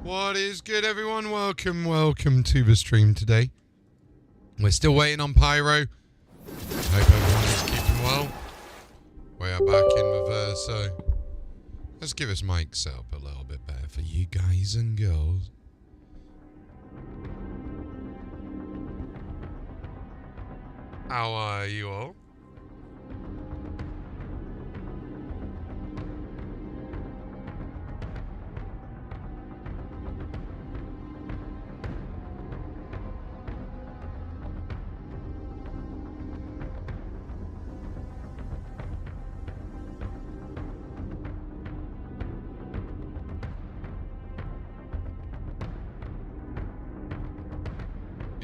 What is good, everyone? Welcome to the stream today. We're still waiting on Pyro. Hope everyone is keeping well. We are back in reverse, so let's give this mic set up a little bit better for you guys and girls. How are you all?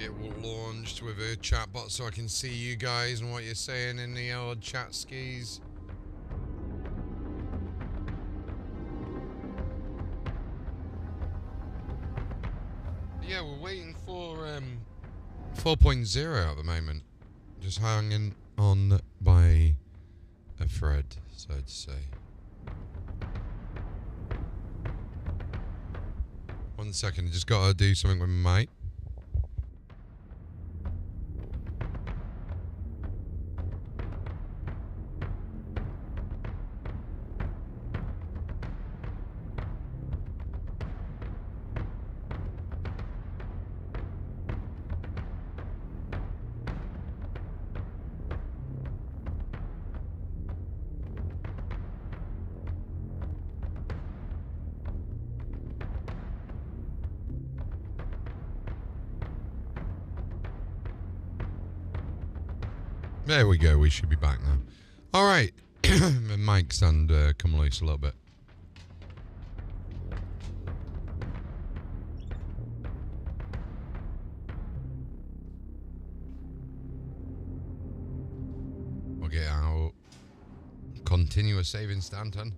It will launch with a chatbot so I can see you guys and what you're saying in the old chat skis. Yeah, we're waiting for 4.0 at the moment. Just hanging on by a thread, so to say. One second, I just gotta do something with my mic. There we go, we should be back now. Alright, the mic stand come loose a little bit. We'll get our continuous saving Stanton.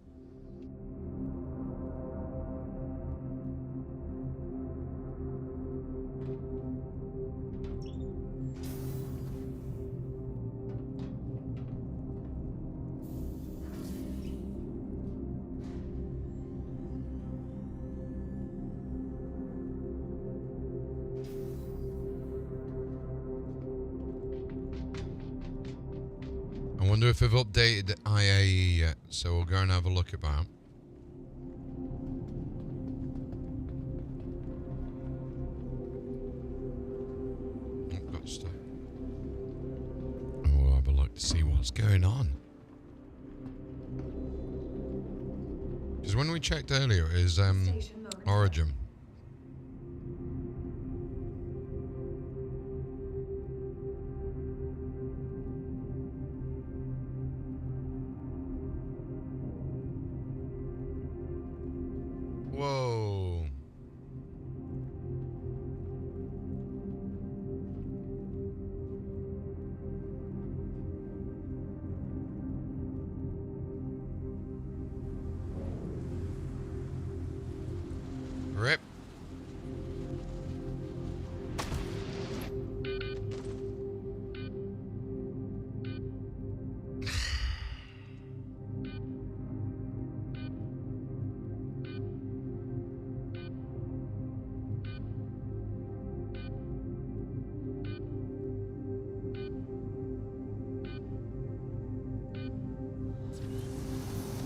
I wonder if they've updated the IAE yet, so we'll go and have a look at that. Oh, got stuff. And we'll have a look to see what's going on. Because when we checked earlier, it is Origin. Whoa. Rip.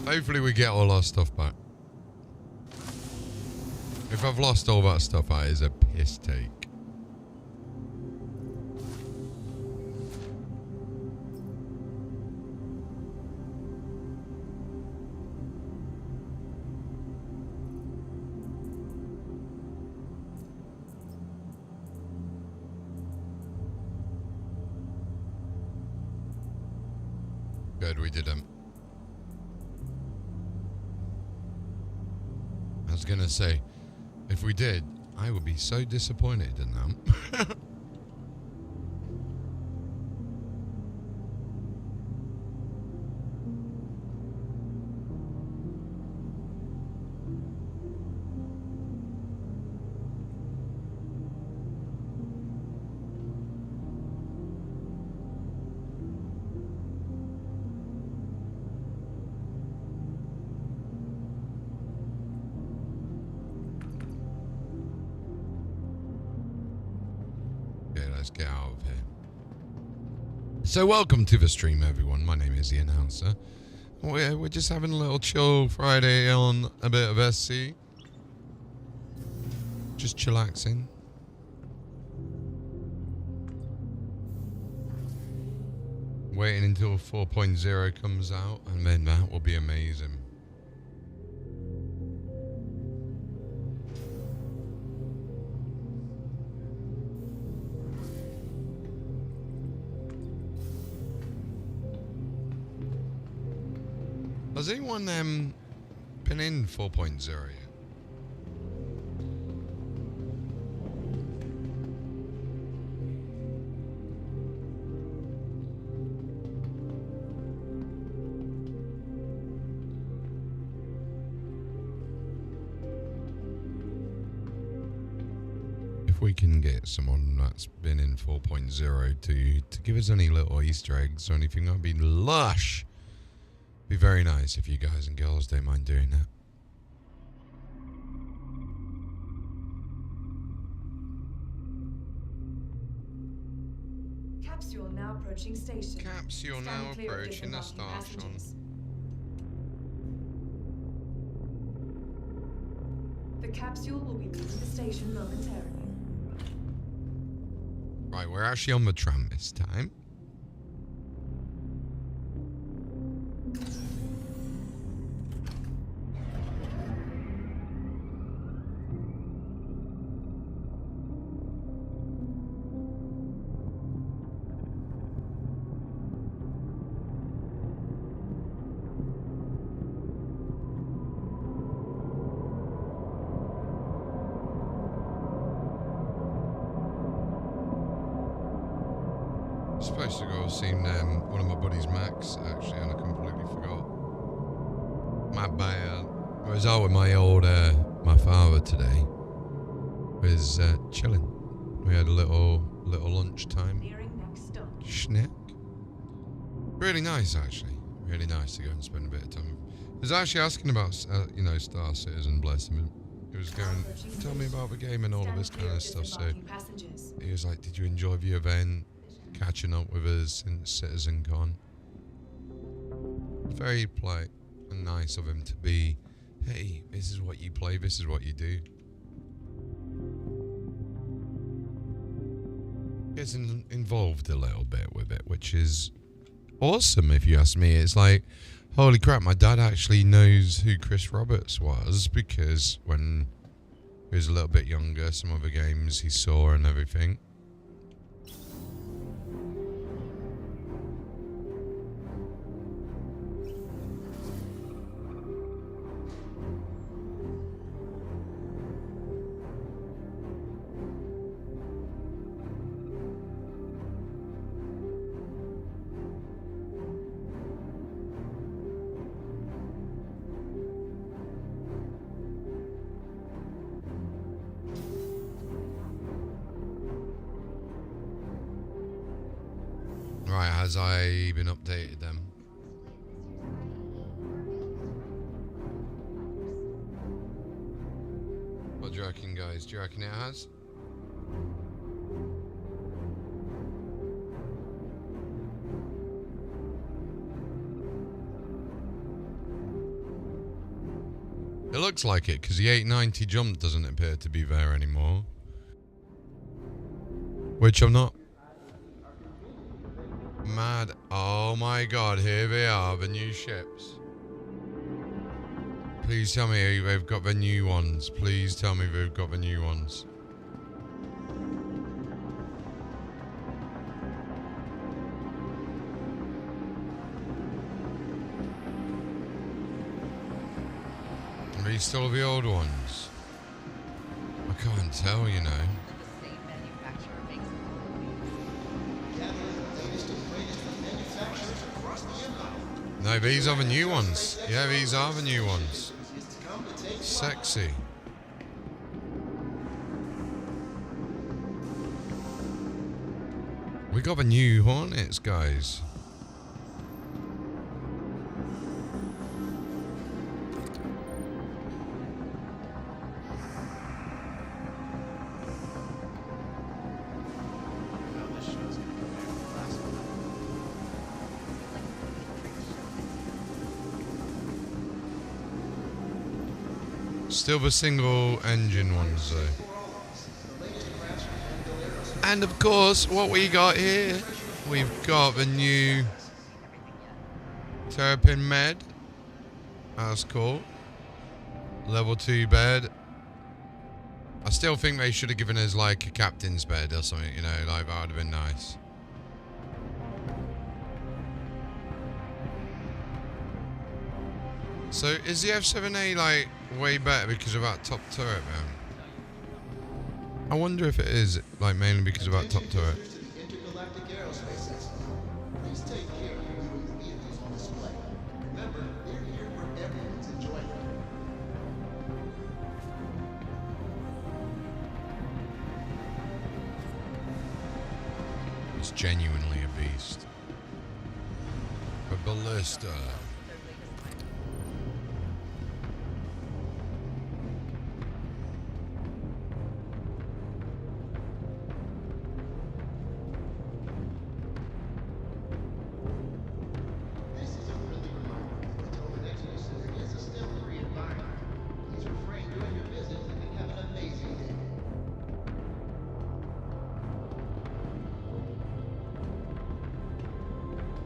Hopefully we get all our stuff back. If I've lost all that stuff, that is a piss take. Good, we didn't. I was gonna say, if we did, I would be so disappointed in them. let's get out of here. So welcome to the stream, everyone. My name is the announcer. We're just having a little chill Friday on a bit of SC. Just chillaxing. Waiting until 4.0 comes out, and then that will be amazing. Has anyone been in 4.0 yet? If we can get someone that's been in 4.0 to give us any little Easter eggs or anything, that'd be lush. Be very nice if you guys and girls don't mind doing that. Capsule now approaching station. Capsule now approaching the station. The capsule will be leaving the station momentarily. Right, we're actually on the tram this time. Supposed to go see one of my buddies, Max, actually, and I completely forgot. My bad. I was out with my my father today. Was chilling. We had a little lunchtime snack. Really nice, actually. Really nice to go and spend a bit of time. He was actually asking about, Star Citizen, bless him. He was going, tell me about the game and all of this kind of stuff. So he was like, did you enjoy the event? Catching up with us since CitizenCon. Very polite and nice of him to be, hey, this is what you play, this is what you do. Gets involved a little bit with it, which is awesome if you ask me. It's like, holy crap, my dad actually knows who Chris Roberts was, because when he was a little bit younger, some of the games he saw and everything. Right, has I been updated then? What do you reckon, guys? Do you reckon it has? It looks like it, because the 890 jump doesn't appear to be there anymore. Which I'm not mad. Oh my god, here they are, the new ships. Please tell me they've got the new ones. Please tell me they've got the new ones. Are these still the old ones? I can't tell, you know. No, these are the new ones. Yeah, these are the new ones. Sexy. We got the new Hornets, guys. Still the single engine ones though. And of course, what we got here, we've got the new Terrapin Med. That's cool. Level 2 bed. I still think they should have given us like a captain's bed or something, you know, like that would have been nice. So is the F7A like way better because of that top turret, man? I wonder if it is like mainly because of that top turret. It's genuinely a beast. A ballista.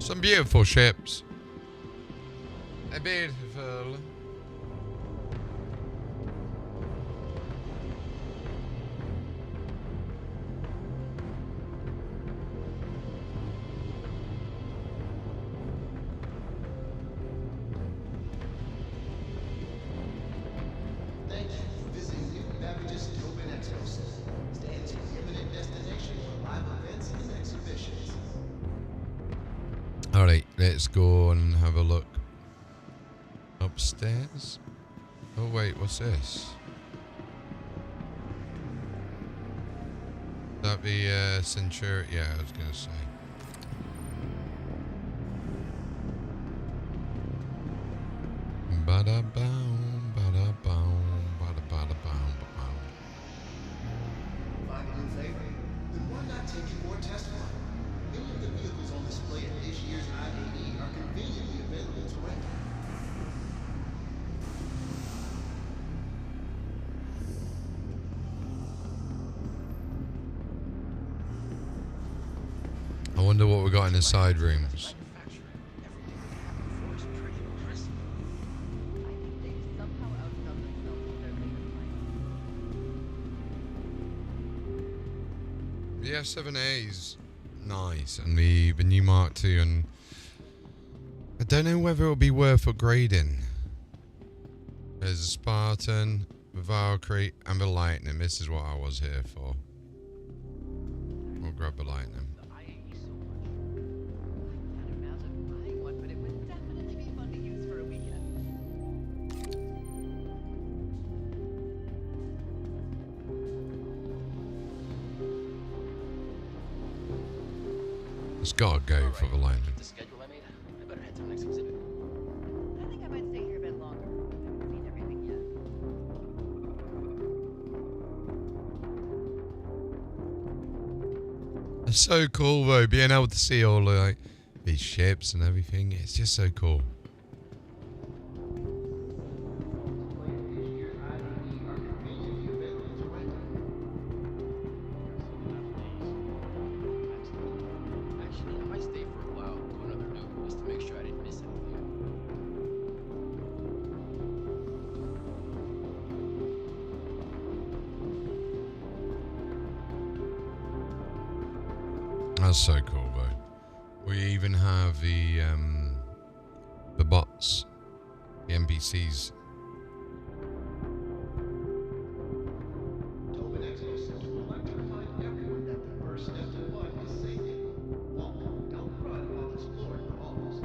Some beautiful ships. They're beautiful. Thank you for visiting New Beverages Tobin Expo. Stands your imminent destination for live events and exhibitions. Alright, let's go and have a look upstairs. Oh wait, what's this? That the Centurion? Yeah, I was gonna say. Bada boom, bada boom, bada bada boom, boom. Find a new favorite? Then why not take it for a test run? Many of the vehicles on display at this year's IAE are conveniently available to rent. I wonder what we got in the side rooms. The F7A's nice, and the new Mark II, and I don't know whether it'll be worth upgrading. There's a Spartan, the Valkyrie, and the Lightning. This is what I was here for. We'll grab the Lightning. It's gotta go for the Lightning. The schedule I made. I better head to the next exhibit. I think I might stay here a bit longer. I haven't seen everything yet. It's so cool though, being able to see all like these ships and everything. It's just so cool. Actually, I might stay for a while, do another loop, just to make sure I didn't miss anything. That's so cool though. We even have the bots, the NPCs. Tobin Expo says we would like to remind everyone that the first step to fun is safety. Walk, don't run while exploring the halls.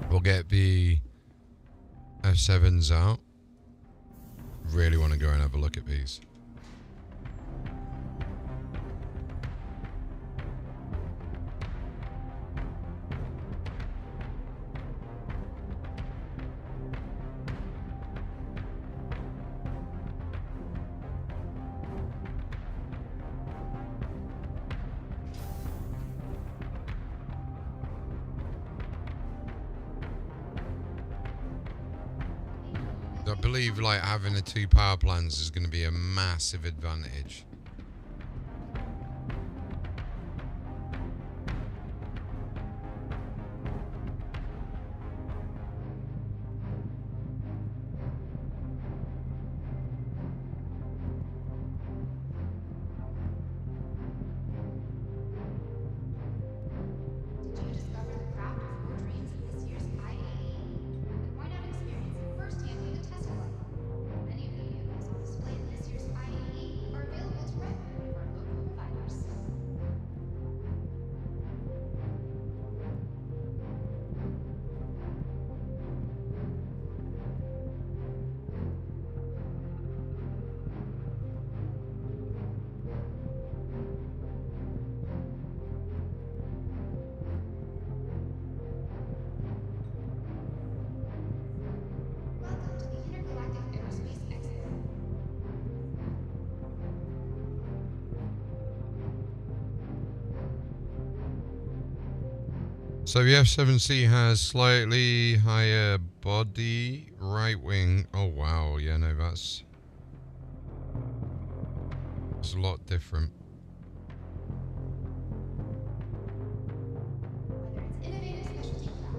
We'll get the F7s out. Really want to go and have a look at these. I believe like having the 2 power plants is going to be a massive advantage. Did you discover the craft of your dreams in this year's IAE? Then why not experience it firsthand with a test flight? Many of the vehicles on display in this year's IAE are available to rent from one of our local providers. Welcome to the Intergalactic Aerospace Expo. So the F7C has slightly higher body, right wing. Oh wow, yeah, no, that's a lot different. Whether it's innovative specialty craft,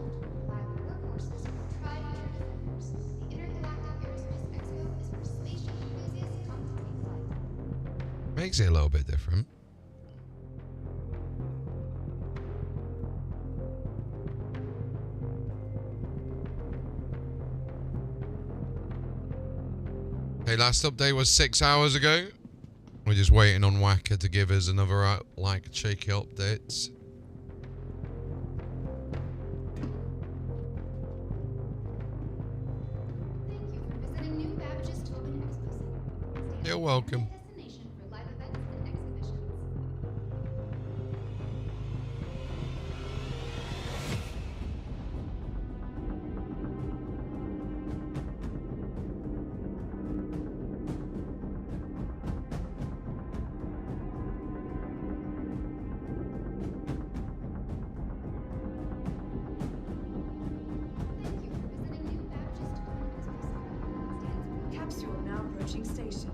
reliable workhorses, or tried and true defenders, the Intergalactic Aerospace Expo is where spaceship enthusiasts come to take flight. Makes it a little bit different. Okay, last update was 6 hours ago. We're just waiting on Wacker to give us another like cheeky updates. Thank you for visiting New Babbage's Tobin Expo Center. You're welcome. Destination for live events and exhibitions. Thank you for visiting New Babbage's Tobin Expo Center. Capsule now approaching station.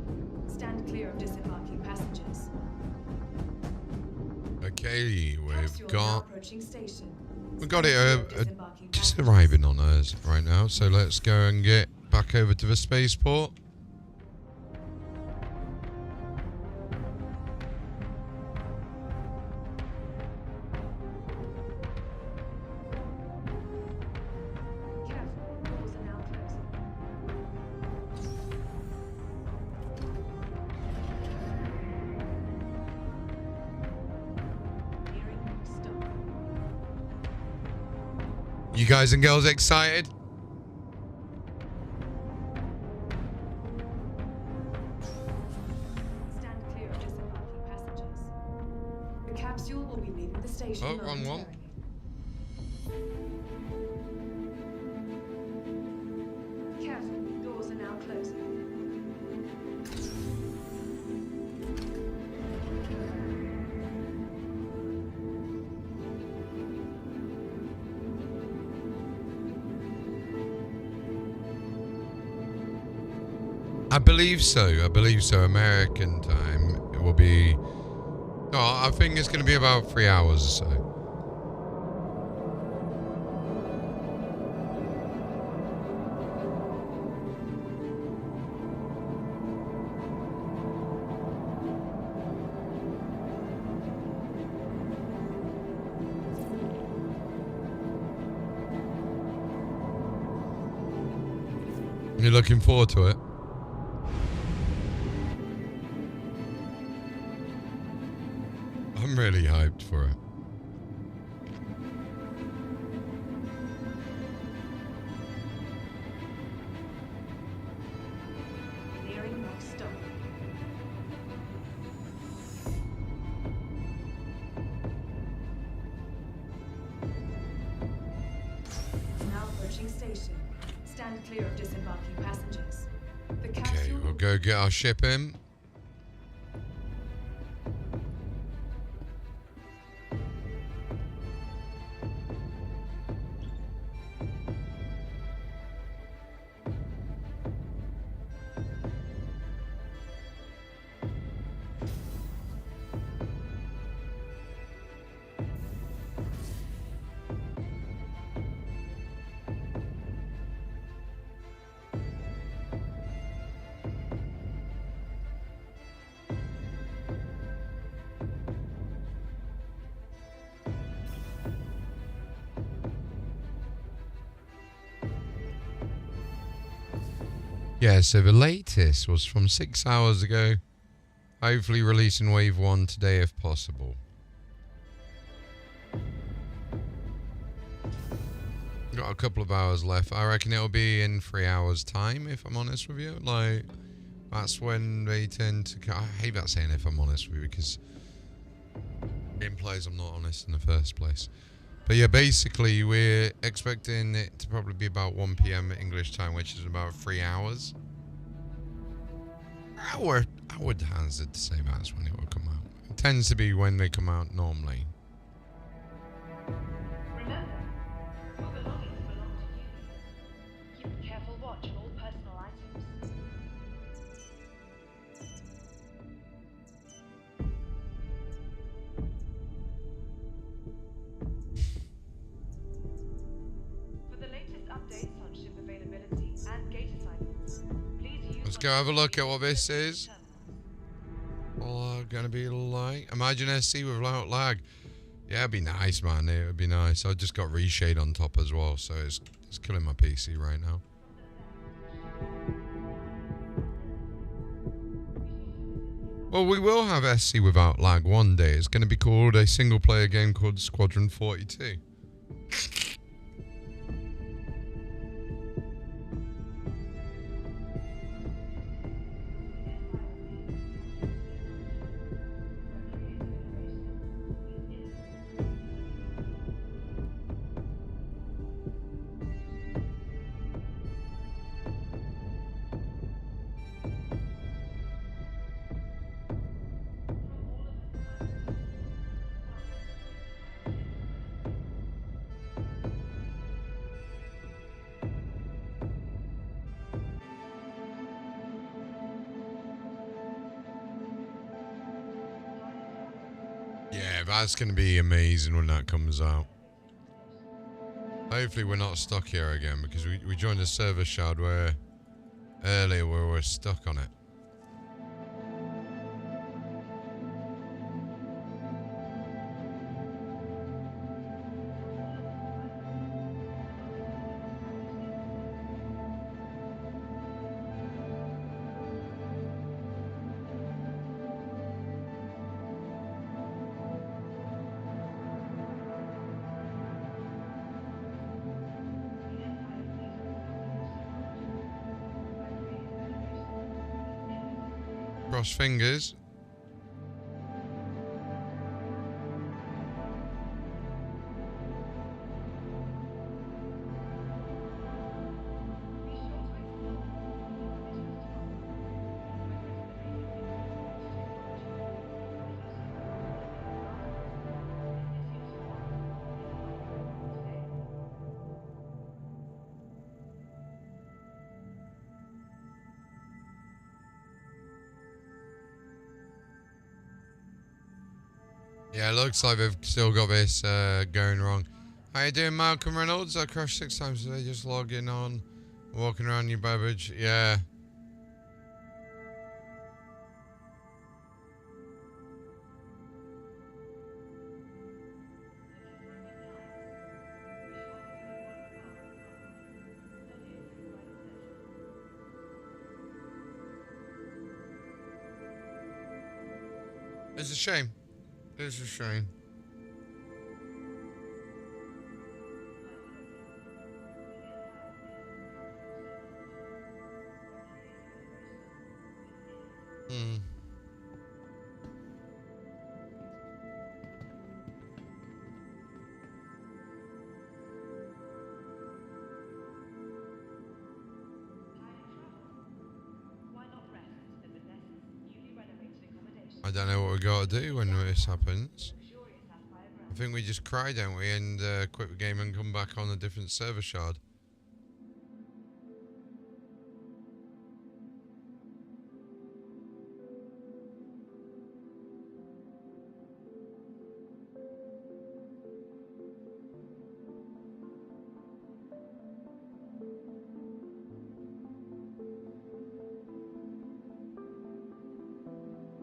Stand clear of disembarking passengers. Okay, we've Capsule now got approaching station. we got it Stand clear of disembarking just passengers. arriving on Earth right now. So let's go and get back over to the spaceport. Careful, doors are now closing. Nearing next stop. You guys and girls excited? Stand clear of disembarking passengers. The capsule will be leaving the station Oh, wrong one. momentarily. Careful, doors are now closing. I believe so. I believe so. American time. It will be. No, I think it's going to be about 3 hours or so. You're looking forward to it? I'm really hyped for it. Nearing next stop. Now approaching station. Stand clear of disembarking passengers. The Okay, capsule we'll go get our ship in. Yeah, so the latest was from 6 hours ago. Hopefully releasing Wave 1 today if possible. Got a couple of hours left. I reckon it'll be in 3 hours time, if I'm honest with you. Like, that's when they tend to... I hate that saying if I'm honest with you, because it implies I'm not honest in the first place. But yeah, basically we're expecting it to probably be about 1 PM English time, which is about 3 hours. I would hazard to say that's when it will come out. It tends to be when they come out normally. Remember, your belongings belong to you. Keep a careful watch on all personal items. For the latest updates on ship availability and gate assignments, please use... Let's go have a look at what this is. Gonna be like, imagine SC without lag. Yeah, it'd be nice, man. It would be nice. I just got reshade on top as well, so it's killing my PC right now. Well, we will have SC without lag one day. It's going to be called a single player game called Squadron 42. Yeah, that's going to be amazing when that comes out. Hopefully we're not stuck here again, because we joined a server shard where earlier we were stuck on it. Cross fingers. Yeah, it looks like they've still got this going wrong. How you doing, Malcolm Reynolds? I crashed 6 times today, just logging on, walking around your Babbage. Yeah. It's a shame. It's a shame. Hmm. I don't know what we got to do when this happens. I think we just cry, don't we, and quit the game and come back on a different server shard.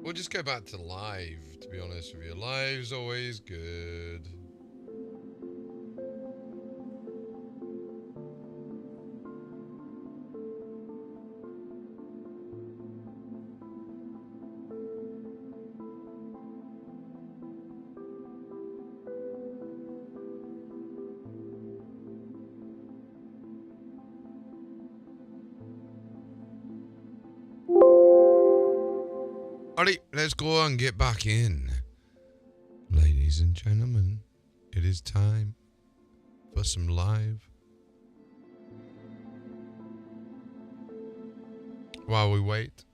We'll just go back to live, to be honest with you. Live's always good. Alright, let's go and get back in. Ladies and gentlemen, it is time for some live. While we wait.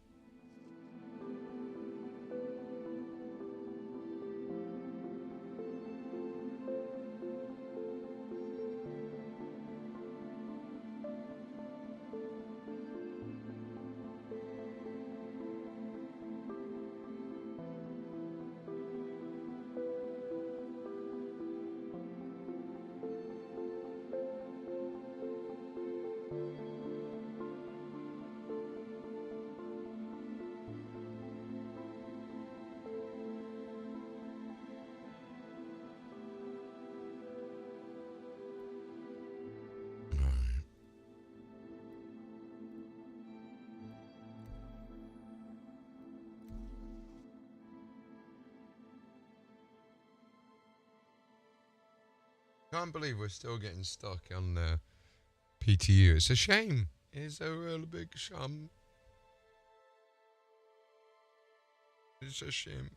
Can't believe we're still getting stuck on the PTU. It's a shame. It's a real big shame. It's a shame.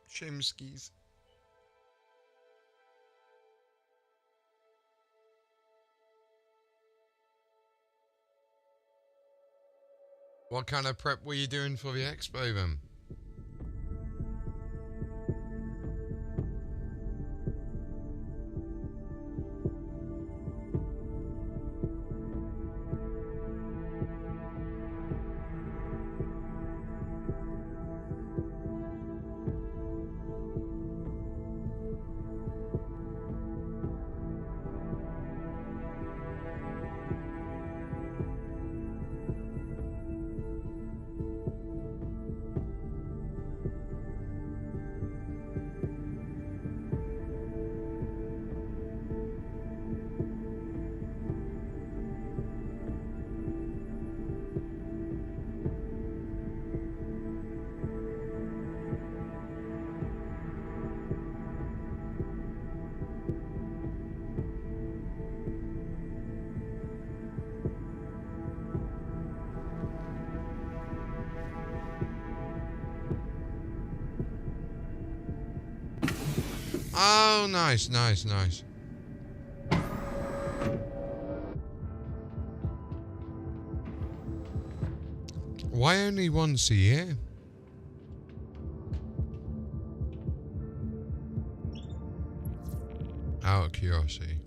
Shame skis. What kind of prep were you doing for the expo then? Oh, nice, nice, nice. Why only once a year? Out of curiosity.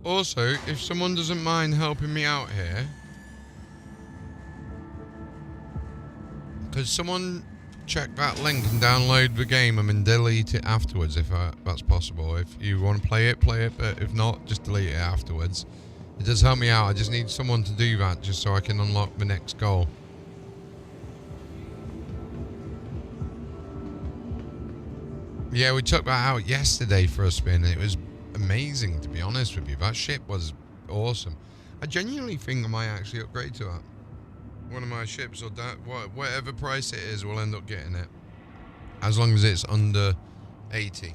Also, if someone doesn't mind helping me out here, could someone check that link and download the game and then delete it afterwards if that's possible? If you want to play it, but if not, just delete it afterwards. It does help me out. I just need someone to do that just so I can unlock the next goal. Yeah, we took that out yesterday for a spin and it was amazing, to be honest with you. That ship was awesome. I genuinely think I might actually upgrade to that. One of my ships, or that, whatever price it is, we'll end up getting it. As long as it's under 80.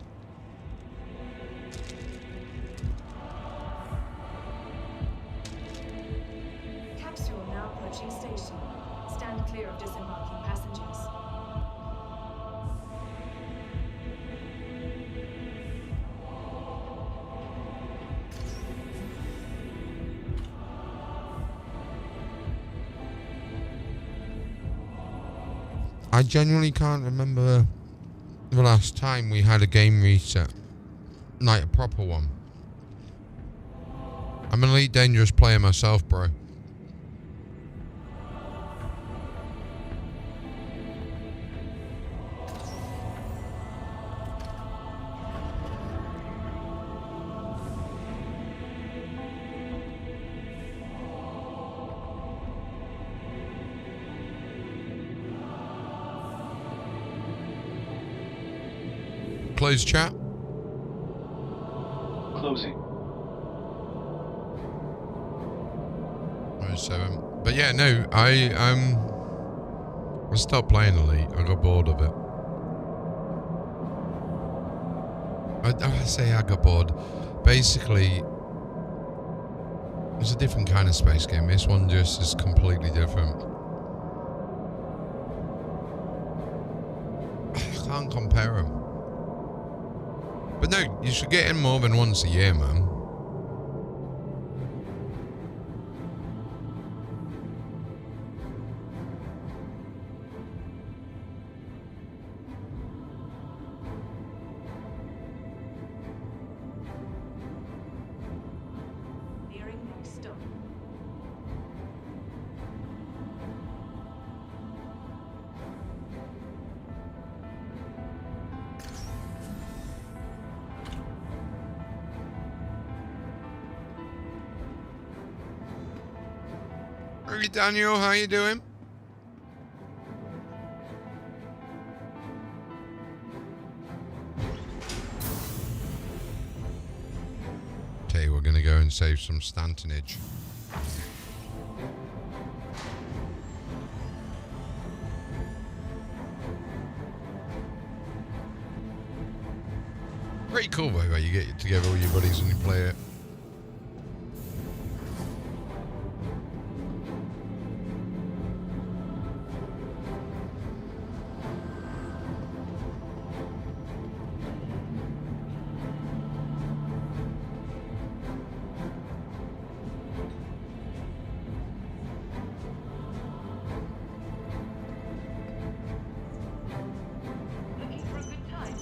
Capsule now approaching station. Stand clear of disembarking passengers. I genuinely can't remember the last time we had a game reset. Like a proper one. I'm an Elite Dangerous player myself, bro. Close chat. Closing. So, but yeah, no, I stopped playing Elite. I got bored of it. I say I got bored. Basically, it's a different kind of space game. This one just is completely different. I can't compare them. But no, you should get in more than once a year, man. Nearing next stop. Hey Daniel, how you doing? Okay, we're gonna go and save some Stantonage. Pretty cool, by the way, you get together all your buddies and you play it. Looking for a good time?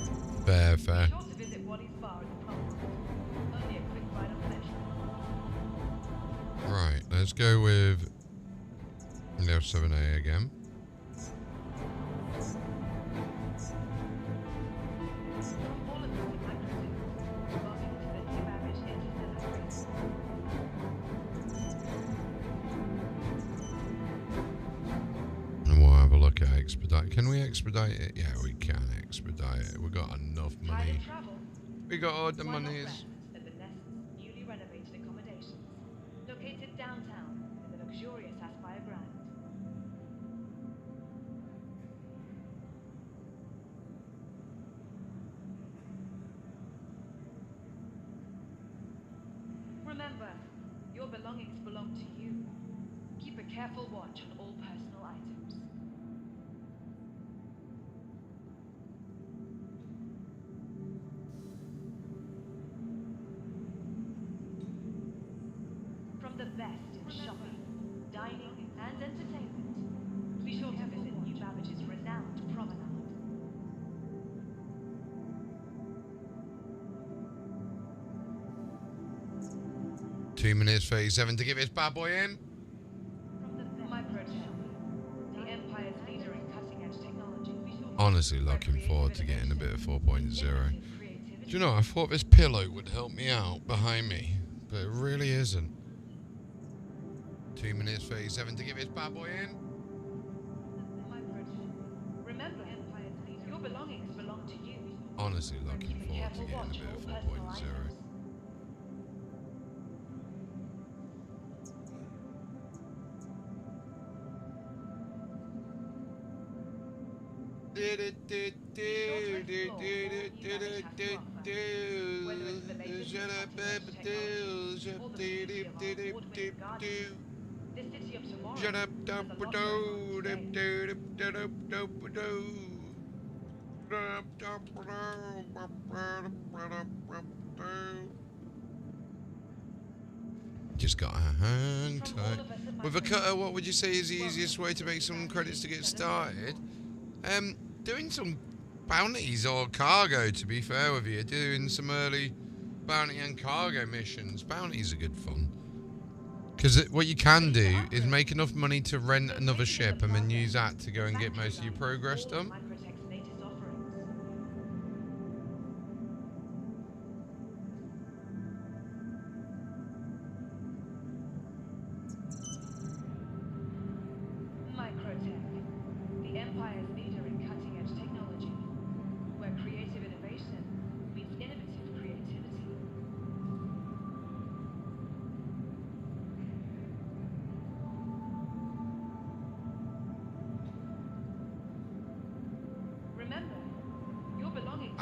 Fair. Be sure to visit Wally's Bar in the Promenade. Only a quick ride of pleasure. Right, let's go with the 7A again. From all of us in Microtech, welcome to the New Babbage Interstellar Race. And we'll have a look at expedite. Can we expedite it? Yeah, we can expedite it. We got enough Tired money. of travel? We got all the Why not monies. rest at the Nest's newly renovated accommodations, located downtown in the luxurious Aspire Grand. Remember, your belongings belong to you. Keep a careful watch on all personal items. From the best in shopping, dining, and entertainment, be sure to visit New Babbage's renowned promenade. 2 minutes 37 to get this bad boy in. From the Microtech, the Empire's leader in cutting-edge technology. Honestly, looking forward to getting a bit of 4.0. Do you know, I thought this pillow would help me out behind me, but it really isn't. 2 minutes 37 to get this bad boy in. Remember, your belongings belong to you. Honestly, looking Keep a forward to careful getting a watch bit on of all personal 4.0. items. Shut up, The city of tomorrow shut up, has a lot going on today. Just got a hang tight. With a cutter, what would you say is the easiest way to make some credits to get started? Doing some bounties or cargo, to be fair with you. Doing some early bounty and cargo missions. Bounties are good fun. Because what you can do is make enough money to rent another ship and then use that to go and get most of your progress done. Microtech's latest offerings. Microtech, the Empire's leader in cutting-edge technology, where creative innovation meets innovative creativity.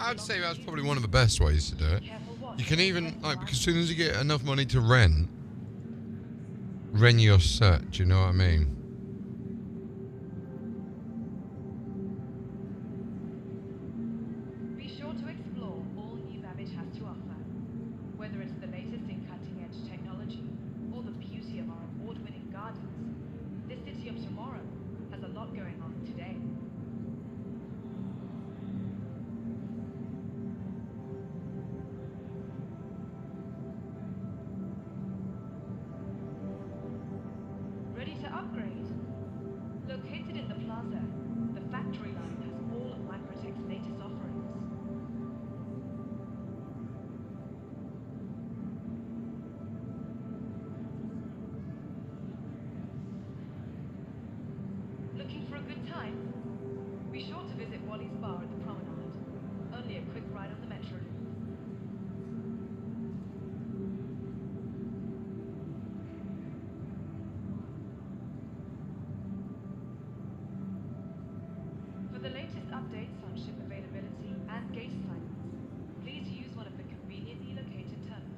I'd say that's probably one of the best ways to do it. Careful watch. You can even, like, because as soon as you get enough money to rent your set, do you know what I mean? Be sure to explore all New Babbage has to offer. Whether it's the latest in cutting-edge technology or the beauty of our award-winning gardens, this city of tomorrow has a lot going on today. Ready to upgrade? Located in the plaza, the factory line has all of Microtech's latest offerings. Looking for a good time? Be sure to visit Wally's bar at the promenade. Only a quick ride on the metro loop. For the latest updates on ship availability and gate assignments, please use one of the conveniently located terminals.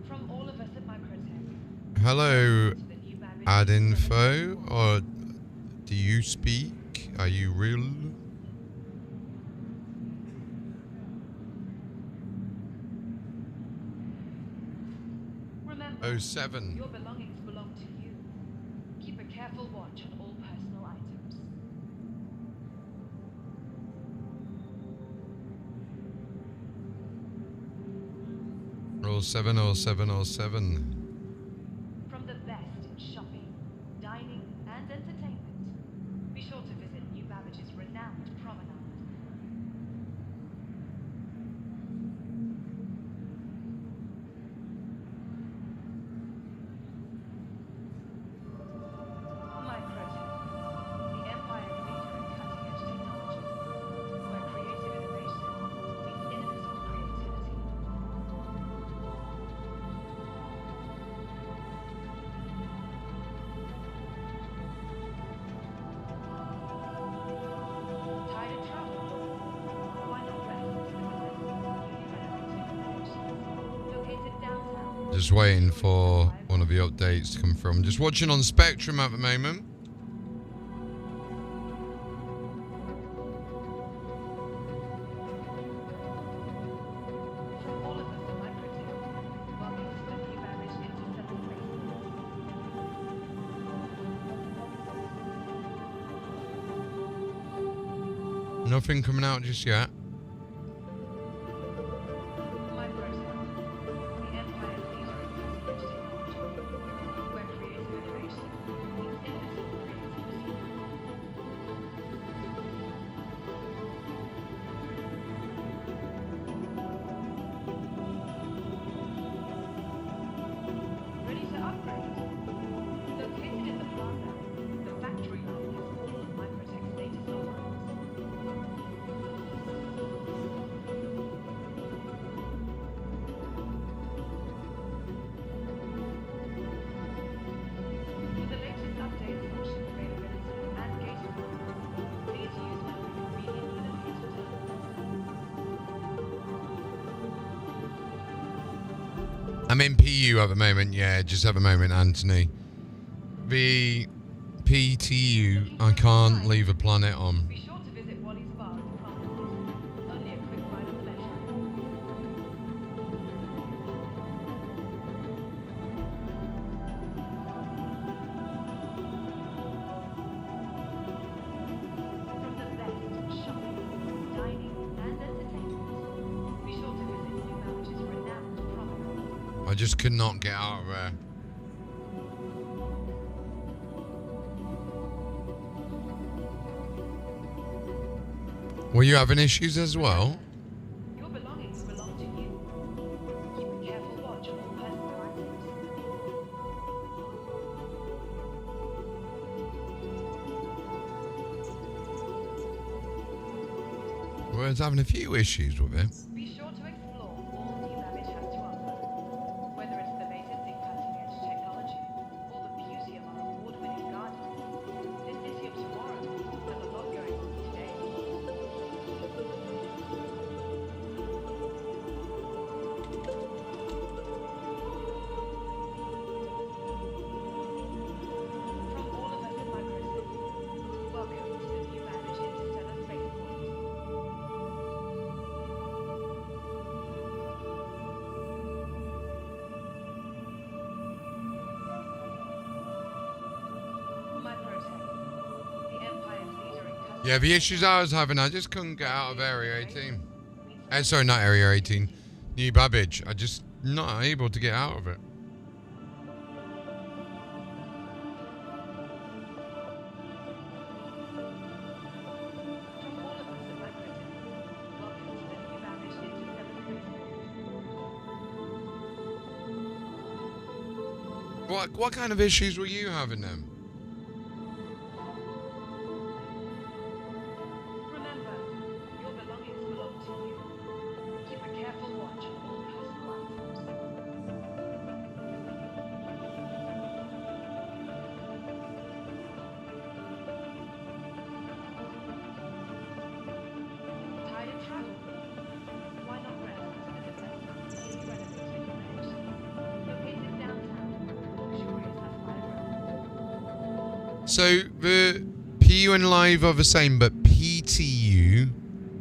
From all of us at Microtech, Hello, to the new Babbage ad info, or do you speak? Are you real? Remember, 07. your belongings belong to you. Keep a careful watch on all personal items. Roll 70707. From the best in shopping, dining, and entertainment, be sure to visit New Babbage's renowned promenade. Microtech, the empire's leader in cutting-edge technology, where creative innovation meets innovative creativity. Tired of travel? Why not rest in the newly renovated mansions located downtown? Just waiting for one of the updates to come through. I'm just watching on Spectrum at the moment. From all of us at Microtech, welcome to the New Babbage Interstellar Space. Nothing coming out just yet. Microtech, the empire's leader in cutting-edge technology, where creative innovation meets innovative creativity. Ready to upgrade? Located in the plaza, the factory line has all of Microtech's latest offerings. For the latest updates on ship availability and gate assignments, please use one of the conveniently located terminals. I'm in PU at the moment, yeah, just at the moment, Anthony. The PTU, I can't leave a planet on. Be sure to visit Wally's bar at the promenade. Only a quick ride on the metro. From the best in shopping, dining, and entertainment, be sure to visit New Babbage's renowned promenade. I just could not get out of there. Were you having issues as well? Your belongings belong to you. Keep a careful watch on all personal items. I was having a few issues with it. Be sure to explore all New Babbage has to offer. Whether it's the latest Yeah, the issues I was having, I just couldn't get out of Area 18. Sorry, not Area 18. New Babbage. I just not able to get out of it. What kind of issues were you having then? Remember, your belongings belong to you. Keep a careful watch on all personal items. Tired of travel? Why not rest at the newly renovated village? Located downtown, luxurious as Pyro. So the PU and Live are the same, but PTU,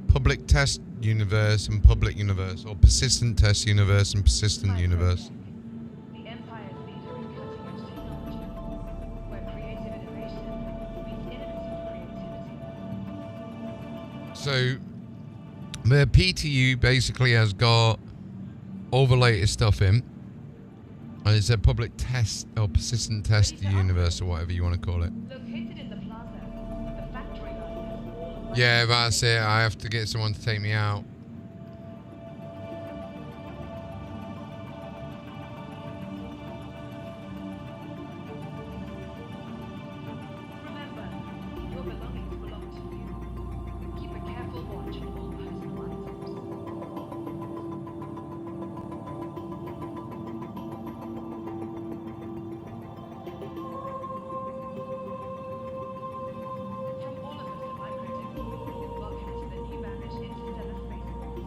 Public Test Universe and Public Universe, or Persistent Test Universe and Persistent Universe. The Empire's leader in cutting-edge technology, where creative innovation meets innovative creativity. So the PTU basically has got all the latest stuff in. And it's a public test or persistent test universe or whatever you want to call it. Located in the plaza, the factory line has all of Yeah, that's it. I have to get someone to take me out. Remember, your belongings belong to you. Keep a careful watch on all personal items. From all of us at Microtech, welcome to the new Babbage Interstellar Spaceport.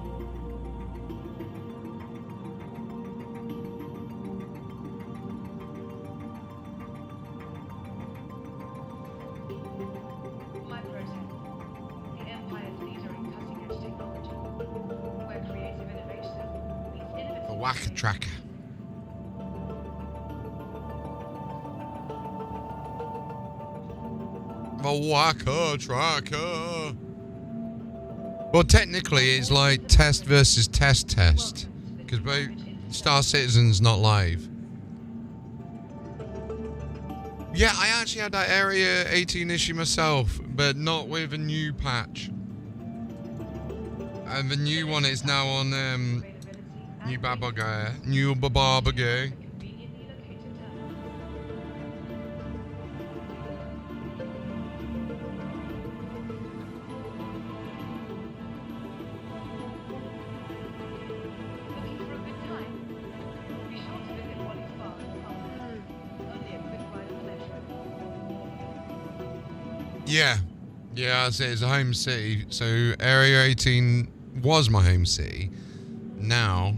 Microtech, the Empire's leader in cutting-edge technology, where creative innovation meets innovative A whacker tracker. The whacker tracker. Well, technically, it's like test versus test. Because Star Citizen's not live. Yeah, I actually had that Area 18 issue myself, but not with a new patch. And the new one is now on New Babagay. New Babagay. conveniently located terminal. Looking for a good time? Be sure to visit Wally's Farm and Farmland. Only a quick ride of pleasure. Yeah. Yeah, it's a home city. So Area 18 was my home city. Now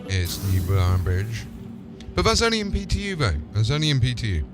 it's New Bridge. But that's only in PTU though. That's only in PTU.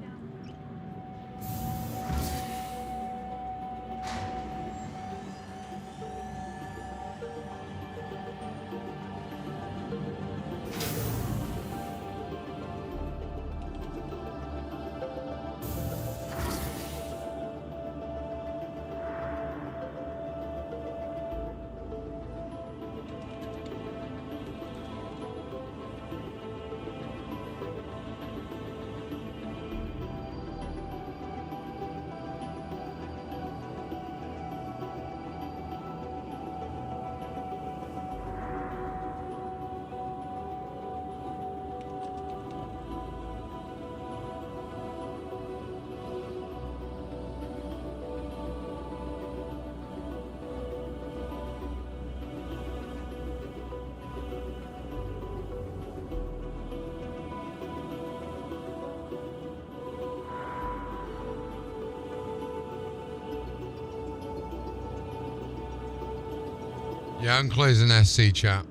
Yeah, I'm closing SC chat.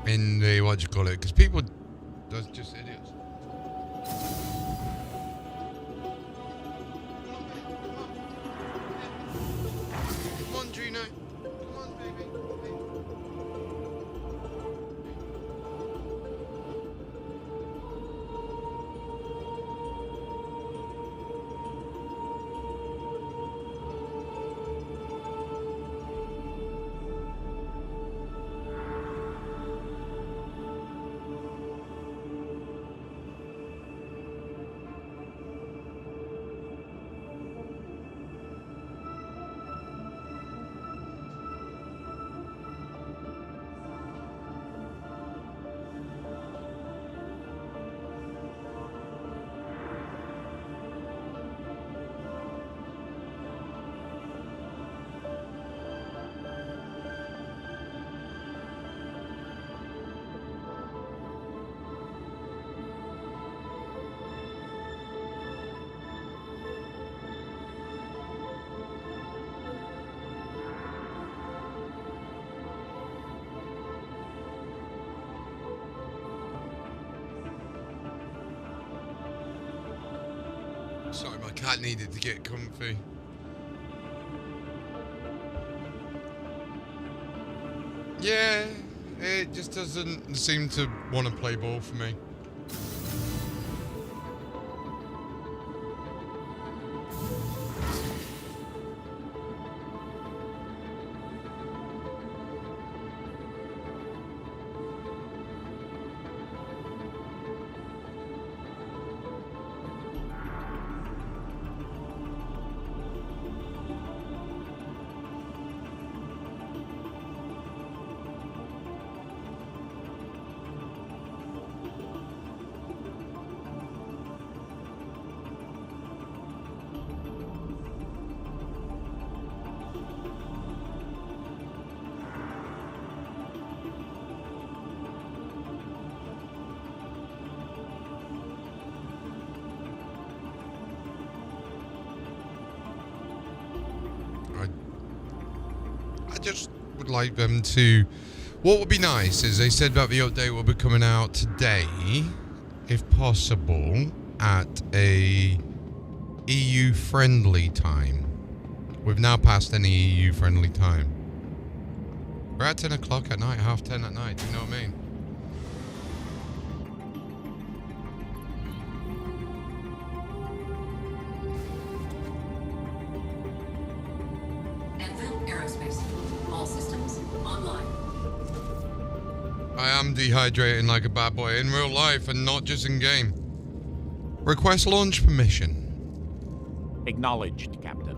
In the, what do you call it? Because people, that's just idiots. Come on, Gino. Come on, baby. Sorry, my cat needed to get comfy. Yeah, it just doesn't seem to want to play ball for me. I just would like them to... What would be nice is they said that the update will be coming out today, if possible, at a EU-friendly time. We've now passed any EU-friendly time. We're at 10 o'clock at night, half 10 at night, do you know what I mean? I am dehydrating like a bad boy in real life and not just in game. Request launch permission. Acknowledged, Captain.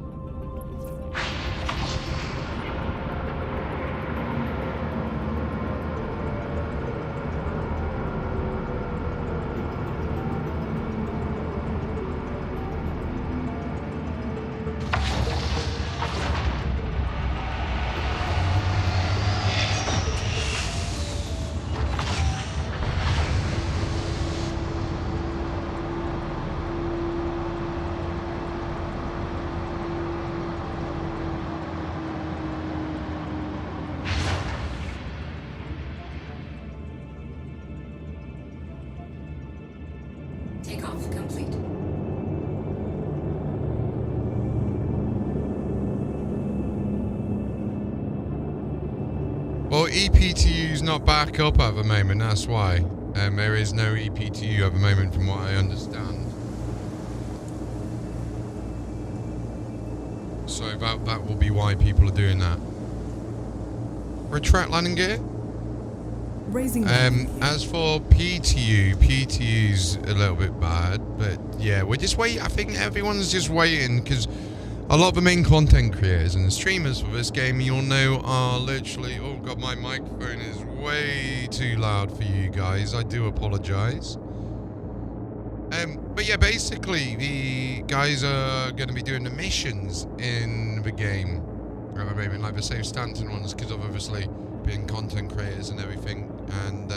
Takeoff complete. Well, EPTU's not back up at the moment, that's why. There is no EPTU at the moment from what I understand. So that will be why people are doing that. Retract landing gear? Raising as for PTU's a little bit bad, but yeah, we're just waiting. I think everyone's just waiting because a lot of the main content creators and the streamers for this game, you'll know, are literally... Oh god, my microphone is way too loud for you guys. I do apologize. But yeah, basically, the guys are going to be doing the missions in the game at the moment, like the safe Stanton ones, because of obviously being content creators and everything, and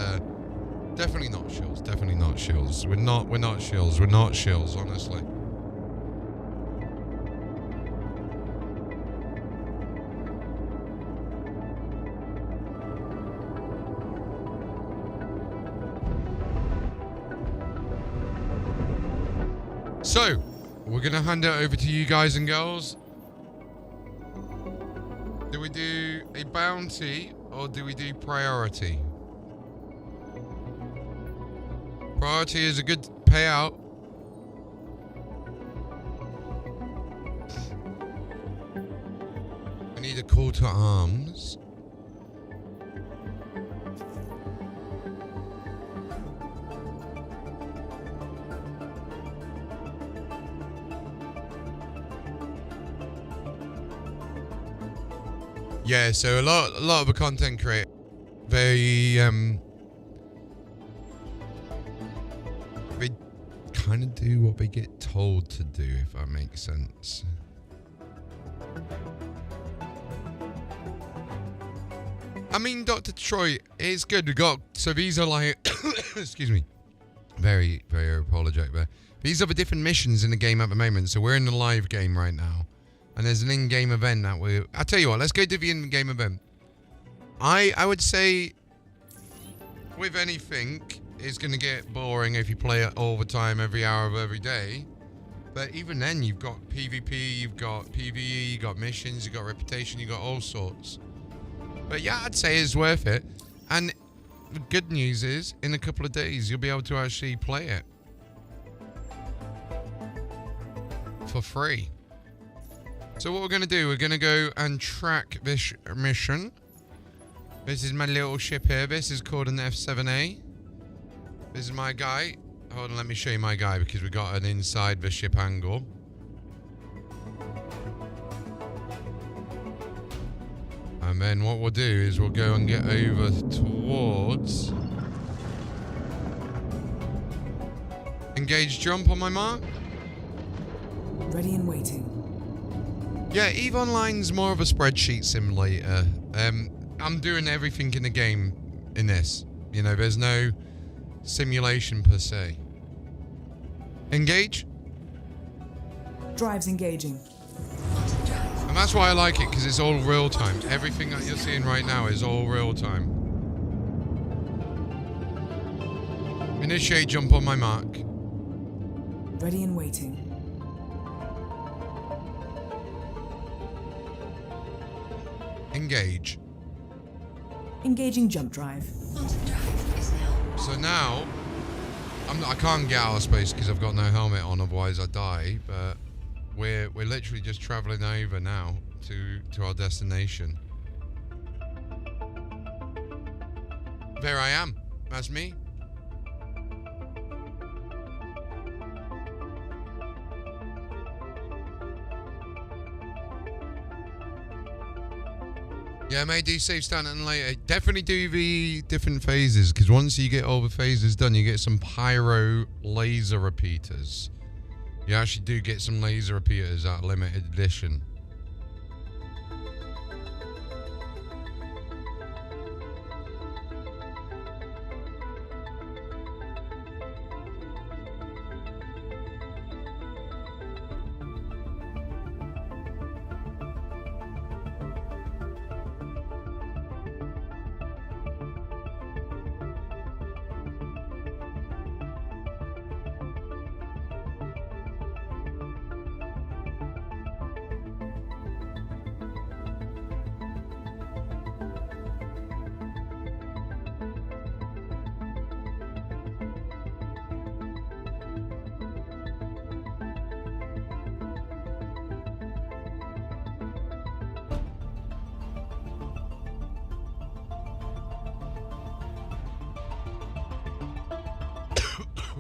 definitely not shills, definitely not shills. We're not shills, we're not shills, honestly. So, we're going to hand it over to you guys and girls. Do we do a bounty or do we do priority? Priority is a good payout. We need a call to arms. Yeah, so a lot of the content creators, they kind of do what they get told to do, if that makes sense. I mean, Dr. Troy is good. We got, so these are like, excuse me, very, very apologetic there. These are the different missions in the game at the moment. So we're in the live game right now. And there's an in-game event that I'll tell you what, let's go to the in-game event. I would say with anything, it's going to get boring if you play it all the time, every hour of every day. But even then, you've got PvP, you've got PvE, you've got missions, you've got reputation, you've got all sorts. But yeah, I'd say it's worth it. And the good news is, in a couple of days, you'll be able to actually play it for free. So what we're going to do, we're going to go and track this mission. This is my little ship here. This is called an F7A. This is my guy. Hold on, let me show you my guy because we got an inside the ship angle. And then what we'll do is we'll go and get over towards... Engage jump on my mark. Ready and waiting. Yeah, EVE Online's more of a spreadsheet simulator. I'm doing everything in the game in this. You know, there's no simulation per se. Engage. Drives engaging. And that's why I like it, because it's all real time. Everything that you're seeing right now is all real time. Initiate jump on my mark. Ready and waiting. Engage. Engaging jump drive. So now, I can't get out of space because I've got no helmet on, otherwise I die. But we're literally just traveling over now to our destination. There I am. That's me. Yeah, may do save standing later. Definitely do the different phases, because once you get all the phases done, you get some Pyro laser repeaters. You actually do get some laser repeaters at limited edition.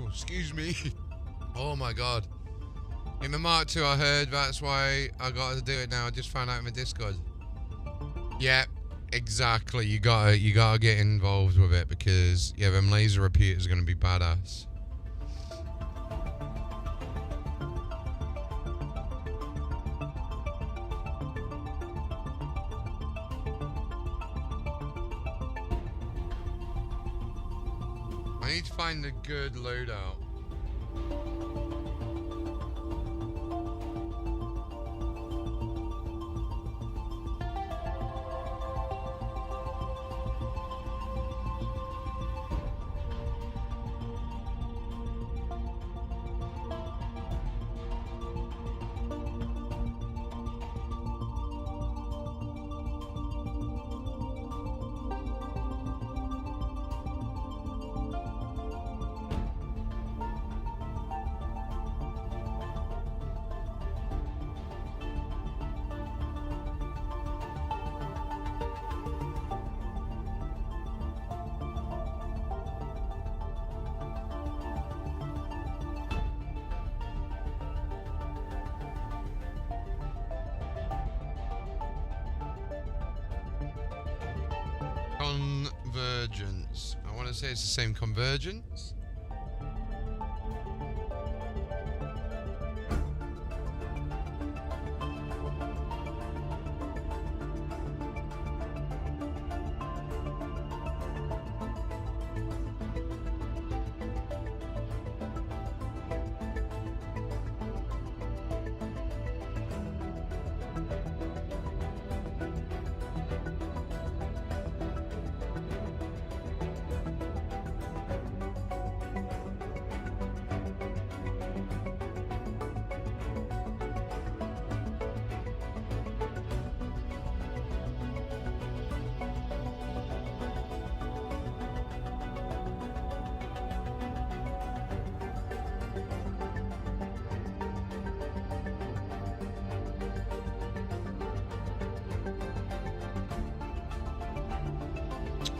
Excuse me. Oh my god. In the Mark II I heard, that's why I got to do it now. I just found out in my Discord. Yeah, exactly. You gotta get involved with it, because yeah, them laser repeaters are gonna be badass. I need to find a good loadout. Convergence. I want to say it's the same convergence.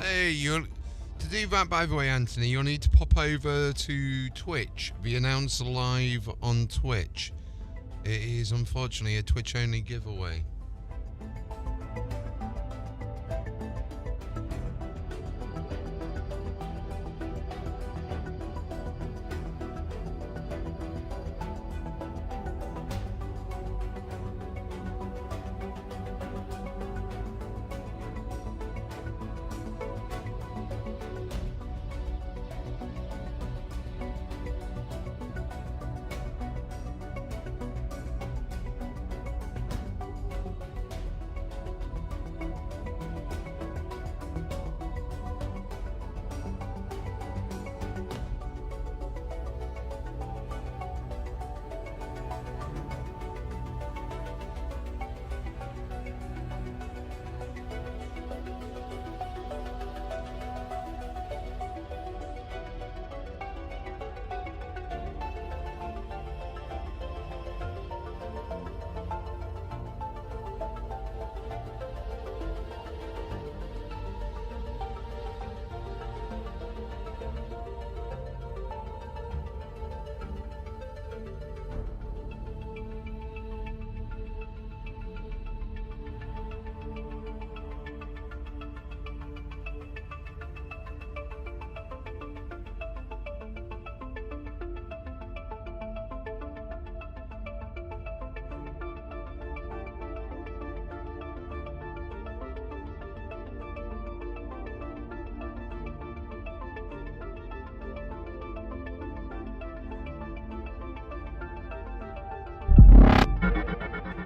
Hey, to do that, by the way, Anthony, you'll need to pop over to Twitch. The announcer live on Twitch. It is unfortunately a Twitch-only giveaway.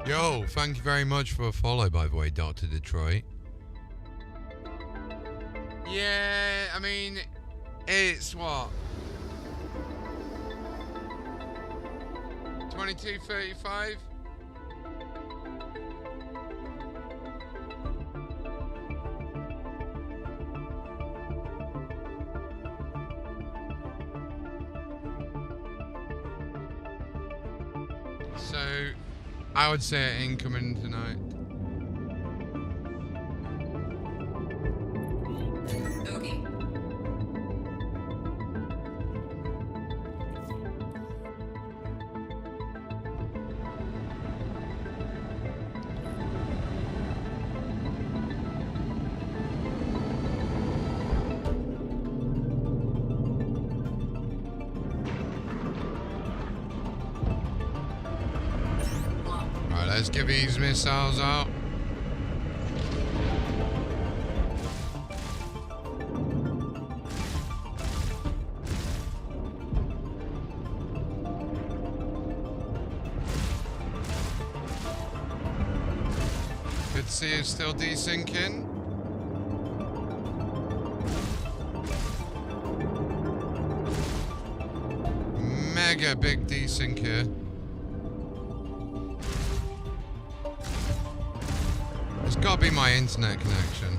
Yo, thank you very much for a follow, by the way, Dr. Detroit. Yeah, I mean, it's what? 22:35? So, I would say incoming tonight. Okay. Alright, let's get these missiles out. Good to see you still desyncing. Mega big desync here. It's got to be my internet connection.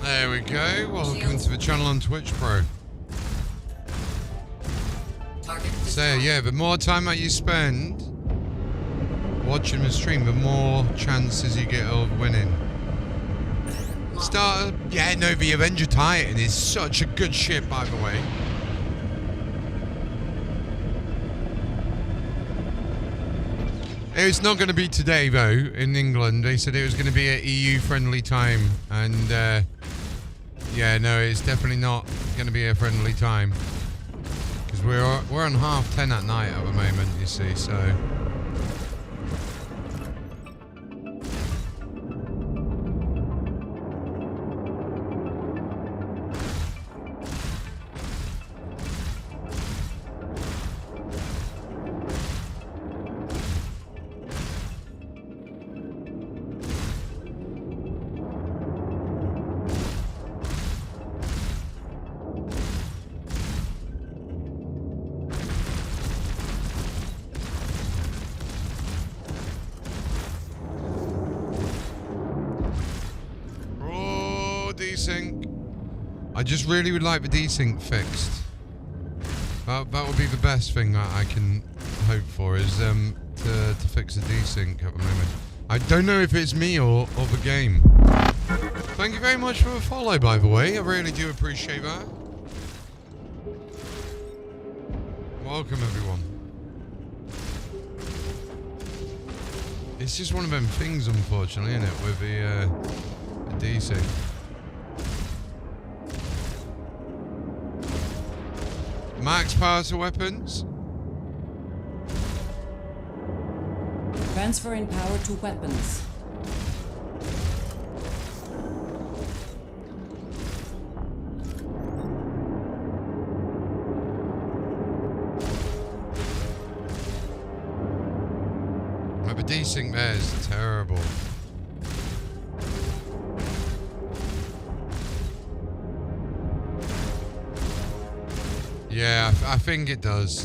There we go. Welcome to the channel on Twitch, Pro. So yeah, the more time that you spend watching the stream, the more chances you get of winning. Yeah, no, the Avenger Titan is such a good ship, by the way. It's not going to be today, though, in England. They said it was going to be at EU-friendly time. And, yeah, no, it's definitely not going to be a friendly time. Because we're on 10:30 at night at the moment, you see, so... desync. I just really would like the desync fixed. That would be the best thing that I can hope for, is to fix the desync at the moment. I don't know if it's me or the game. Thank you very much for the follow, by the way. I really do appreciate that. Welcome, everyone. It's just one of them things, unfortunately, isn't it, with the desync. Max power to weapons. Transferring power to weapons. The desync there is terrible. Yeah, I think it does.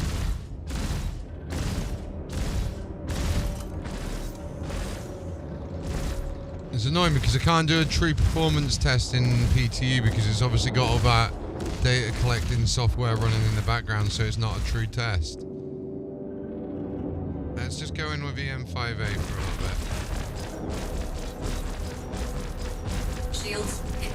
It's annoying because I can't do a true performance test in PTU because it's obviously got all that data collecting software running in the background, so it's not a true test. Let's just go in with EM5A for a little bit. Shields hit.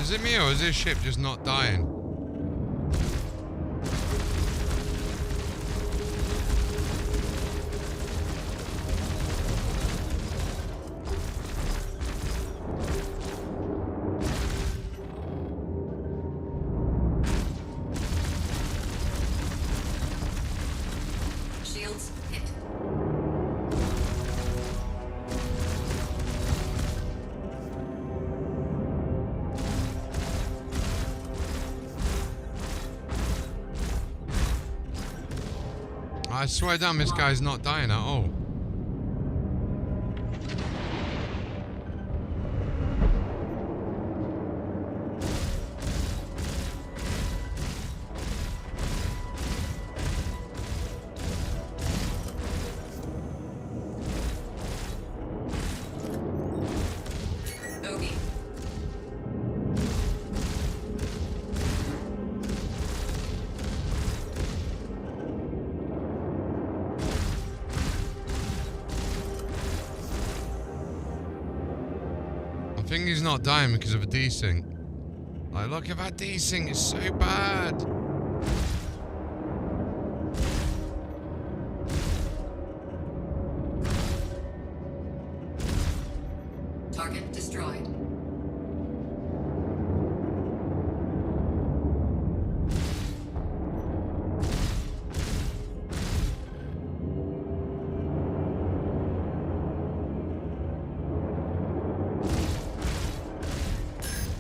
Is it me or is this ship just not dying? Shields hit. I swear down, this guy's not dying at all. Okay. I think he's not dying because of a desync. Like, look at that desync, it's so bad. Target destroyed.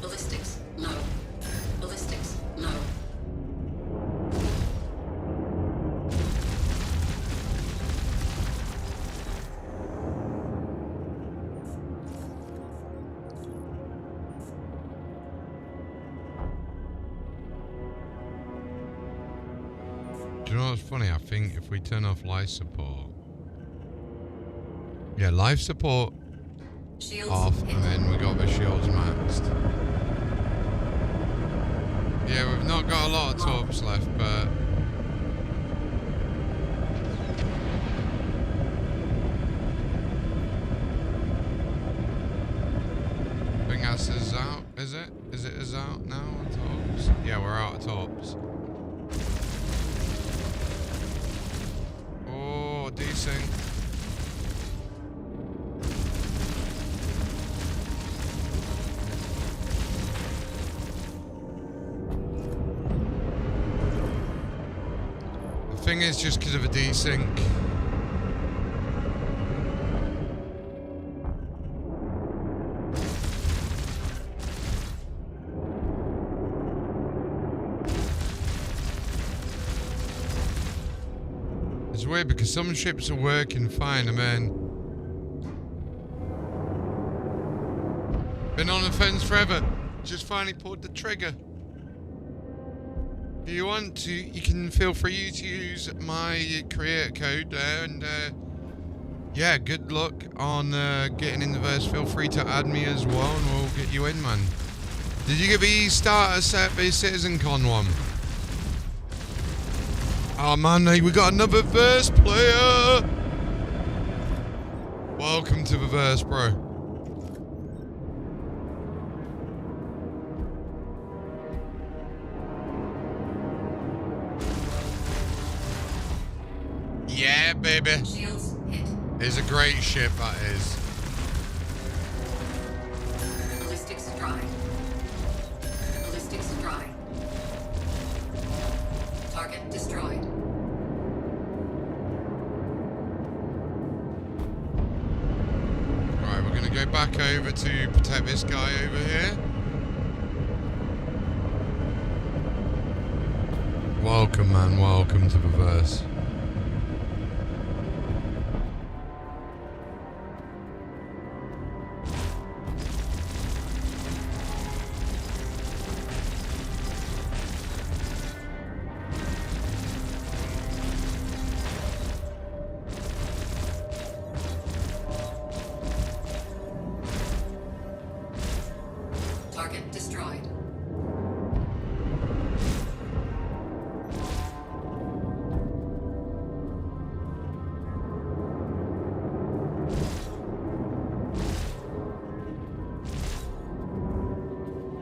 Ballistics low. Ballistics low. Do you know what's funny? I think if we turn off life support. Yeah, life support Shields off, hit. and then we got the shields maxed. Yeah, we've not got a lot of torps left, but I think that's us out, is it? Is it us out now on torps? Yeah, we're out of torps. Oh, desync. think it's just because of a desync. It's weird because some ships are working fine, and then been on the fence forever. Just finally pulled the trigger. If you want to, you can feel free to use my creator code there, and yeah, good luck on getting in the verse. Feel free to add me as well, and we'll get you in, man. Did you get the starter set, the CitizenCon one? Oh man, hey, we got another verse player. Welcome to the verse, bro. Yeah, baby. Shields hit. It's a great ship, that is. Ballistics dry. Ballistics dry. Target destroyed. Right, we're gonna go back over to protect this guy over here. Welcome, man. Welcome to the verse. Target destroyed.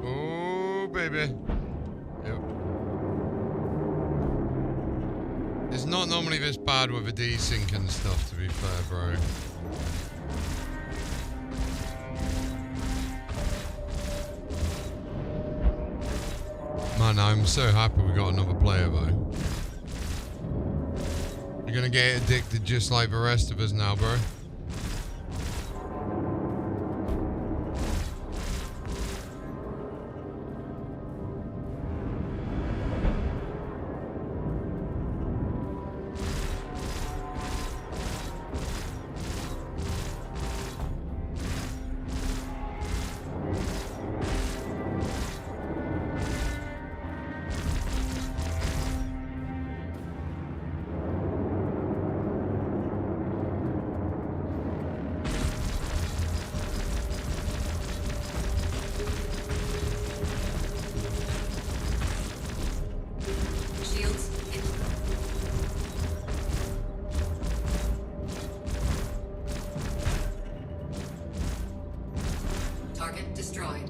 Oh, baby. Yep. It's not normally this bad with a desync and stuff, to be fair, bro. Man, I'm so happy we got another player, though. You're gonna get addicted just like the rest of us now, bro. Shields hit. Target destroyed.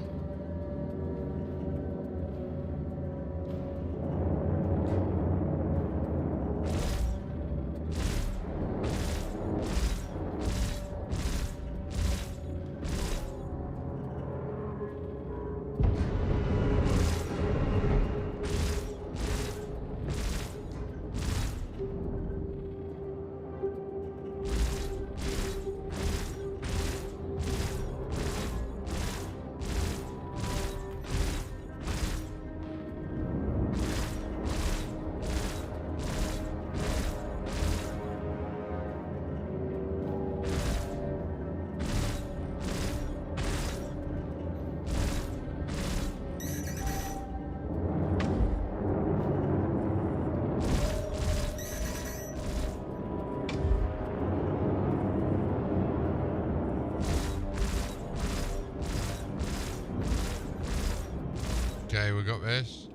Okay, we got this.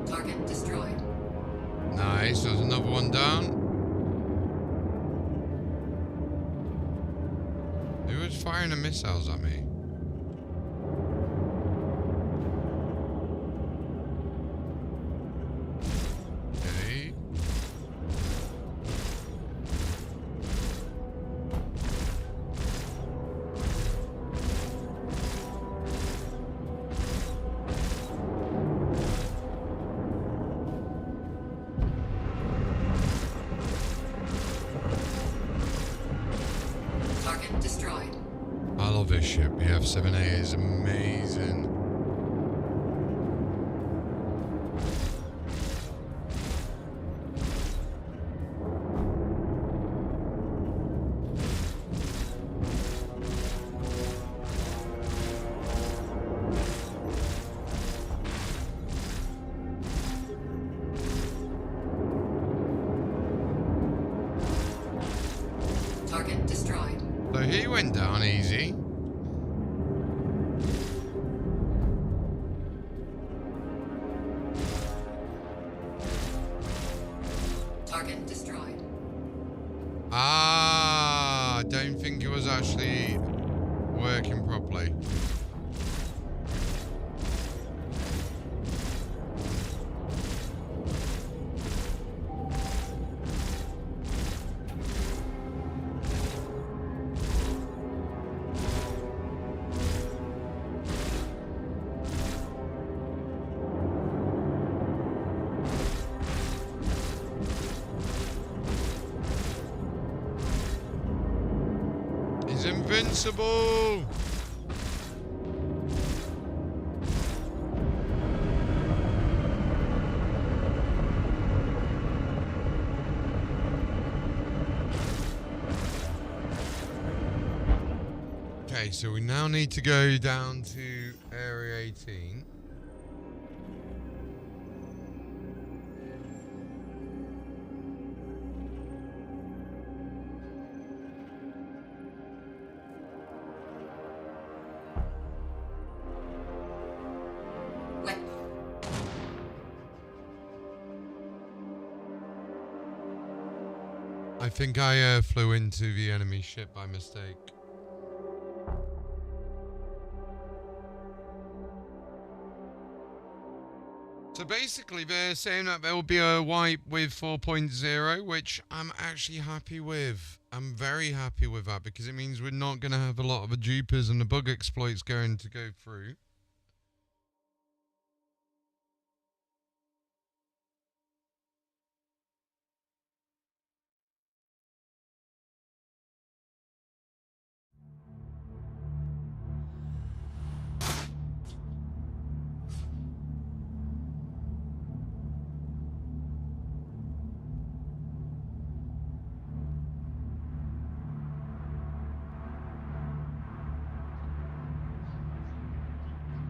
Target destroyed. Nice, there's another one down. Who was firing the missiles at me? Okay. F7A is amazing. Target destroyed. So he went down easy. Target destroyed. Ah, I don't think it was actually working properly. He's invincible! Okay, so we now need to go down to Area 18. Wet. I think I flew into the enemy ship by mistake. So basically they're saying that there will be a wipe with 4.0, which I'm actually happy with. I'm very happy with that because it means we're not going to have a lot of the dupers and the bug exploits going to go through.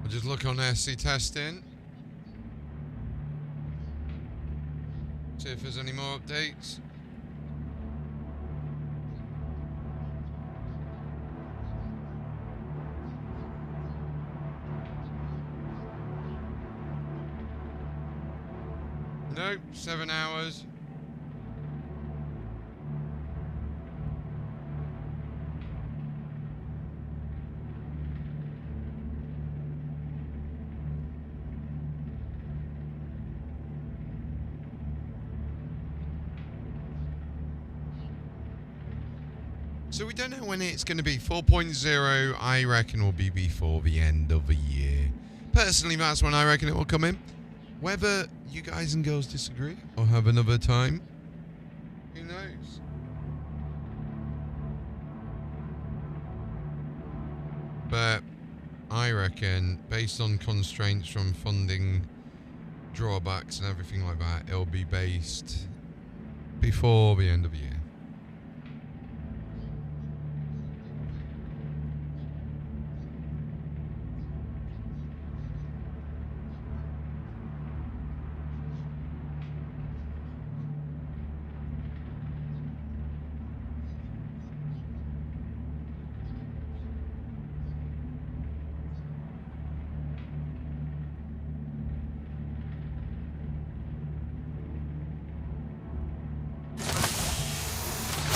I'll just look on SC testing. See if there's any more updates. Nope, 7 hours. So we don't know when it's going to be. 4.0, I reckon, will be before the end of the year. Personally, that's when I reckon it will come in. Whether you guys and girls disagree or have another time, who knows? But I reckon, based on constraints from funding, drawbacks and everything like that, it'll be based before the end of the year.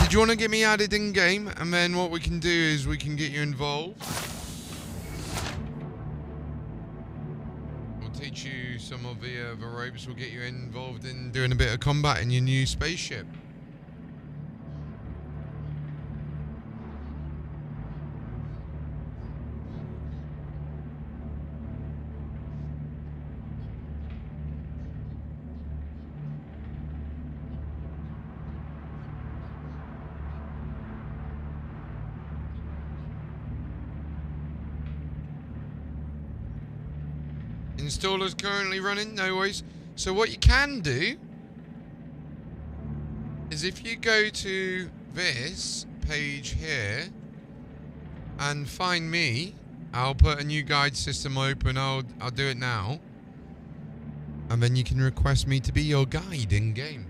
Do you want to get me added in game, and then what we can do is we can get you involved. We'll teach you some of the ropes. We'll get you involved in doing a bit of combat in your new spaceship. Installer's currently running, no worries. So what you can do is if you go to this page here and find me, I'll put a new guide system open. I'll do it now. And then you can request me to be your guide in game.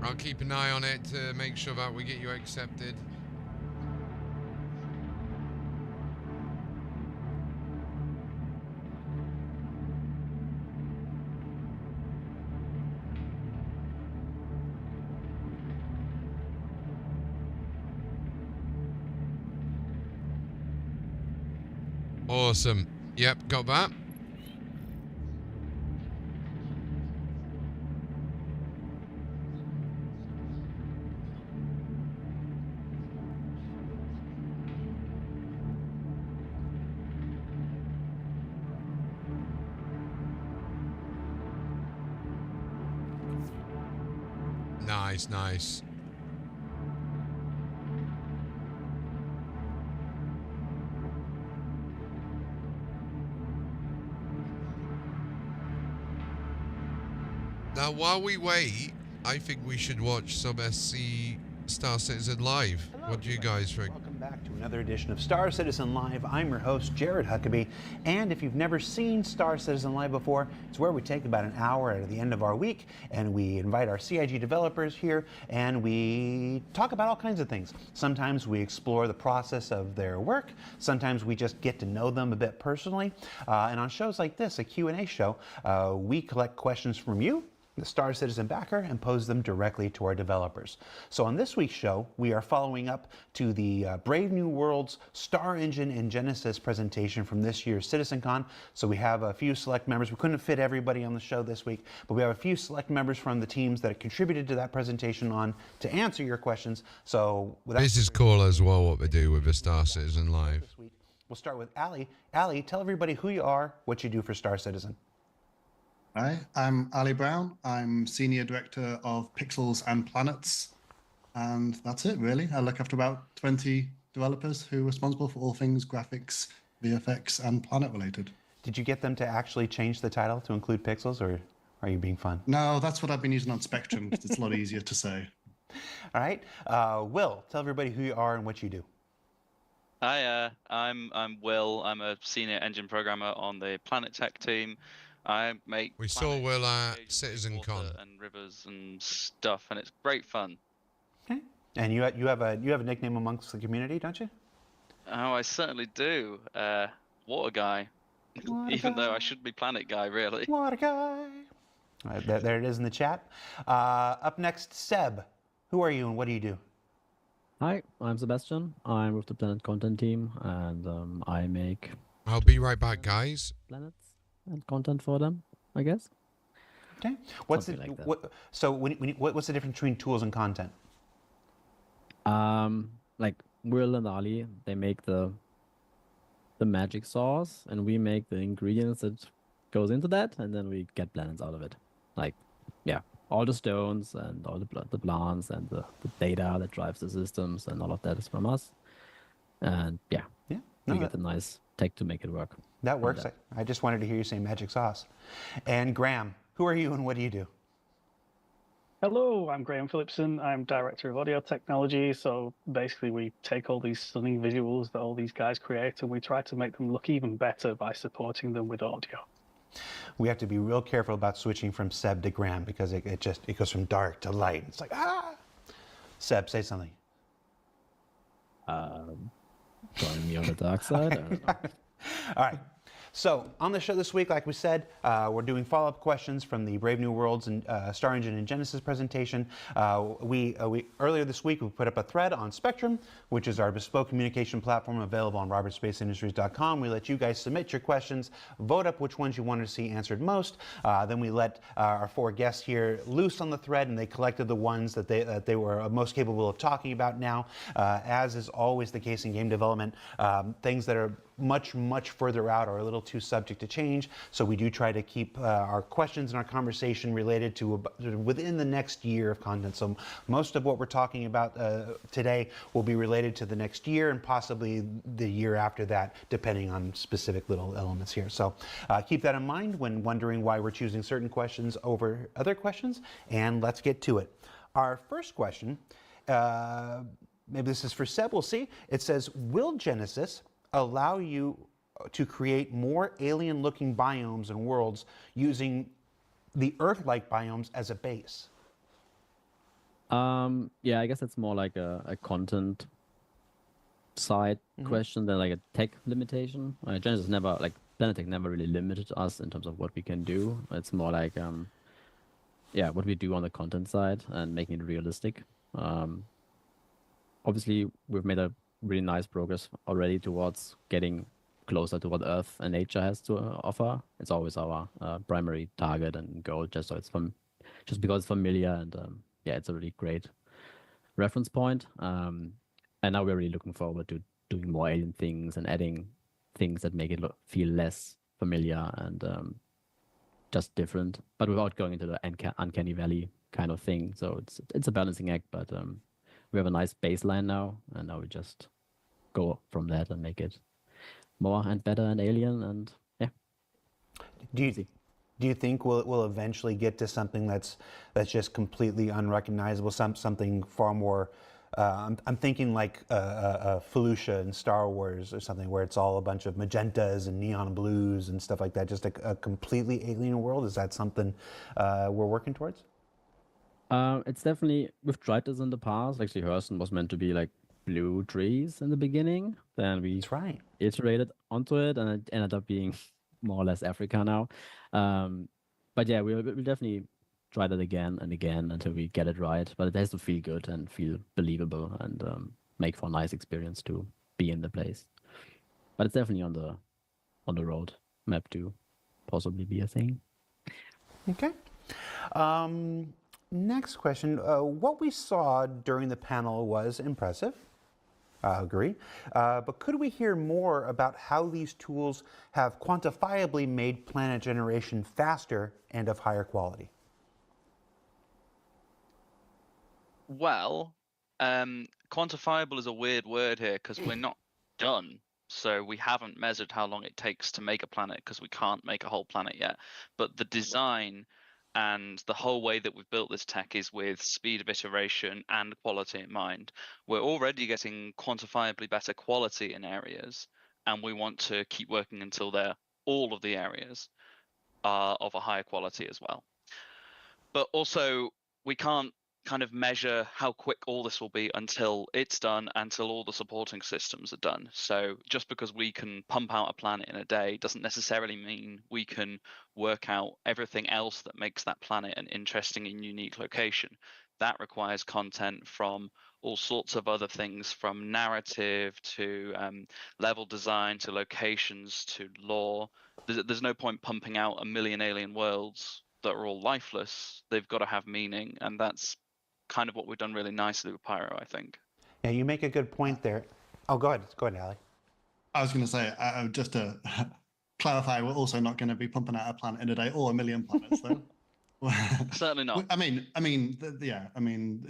I'll keep an eye on it to make sure that we get you accepted. Awesome. Yep, got that. Nice, nice. Now, while we wait, I think we should watch some SC Star Citizen live. What do you guys think? Welcome back to another edition of Star Citizen Live. I'm your host, Jared Huckabee. And if you've never seen Star Citizen Live before, it's where we take about an hour at the end of our week and we invite our CIG developers here and we talk about all kinds of things. Sometimes we explore the process of their work. Sometimes we just get to know them a bit personally. And on shows like this, a Q&A show, we collect questions from you, the Star Citizen backer, and pose them directly to our developers. So on this week's show, we are following up to the Brave New Worlds Star Engine and Genesis presentation from this year's CitizenCon. So we have a few select members. We couldn't fit everybody on the show this week, but we have a few select members from the teams that contributed to that presentation on to answer your questions. So this is cool as well, what they do with the Star Citizen Live. We'll start with Ali. Ali, tell everybody who you are, what you do for Star Citizen. Hi, I'm Ali Brown. I'm Senior Director of Pixels and Planets. And that's it, really. I look after about 20 developers who are responsible for all things graphics, VFX, and planet related. Did you get them to actually change the title to include pixels, or are you being fun? No, that's what I've been using on Spectrum. It's a lot easier to say. All right. Will, tell everybody who you are and what you do. Hi, I'm Will. I'm a Senior Engine Programmer on the Planet Tech team. I make. We saw Will at CitizenCon and rivers and stuff, and it's great fun. Okay. And you have a nickname amongst the community, don't you? Oh, I certainly do. Water Guy. Even though I should be Planet Guy, really. Water Guy. All right, there it is in the chat. Up next, Seb. Who are you and what do you do? Hi, I'm Sebastian. I'm with the Planet Content team, and I make. I'll be right back, guys. Planets and content for them, I guess. Okay. What's the what's the difference between tools and content? Like Will and Ali, they make the magic sauce, and we make the ingredients that goes into that, and then we get planets out of it. Like, yeah, all the stones and all the plants and the data that drives the systems and all of that is from us. And yeah, we get the nice tech to make it work. That works. I just wanted to hear you say magic sauce. And Graham, who are you and what do you do? Hello, I'm Graham Phillipson. I'm Director of Audio Technology. So basically we take all these stunning visuals that all these guys create and we try to make them look even better by supporting them with audio. We have to be real careful about switching from Seb to Graham because it goes from dark to light. It's like, ah! Seb, say something. Join me on the dark side? I don't know. All right. So on the show this week, like we said, we're doing follow-up questions from the Brave New Worlds and Star Engine and Genesis presentation. We earlier this week we put up a thread on Spectrum, which is our bespoke communication platform available on robertsspaceindustries.com. We let you guys submit your questions, vote up which ones you wanted to see answered most. Then we let our 4 guests here loose on the thread, and they collected the ones that they were most capable of talking about now. As is always the case in game development, things that are much further out are a little too subject to change, so we do try to keep our questions and our conversation related to within the next year of content. So most of what we're talking about today will be related to the next year and possibly the year after that, depending on specific little elements here. So keep that in mind when wondering why we're choosing certain questions over other questions, and let's get to it. Our first question, maybe this is for Seb, we'll see. It says, will Genesis allow you to create more alien-looking biomes and worlds using the Earth-like biomes as a base? Yeah, I guess it's more like a content side question than like a tech limitation. Genesis never, like Planetech never really limited us in terms of what we can do. It's more like, yeah, what we do on the content side and making it realistic. Obviously, we've made a really nice progress already towards getting closer to what Earth and nature has to offer. It's always our primary target and goal, just so it's just because it's familiar and yeah, it's a really great reference point. And now we're really looking forward to doing more alien things and adding things that make it feel less familiar and just different, but without going into the uncanny valley kind of thing. So it's a balancing act, but we have a nice baseline now, and now we just go from that and make it more and better and alien, and yeah. Do you think we'll eventually get to something that's just completely unrecognizable, something far more? I'm thinking like Felucia in Star Wars or something, where it's all a bunch of magentas and neon blues and stuff like that. Just a completely alien world. Is that something we're working towards? It's definitely, we've tried this in the past. Actually, Hurston was meant to be like blue trees in the beginning. Then we iterated onto it, and it ended up being more or less Africa now. But yeah, we'll definitely try that again and again until we get it right. But it has to feel good and feel believable and make for a nice experience to be in the place. But it's definitely on the road map to possibly be a thing. Okay. Next question. What we saw during the panel was impressive. I agree. But could we hear more about how these tools have quantifiably made planet generation faster and of higher quality? Well, quantifiable is a weird word here because we're not done. So we haven't measured how long it takes to make a planet because we can't make a whole planet yet. But the design and the whole way that we've built this tech is with speed of iteration and quality in mind. We're already getting quantifiably better quality in areas, and we want to keep working until all of the areas are of a higher quality as well. But also, we can't kind of measure how quick all this will be until it's done, until all the supporting systems are done. So just because we can pump out a planet in a day doesn't necessarily mean we can work out everything else that makes that planet an interesting and unique location. That requires content from all sorts of other things, from narrative to level design to locations to lore. There's no point pumping out 1 million alien worlds that are all lifeless. They've got to have meaning, and that's kind of what we've done really nicely with Pyro, I think. Yeah, you make a good point there. Oh, go ahead, Ali. I was going to say, just to clarify, we're also not going to be pumping out a planet in a day or 1 million planets, though. Certainly not. I mean,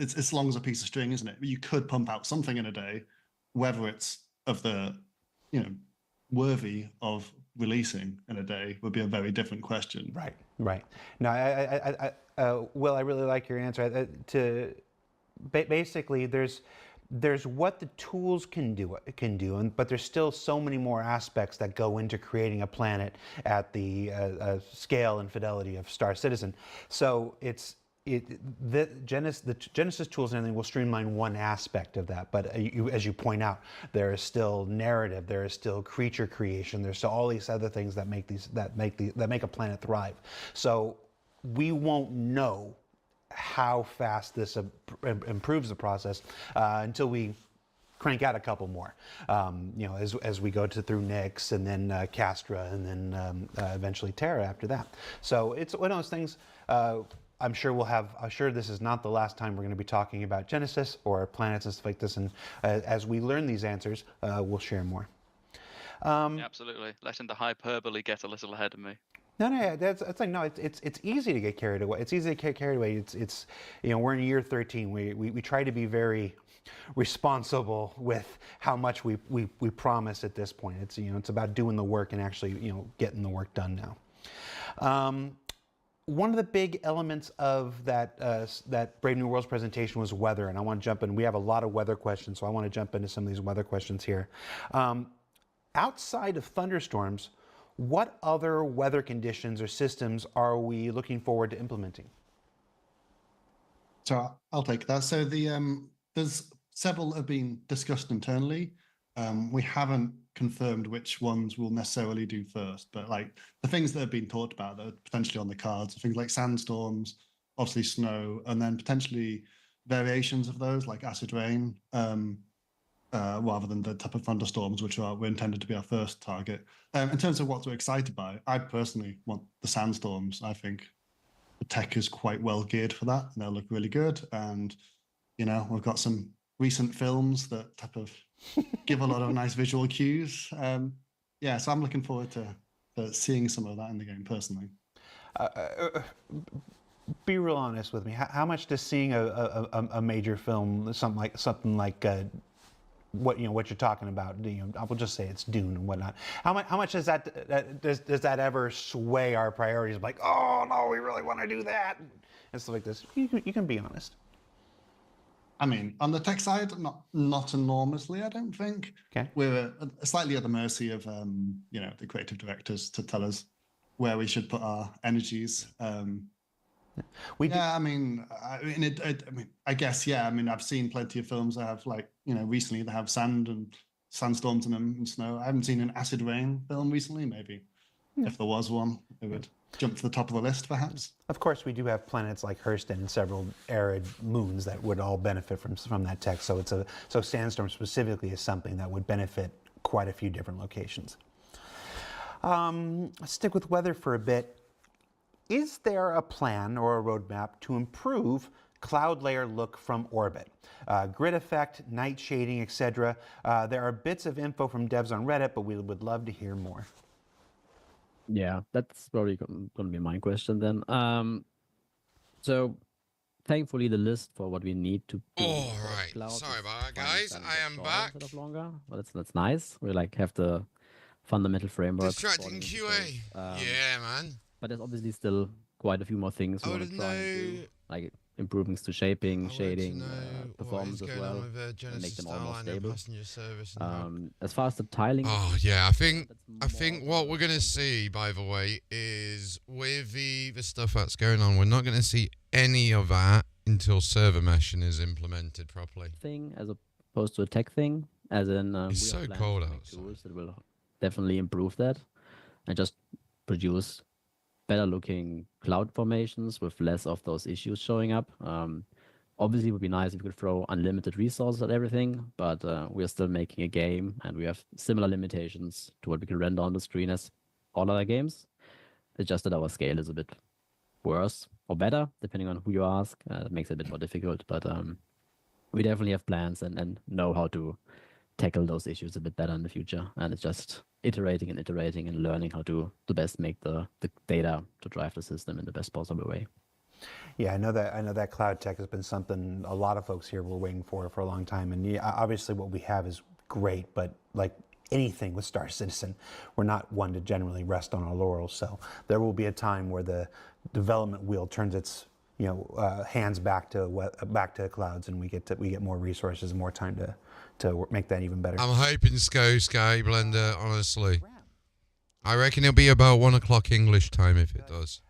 it's as long as a piece of string, isn't it? You could pump out something in a day, whether it's of the, worthy of releasing in a day would be a very different question. Right. No, Will, I really like your answer. Basically, there's what the tools can do, but there's still so many more aspects that go into creating a planet at the scale and fidelity of Star Citizen. So it's the Genesis tools and everything will streamline one aspect of that, but as you point out, there is still narrative, there is still creature creation, there's still all these other things that make a planet thrive. So we won't know how fast this improves the process until we crank out a couple more, as we go through Nyx and then Castra and then eventually Terra after that. So it's one of those things. I'm sure this is not the last time we're going to be talking about Genesis or planets and stuff like this. And as we learn these answers, we'll share more. Absolutely, letting the hyperbole get a little ahead of me. No, it's easy to get carried away. It's easy to get carried away. It's we're in year 13. We try to be very responsible with how much we promise at this point. It's about doing the work and actually getting the work done now. One of the big elements of that Brave New Worlds presentation was weather, and I want to jump in. We have a lot of weather questions, so I want to jump into some of these weather questions here. Outside of thunderstorms, what other weather conditions or systems are we looking forward to implementing? So I'll take that. So there's several that have been discussed internally. We haven't confirmed which ones we'll necessarily do first, but like the things that have been talked about that are potentially on the cards, things like sandstorms, obviously snow, and then potentially variations of those like acid rain, rather than the type of thunderstorms which were intended to be our first target. In terms of what we're excited by, I personally want the sandstorms. I think the tech is quite well geared for that, and they'll look really good. And we've got some recent films that type of give a lot of nice visual cues. So I'm looking forward to seeing some of that in the game personally. Be real honest with me. How much does seeing a major film, something like what you're talking about? I will just say it's Dune and whatnot. How much does that ever sway our priorities? Like, oh no, we really want to do that and stuff like this. You can be honest. I mean, on the tech side, not enormously, I don't think. Okay. We're slightly at the mercy of the creative directors to tell us where we should put our energies. I guess, yeah. I mean, I've seen plenty of films that have recently that have sand and sandstorms in them and snow. I haven't seen an acid rain film recently. Maybe if there was one, it would jump to the top of the list, perhaps. Of course, we do have planets like Hurston and several arid moons that would all benefit from that tech. So sandstorm specifically is something that would benefit quite a few different locations. Let's stick with weather for a bit. Is there a plan or a roadmap to improve cloud layer look from orbit? Grid effect, night shading, etc. There are bits of info from devs on Reddit, but we would love to hear more. Yeah, that's probably going to be my question then. So, thankfully, the list for what we need to. All right. Sorry about that, guys. I am back. Instead of longer, but that's nice. We have the fundamental framework. Distracting QA. Yeah, man. But there's obviously still quite a few more things we want to try and do, like improvements to shaping, shading, performance as well, and make them all more stable. As far as the tiling, I think what we're gonna see, by the way, is with the stuff that's going on, we're not gonna see any of that until server meshing is implemented properly. Thing as opposed to a tech thing, as in it's so cold outside. Tools that will definitely improve that, and just produce better looking cloud formations with less of those issues showing up. Obviously, it would be nice if we could throw unlimited resources at everything, but we're still making a game, and we have similar limitations to what we can render on the screen as all other games. It's just that our scale is a bit worse or better, depending on who you ask. It makes it a bit more difficult, but we definitely have plans and know how to tackle those issues a bit better in the future. And it's just iterating and learning how to best make the data to drive the system in the best possible way. Yeah, I know that cloud tech has been something a lot of folks here were waiting for a long time. And yeah, obviously what we have is great, but like anything with Star Citizen, we're not one to generally rest on our laurels. So there will be a time where the development wheel turns its hands back to clouds, and we get more resources and more time to make that even better. I'm hoping Sky Blender, honestly. I reckon it'll be about 1 o'clock English time if it does.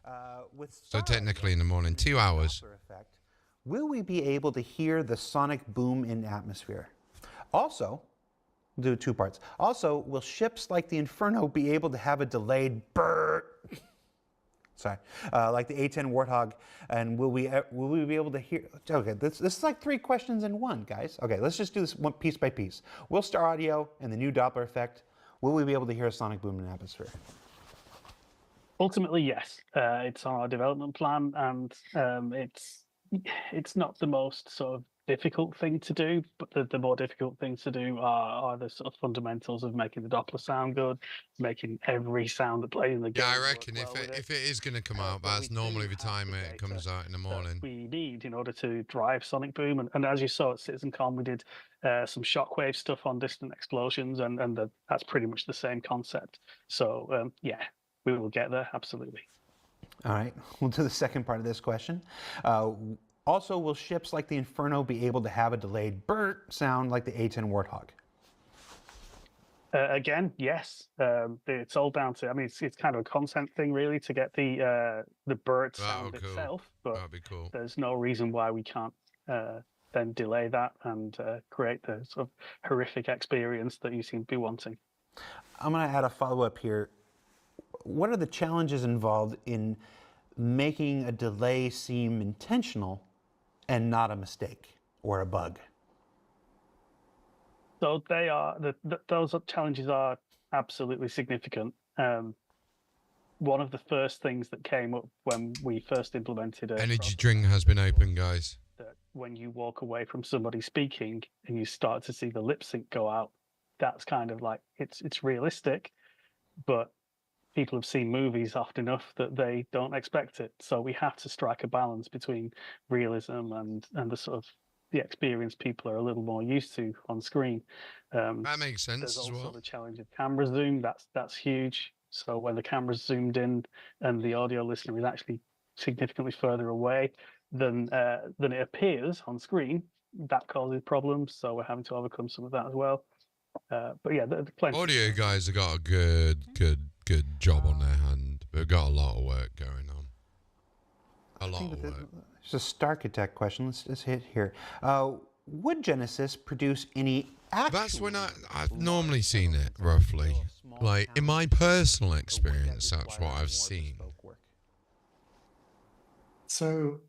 With So star technically in the morning, and 2 hours. Doppler effect, will we be able to hear the sonic boom in atmosphere? Also, we'll do 2 parts. Also, will ships like the Inferno be able to have a delayed burr? Sorry, like the A-10 Warthog, and will we be able to hear? Okay, this is like 3 questions in one, guys. Okay, let's just do this one piece by piece. Will star audio and the new Doppler effect, will we be able to hear a sonic boom in atmosphere? Ultimately, yes. It's on our development plan, and it's not the most sort of difficult thing to do, but the more difficult things to do are the sort of fundamentals of making the Doppler sound good, making every sound that plays in the game. Yeah, I work reckon well with if it is going to come out, but that's we normally do the have time the it comes data out in the that morning. we need in order to drive sonic boom. And as you saw at CitizenCon, we did some shockwave stuff on distant explosions, and that's pretty much the same concept. So yeah, we will get there, absolutely. All right, we'll do the second part of this question. Also, will ships like the Inferno be able to have a delayed burr sound like the A-10 Warthog? Again, yes. It's all down to. I mean, it's kind of a content thing, really, to get the bird sound itself. But that'd be cool. There's no reason why we can't then delay that and create the sort of horrific experience that you seem to be wanting. I'm going to add a follow-up here. What are the challenges involved in making a delay seem intentional and not a mistake or a bug? So they are those challenges are absolutely significant. One of the first things that came up when we first implemented it. Energy drink has been open, guys. That when you walk away from somebody speaking and you start to see the lip sync go out, that's kind of like it's realistic, but people have seen movies often enough that they don't expect it. So we have to strike a balance between realism and the sort of the experience people are a little more used to on screen. That makes sense There's as also well. the challenge of camera zoom. That's huge. So when the camera's zoomed in and the audio listener is actually significantly further away than it appears on screen, that causes problems. So we're having to overcome some of that as well. But yeah, plenty. Audio guys have got a good job on their hand. They've got a lot of work going on. A lot of work. It's a Starkitect question. Let's hit here. Would Genesis produce any actual... That's when I've normally seen it, roughly. Like, in my personal experience, that's what I've seen. So,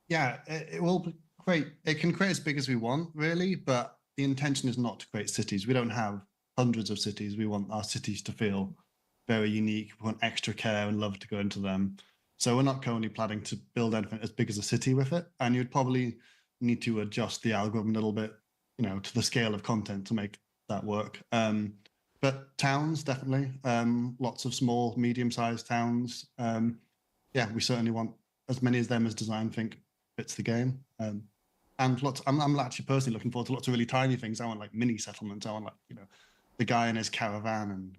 yeah, it will create... It can create as big as we want, really, but the intention is not to create cities. We don't have hundreds of cities. We want our cities to feel very unique. We want extra care and love to go into them. So we're not currently planning to build anything as big as a city with it. And you'd probably need to adjust the algorithm a little bit, to the scale of content to make that work. But towns, definitely. Lots of small, medium-sized towns. Yeah, we certainly want as many of them as design think fits the game. And lots. I'm actually personally looking forward to lots of really tiny things. I want like mini settlements. I want like the guy in his caravan and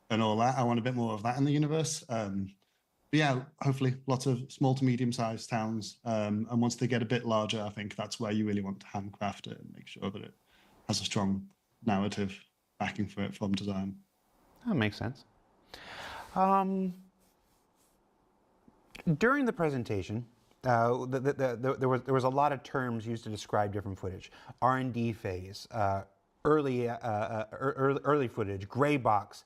and all that. I want a bit more of that in the universe. But yeah, hopefully lots of small to medium-sized towns. And once they get a bit larger, I think that's where you really want to handcraft it and make sure that it has a strong narrative backing for it from design. That makes sense. During the presentation, there was a lot of terms used to describe different footage. R&D phase, early footage, gray box.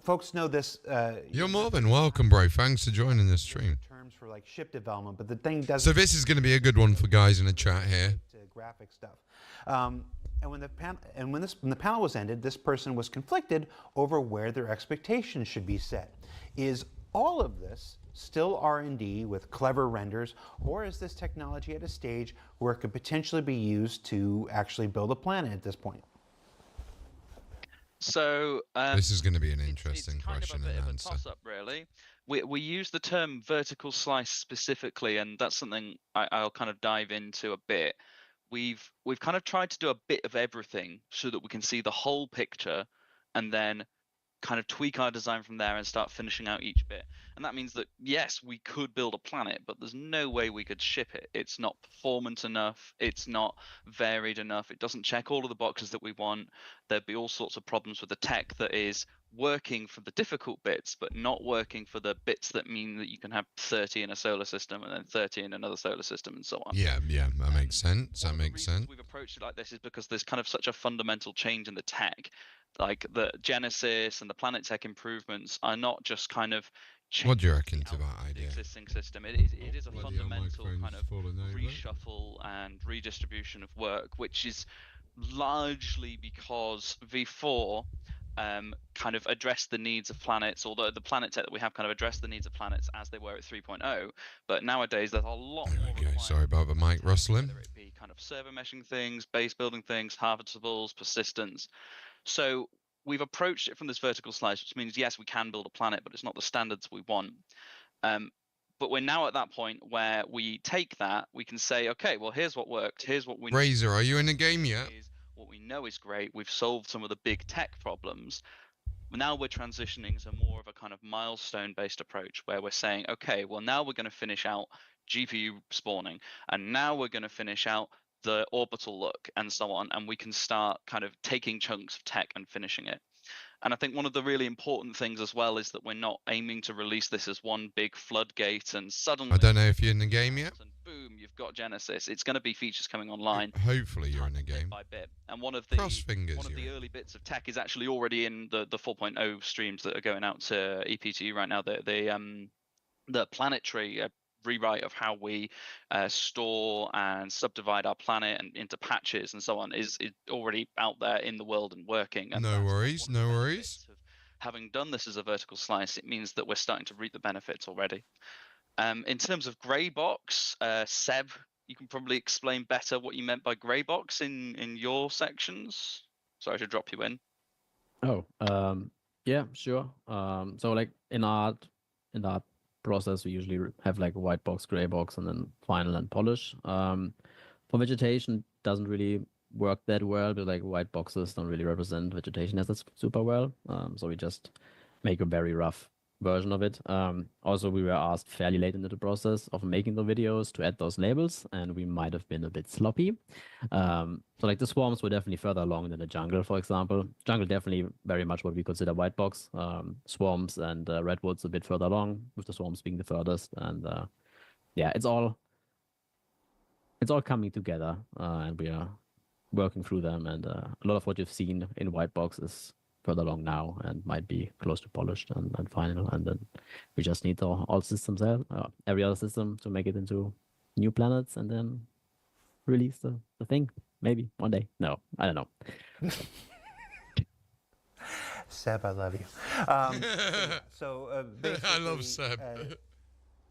Folks know this. You're more than welcome, bro. Thanks for joining this stream. Terms for like ship development, but the thing doesn't. So this is going to be a good one for guys in the chat here. Graphic stuff. And when the panel was ended, this person was conflicted over where their expectations should be set. Is all of this still R&D with clever renders, or is this technology at a stage where it could potentially be used to actually build a planet at this point? So this is going to be an interesting question and and answer. answer. Toss-up, really. We use the term vertical slice specifically, and that's something I'll kind of dive into a bit. We've kind of tried to do a bit of everything so that we can see the whole picture, and then kind of tweak our design from there and start finishing out each bit. And that means that, yes, we could build a planet, but there's no way we could ship it. It's not performant enough. It's not varied enough. It doesn't check all of the boxes that we want. There'd be all sorts of problems with the tech that is working for the difficult bits, but not working for the bits that mean that you can have 30 in a solar system and then 30 in another solar system and so on. Yeah, that makes sense. That makes sense. We've approached it like this is because there's kind of such a fundamental change in the tech. Like the Genesis and the Planet Tech improvements are not just kind of What do you reckon to that the idea? existing system. It is a Bloody hell, fundamental kind microphone's of fallen over. reshuffle and redistribution of work, which is largely because V4 kind of addressed the needs of planets, although the planet tech that we have kind of addressed the needs of planets as they were at 3.0. But nowadays there's a lot more. Okay, sorry about the mic rustling. Whether it be kind of server meshing things, base building things, harvestables, persistence. So we've approached it from this vertical slice, which means yes, we can build a planet, but it's not the standards we want. But we're now at that point where we take that, we can say, okay, well, here's what worked, here's what we Razor, are you in the game yet? What we know is great. We've solved some of the big tech problems. Now we're transitioning to more of a kind of milestone-based approach where we're saying, okay, well, now we're going to finish out GPU spawning, and now we're going to finish out the orbital look and so on, and we can start kind of taking chunks of tech and finishing it. And I think one of the really important things as well is that we're not aiming to release this as one big floodgate and suddenly I don't know if you're in the game yet. and boom, you've got Genesis. It's going to be features coming online. Hopefully you're in the game. Bit by bit. And one of the Cross fingers. one of the early bits of tech is actually already in the 4.0 streams that are going out to EPTU right now. The planetary rewrite of how we store and subdivide our planet and into patches and so on is already out there in the world and working. And no worries, no worries. Having done this as a vertical slice, it means that we're starting to reap the benefits already. In terms of grey box, Seb, you can probably explain better what you meant by grey box in your sections. Sorry to drop you in. Oh, yeah, sure. So like in our process, we usually have like a white box, gray box, and then final and polish. For vegetation, doesn't really work that well, but like white boxes don't really represent vegetation assets super well. So we just make a very rough version of it. Also, we were asked fairly late into the process of making the videos to add those labels, and we might have been a bit sloppy. So like the swarms were definitely further along than the jungle, for example. Jungle definitely very much what we consider white box. Swarms and redwoods a bit further along, with the swarms being the furthest. And yeah, it's all coming together, and we are working through them. And a lot of what you've seen in white box is further along now and might be close to polished and final. And then we just need all systems there, every other system to make it into new planets and then release the thing. Maybe one day. No, I don't know. Seb, I love you. I love Seb.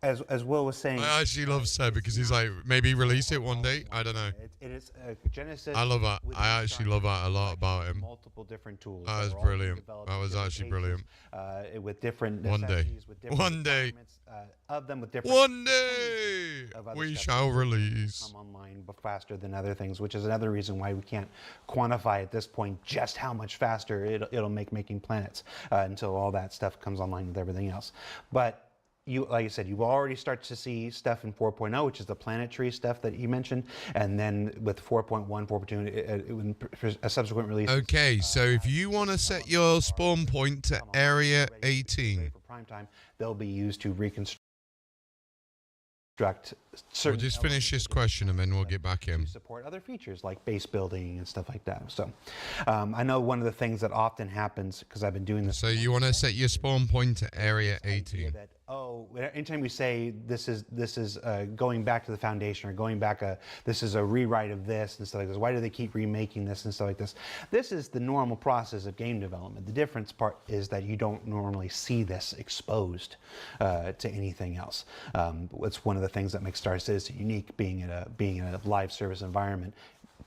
As Will was saying, I actually love Seb because he's like, maybe release it one day. I don't know. It is Genesis. I love that. I actually love that a lot about him. Multiple different tools. That was brilliant. That was actually brilliant. With different one day. With different one day. Of them with different. One day we shall release. Come online faster than other things, which is another reason why we can't quantify at this point just how much faster it'll make making planets until all that stuff comes online with everything else. But like you said, you will already start to see stuff in 4.0, which is the planetary stuff that you mentioned, and then with 4.1, 4.2, a subsequent release. Okay, so if you want to set your spawn point to area 18, for prime time, they'll be used to reconstruct. We'll just finish this question and then we'll get back in. Support other features like base building and stuff like that. So I know one of the things that often happens, because I've been doing this. So you want to set your spawn point to area 18. That, anytime we say this is going back to the foundation or going back this is a rewrite of this and stuff like this. Why do they keep remaking this and stuff like this? This is the normal process of game development. The difference part is that you don't normally see this exposed to anything else. It's one of the things that makes Star Citizen unique, being in a live service environment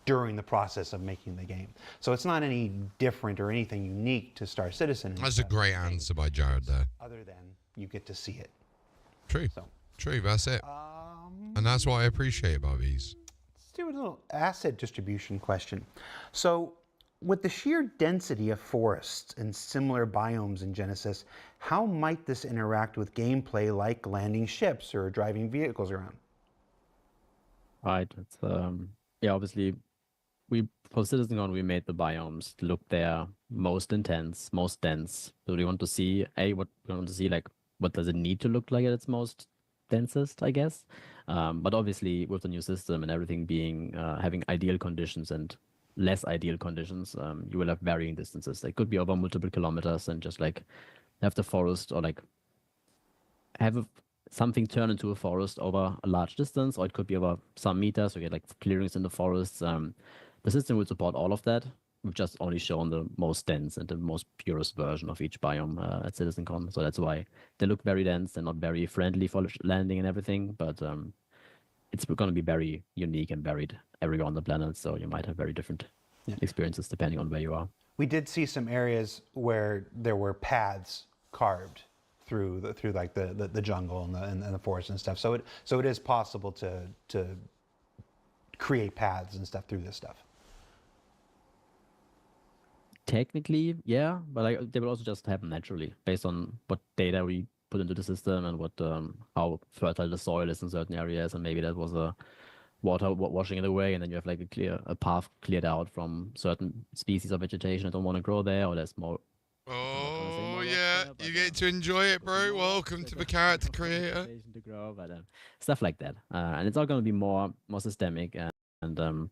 during the process of making the game. So it's not any different or anything unique to Star Citizen. That's a great answer by Jared there. Other than you get to see it. True. True, that's it. And that's what I appreciate about these. Let's do a little asset distribution question. So with the sheer density of forests and similar biomes in Genesis, how might this interact with gameplay like landing ships or driving vehicles around? Right. It's yeah, obviously for CitizenCon we made the biomes look their most intense, most dense. So we want to see like what does it need to look like at its most densest, I guess. But obviously with the new system and everything being having ideal conditions and less ideal conditions, you will have varying distances. They could be over multiple kilometers and just like have the forest or like have something turn into a forest over a large distance, or it could be over some meters. So you get like clearings in the forests. The system will support all of that. We've just only shown the most dense and the most purest version of each biome at CitizenCon. So that's why they look very dense. They're not very friendly for landing and everything, but it's going to be very unique and varied everywhere on the planet. So you might have very different experiences depending on where you are. We did see some areas where there were paths carved through the jungle and the forest and stuff. So it is possible to create paths and stuff through this stuff. Technically, yeah, but like, they will also just happen naturally based on what data we put into the system and what how fertile the soil is in certain areas, and maybe that was a water washing it away, and then you have like a path cleared out from certain species of vegetation that don't want to grow there, or there's more. Oh yeah, you get to enjoy it, bro. Welcome to the character creator. To grow, but stuff like that, and it's all going to be more systemic and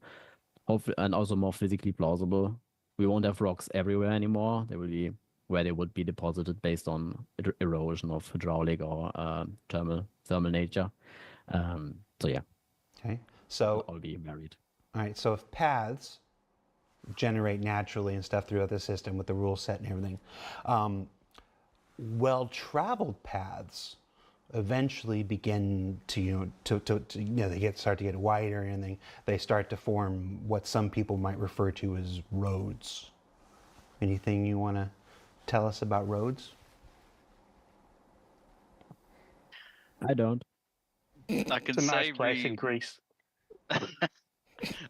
hopefully and also more physically plausible. We won't have rocks everywhere anymore. They will be where they would be deposited based on erosion of hydraulic or thermal nature. So yeah. Okay. So I'll be varied. All right. So if paths generate naturally and stuff throughout the system with the rule set and everything, well-traveled paths eventually begin to they start to get wider, and they start to form what some people might refer to as roads. Anything you want to tell us about roads? I don't. I can It's a say nice place in Greece.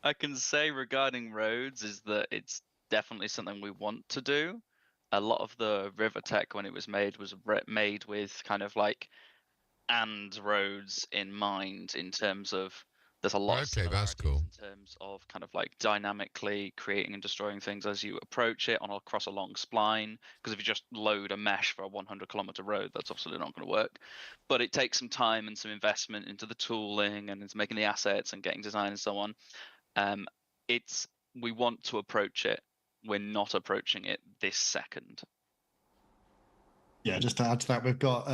I can say regarding roads is that it's definitely something we want to do. A lot of the river tech when it was made with kind of like roads in mind, in terms of there's a lot of that's cool. in terms of kind of like dynamically creating and destroying things as you approach it across a long spline, because if you just load a mesh for a 100-kilometer road, that's absolutely not going to work. But it takes some time and some investment into the tooling and into making the assets and getting design and so on. We want to approach it. We're not approaching it this second. Yeah, just to add to that, we've got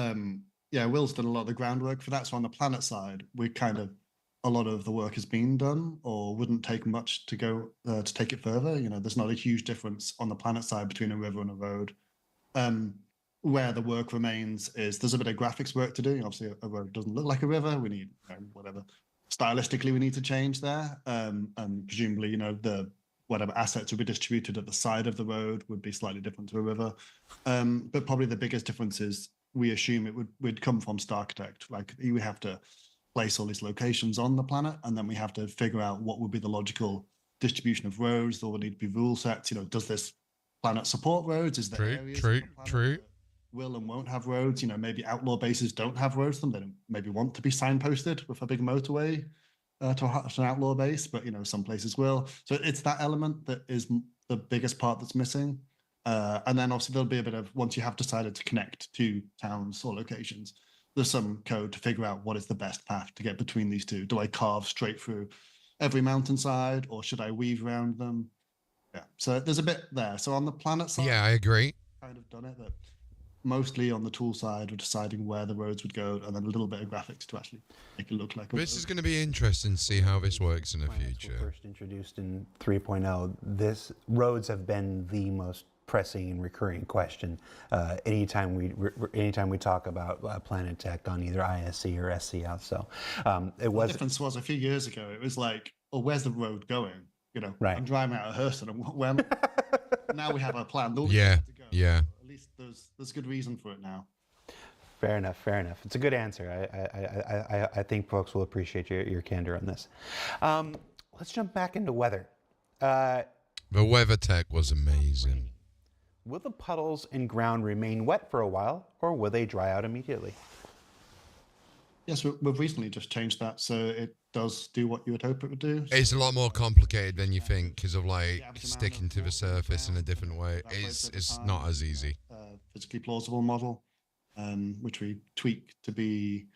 Will's done a lot of the groundwork for that. So on the planet side, a lot of the work has been done, or wouldn't take much to go to take it further. There's not a huge difference on the planet side between a river and a road. Where the work remains is there's a bit of graphics work to do. Obviously, a road doesn't look like a river. We need whatever stylistically we need to change there, and presumably, the whatever assets would be distributed at the side of the road would be slightly different to a river. But probably the biggest difference is we assume it would come from Starchitect. Like, you have to place all these locations on the planet, and then we have to figure out what would be the logical distribution of roads. There will need to be rule sets. Does this planet support roads? Is there areas true. that will and won't have roads? Maybe outlaw bases don't have roads. They don't maybe want to be signposted with a big motorway to an outlaw base, but some places will. So it's that element that is the biggest part that's missing. And then obviously there'll be a bit of, once you have decided to connect to towns or locations, there's some code to figure out what is the best path to get between these two. Do I carve straight through every mountainside, or should I weave around them? Yeah, so there's a bit there. So on the planet side, yeah, I agree. Kind of done it, but mostly on the tool side, we're deciding where the roads would go, and then a little bit of graphics to actually make it look like a road. This is going to be interesting to see how this works in the future. First introduced in 3.0, roads have been the most pressing and recurring question anytime we talk about planet tech on either ISC or SCL. So the difference was a few years ago, it was like, oh, where's the road going? Right. I'm driving out of Hurston, and where now we have a plan. Yeah. At least there's good reason for it now. Fair enough. It's a good answer. I think folks will appreciate your candor on this. Let's jump back into weather. The weather tech was amazing. Will the puddles and ground remain wet for a while, or will they dry out immediately? Yes, we've recently just changed that, so it does do what you would hope it would do. It's a lot more complicated than you think because of like sticking to the surface in a different way. It's not as easy. Physically plausible model, which we tweak to be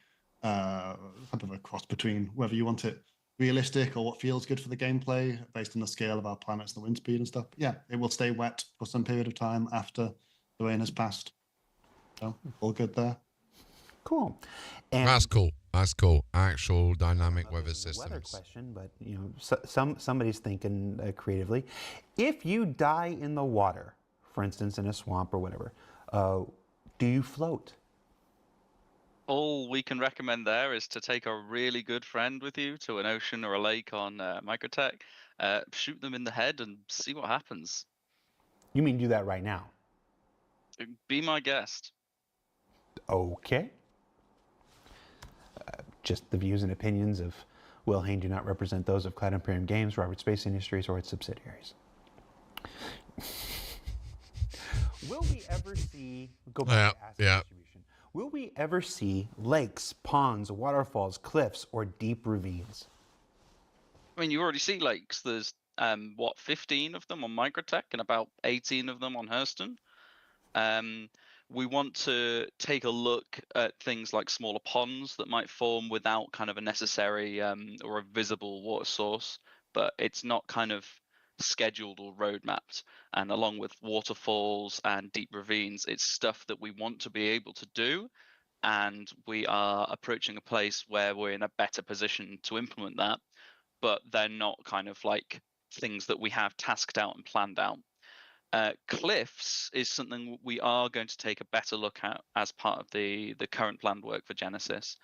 kind of a cross between whether you want it realistic or what feels good for the gameplay based on the scale of our planets and the wind speed and stuff. But yeah, it will stay wet for some period of time after the rain has passed. So all good there. Cool. And That's cool. That's cool. Actual dynamic weather systems. Weather question, but somebody's thinking creatively. If you die in the water, for instance, in a swamp or whatever, do you float? All we can recommend there is to take a really good friend with you to an ocean or a lake on Microtech, shoot them in the head and see what happens. You mean do that right now? Be my guest. Okay. Just the views and opinions of Will Hain do not represent those of Cloud Imperium Games, Robert Space Industries, or its subsidiaries. Will we ever see, go back to asset distribution, will we ever see lakes, ponds, waterfalls, cliffs, or deep ravines? I mean, you already see lakes. There's, 15 of them on Microtech and about 18 of them on Hurston. We want to take a look at things like smaller ponds that might form without kind of a necessary or a visible water source, but it's not kind of scheduled or road mapped. And along with waterfalls and deep ravines, it's stuff that we want to be able to do. And we are approaching a place where we're in a better position to implement that, but they're not kind of like things that we have tasked out and planned out. Cliffs is something we are going to take a better look at as part of the current planned work for Genesis.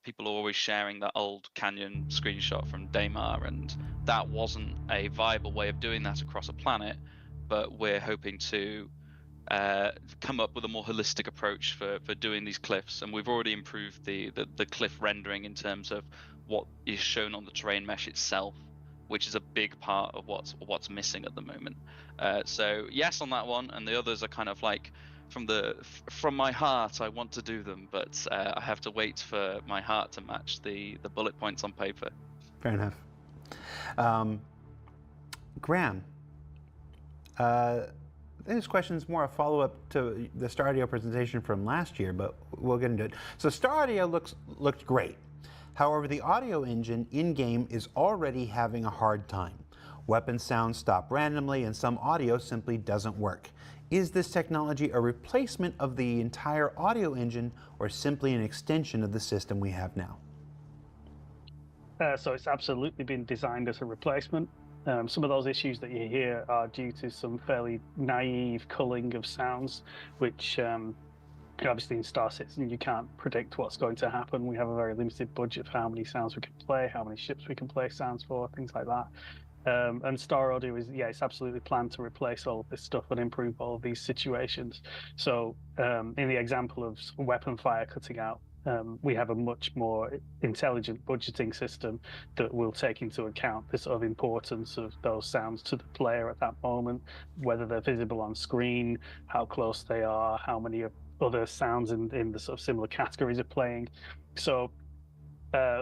People are always sharing that old canyon screenshot from Daymar, and that wasn't a viable way of doing that across a planet, but we're hoping to come up with a more holistic approach for doing these cliffs, and we've already improved the cliff rendering in terms of what is shown on the terrain mesh itself, which is a big part of what's missing at the moment. So yes on that one, and the others are kind of like from my heart I want to do them, but I have to wait for my heart to match the bullet points on paper. Fair enough. Graham, this question is more a follow-up to the Star Audio presentation from last year, but we'll get into it. So Star Audio looked great. However, the audio engine in-game is already having a hard time. Weapon sounds stop randomly and some audio simply doesn't work. Is this technology a replacement of the entire audio engine or simply an extension of the system we have now? So it's absolutely been designed as a replacement. Some of those issues that you hear are due to some fairly naive culling of sounds, which obviously in Star Citizen you can't predict what's going to happen. We have a very limited budget for how many sounds we can play, how many ships we can play sounds for, things like that. And Star Audio is, it's absolutely planned to replace all of this stuff and improve all of these situations. So in the example of weapon fire cutting out, we have a much more intelligent budgeting system that will take into account the sort of importance of those sounds to the player at that moment, whether they're visible on screen, how close they are, how many other sounds in the sort of similar categories are playing. So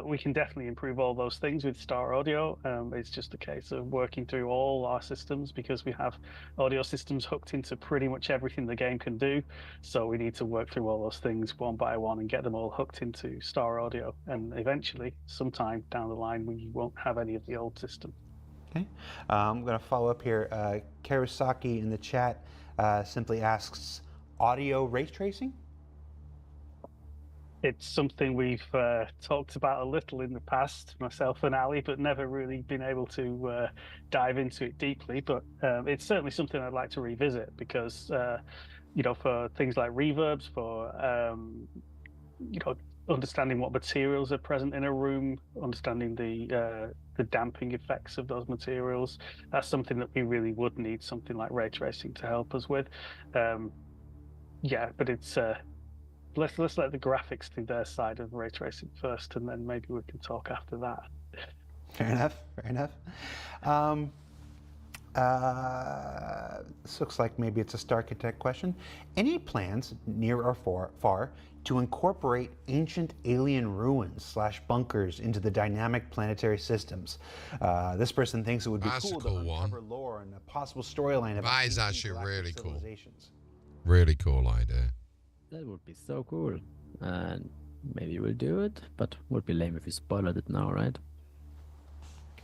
we can definitely improve all those things with Star Audio. It's just a case of working through all our systems because we have audio systems hooked into pretty much everything the game can do. So we need to work through all those things one by one and get them all hooked into Star Audio. And eventually, sometime down the line, we won't have any of the old system. Okay. I'm going to follow up here. Karasaki in the chat simply asks, audio ray tracing? It's something we've talked about a little in the past, myself and Ali, but never really been able to dive into it deeply. But it's certainly something I'd like to revisit because, for things like reverbs, for, understanding what materials are present in a room, understanding the damping effects of those materials, that's something that we really would need something like ray tracing to help us with. But it's let's let the graphics do their side of ray tracing first, and then maybe we can talk after that. Fair enough. Fair enough. This looks like maybe it's a Starchitect question. Any plans, near or far, to incorporate ancient alien ruins / bunkers into the dynamic planetary systems? This person thinks it would be That's a cool cool to one. uncover lore and a possible storyline about That is ancient actually galactic really cool. civilizations. Really cool idea. That would be so cool. And maybe we'll do it, but would be lame if we spoiled it now, right?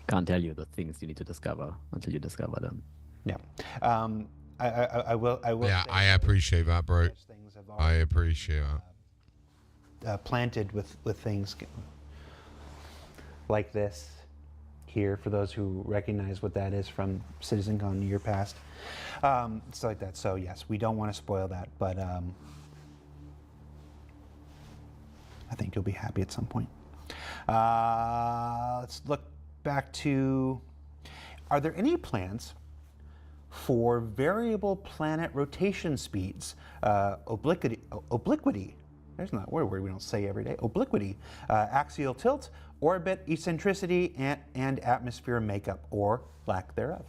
Can't tell you the things you need to discover until you discover them. Yeah. I will. Yeah, say I that appreciate that, bro. such things have I already appreciate that. planted with things like this here for those who recognize what that is from CitizenCon year past. It's like that. So yes, we don't want to spoil that, but I think you'll be happy at some point. Let's look back to, are there any plans for variable planet rotation speeds, obliquity, there's not a word we don't say every day, obliquity, axial tilt, orbit, eccentricity, and atmosphere makeup, or lack thereof?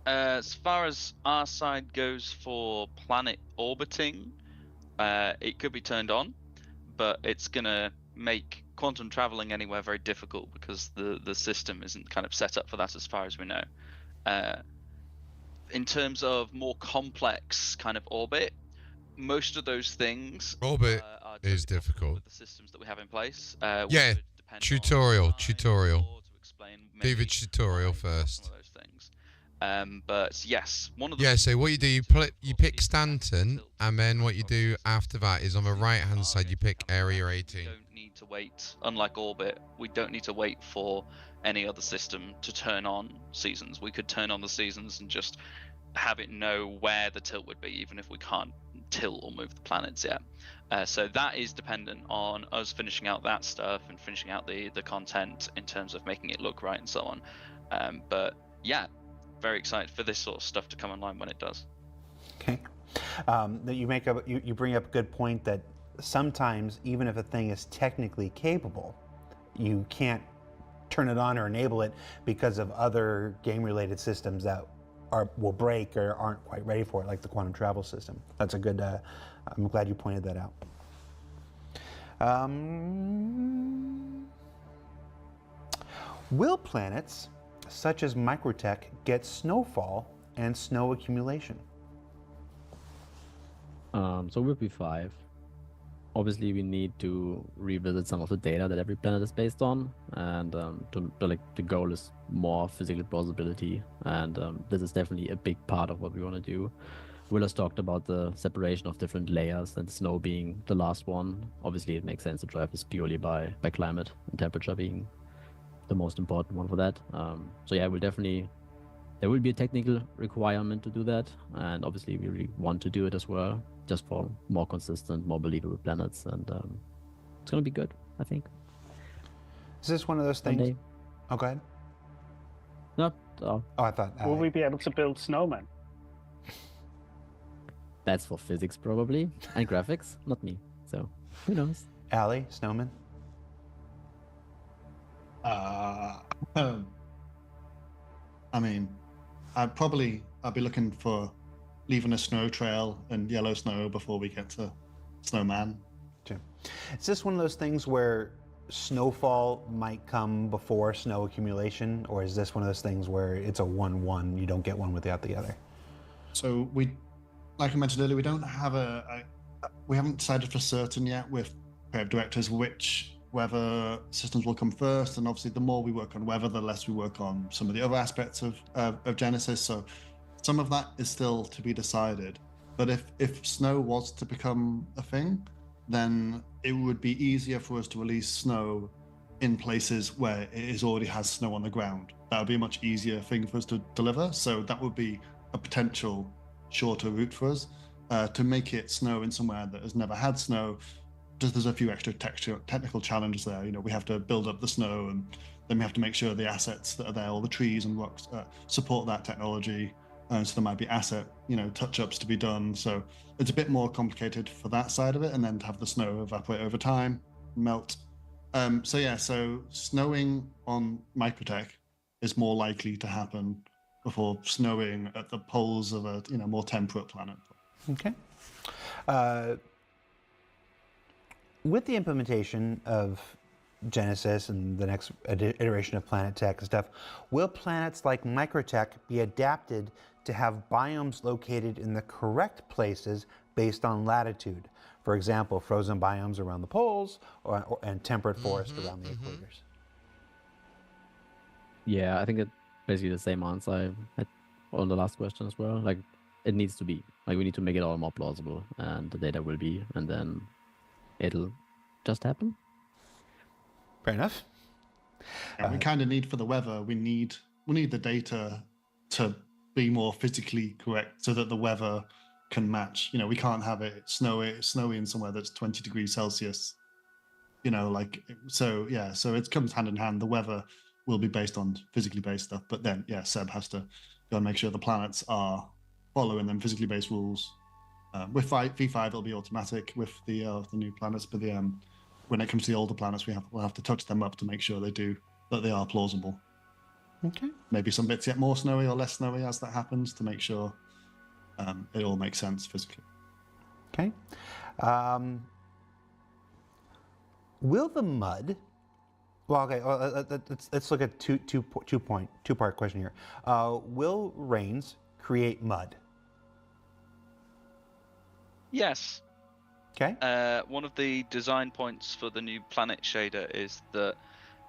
As far as our side goes for planet orbiting, it could be turned on, but it's going to make quantum traveling anywhere very difficult because the system isn't kind of set up for that as far as we know. In terms of more complex kind of orbit, most of those things Orbit are is totally possible difficult. with the systems that we have in place. Yeah, tutorial. Maybe David tutorial some of first. those things. But yes, one of the Yeah, so what you do, you pick Stanton, and then what you do after that is on the right-hand side, you pick Area 18. We don't need to wait, unlike Orbit, we don't need to wait for any other system to turn on seasons. We could turn on the seasons and just have it know where the tilt would be, even if we can't tilt or move the planets yet. So that is dependent on us finishing out that stuff and finishing out the content in terms of making it look right and so on. But yeah, very excited for this sort of stuff to come online when it does. Okay. You bring up a good point that sometimes, even if a thing is technically capable, you can't turn it on or enable it because of other game-related systems that will break or aren't quite ready for it, like the quantum travel system. That's a good. I'm glad you pointed that out. Will planets such as Microtech get snowfall and snow accumulation? So we'll be 5. Obviously, we need to revisit some of the data that every planet is based on, and the goal is more physical plausibility, and this is definitely a big part of what we want to do. Will has talked about the separation of different layers, and snow being the last one. Obviously, it makes sense to drive this purely by climate and temperature being the most important one for that. So yeah, there will be a technical requirement to do that, and obviously we really want to do it as well, just for more consistent, more believable planets, and it's going to be good, I think. Is this one of those things? Someday. Oh, go ahead. No. Oh, I thought. Will we be able to build snowmen? That's for physics probably, and graphics, not me. So who knows? Allie, snowman. I mean, I'll be looking for leaving a snow trail and yellow snow before we get to snowman. Sure. Is this one of those things where snowfall might come before snow accumulation, or is this one of those things where it's a 1-1, you don't get one without the other? So like I mentioned earlier, we don't have we haven't decided for certain yet with creative directors which weather systems will come first, and obviously the more we work on weather, the less we work on some of the other aspects of Genesis. So some of that is still to be decided. But if snow was to become a thing, then it would be easier for us to release snow in places where it already has snow on the ground. That would be a much easier thing for us to deliver. So that would be a potential shorter route for us. To make it snow in somewhere that has never had snow, there's a few extra technical challenges there. We have to build up the snow, and then we have to make sure the assets that are there, all the trees and rocks, support that technology. So there might be asset, touch-ups to be done. So it's a bit more complicated for that side of it, and then to have the snow evaporate over time, melt. So snowing on Microtech is more likely to happen before snowing at the poles of a more temperate planet. Okay. With the implementation of Genesis and the next iteration of Planet Tech and stuff, will planets like Microtech be adapted to have biomes located in the correct places based on latitude? For example, frozen biomes around the poles and temperate forest around the equators. Yeah, I think it's basically the same answer I had on the last question as well. Like, it needs to be. Like, we need to make it all more plausible, and the data will be, and then it'll just happen. Fair enough. Yeah, we kind of need for the weather. We need the data to be more physically correct so that the weather can match. We can't have it snowy in somewhere that's 20 degrees Celsius. So it comes hand in hand. The weather will be based on physically based stuff, but then Seb has to go and make sure the planets are following them physically based rules. With V5 it'll be automatic with the new planets, but when it comes to the older planets, we'll have to touch them up to make sure that they are plausible. Okay. Maybe some bits get more snowy or less snowy as that happens to make sure it all makes sense physically. Okay. Will the mud? Well, okay. Let's look at two-part question here. Will rains create mud? Yes. Okay. One of the design points for the new planet shader is that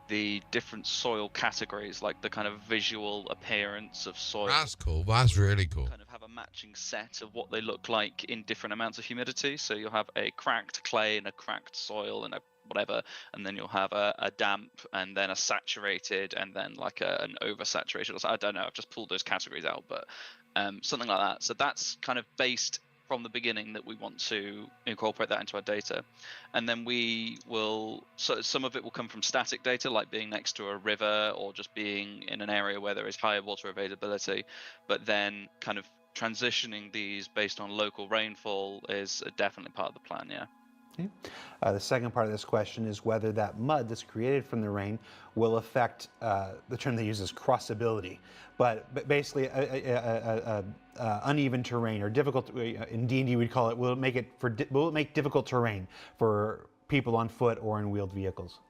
the different soil categories, like the kind of visual appearance of soil. That's cool. That's really cool. Kind of have a matching set of what they look like in different amounts of humidity. So you'll have a cracked clay and a cracked soil and a whatever, and then you'll have a damp and then a saturated and then like an oversaturated. I don't know. I've just pulled those categories out, but something like that. So that's kind of based from the beginning that we want to incorporate that into our data. And then so some of it will come from static data, like being next to a river or just being in an area where there is higher water availability. But then kind of transitioning these based on local rainfall is definitely part of the plan, yeah. Okay. The second part of this question is whether that mud that's created from the rain will affect, the term they use is crossability, but basically uneven terrain or difficult, in D&D we'd call it, will it make difficult terrain for people on foot or in wheeled vehicles?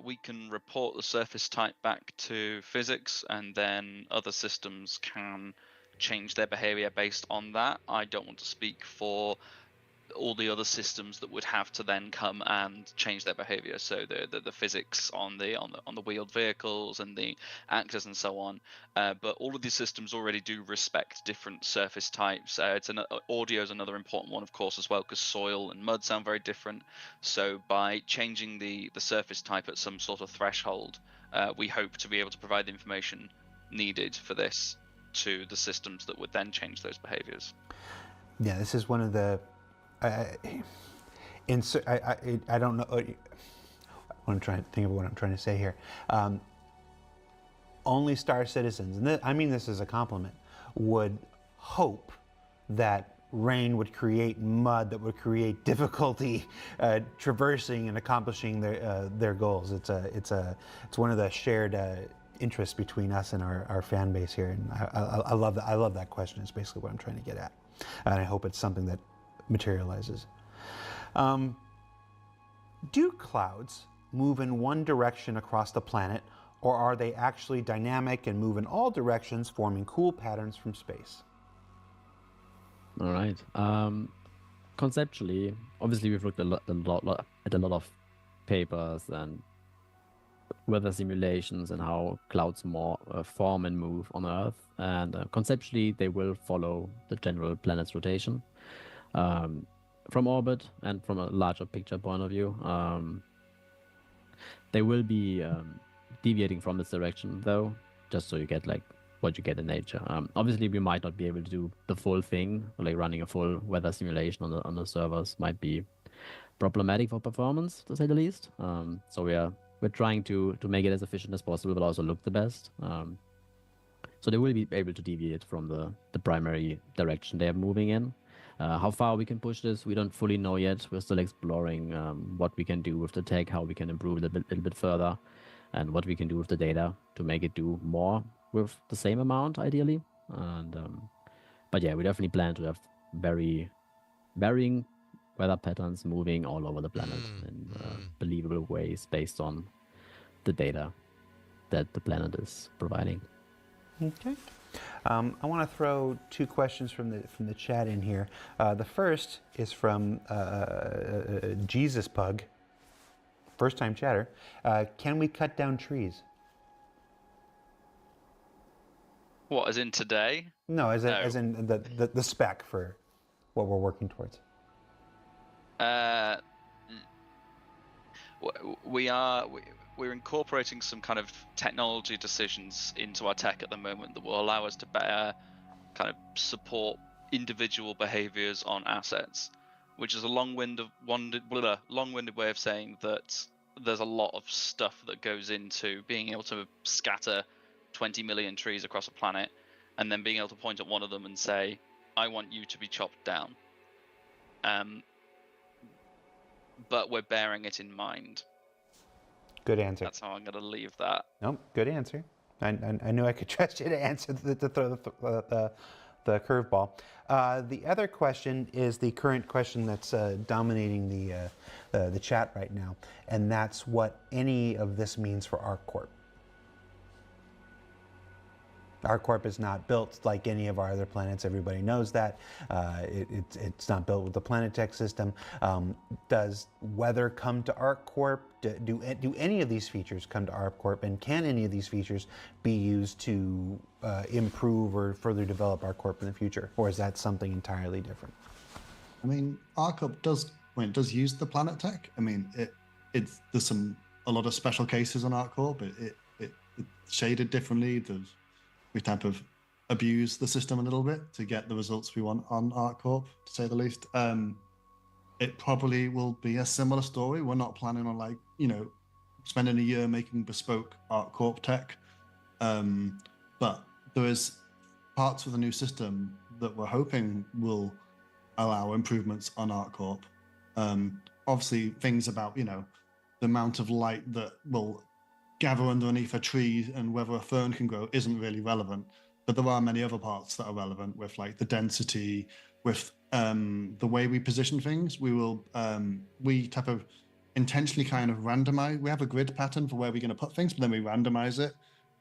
We can report the surface type back to physics, and then other systems can change their behavior based on that. I don't want to speak for all the other systems that would have to then come and change their behavior. So the physics on the wheeled vehicles and the actors and so on. But all of these systems already do respect different surface types. Audio is another important one, of course, as well, because soil and mud sound very different. So by changing the surface type at some sort of threshold, we hope to be able to provide the information needed for this to the systems that would then change those behaviors. Yeah, this is one of the I don't know. I'm trying to think of what I'm trying to say here. Only Star Citizens, and I mean this as a compliment, would hope that rain would create mud that would create difficulty traversing and accomplishing their goals. It's one of the shared interests between us and our fan base here, and I love that. I love that question. It's basically what I'm trying to get at, and I hope it's something that materializes. Do clouds move in one direction across the planet, or are they actually dynamic and move in all directions, forming cool patterns from space? All right. Conceptually, obviously, we've looked at a lot of papers and weather simulations and how clouds more form and move on Earth. And conceptually, they will follow the general planet's rotation. From orbit and from a larger picture point of view, they will be deviating from this direction, though, just so you get like what you get in nature. Obviously, we might not be able to do the full thing, like running a full weather simulation on the servers might be problematic for performance, to say the least. So we're trying to make it as efficient as possible, but also look the best. So they will be able to deviate from the primary direction they are moving in. How far we can push this, we don't fully know yet. We're still exploring what we can do with the tech, how we can improve it a little bit further. and what we can do with the data to make it do more with the same amount, ideally. And but yeah, we definitely plan to have very varying weather patterns moving all over the planet in believable ways based on the data that the planet is providing. Okay. I want to throw two questions from the chat in here. The first is from Jesus Pug, first time chatter. Can we cut down trees? What, as in today? No, as in the spec for what we're working towards. We're incorporating some kind of technology decisions into our tech at the moment that will allow us to better kind of support individual behaviors on assets, which is a long-winded way of saying that there's a lot of stuff that goes into being able to scatter 20 million trees across a planet and then being able to point at one of them and say, I want you to be chopped down. But we're bearing it in mind. Good answer. That's how I'm going to leave that. Nope, good answer. I knew I could trust you to answer to throw the curveball. The other question is the current question that's dominating the chat right now, and that's what any of this means for ArcCorp. ArcCorp is not built like any of our other planets. Everybody knows that. It's not built with the Planetech system. Does weather come to ArcCorp? Do any of these features come to ArcCorp? And can any of these features be used to improve or further develop ArcCorp in the future? Or is that something entirely different? I mean, ArcCorp does use the Planetech. I mean, there's a lot of special cases on ArcCorp. It's shaded differently. We type of abuse the system a little bit to get the results we want on ArcCorp, to say the least. It probably will be a similar story. We're not planning on spending a year making bespoke ArcCorp tech. But there is parts of the new system that we're hoping will allow improvements on ArcCorp. Obviously, things about, the amount of light that will gather underneath a tree and whether a fern can grow isn't really relevant, but there are many other parts that are relevant, with like the density, with the way we position things. We type of intentionally kind of randomize. We have a grid pattern for where we're going to put things, but then we randomize it.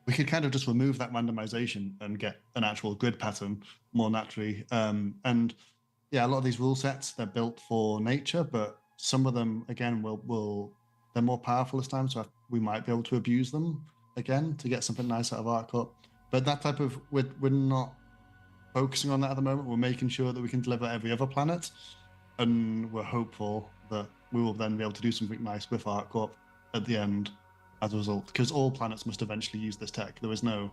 We could kind of just remove that randomization and get an actual grid pattern more naturally. And yeah, a lot of these rule sets, they're built for nature, but some of them again they're more powerful this time, so we might be able to abuse them again to get something nice out of ArcCorp. But that type of, we're not focusing on that at the moment. We're making sure that we can deliver every other planet, and we're hopeful that we will then be able to do something nice with ArcCorp at the end as a result, because all planets must eventually use this tech. There is no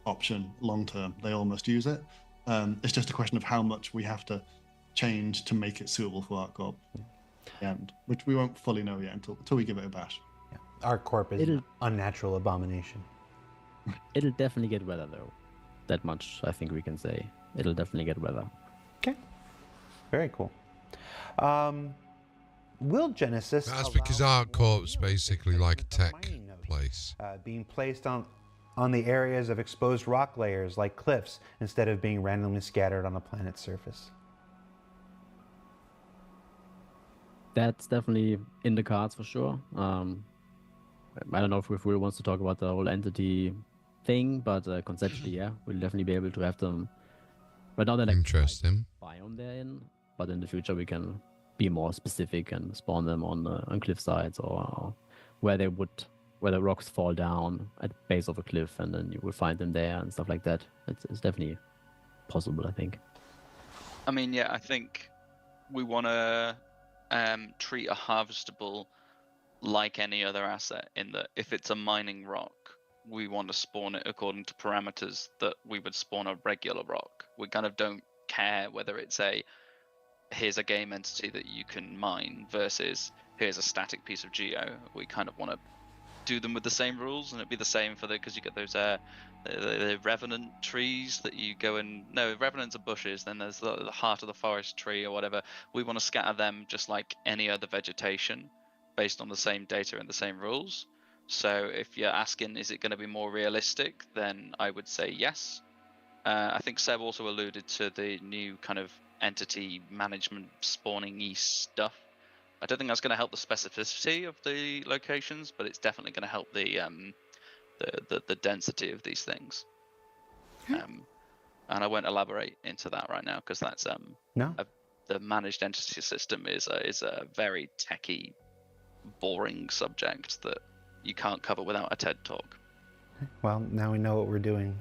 option long term. They all must use it. It's just a question of how much we have to change to make it suitable for ArcCorp. And which we won't fully know yet until we give it a bash. Yeah. ArcCorp is an unnatural abomination. It'll definitely get weather, though. That much I think we can say. It'll definitely get weather. Okay. Very cool. Will Genesis... That's because ArcCorp's basically like a tech place. Being placed on the areas of exposed rock layers like cliffs instead of being randomly scattered on a planet's surface. That's definitely in the cards for sure. I don't know if Will wants to talk about the whole entity thing, but conceptually, yeah, we'll definitely be able to have them. Right now, they're like interesting biome they're in, but in the future we can be more specific and spawn them on cliff sides or where the rocks fall down at the base of a cliff, and then you will find them there and stuff like that. It's definitely possible, I think. I mean, yeah, I think we want to treat a harvestable like any other asset, in that if it's a mining rock, we want to spawn it according to parameters that we would spawn a regular rock. We kind of don't care whether it's here's a game entity that you can mine versus here's a static piece of geo. We kind of want to do them with the same rules, and it'd be the same for because you get those the revenant trees that you go and revenants are bushes, then there's the heart of the forest tree or whatever. We want to scatter them just like any other vegetation based on the same data and the same rules. So if you're asking, is it going to be more realistic, then I would say yes. I think Seb also alluded to the new kind of entity management spawning-y stuff. I don't think that's going to help the specificity of the locations, but it's definitely going to help the density of these things. And I won't elaborate into that right now because that's the managed entity system is a very techy, boring subject that you can't cover without a TED talk. Well, now we know what we're doing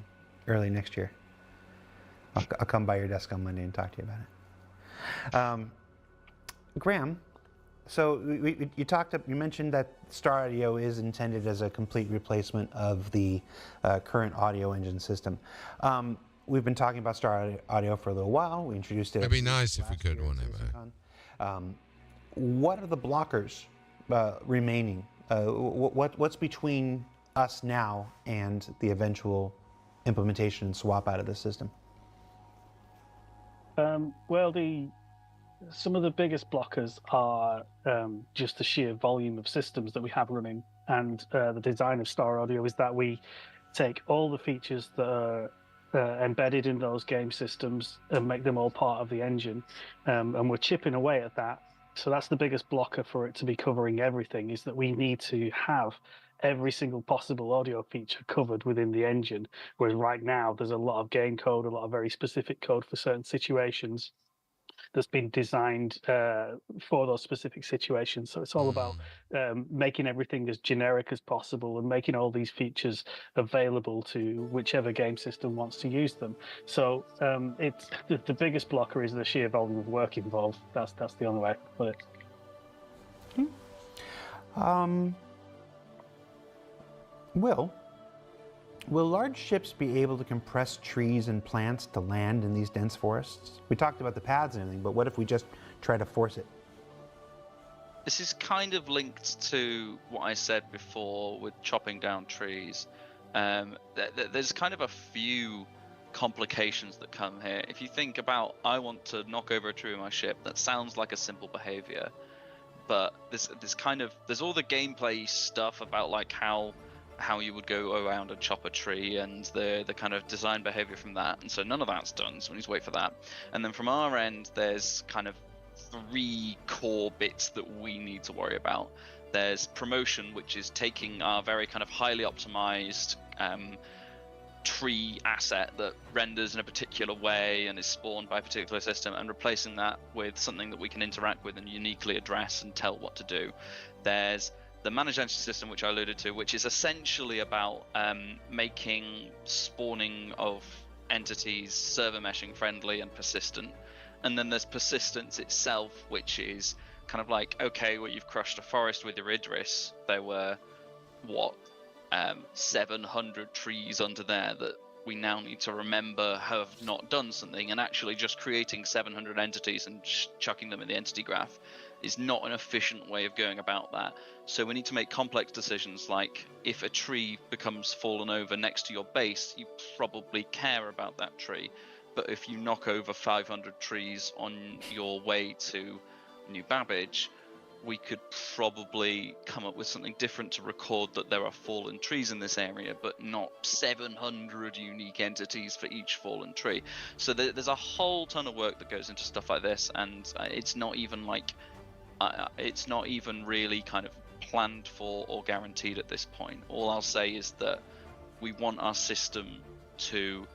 early next year. I'll come by your desk on Monday and talk to you about it. Graham, so you mentioned that Star Audio is intended as a complete replacement of the current audio engine system. We've been talking about Star Audio for a little while. We introduced it. It'd be nice if we could one day. What are the blockers remaining? What's between us now and the eventual implementation and swap out of the system? Well, some of the biggest blockers are just the sheer volume of systems that we have running, and the design of Star Audio is that we take all the features that are embedded in those game systems and make them all part of the engine, and we're chipping away at that. So that's the biggest blocker for it to be covering everything, is that we need to have every single possible audio feature covered within the engine, whereas right now there's a lot of game code, a lot of very specific code for certain situations that's been designed for those specific situations. So it's all about making everything as generic as possible and making all these features available to whichever game system wants to use them. So it's the biggest blocker is the sheer volume of work involved. That's the only way I can put it. Will large ships be able to compress trees and plants to land in these dense forests? We talked about the paths and everything, but what if we just try to force it? This is kind of linked to what I said before with chopping down trees. There's kind of a few complications that come here. If you think about, I want to knock over a tree with my ship, that sounds like a simple behavior, but there's all the gameplay stuff about like how you would go around and chop a tree and the kind of design behavior from that, and so none of that's done, so we need to wait for that. And then from our end, there's kind of 3 core bits that we need to worry about. There's promotion, which is taking our very kind of highly optimized tree asset that renders in a particular way and is spawned by a particular system, and replacing that with something that we can interact with and uniquely address and tell what to do. There's the managed entity system, which I alluded to, which is essentially about making spawning of entities server meshing friendly and persistent. And then there's persistence itself, which is kind of like, okay, well, you've crushed a forest with your Idris. There were, 700 trees under there that we now need to remember have not done something, and actually just creating 700 entities and chucking them in the entity graph is not an efficient way of going about that. So we need to make complex decisions, like if a tree becomes fallen over next to your base, you probably care about that tree. But if you knock over 500 trees on your way to New Babbage, we could probably come up with something different to record that there are fallen trees in this area, but not 700 unique entities for each fallen tree. So there's a whole ton of work that goes into stuff like this, and it's not even really kind of planned for or guaranteed at this point. All I'll say is that we want our system to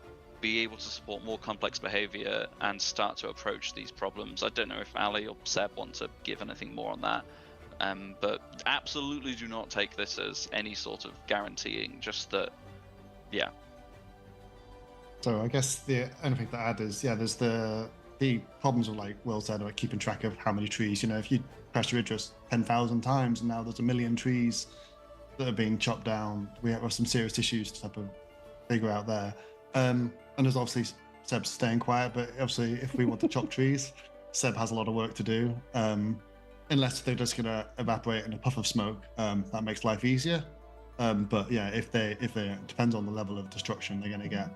be able to support more complex behavior and start to approach these problems. I don't know if Ali or Seb want to give anything more on that, but absolutely do not take this as any sort of guaranteeing, just that, yeah. So I guess the only thing to add is, there's the problems of, like Will said, about keeping track of how many trees. If you press your Idris 10,000 times and now there's 1 million trees that are being chopped down, we have some serious issues to type of figure out there. And there's obviously Seb's staying quiet, but obviously if we want to chop trees, Seb has a lot of work to do. Unless they're just gonna evaporate in a puff of smoke, that makes life easier. But yeah, if they depends on the level of destruction they're gonna get.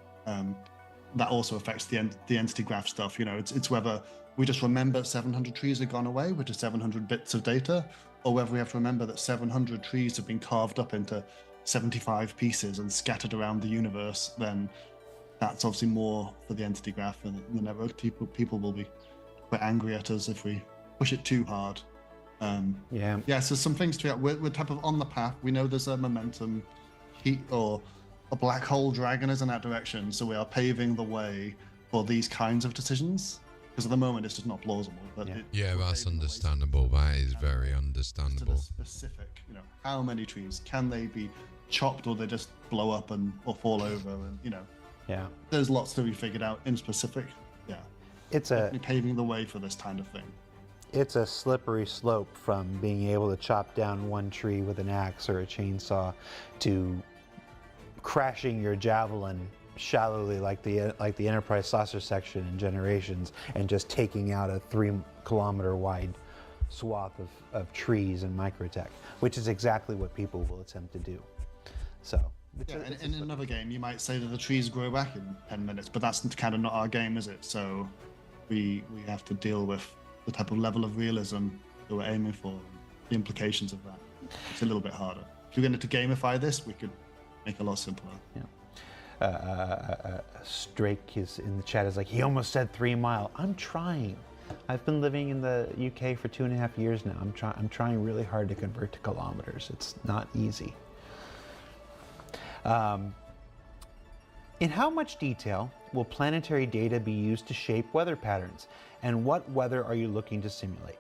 That also affects the entity graph stuff. It's whether we just remember 700 trees have gone away, which is 700 bits of data, or whether we have to remember that 700 trees have been carved up into 75 pieces and scattered around the universe, then that's obviously more for the entity graph and the network. People will be quite angry at us if we push it too hard. Yeah, so some things to we're type of on the path. We know there's a momentum heat or a black hole dragon is in that direction, so we are paving the way for these kinds of decisions. Because at the moment it's just not plausible. But yeah, that's understandable. That is very understandable. Specific, how many trees can they be chopped, or they just blow up or fall over, and Yeah. There's lots to be figured out in specific. Yeah. It's definitely paving the way for this kind of thing. It's a slippery slope from being able to chop down one tree with an axe or a chainsaw to crashing your javelin shallowly like the Enterprise saucer section in Generations and just taking out a 3-kilometer wide swath of trees and microtech, which is exactly what people will attempt to do. So in another game you might say that the trees grow back in 10 minutes, but that's kind of not our game, is it? So we have to deal with the type of level of realism that we're aiming for and the implications of that. It's a little bit harder. If we're going to gamify this, we could make it a lot simpler. Strake is in the chat is like, he almost said 3 mile. I'm trying. I've been living in the UK for 2.5 years now. I'm trying really hard to convert to kilometers. It's not easy. In how much detail will planetary data be used to shape weather patterns, and what weather are you looking to simulate?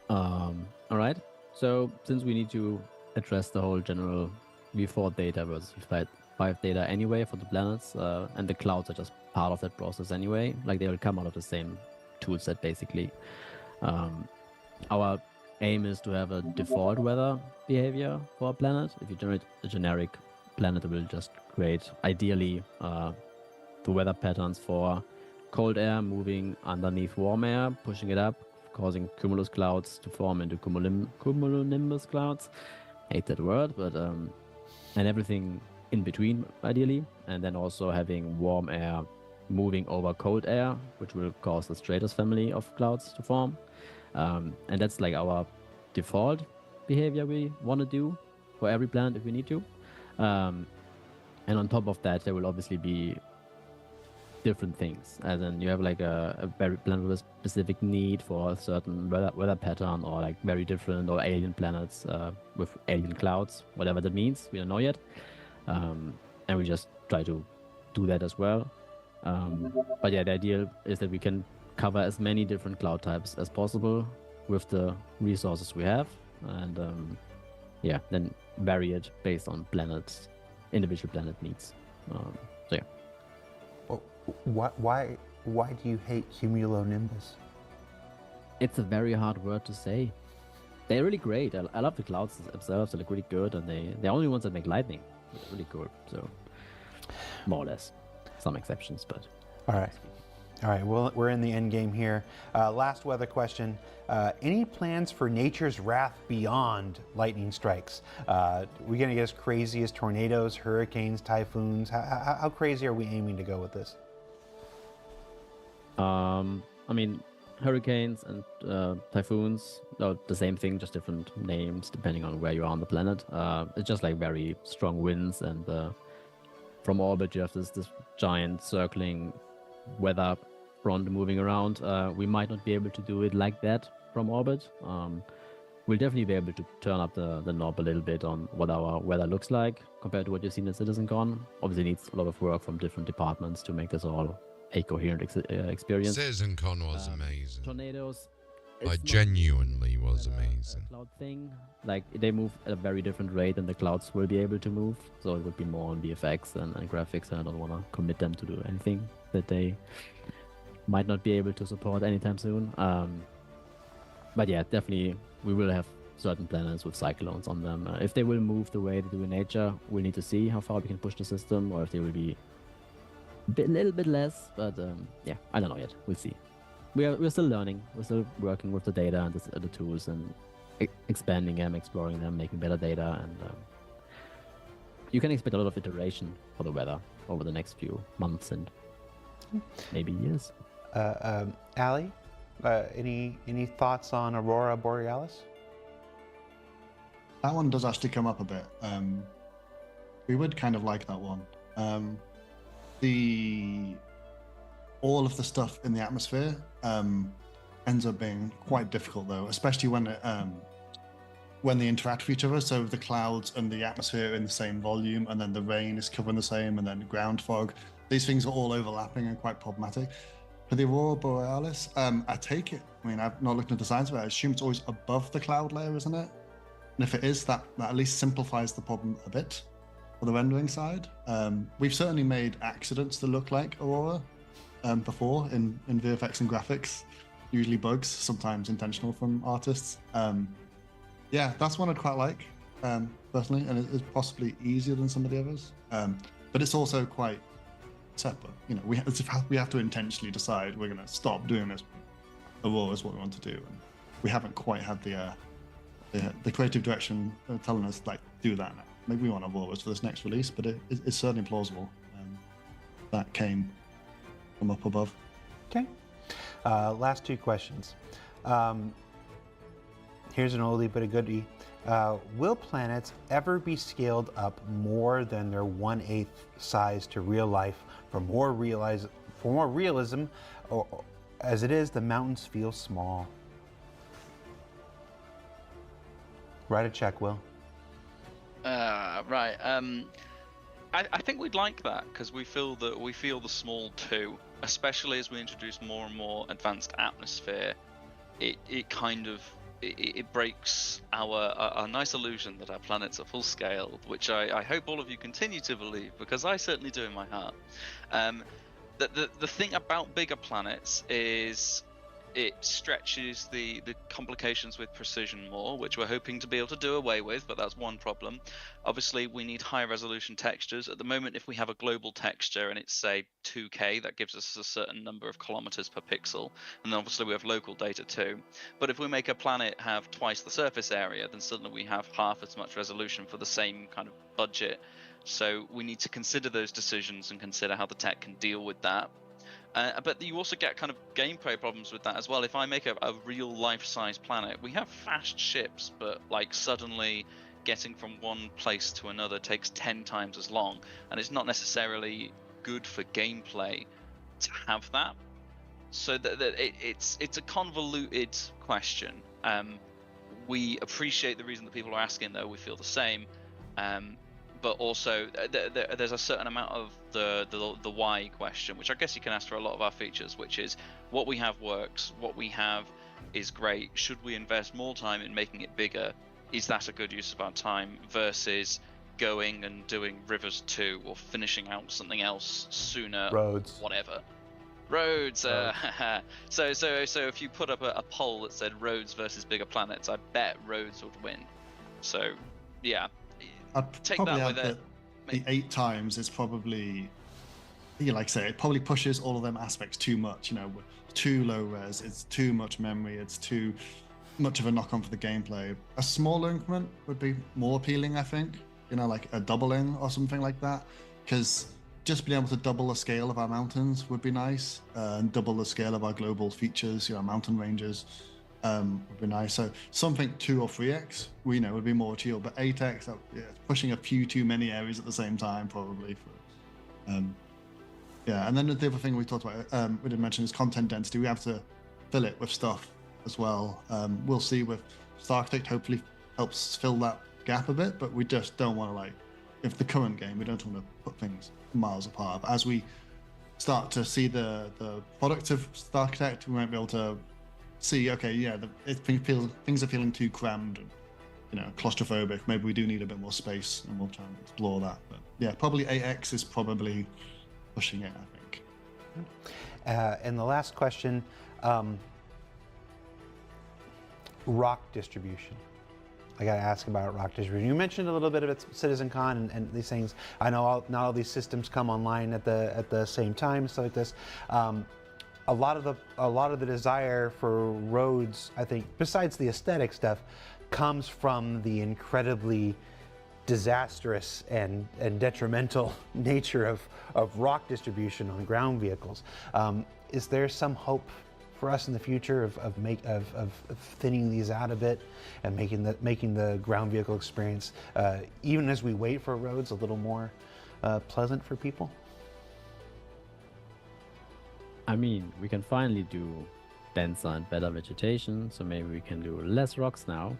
All right. So since we need to address the whole general V4 data versus V5 data anyway for the planets, and the clouds are just part of that process anyway, like they will come out of the same tool set basically. Our aim is to have a default weather behavior for a planet. If you generate a generic planet, it will just create ideally the weather patterns for cold air moving underneath warm air, pushing it up, causing cumulus clouds to form into cumulonimbus clouds. Hate that word, but and everything in between ideally, and then also having warm air moving over cold air, which will cause the stratus family of clouds to form. And that's like our default behavior we want to do for every planet if we need to. And on top of that, there will obviously be different things. As in, you have like a very planet with a specific need for a certain weather pattern, or like very different or alien planets with alien clouds, whatever that means. We don't know yet. And we just try to do that as well. But yeah, the idea is that we can cover as many different cloud types as possible with the resources we have, and yeah, then vary it based on individual planet needs. So yeah. Well, why do you hate cumulonimbus? It's a very hard word to say. They're really great. I love the clouds themselves. They look really good, and they're the only ones that make lightning. It's really cool. So more or less, some exceptions, but all right. Well, we're in the end game here. Last weather question: any plans for nature's wrath beyond lightning strikes? We're gonna get as crazy as tornadoes, hurricanes, typhoons. How crazy are we aiming to go with this? I mean, hurricanes and typhoons are the same thing, just different names depending on where you are on the planet. It's just like very strong winds, and from orbit you have this giant circling weather front moving around. We might not be able to do it like that from orbit. We'll definitely be able to turn up the knob a little bit on what our weather looks like compared to what you've seen in CitizenCon. Obviously, it needs a lot of work from different departments to make this all a coherent experience. CitizenCon was amazing. Tornadoes. Like, genuinely was amazing. Cloud thing, like they move at a very different rate than the clouds will be able to move. So it would be more on VFX and graphics, and I don't want to commit them to do anything that they might not be able to support anytime soon. But yeah, definitely we will have certain planets with cyclones on them. If they will move the way they do in nature, we'll need to see how far we can push the system, or if they will be a little bit less. But yeah, I don't know yet. We'll see. We're still learning. We're still working with the data and the tools, and expanding them, exploring them, making better data, and you can expect a lot of iteration for the weather over the next few months and maybe years. Ali, Any thoughts on Aurora Borealis? That one does actually come up a bit. We would kind of like that one. All of the stuff in the atmosphere ends up being quite difficult, though, especially when they interact with each other. So the clouds and the atmosphere are in the same volume, and then the rain is covering the same, and then ground fog. These things are all overlapping and quite problematic. For the Aurora Borealis, I take it. I mean, I've not looked into the science of it. I assume it's always above the cloud layer, isn't it? And if it is, that at least simplifies the problem a bit for the rendering side. We've certainly made accidents that look like Aurora before in VFX and graphics, usually bugs, sometimes intentional from artists. Yeah, that's one I'd quite like, personally, and it's possibly easier than some of the others. But it's also quite separate. You know, we have to intentionally decide we're going to stop doing this. Aurora is what we want to do, and we haven't quite had the creative direction telling us, like, do that now. Maybe we want Auroras for this next release, but it's certainly plausible. That came from up above. Okay. Last two questions. Here's an oldie but a goodie. Will planets ever be scaled up more than their 1/8 size to real life for more realism, or as it is, the mountains feel small? Write a check, Will. Right. I think we'd like that because we feel the small too, especially as we introduce more and more advanced atmosphere. It breaks our nice illusion that our planets are full scale, which I hope all of you continue to believe, because I certainly do in my heart. The thing about bigger planets is it stretches the complications with precision more, which we're hoping to be able to do away with, but that's one problem. Obviously, we need high resolution textures. At the moment, if we have a global texture and it's, say, 2K, that gives us a certain number of kilometers per pixel, and then obviously we have local data too. But if we make a planet have twice the surface area, then suddenly we have half as much resolution for the same kind of budget. So we need to consider those decisions and consider how the tech can deal with that. But you also get kind of gameplay problems with that as well. If I make a real life-size planet, we have fast ships, but like suddenly getting from one place to another takes 10 times as long, and it's not necessarily good for gameplay to have that. So it's a convoluted question. We appreciate the reason that people are asking, though. We feel the same. But also there's a certain amount of the why question, which I guess you can ask for a lot of our features, which is what we have works, what we have is great. Should we invest more time in making it bigger? Is that a good use of our time versus going and doing Rivers 2 or finishing out something else sooner? Roads. Whatever. Roads. So if you put up a poll that said Roads versus bigger planets, I bet Roads would win. So yeah. I'd Take probably that add with it. the 8 times is probably, like I say, it probably pushes all of them aspects too much. You know, too low res, it's too much memory, it's too much of a knock-on for the gameplay. A smaller increment would be more appealing, I think. You know, like a doubling or something like that, because just being able to double the scale of our mountains would be nice, and double the scale of our global features, you know, mountain ranges. Would be nice. So something 2 or 3x, we know, would be more chill. But 8x, it's pushing a few too many areas at the same time, probably. Yeah, and then the other thing we talked about, we didn't mention, is content density. We have to fill it with stuff as well. We'll see with Star Architect. Hopefully, helps fill that gap a bit. But we just don't want to, if the current game, we don't want to put things miles apart. But as we start to see the product of Star Architect, we might be able to see, okay, yeah, things are feeling too crammed and, you know, claustrophobic. Maybe we do need a bit more space, and we'll try and explore that. But yeah, probably 8x is probably pushing it, I think. And the last question, rock distribution. I got to ask about rock distribution. You mentioned a little bit of it, CitizenCon and these things. I know not all these systems come online at the same time, stuff like this. A lot of the desire for roads, I think, besides the aesthetic stuff, comes from the incredibly disastrous and detrimental nature of rock distribution on ground vehicles. Is there some hope for us in the future of thinning these out a bit and making the ground vehicle experience, even as we wait for roads, a little more pleasant for people? I mean, we can finally do denser and better vegetation, so maybe we can do less rocks now.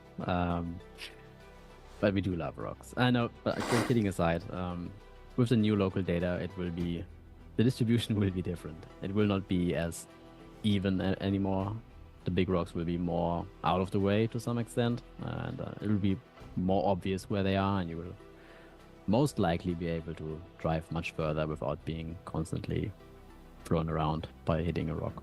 But we do love rocks. I know, but kidding aside, with the new local data, the distribution will be different. It will not be as even anymore. The big rocks will be more out of the way to some extent, and it will be more obvious where they are, and you will most likely be able to drive much further without being constantly thrown around by hitting a rock.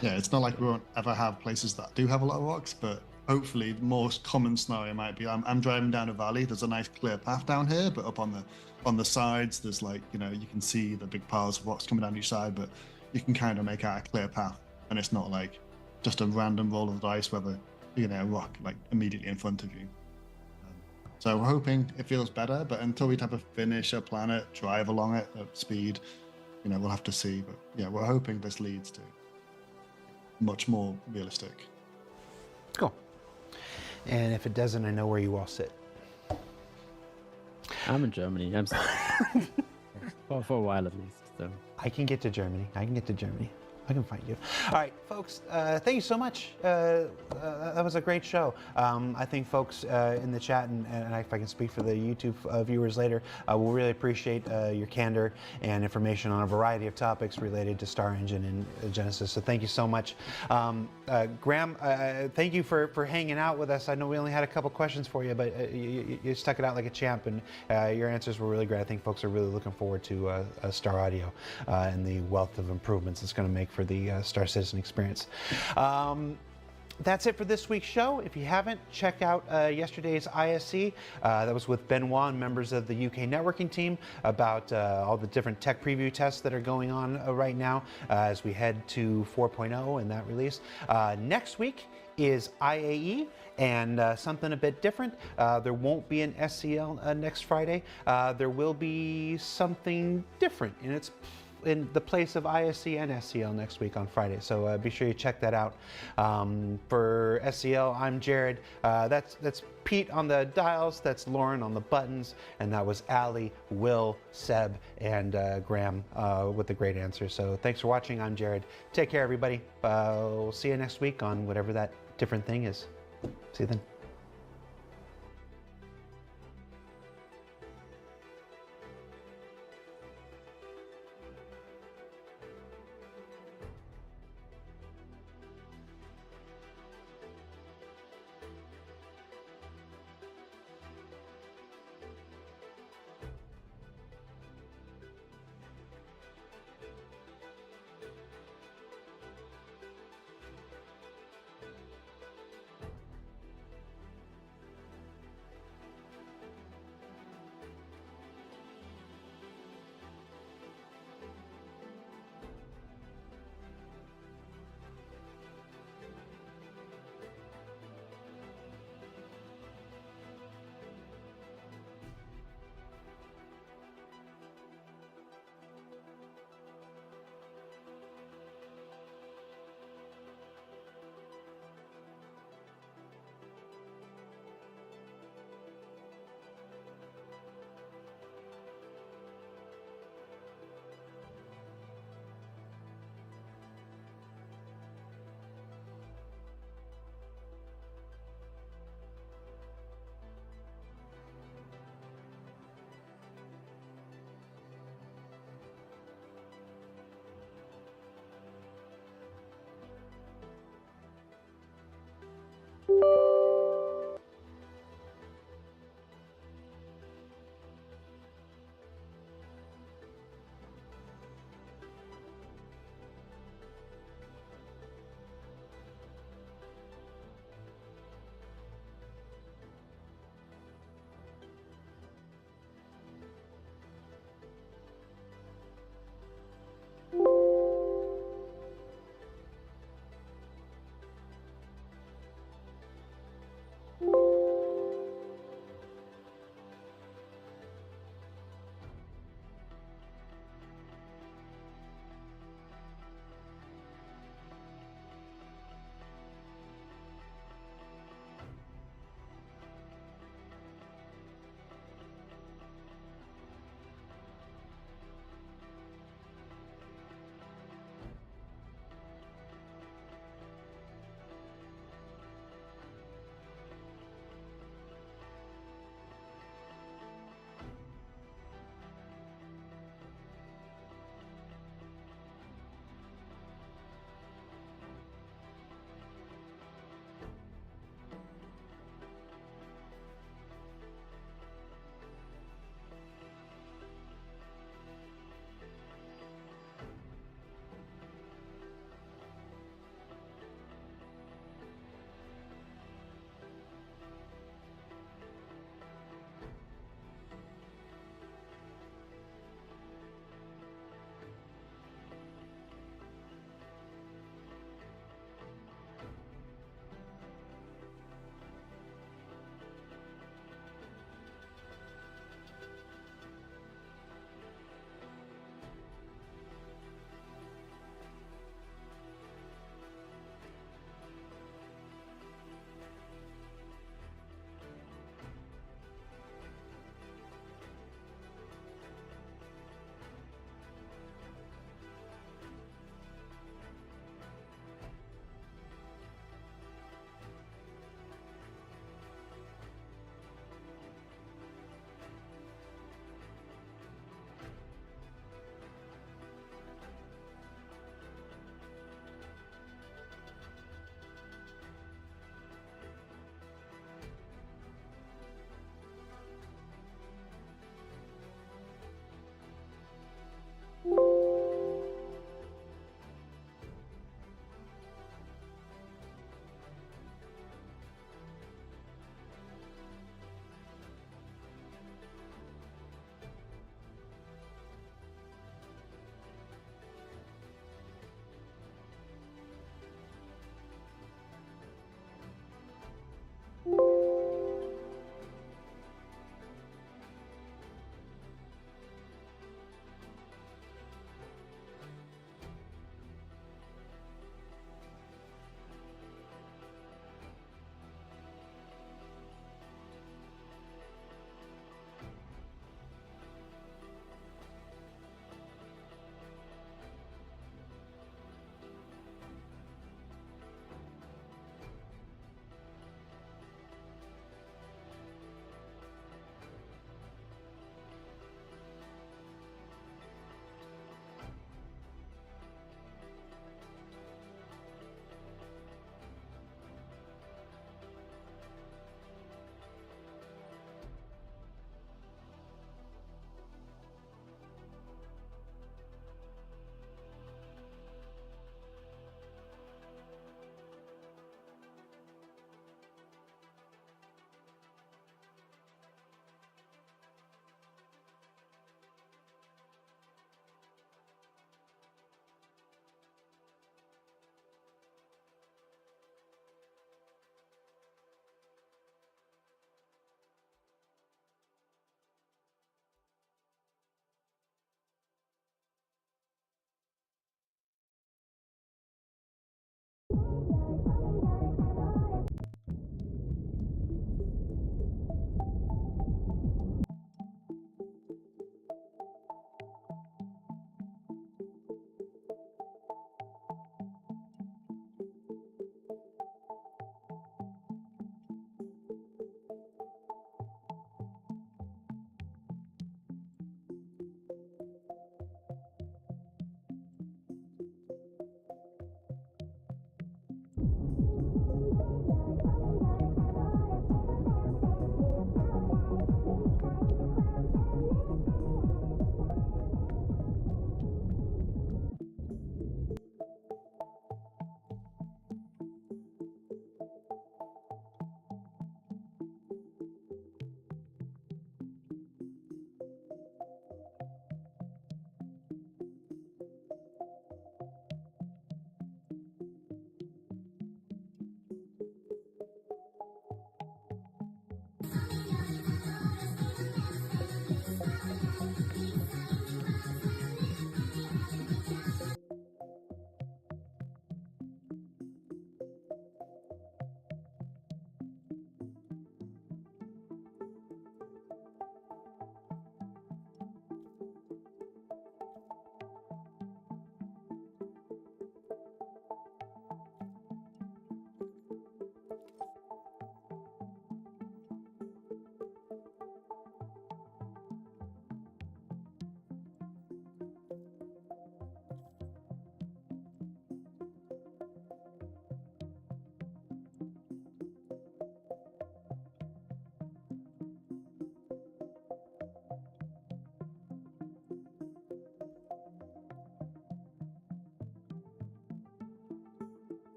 Yeah, it's not like we won't ever have places that do have a lot of rocks, but hopefully the most common scenario might be I'm driving down a valley, there's a nice clear path down here, but up on the sides there's like, you can see the big piles of rocks coming down each side, but you can kind of make out a clear path, and it's not like just a random roll of dice whether you're gonna rock like immediately in front of you. So we're hoping it feels better, but until we have a finish a planet, drive along it at speed, we'll have to see. But yeah, we're hoping this leads to much more realistic. Cool. And if it doesn't, I know where you all sit. I'm in Germany. I'm sorry. for a while at least. So I can get to Germany. I can find you. All right, folks, thank you so much. That was a great show. I think folks in the chat, and if I can speak for the YouTube viewers later, will really appreciate your candor and information on a variety of topics related to Star Engine and Genesis. So thank you so much. Graham, thank you for hanging out with us. I know we only had a couple questions for you, but you stuck it out like a champ, and your answers were really great. I think folks are really looking forward to Star Audio and the wealth of improvements it's going to make for the Star Citizen experience. That's it for this week's show. If you haven't, check out yesterday's ISC. That was with Benoit and members of the UK networking team about all the different tech preview tests that are going on right now as we head to 4.0 and that release. Next week is IAE and something a bit different. There won't be an SCL next Friday. There will be something different, and it's in the place of ISC and SCL next week on Friday. So be sure you check that out. For SCL, I'm Jared. That's Pete on the dials, that's Lauren on the buttons, and that was Ali, Will, Seb, and Graham with the great answers. So thanks for watching. I'm Jared. Take care, everybody. We'll see you next week on whatever that different thing is. See you then.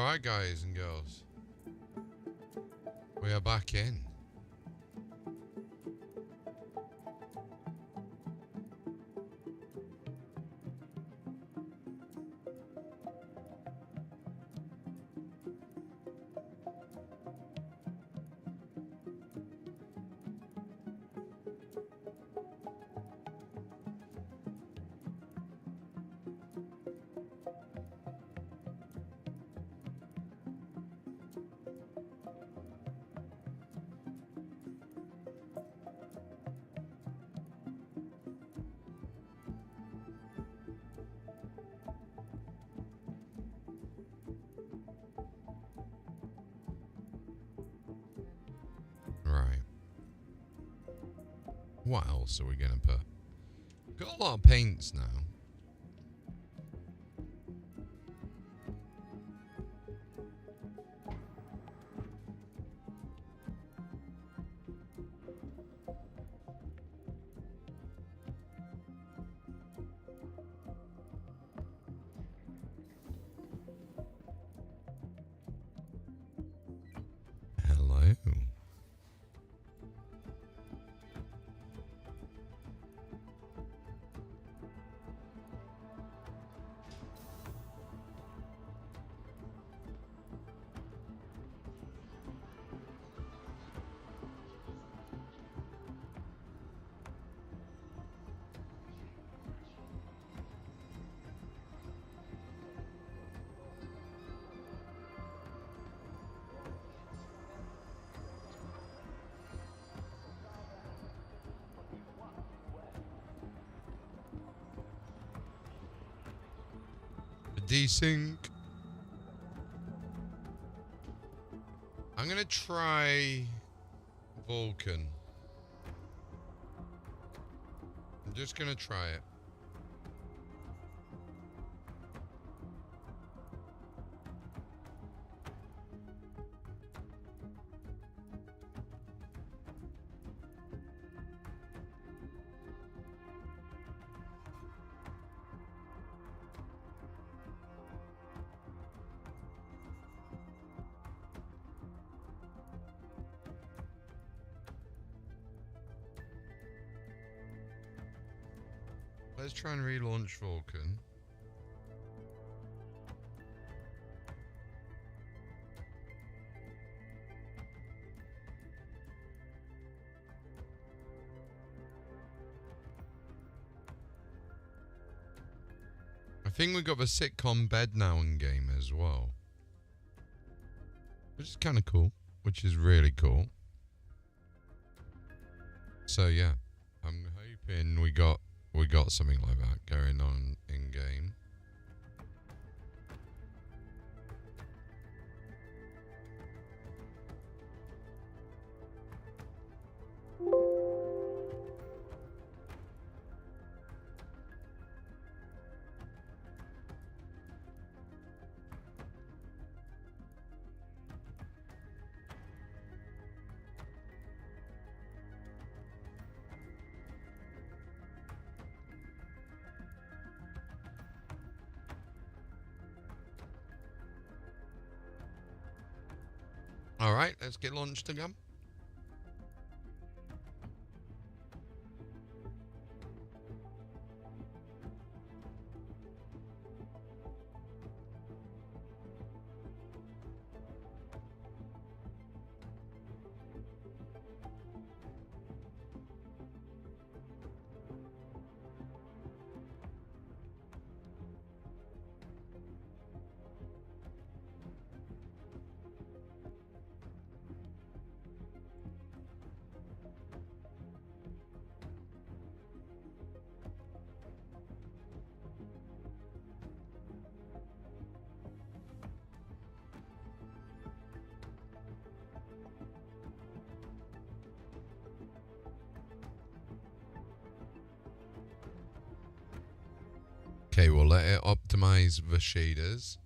Alright, guys and girls. We are back in. Right. What else are we going to put? Got a lot of paints now. Hello. Desync. I'm gonna try Vulcan. I'm just gonna try it. Let's try and relaunch Vulcan. I think we got the sitcom bed now in game as well, which is kind of cool, which is really cool. So yeah, I'm hoping we got something like that going on in game. All right, let's get launched again. Okay, we'll let it optimize the shaders.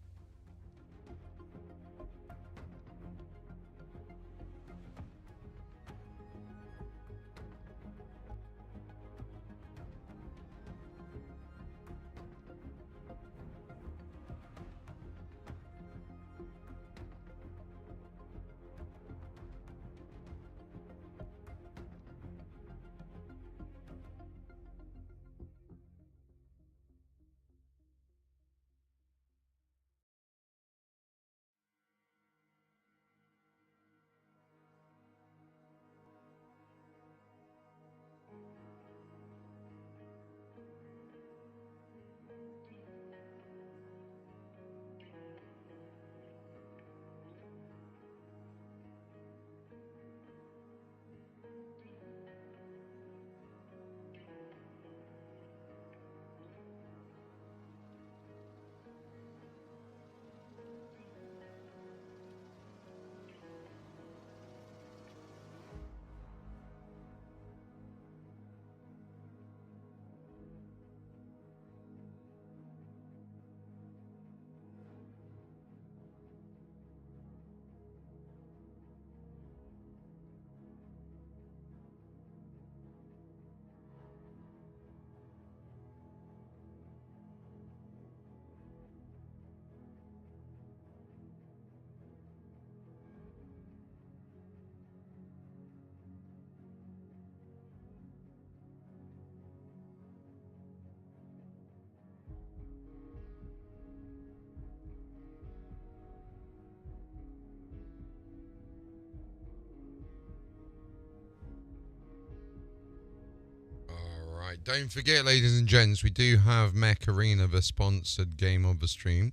Right, don't forget, ladies and gents, we do have Mech Arena, the sponsored game of the stream.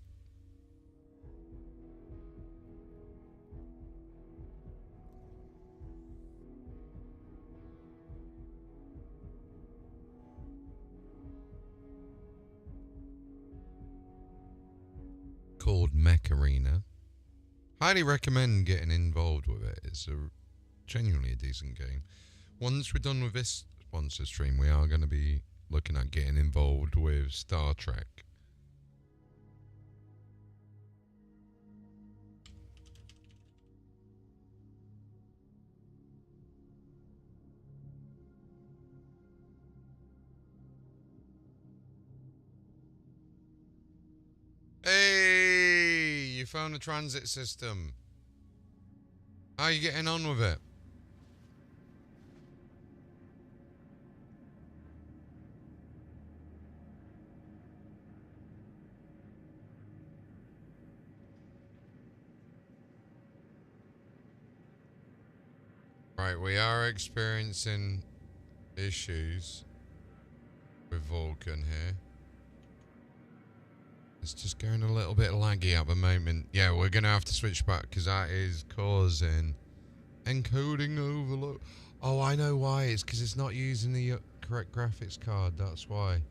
Called Mech Arena. Highly recommend getting involved with it. It's genuinely a decent game. Once we're done with this sponsor stream, we are going to be looking at getting involved with Star Trek. Hey, you found the transit system. How are you getting on with it? Right, we are experiencing issues with Vulcan here. It's just going a little bit laggy at the moment. Yeah, we're going to have to switch back because that is causing encoding overload. Oh, I know why. It's because it's not using the correct graphics card. That's why.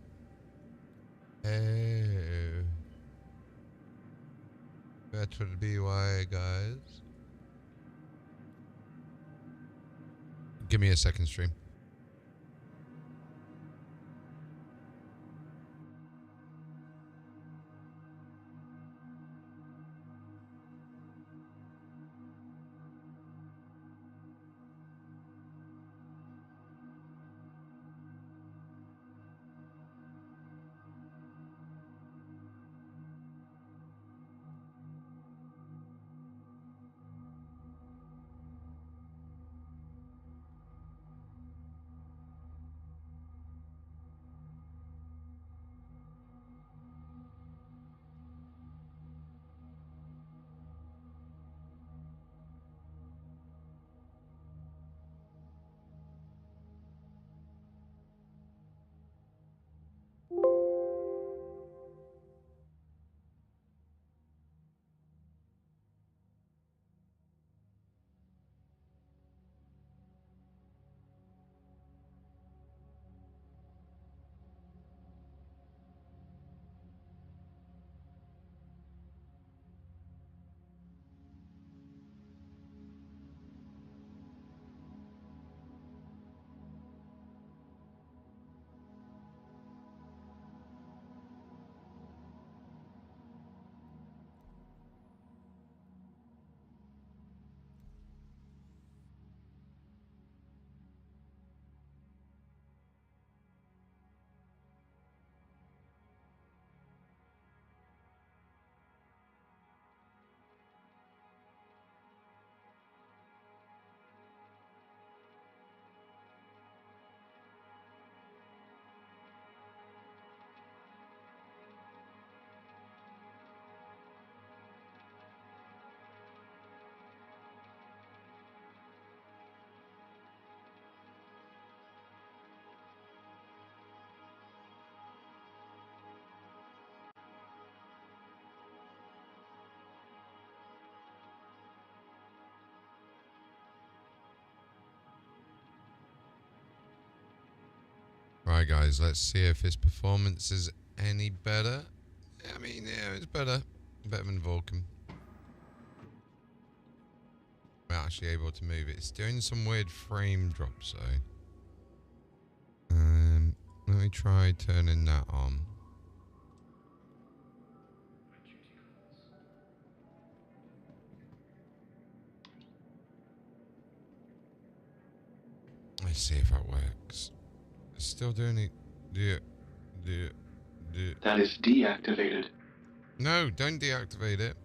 Oh. That would be why, guys. Give me a second, stream. Right, guys, let's see if his performance is any better. I mean, yeah, it's better. Better than Vulcan. We're actually able to move it. It's doing some weird frame drops, though. Let me try turning that on. Let's see if that works. It's still doing it. That is deactivated. No, don't deactivate it.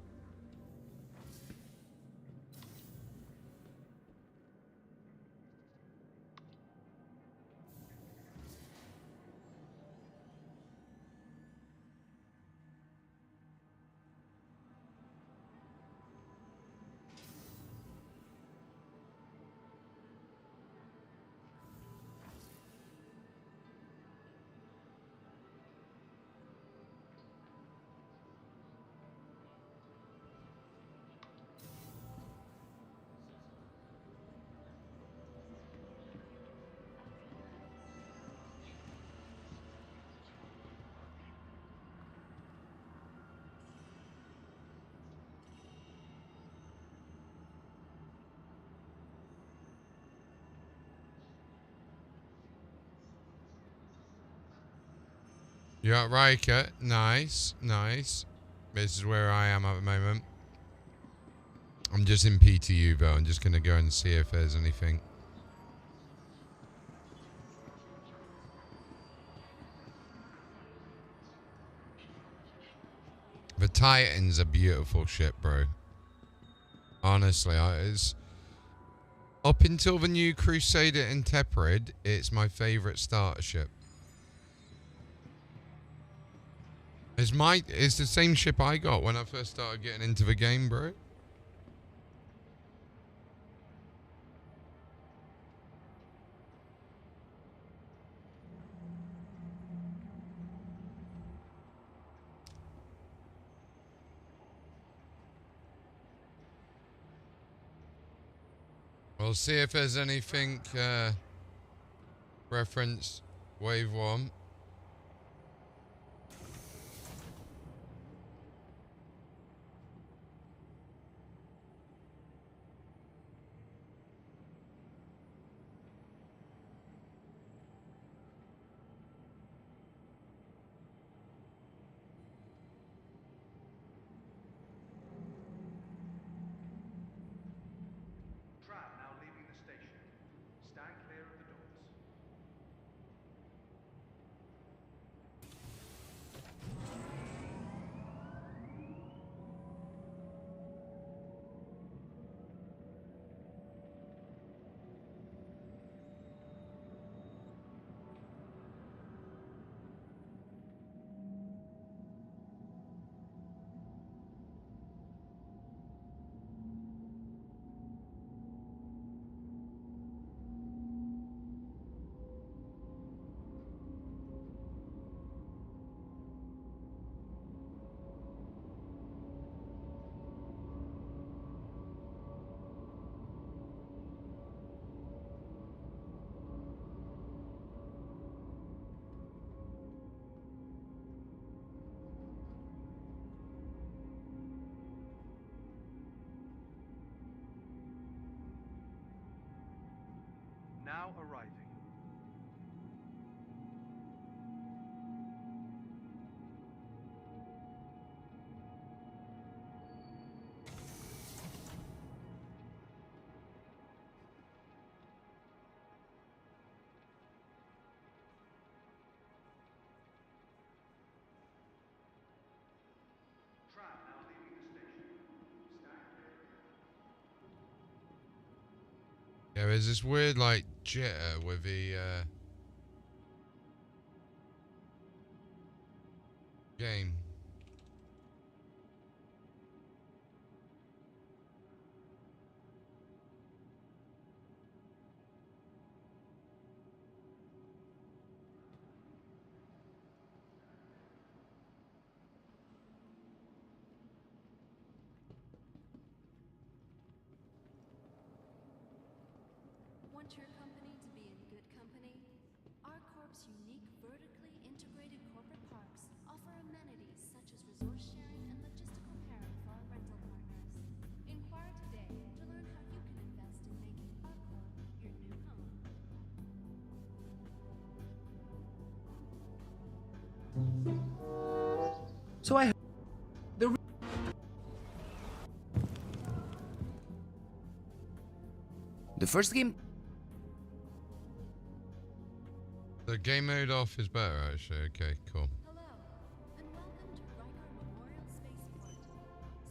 You're at Riker. Nice, nice. This is where I am at the moment. I'm just in PTU though. I'm just going to go and see if there's anything. The Titan's a beautiful ship, bro. Honestly, it's up until the new Crusader Intrepid, it's my favorite starter ship. It's the same ship I got when I first started getting into the game, bro. We'll see if there's anything reference wave 1. Now arriving. Yeah, there's this weird like jitter with the game. Want your company to be in good company? Our Corp's unique vertically integrated corporate parks offer amenities such as resource sharing and logistical pairing for our rental partners. Inquire today to learn how you can invest in making our Corp your new home. So I the first game. The game mode off is better actually. Okay, cool. Hello, and welcome to Riker Memorial Spaceport,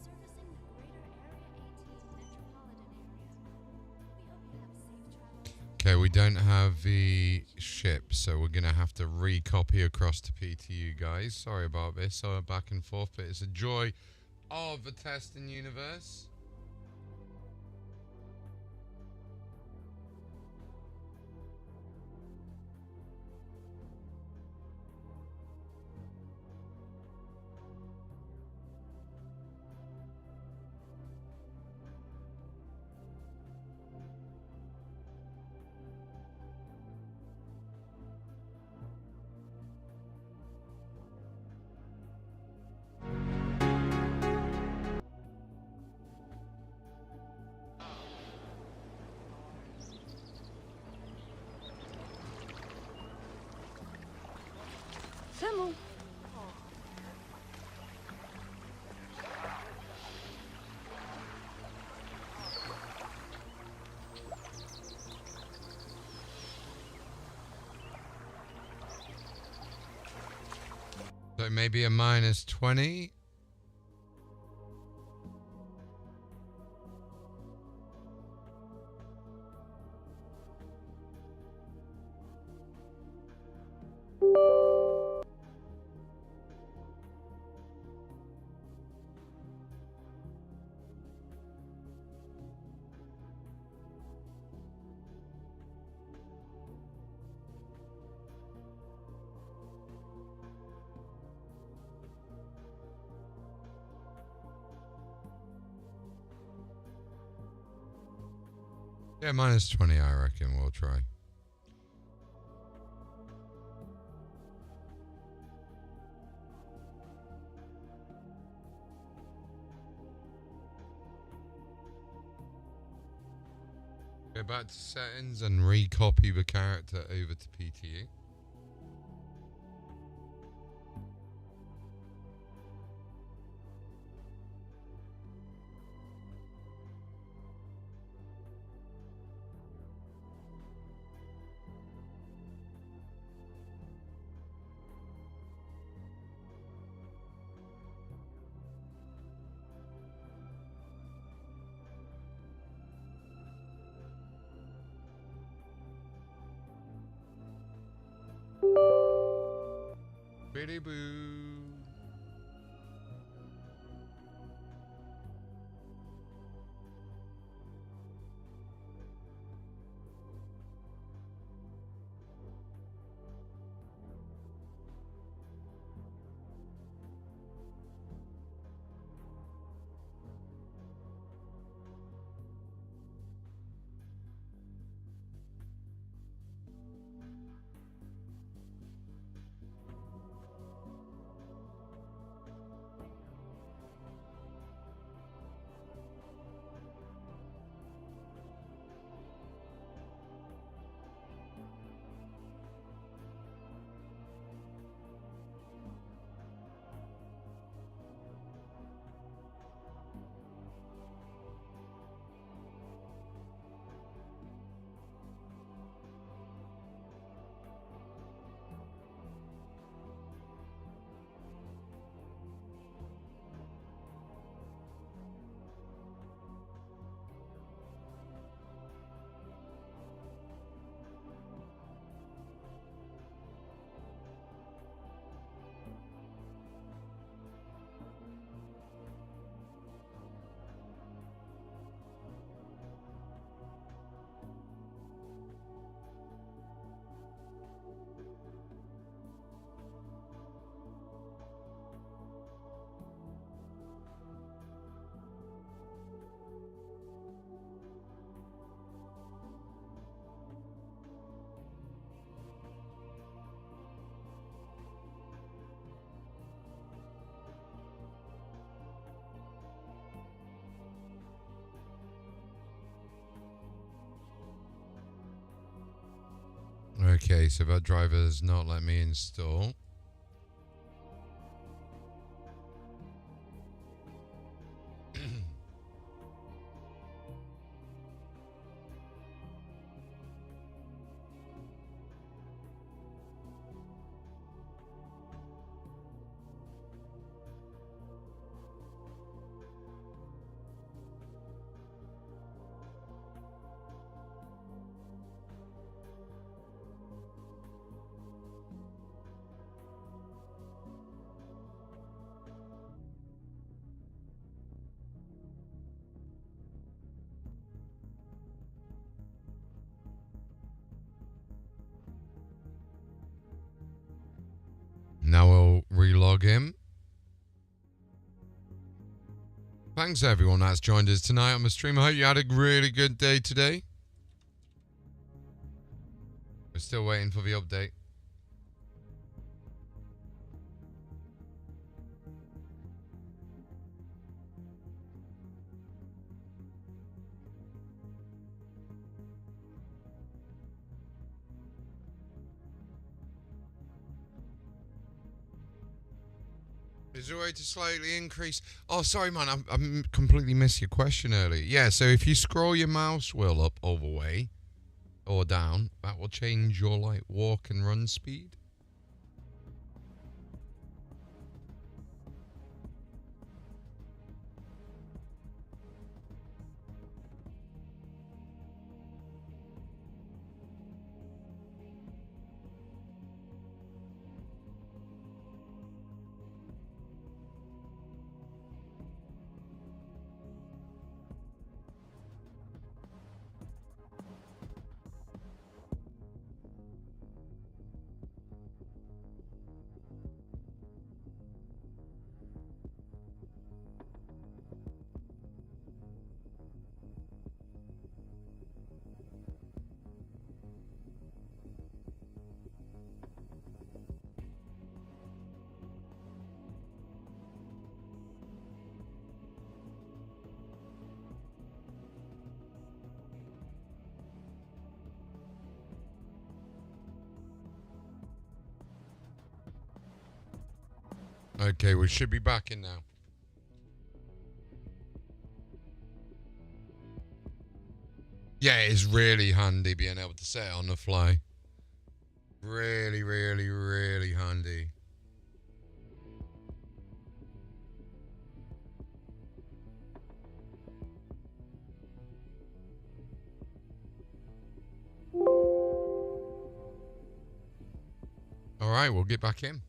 servicing the greater Area 18 metropolitan area. We hope you have safe travels. Okay, we don't have the ship, so we're gonna have to recopy across to PTU, guys. Sorry about this. So back and forth, but it's a joy of the testing universe. Samuel, So maybe a -20. Yeah, -20, I reckon we'll try. Go back to settings and recopy the character over to PTE. Pretty boo. Okay, so that driver's not let me install. Now we'll relog him. Thanks everyone that's joined us tonight on the stream. I hope you had a really good day today. We're still waiting for the update. Is there a way to slightly increase? Oh, sorry, man. I completely missed your question earlier. Yeah, so if you scroll your mouse wheel up all the way or down, that will change your like walk and run speed. Okay, we should be back in now. Yeah, it is really handy being able to set it on the fly. Really, really, really handy. Alright, we'll get back in.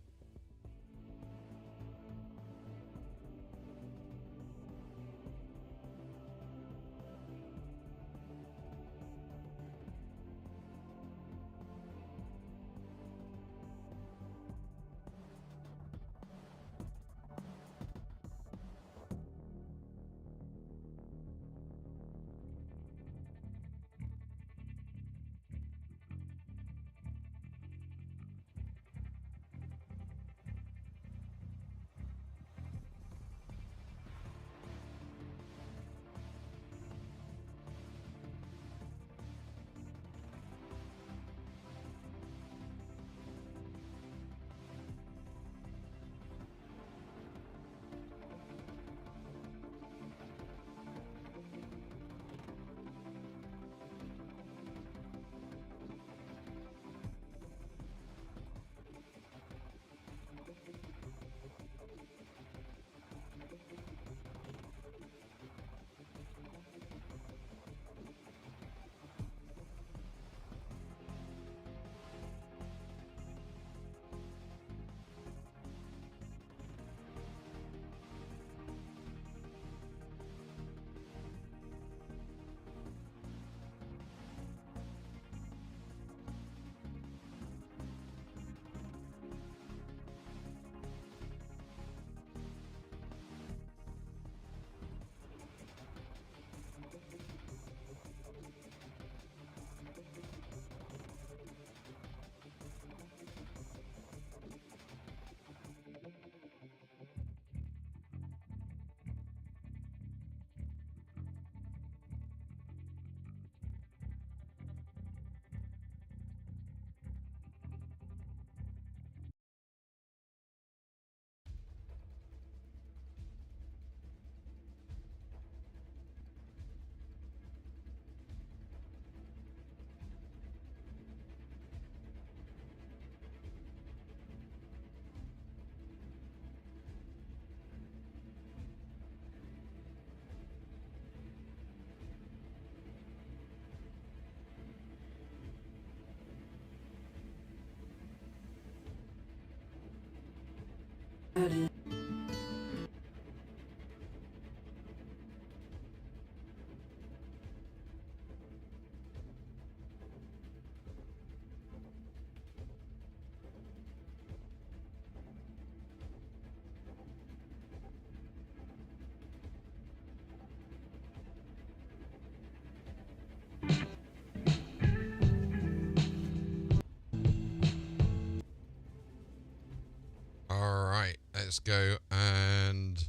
Alright, let's go and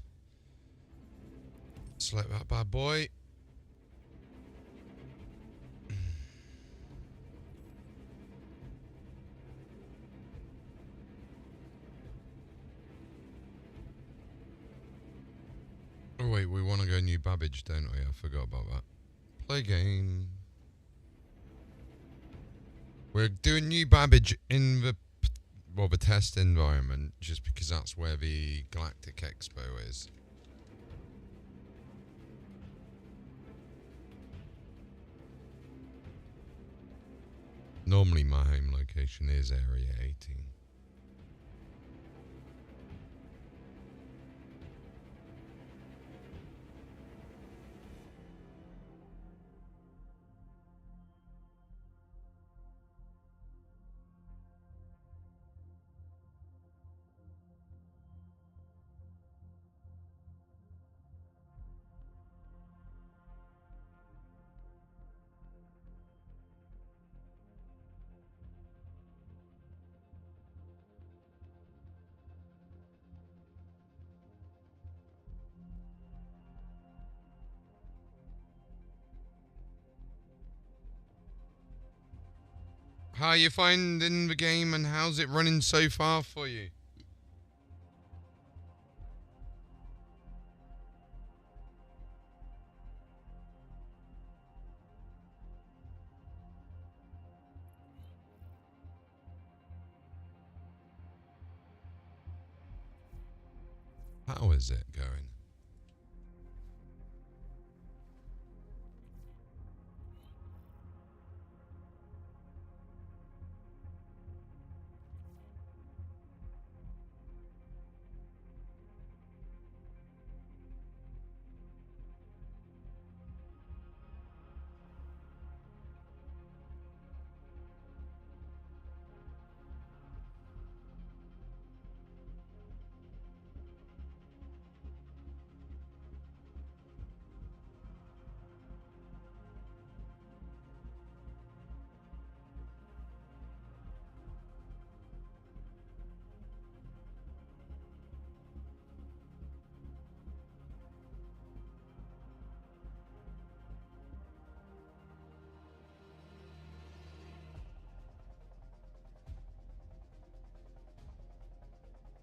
select that bad boy. Oh wait, we want to go new Babbage, don't we? I forgot about that. Play game. We're doing new Babbage in the the test environment, just because that's where the Galactic Expo is. Normally my home location is Area 18. How are you finding the game and how's it running so far for you? How is it going?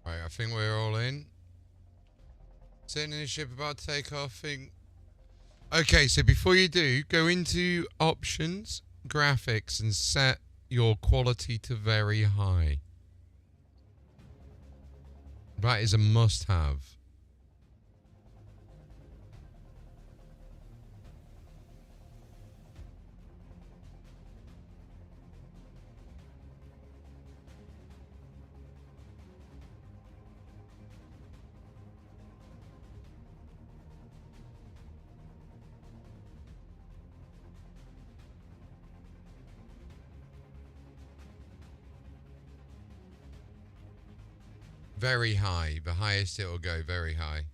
Right, I think we're all in. Sitting in a ship about to take off. Okay, so before you do, go into options, graphics, and set your quality to very high. That is a must-have. Very high. The highest it will go, very high.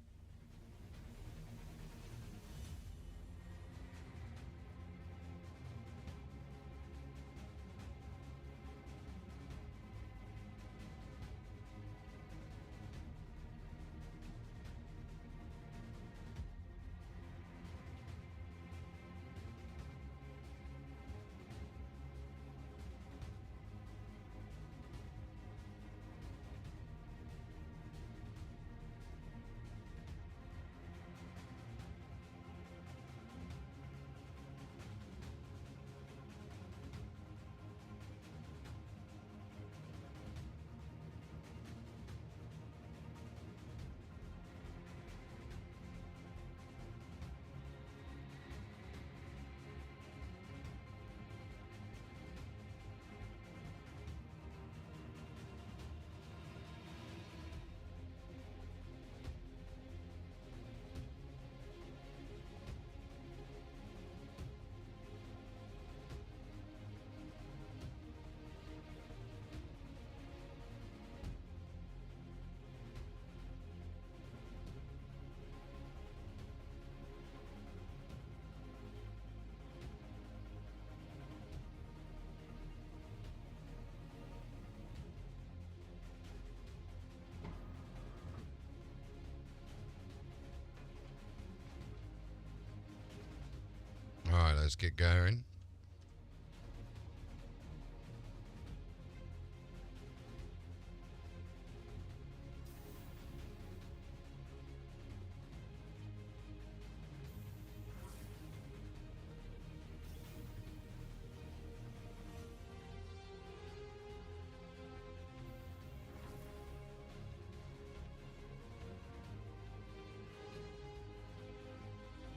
Alright, let's get going.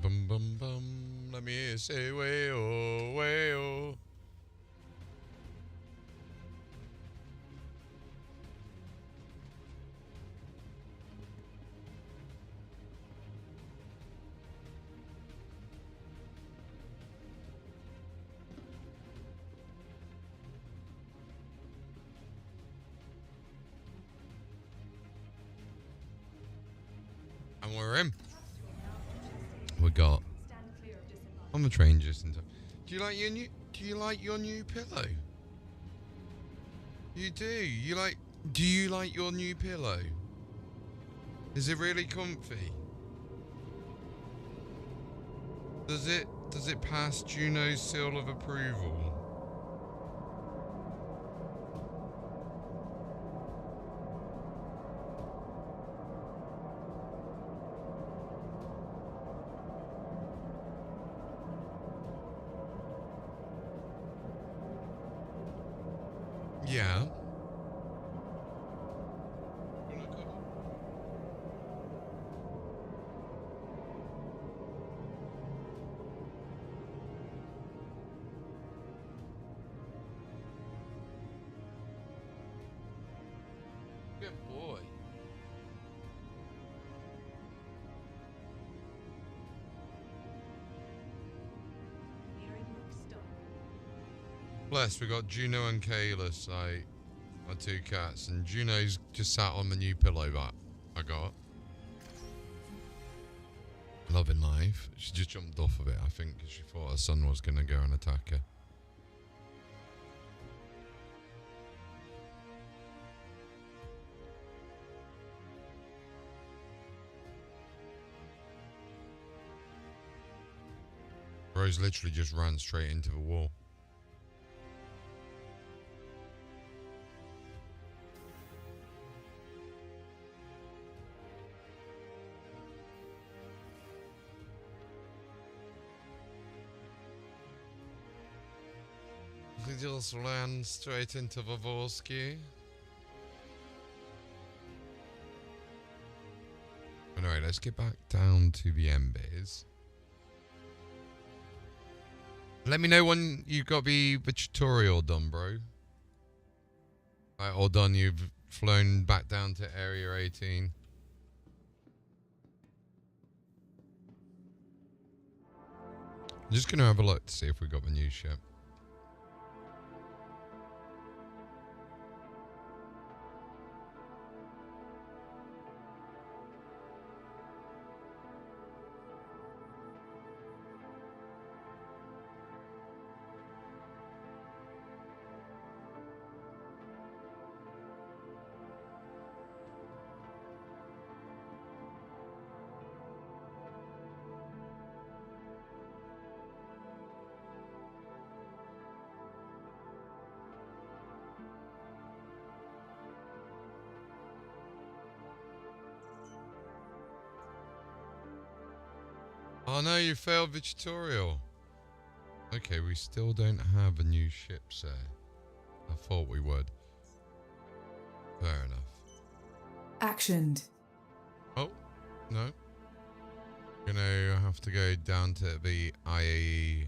Bum bum bum, let me hear you say way oh, way oh. And we're in. We got on the train just in time. Do you like your new pillow? You do. Do you like your new pillow? Is it really comfy? Does it pass Juno's seal of approval? Yeah. Good boy. Bless, we got Juno and Kalis, like our two cats, and Juno's just sat on the new pillow that I got. Loving life. She just jumped off of it, I think, because she thought her son was going to go and attack her. Rose literally just ran straight into the wall. He just ran straight into the Vorsky. Anyway, let's get back down to the embers. Let me know when you got the tutorial done, bro. Or done, you've flown back down to Area 18. I'm just going to have a look to see if we got the new ship. Oh no, you failed the tutorial. Okay, we still don't have a new ship set. I thought we would. Fair enough. Actioned. Oh, no. Gonna have to go down to the IAE.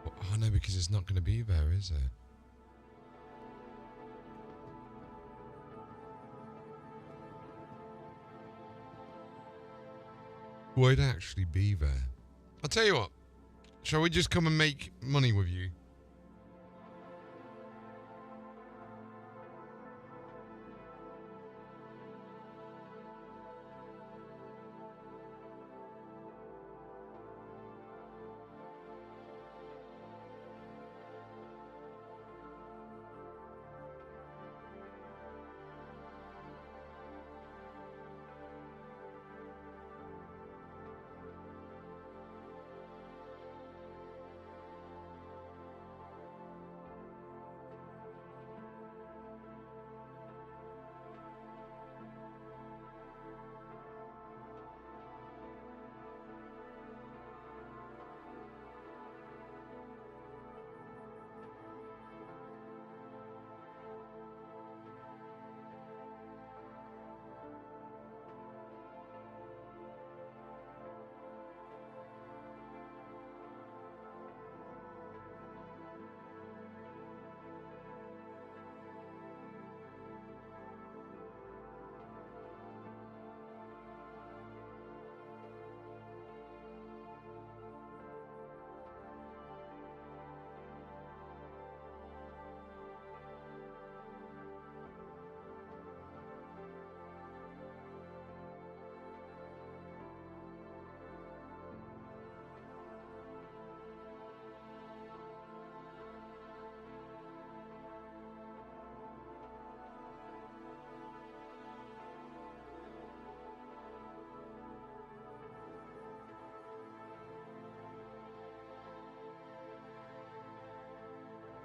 Oh no, because it's not gonna be there, is it? Would actually be there. I'll tell you what. Shall we just come and make money with you?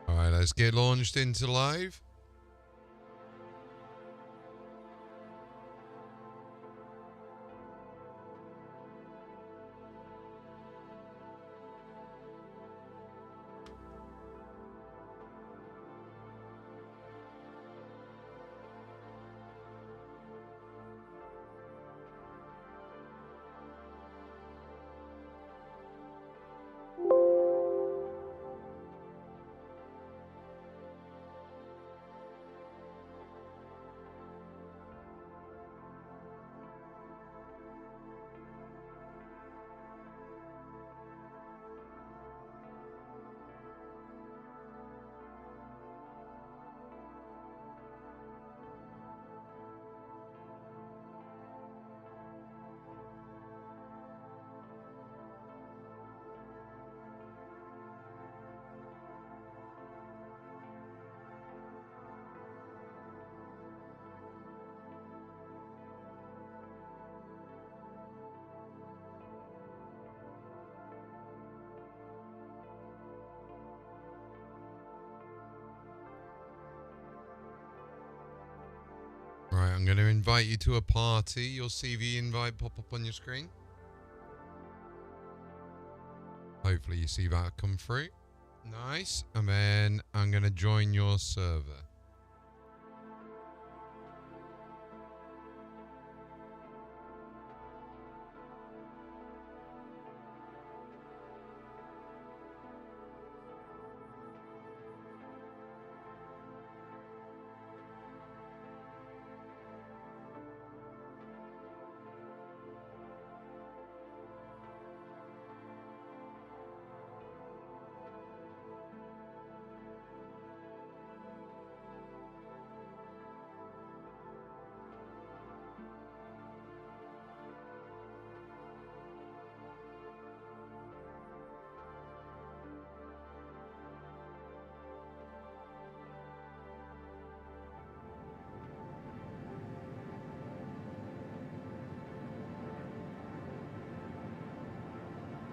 Alright, let's get launched into live. I'm going to invite you to a party. You'll see the invite pop up on your screen. Hopefully you see that come through. Nice. And then I'm going to join your server.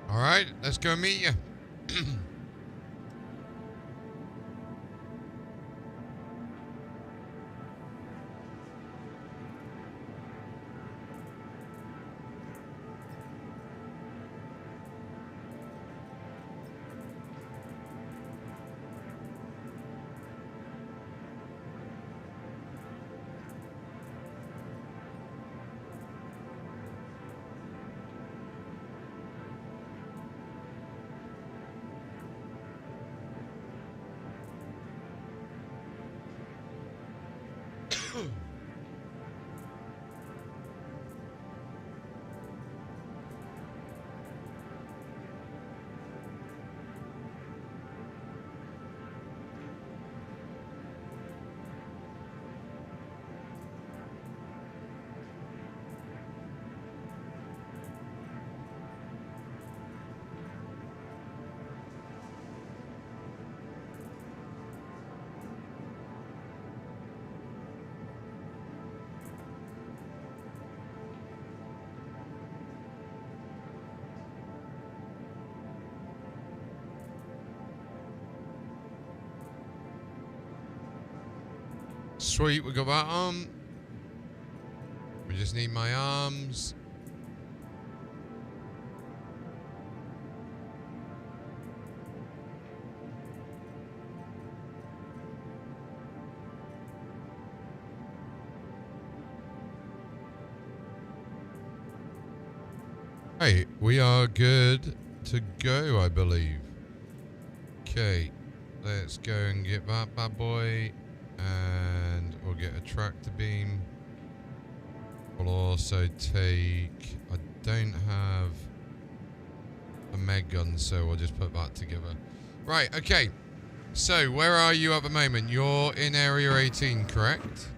All right, let's go meet you. Sweet, we got that arm. We just need my arms. Hey, we are good to go, I believe. Okay, let's go and get that bad boy. And we'll get a tractor beam. We'll also take... I don't have a meg gun, so we'll just put that together. Right, okay. So, where are you at the moment? You're in Area 18, correct?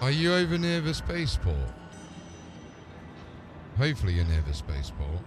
Are you over near the spaceport? Hopefully you're near the spaceport.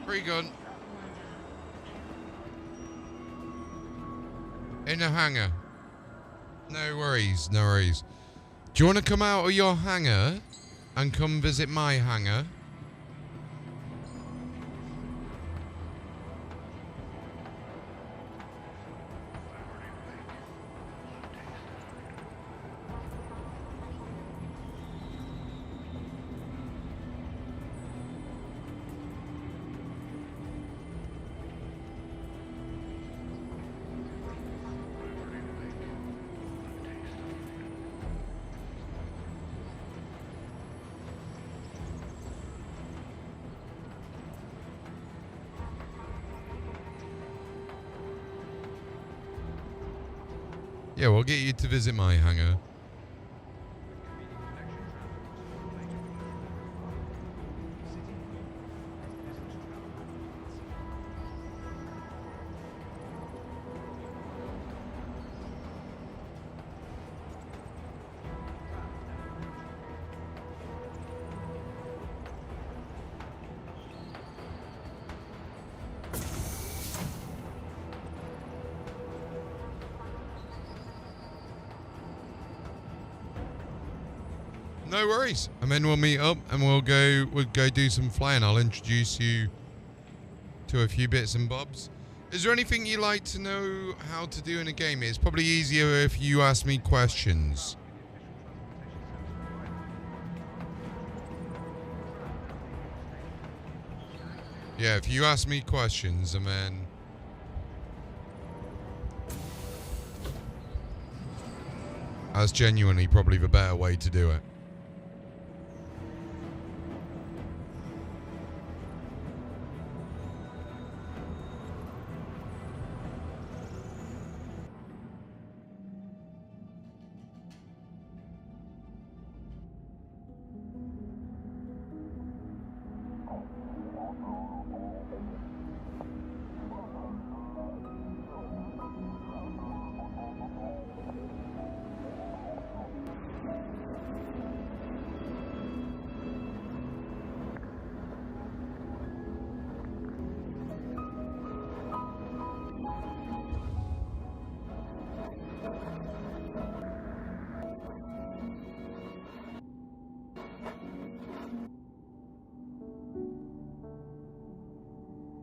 Free gun. In a hangar. No worries, no worries. Do you want to come out of your hangar and come visit my hangar? Yeah, we'll get you to visit my hangar. No worries. And then we'll meet up and we'll go do some flying. I'll introduce you to a few bits and bobs. Is there anything you like to know how to do in a game? It's probably easier if you ask me questions. Yeah, if you ask me questions and then that's genuinely probably the better way to do it.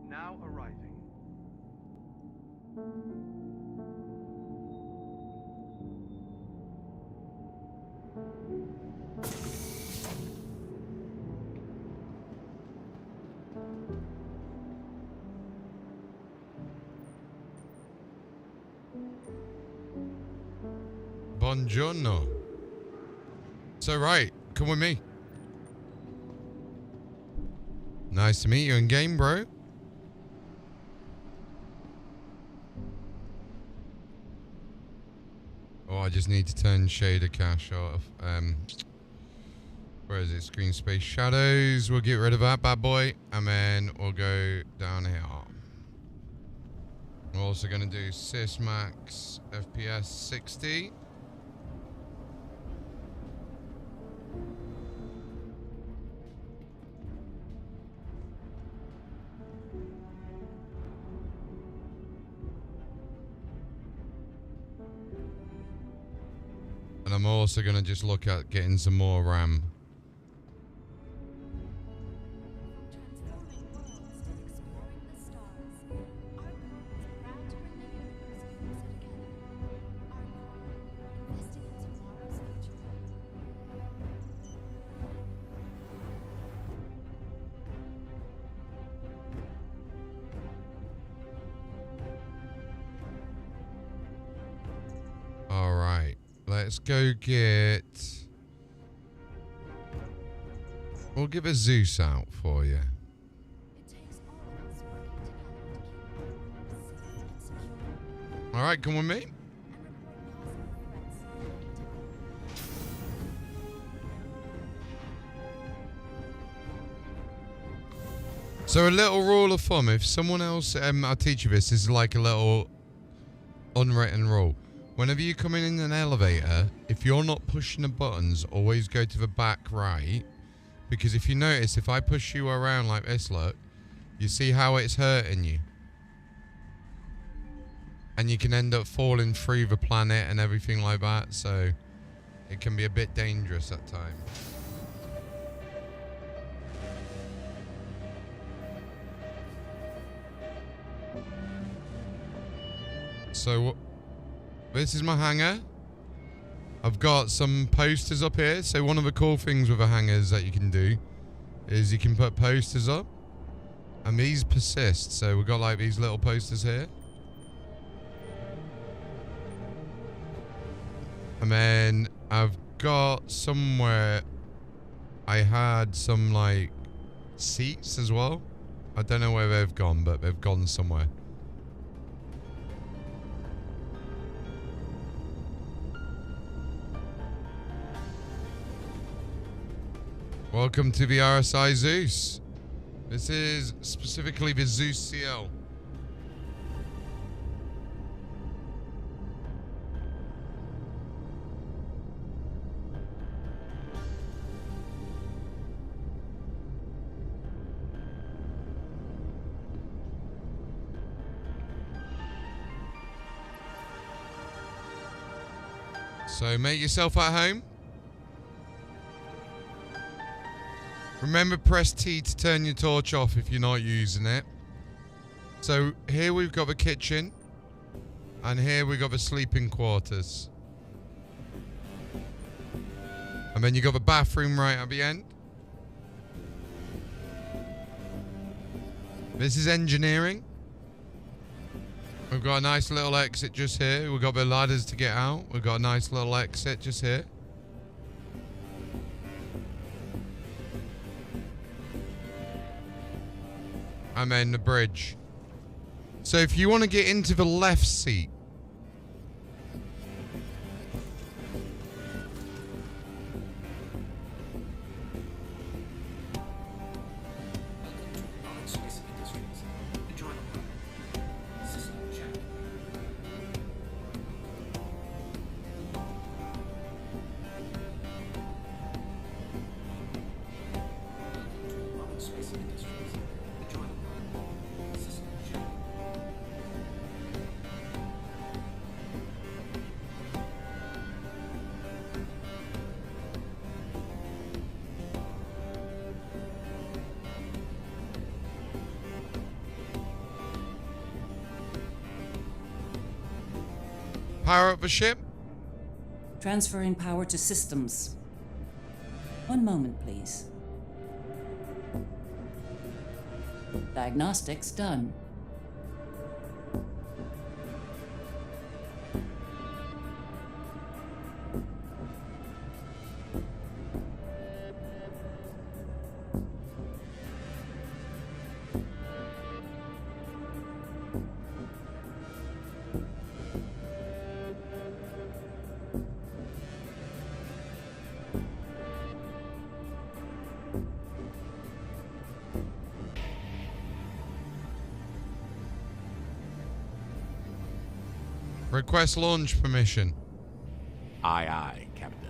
Now arriving. Buongiorno. So right, come with me. Nice to meet you in game, bro. Oh, I just need to turn shader cache off. Where is it? Screen space shadows. We'll get rid of that bad boy, and then we'll go down here. We're also going to do sys max FPS 60. And I'm also going to just look at getting some more RAM. All right. Let's go get... We'll give a Zeus out for you. Alright, come with me. So a little rule of thumb, if someone else, I'll teach you this is like a little unwritten rule. Whenever you come in an elevator, if you're not pushing the buttons, always go to the back right. Because if you notice, if I push you around like this, look, you see how it's hurting you. And you can end up falling through the planet and everything like that. So it can be a bit dangerous at times. So this is my hangar. I've got some posters up here. So one of the cool things with the hangars that you can do is you can put posters up. And these persist. So we've got like these little posters here. And then I've got somewhere I had some like seats as well. I don't know where they've gone, but they've gone somewhere. Welcome to the RSI Zeus. This is specifically the Zeus CL. So make yourself at home. Remember, press T to turn your torch off if you're not using it. So here we've got the kitchen. And here we've got the sleeping quarters. And then you got the bathroom right at the end. This is engineering. We've got a nice little exit just here. We've got the ladders to get out. We've got a nice little exit just here. And then the bridge. So if you want to get into the left seat, power up the ship. Transferring power to systems. One moment, please. Diagnostics done. Request launch permission. Aye, aye, Captain.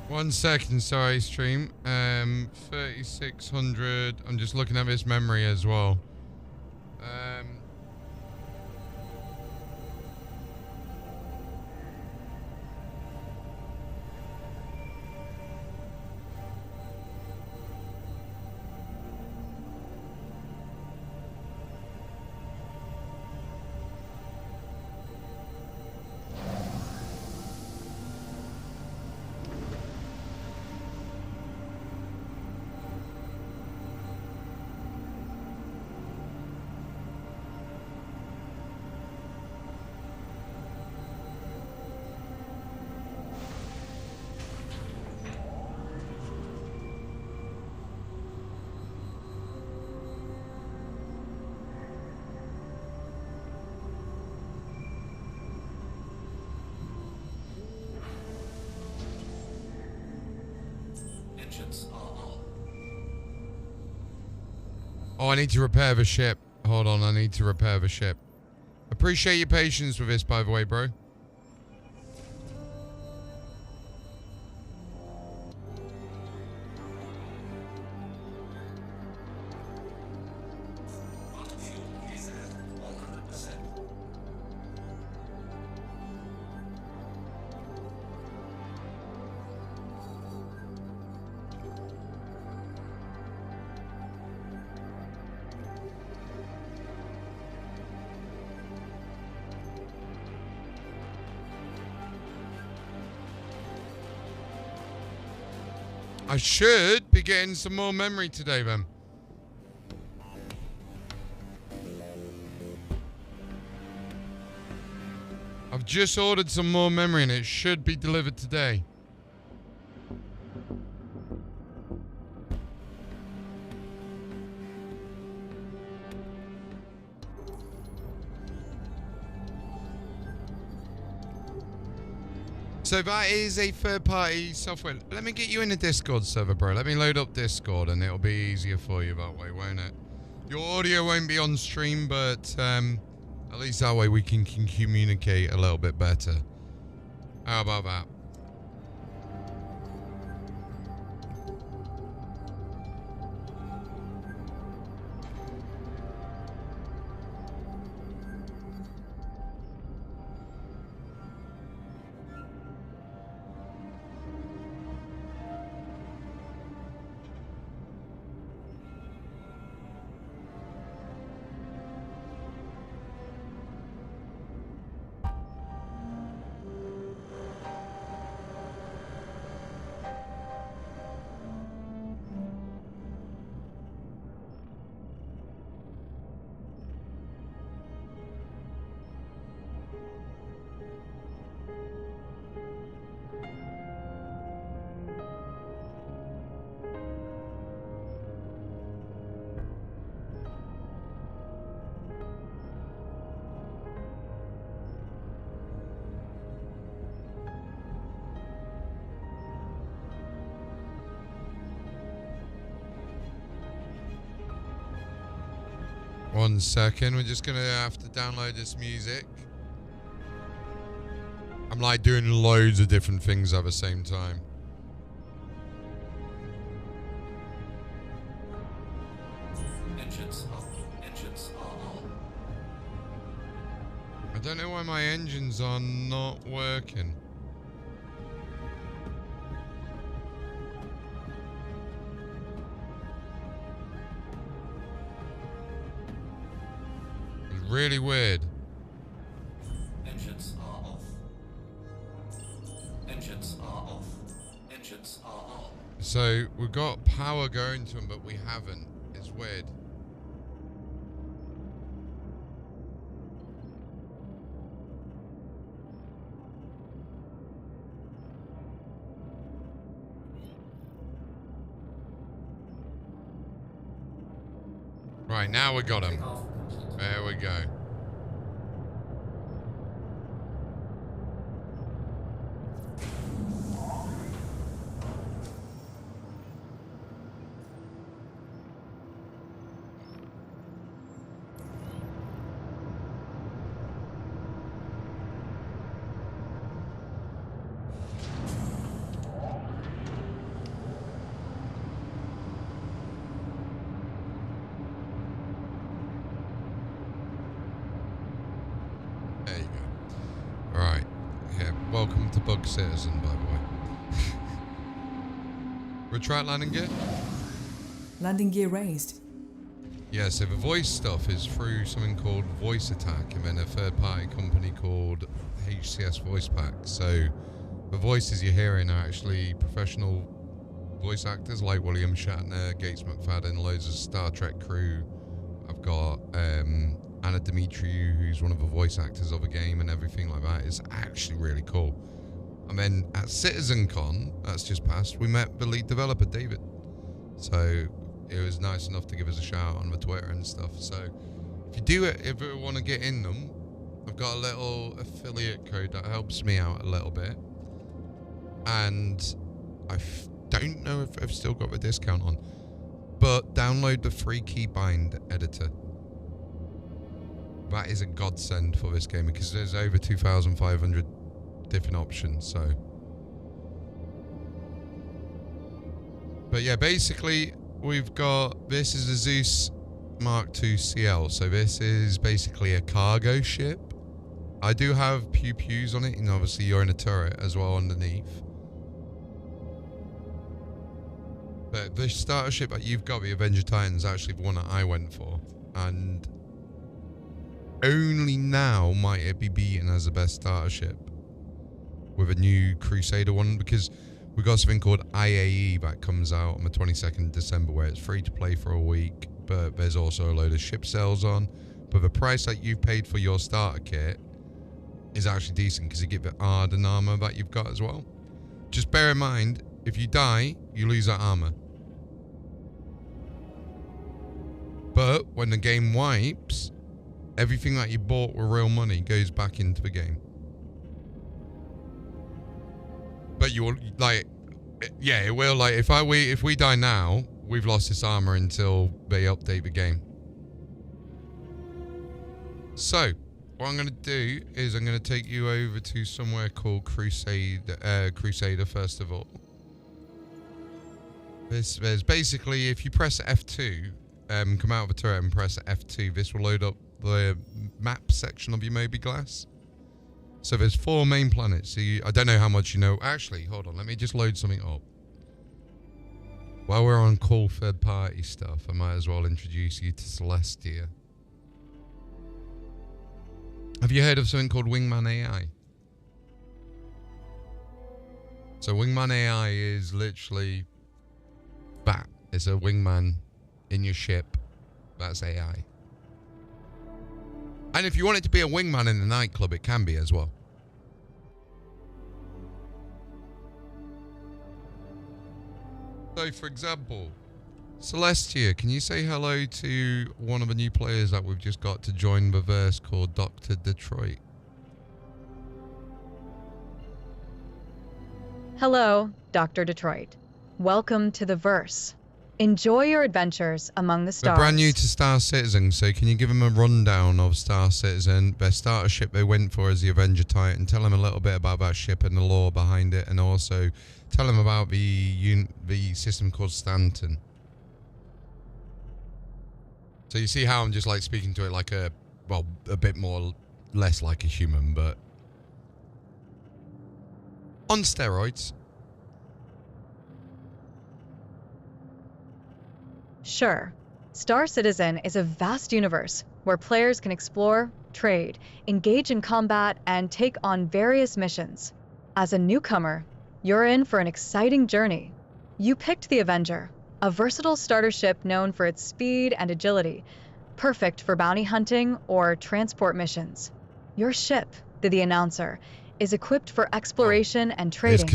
One second, sorry, stream. 3600. I'm just looking at this memory as well. Engines are on. Oh, I need to repair the ship. Hold on, I need to repair the ship. Appreciate your patience with this, by the way, bro. I should be getting some more memory today, then. I've just ordered some more memory and it should be delivered today. So that is a third-party software. Let me get you in a Discord server, bro. Let me load up Discord and it'll be easier for you that way, won't it? Your audio won't be on stream, but at least that way we can communicate a little bit better. How about that? One second, we're just gonna have to download this music. I'm like doing loads of different things at the same time. Engines off. Engines on. I don't know why my engines are not working. Really weird. Engines are off. Engines are off. Engines are on. So we've got power going to them, but we haven't. It's weird. Right, now we got them. There we go. There you go. Alright. Yeah, welcome to Bug Citizen, by the way. Retract landing gear? Landing gear raised. Yeah, so the voice stuff is through something called Voice Attack and then a third-party company called HCS Voice Pack. So the voices you're hearing are actually professional voice actors like William Shatner, Gates McFadden, loads of Star Trek crew. I've got Anna Dimitriou, who's one of the voice actors of the game and everything like that. It's actually really cool. And then at CitizenCon, that's just passed, we met the lead developer, David. So it was nice enough to give us a shout on the Twitter and stuff. So if you want to get in them, I've got a little affiliate code that helps me out a little bit. And I don't know if I've still got the discount on. but download the free keybind editor. That is a godsend for this game because there's over 2,500 different options. So, but yeah, basically we've got, this is a Zeus Mark II CL. So this is basically a cargo ship. I do have pews on it, and obviously you're in a turret as well underneath. But the starter ship that you've got, the Avenger Titan, is actually the one that I went for. And only now might it be beaten as the best starter ship with a new Crusader one, because we've got something called IAE that comes out on the 22nd of December where it's free to play for a week, but there's also a load of ship sales on. But the price that you've paid for your starter kit is actually decent because you get the Arden armor that you've got as well. Just bear in mind, if you die, you lose that armor. But when the game wipes, everything that you bought with real money goes back into the game. But you will, like, yeah, it will. Like, if we die now, we've lost this armor until they update the game. So, what I'm going to do is I'm going to take you over to somewhere called Crusader first of all. There's basically, if you press F2, come out of the turret and press F2, this will load up the map section of your Moby Glass. So there's 4 main planets. So I don't know how much you know. Actually, hold on. Let me just load something up. While we're on cool third-party stuff, I might as well introduce you to Celestia. Have you heard of something called Wingman AI? So Wingman AI is literally that. It's a wingman in your ship. That's AI. And if you want it to be a wingman in the nightclub, it can be as well. So, for example, Celestia, can you say hello to one of the new players that we've just got to join the verse called Dr. Detroit? Hello, Dr. Detroit. Welcome to the verse. Enjoy your adventures among the stars. They're brand new to Star Citizen, so can you give them a rundown of Star Citizen? Their starter ship they went for is the Avenger Titan. Tell them a little bit about that ship and the lore behind it, and also tell them about the system called Stanton. So you see how I'm just like speaking to it like a bit more, less like a human, but on steroids. Sure. Star Citizen is a vast universe where players can explore, trade, engage in combat, and take on various missions. As a newcomer, you're in for an exciting journey. You picked the Avenger, a versatile starter ship known for its speed and agility, perfect for bounty hunting or transport missions. Your ship, the announcer, is equipped for exploration and trading,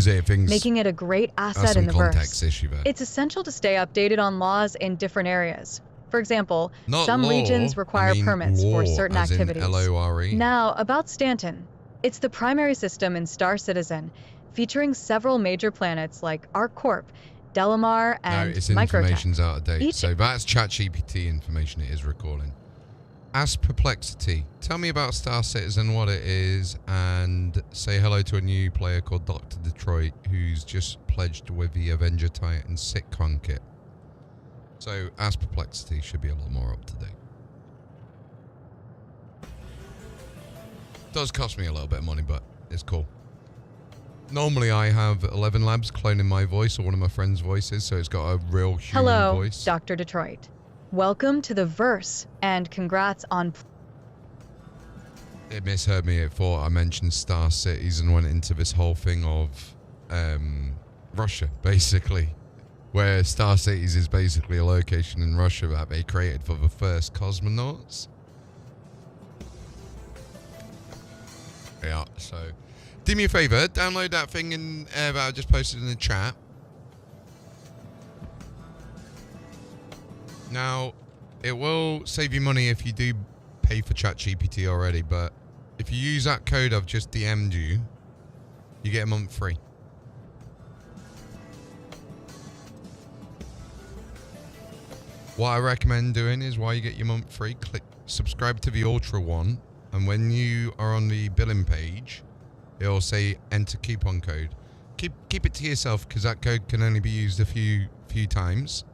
making it a great asset in the verse. It's essential to stay updated on laws in different areas. For example, some regions require permits for certain activities. LORE. Now, about Stanton. It's the primary system in Star Citizen, featuring several major planets like ArcCorp, Delamar, and no, its Microtech. information's out of date. So that's ChatGPT information it is recalling. Ask Perplexity. Tell me about Star Citizen, what it is, and say hello to a new player called Dr. Detroit, who's just pledged with the Avenger Titan sitcom kit. So Ask Perplexity should be a lot more up to date. Does cost me a little bit of money, but it's cool. Normally I have 11 labs cloning my voice or one of my friends' voices, so it's got a real human voice. Hello, Dr. Detroit. Welcome to the verse, and congrats on... It misheard me. It thought I mentioned Star Cities and went into this whole thing of Russia, basically. Where Star Cities is basically a location in Russia that they created for the first cosmonauts. Yeah, so... Do me a favour, download that thing that I just posted in the chat. Now, it will save you money if you do pay for ChatGPT already, but if you use that code I've just DM'd you, you get a month free. What I recommend doing is while you get your month free, click subscribe to the Ultra one, and when you are on the billing page, it'll say enter coupon code. Keep it to yourself because that code can only be used a few times.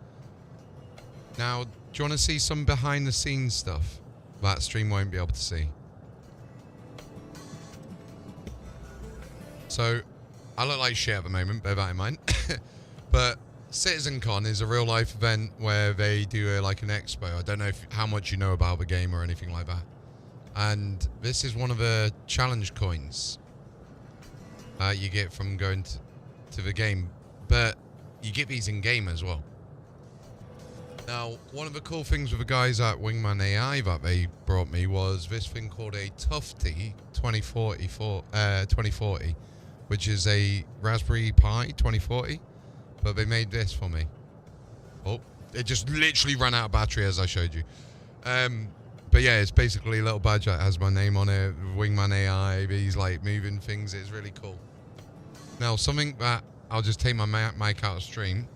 Now, do you want to see some behind the scenes stuff that stream won't be able to see? So, I look like shit at the moment, bear that in mind. But CitizenCon is a real life event where they do like an expo. I don't know how much you know about the game or anything like that. And this is one of the challenge coins you get from going to the game, but you get these in game as well. Now, one of the cool things with the guys at Wingman AI that they brought me was this thing called a Tufty 2040, which is a Raspberry Pi 2040, but they made this for me. Oh, it just literally ran out of battery as I showed you. But yeah, it's basically a little badge that has my name on it, Wingman AI, these like moving things. It's really cool. Now, something that I'll just take my mic out of stream.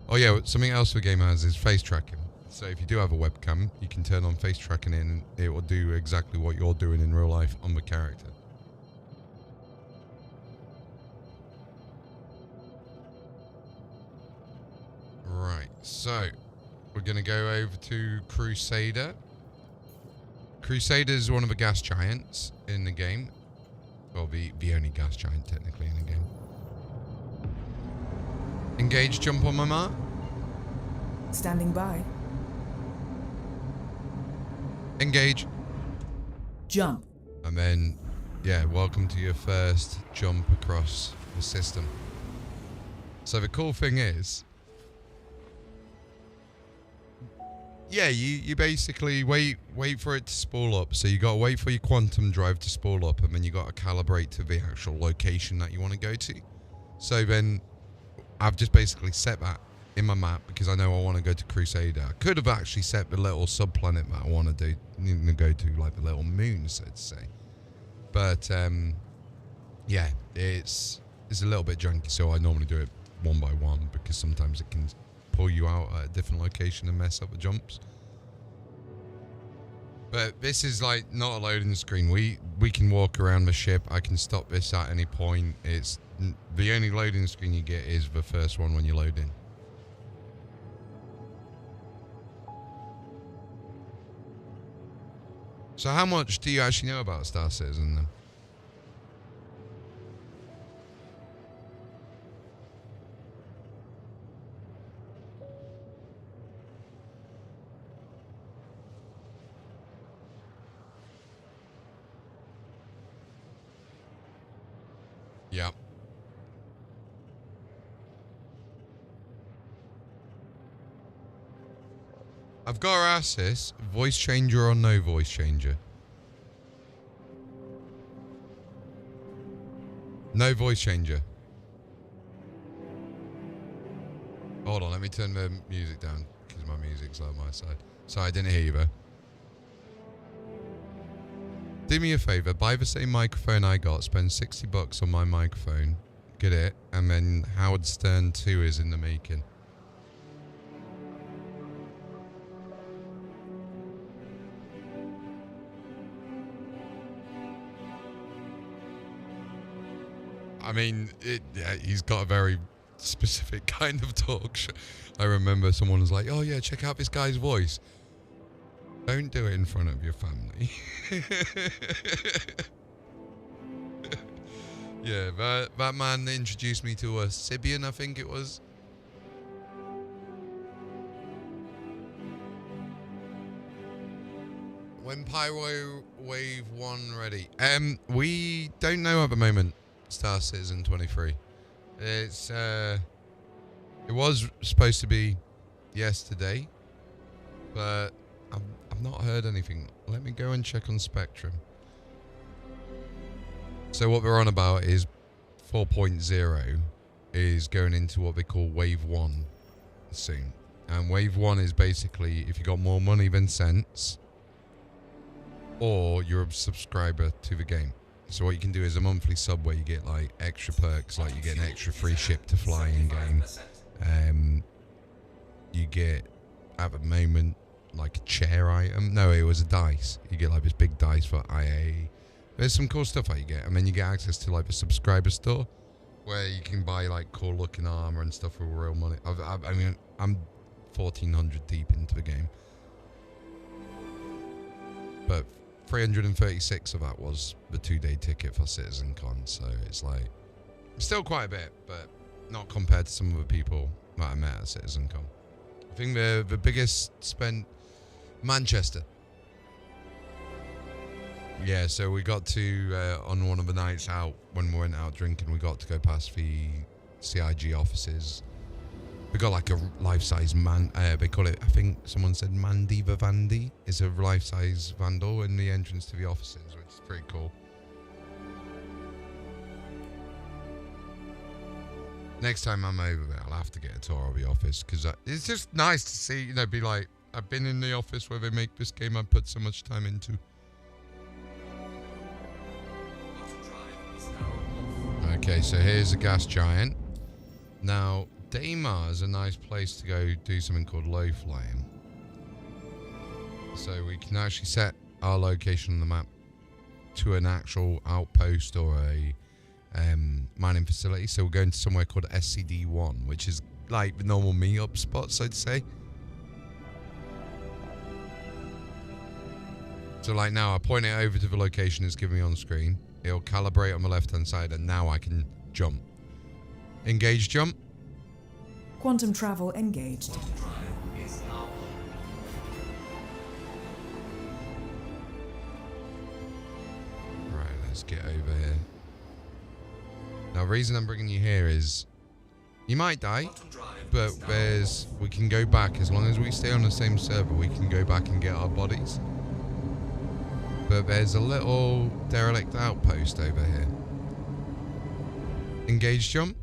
Oh yeah, something else the game has is face tracking. So if you do have a webcam, you can turn on face tracking and it will do exactly what you're doing in real life on the character. Right, so we're going to go over to Crusader. Crusader is one of the gas giants in the game. Well, the only gas giant technically in the game. Engage, jump on my mark. Standing by. Engage. Jump. And then, yeah, welcome to your first jump across the system. So the cool thing is, yeah, you basically wait for it to spool up. So you got to wait for your quantum drive to spool up, and then you got to calibrate to the actual location that you want to go to. So then I've just basically set that in my map because I know I want to go to Crusader. I could have actually set the little subplanet that I want to go to, like the little moon, so to say. But yeah, it's a little bit junky, so I normally do it one by one because sometimes it can pull you out at a different location and mess up the jumps. But this is like not a loading screen. We can walk around the ship. I can stop this at any point. It's the only loading screen you get is the first one when you load in. So how much do you actually know about Star Citizen then? Yeah. I've got to ask this, voice changer or no voice changer? No voice changer. Hold on, let me turn the music down because my music's on my side. Sorry, I didn't hear you there. Do me a favor, buy the same microphone I got, spend $60 on my microphone, get it, and then Howard Stern 2 is in the making. I mean, yeah, he's got a very specific kind of talk show. I remember someone was like, oh yeah, check out this guy's voice. Don't do it in front of your family. Yeah, that man introduced me to a Sibian, I think it was. When Pyro Wave 1 ready? We don't know at the moment, Star Citizen 23. It's, it was supposed to be yesterday, but I've not heard anything. Let me go and check on Spectrum. So what we're on about is 4.0 is going into what they call Wave 1 soon. And Wave 1 is basically if you got more money than cents, or you're a subscriber to the game. So what you can do is a monthly sub where you get like extra perks, like you get an extra free ship to fly in game. You get at the moment like a chair item. No, it was a dice. You get like this big dice for IA. There's some cool stuff that you get, and then you get access to like the subscriber store where you can buy like cool looking armor and stuff for real money. I mean, I'm 1400 deep into the game, but 336 of that was the 2-day ticket for CitizenCon, so it's like still quite a bit, but not compared to some of the people that I met at CitizenCon. I think the biggest spent Manchester. Yeah, so we got to on one of the nights out when we went out drinking, we got to go past the CIG offices. We got like a life-size man. They call it. I think someone said Mandiva Vandi is a life-size vandal in the entrance to the offices, which is pretty cool. Next time I'm over there, I'll have to get a tour of the office because it's just nice to see. You know, be like, I've been in the office where they make this game I put so much time into. Okay, so here's a gas giant. Now, Daymar is a nice place to go do something called low flying. So we can actually set our location on the map to an actual outpost or a mining facility. So we're going to somewhere called SCD-1, which is like the normal meet-up spot, so to say. So like now, I point it over to the location it's giving me on screen. It'll calibrate on the left-hand side, and now I can jump. Engage jump. Quantum travel engaged. Right, let's get over here. Now, the reason I'm bringing you here is you might die, but we can go back as long as we stay on the same server. We can go back and get our bodies. But there's a little derelict outpost over here. Engage jump.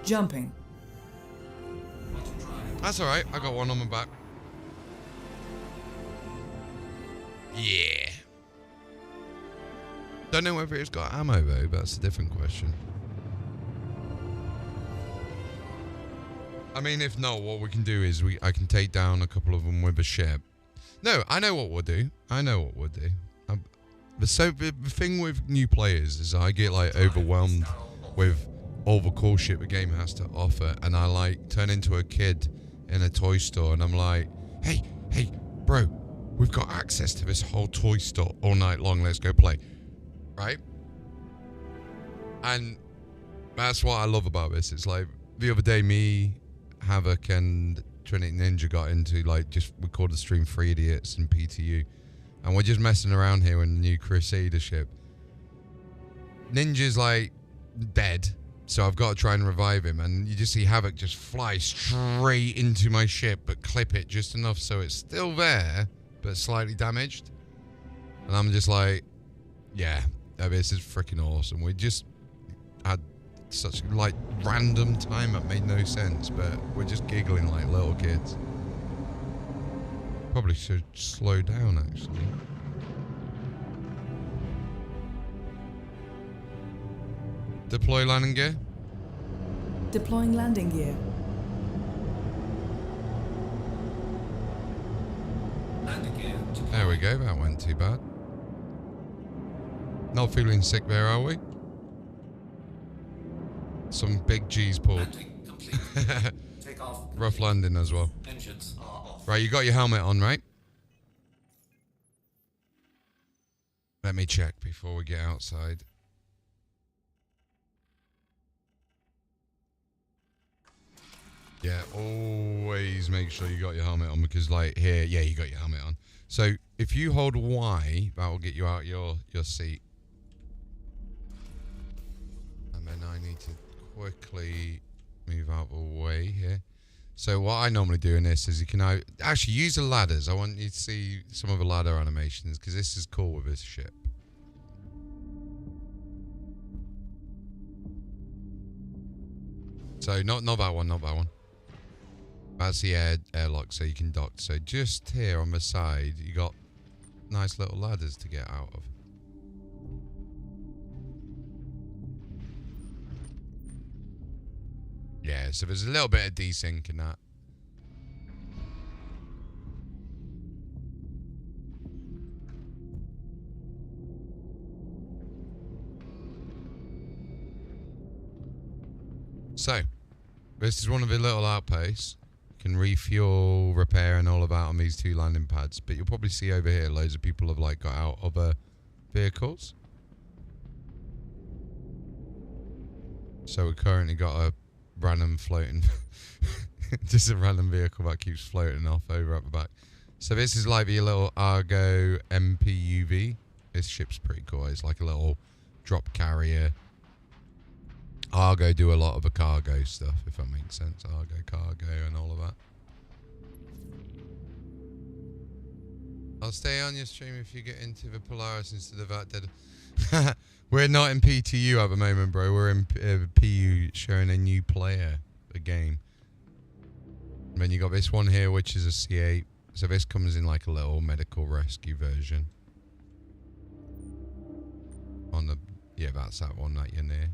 Jumping. That's alright, I got one on my back. Yeah. Don't know whether it's got ammo though, that's a different question. I mean, if not, what we can do is I can take down a couple of them with a ship. No, I know what we'll do. The thing with new players is I get like overwhelmed with all the cool shit the game has to offer, and I like turn into a kid in a toy store, and I'm like, hey, bro, we've got access to this whole toy store all night long. Let's go play, right? And that's what I love about this. It's like the other day, me, Havoc, and Trinity Ninja got into like we called the stream 3 Idiots and PTU, and we're just messing around here in the new Crusader ship. Ninja's like dead, so I've got to try and revive him, and you just see Havoc just fly straight into my ship but clip it just enough so it's still there but slightly damaged, and I'm just like, yeah, this is freaking awesome. We just had such like random time that made no sense, but we're just giggling like little kids. Probably should slow down actually. Deploy landing gear. Deploying landing gear. There we go, that went too bad. Not feeling sick there, are we? Some big G's pulled. Take off. Rough landing as well. Engines are off. Right, you got your helmet on, right? Let me check before we get outside. Yeah, always make sure you got your helmet on because, like, here, yeah, you got your helmet on. So if you hold Y, that will get you out your seat. And then I need to quickly move out of the way here. So what I normally do in this is you can actually use the ladders. I want you to see some of the ladder animations because this is cool with this ship. So not that one, not that one. That's the airlock, so you can dock. So just here on the side, you got nice little ladders to get out of. Yeah, so there's a little bit of desync in that. So, this is one of the little outposts. You can refuel, repair, and all of that on these 2 landing pads. But you'll probably see over here, loads of people have like got out other vehicles. So we currently got a random floating, just a random vehicle that keeps floating off over at the back. So this is like the little Argo MPUV. This ship's pretty cool. It's like a little drop carrier. Argo do a lot of the cargo stuff, if that makes sense. Argo cargo and all of that. I'll stay on your stream if you get into the Polaris instead of that dead. We're not in PTU at the moment, bro. We're in PU showing a new player, a game. And then you got this one here, which is a C8. So this comes in like a little medical rescue version. On the, yeah, that's that one that you're near.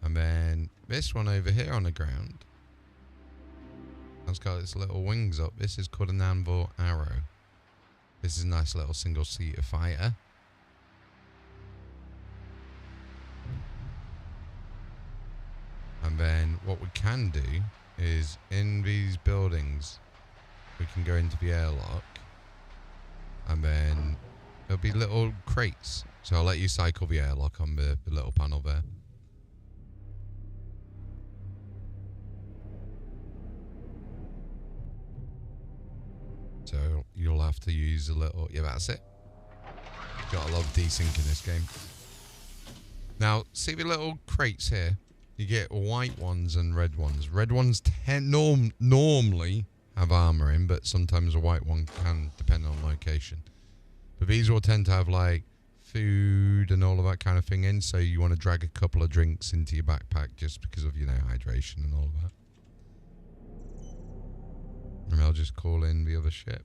And then this one over here on the ground has got its little wings up. This is called an Anvil Arrow. This is a nice little single-seater fighter. And then what we can do is in these buildings, we can go into the airlock. And then there'll be little crates. So I'll let you cycle the airlock on the little panel there. So you'll have to use a little... Yeah, that's it. Got a lot of desync in this game. Now, see the little crates here? You get white ones and red ones. Red ones normally have armor in, but sometimes a white one can, depend on location. But these will tend to have, like, food and all of that kind of thing in, so you want to drag a couple of drinks into your backpack just because of, you know, hydration and all of that. And I'll just call in the other ship.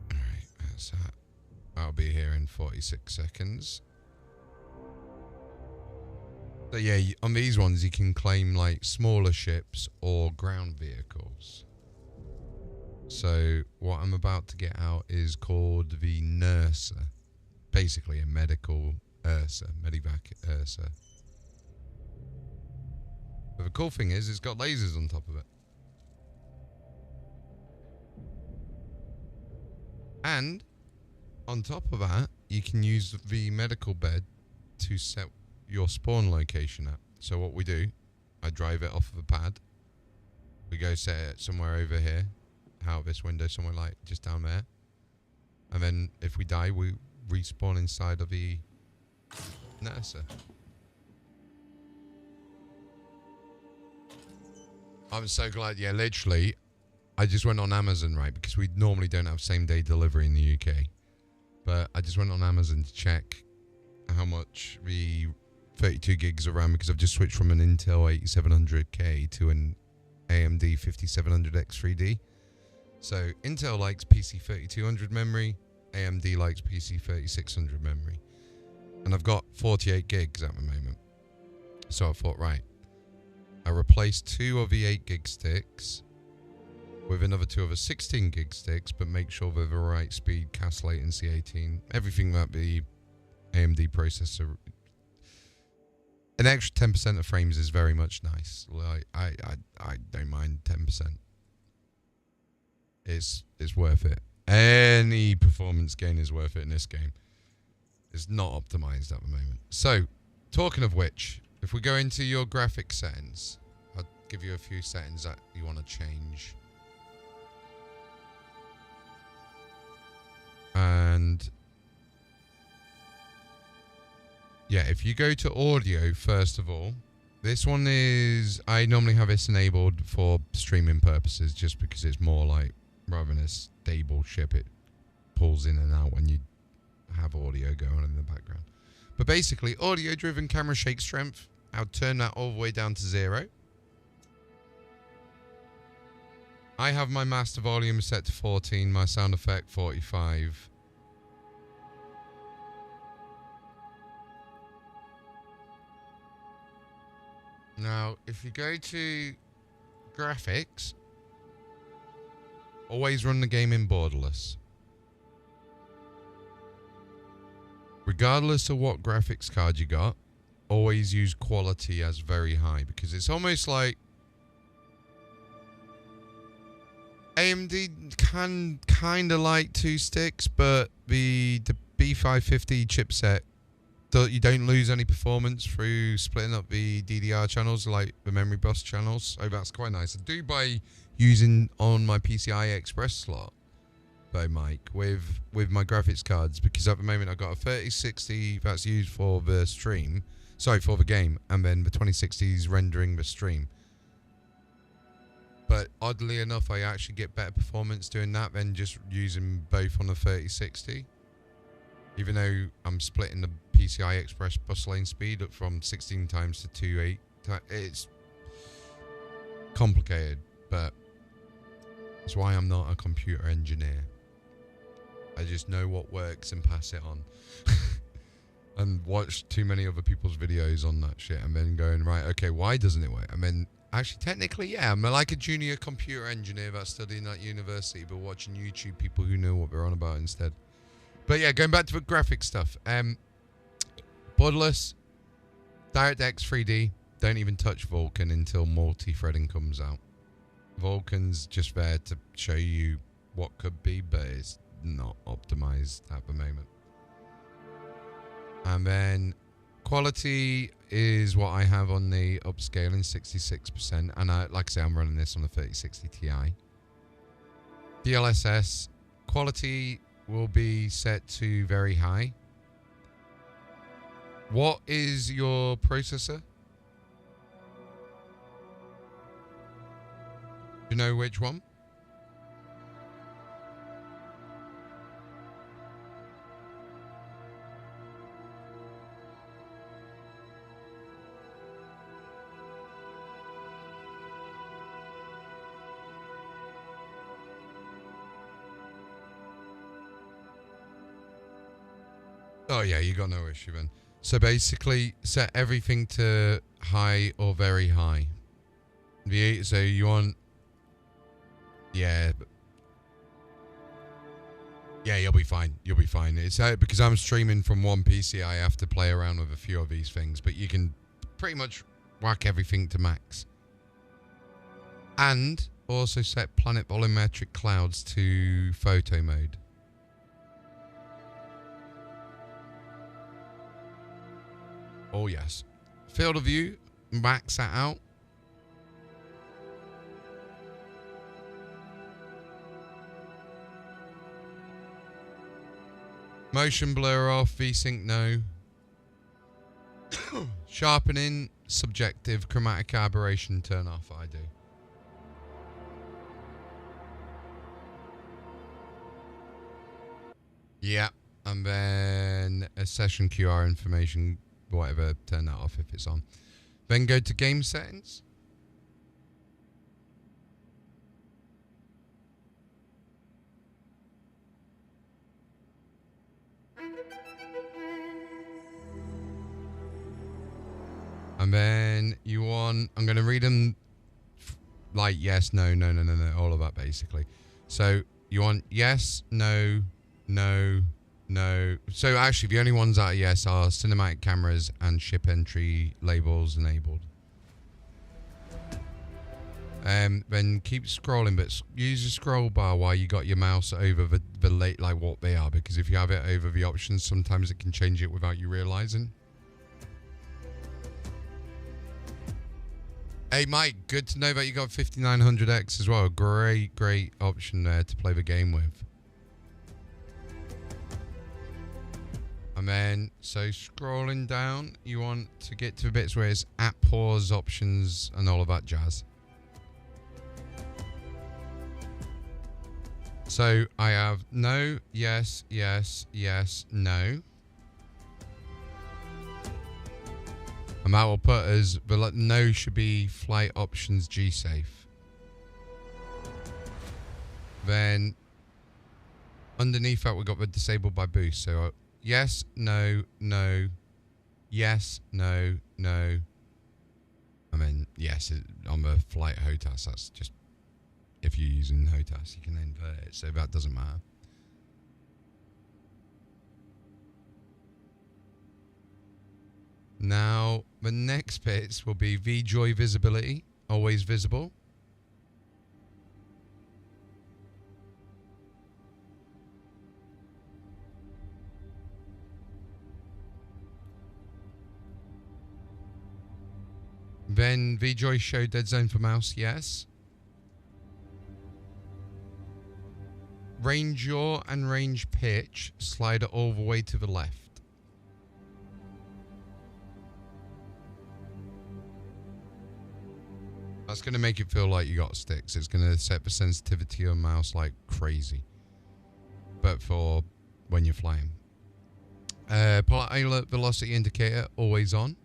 Alright, that's that. I'll be here in 46 seconds. So yeah, on these ones you can claim like smaller ships or ground vehicles. So what I'm about to get out is called the Nurser. Basically a medical Ursa, Medivac Ursa. But the cool thing is it's got lasers on top of it. And on top of that, you can use the medical bed to set your spawn location at. So what we do, I drive it off of a pad. We go set it somewhere over here, out this window, somewhere like just down there. And then if we die, we respawn inside of the NASA. I'm so glad. Yeah, literally, I just went on Amazon, right? Because we normally don't have same day delivery in the UK. But I just went on Amazon to check how much the 32 gigs of RAM, because I've just switched from an Intel 8700K to an AMD 5700X3D. So Intel likes PC 3200 memory, AMD likes PC 3600 memory. And I've got 48 gigs at the moment. So I thought, right, I replaced 2 of the 8 gig sticks with another 2 of the 16 gig sticks, but make sure they're the right speed, cast latency 18, everything that the AMD processor. An extra 10% of frames is very much nice. Like I don't mind 10%. It's worth it. Any performance gain is worth it in this game. It's not optimized at the moment. So, talking of which, if we go into your graphic settings, I'll give you a few settings that you want to change. And yeah, if you go to audio, first of all, this one is, I normally have this enabled for streaming purposes just because it's more like, rather than a stable ship, it pulls in and out when you have audio going on in the background. But basically, audio driven camera shake strength, I'll turn that all the way down to 0. I have my master volume set to 14, my sound effect 45. Now, if you go to graphics, always run the game in borderless. Regardless of what graphics card you got, always use quality as very high, because it's almost like AMD can kind of like 2 sticks, but the B550 chipset, you don't lose any performance through splitting up the DDR channels, like the memory bus channels. So that's quite nice. I do by using on my PCI Express slot, though, Mike, with my graphics cards, because at the moment I've got a 3060 that's used for the stream, sorry, for the game, and then the 2060 is rendering the stream. But oddly enough, I actually get better performance doing that than just using both on the 3060. Even though I'm splitting the PCI Express bus lane speed up from 16 times to 2.8. It's complicated, but that's why I'm not a computer engineer. I just know what works and pass it on. And watch too many other people's videos on that shit and then going, right, okay, why doesn't it work? And then, actually, technically, yeah, I'm like a junior computer engineer that's studying at university, but watching YouTube people who know what they're on about instead. But yeah, going back to the graphic stuff. Borderless, DirectX 3D, don't even touch Vulkan until multi-threading comes out. Vulkan's just there to show you what could be, but it's not optimized at the moment. And then quality is what I have on the upscaling, 66%. And like I say, I'm running this on the 3060 Ti. DLSS quality will be set to very high. What is your processor? Do you know which one? Oh yeah, you got no issue then. So basically, set everything to high or very high. So you want, yeah, yeah, you'll be fine. You'll be fine. It's because I'm streaming from one PC. I have to play around with a few of these things, but you can pretty much whack everything to max. And also set planet volumetric clouds to photo mode. Oh yes. Field of view, max that out. Motion blur off, VSync no. Sharpening, subjective, chromatic aberration turn off, I do. Yeah, and then a session QR information, whatever, turn that off if it's on. Then go to game settings. And then you want, I'm going to read them like yes, no, no, no, no, no, all of that basically. So you want yes, no, no, no. So actually the only ones that are yes are cinematic cameras and ship entry labels enabled. Then keep scrolling, but use the scroll bar while you got your mouse over the late, like what they are, because if you have it over the options, sometimes it can change it without you realizing. Hey Mike, good to know that you got 5900X as well. Great option there to play the game with. And then, so scrolling down, you want to get to the bits where it's app pause, options, and all of that jazz. So I have no, yes, yes, yes, no. And that will put us, the no should be flight options G safe. Then underneath that we've got the disabled by boost. So yes, no, no, yes, no, no. And then yes, on the flight HOTAS, that's just, if you're using HOTAS, you can invert it. So that doesn't matter. Now, the next bits will be VJoy visibility, always visible. Then VJoy show dead zone for mouse, yes. Range yaw and range pitch, slide it all the way to the left. That's going to make it feel like you got sticks. It's going to set the sensitivity of mouse like crazy. But for when you're flying. Pilot velocity indicator, always on.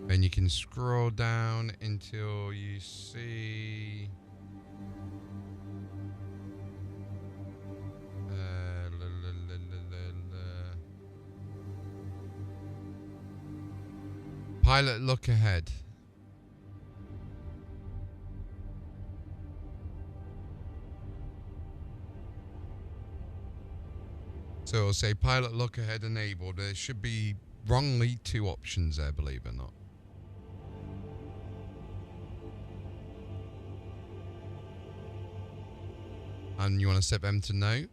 Then you can scroll down until you see... Pilot look ahead. So it'll say pilot look ahead enabled. There should be wrongly 2 options there, believe it or not. And you want to set them to no.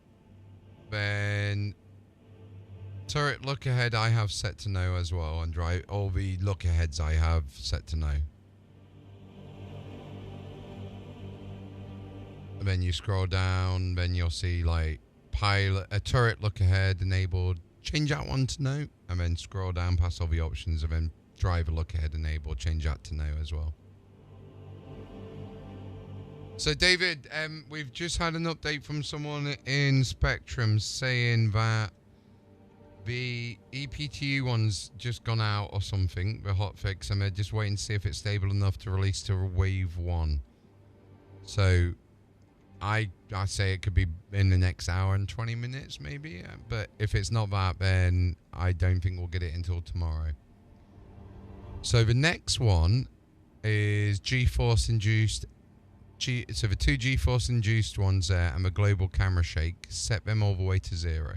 Then turret look ahead I have set to no as well, and drive all the look aheads I have set to no. And then you scroll down, then you'll see like pilot, a turret look ahead enabled, change that one to no, and then scroll down past all the options, and then driver look ahead enabled, change that to no as well. So David, we've just had an update from someone in Spectrum saying that the EPTU one's just gone out or something, the hotfix, and they're just waiting to see if it's stable enough to release to wave 1. So I say it could be in the next hour and 20 minutes maybe, but if it's not that, then I don't think we'll get it until tomorrow. So the next one is G-force induced. So the 2 G-force induced ones there and the global camera shake, set them all the way to 0.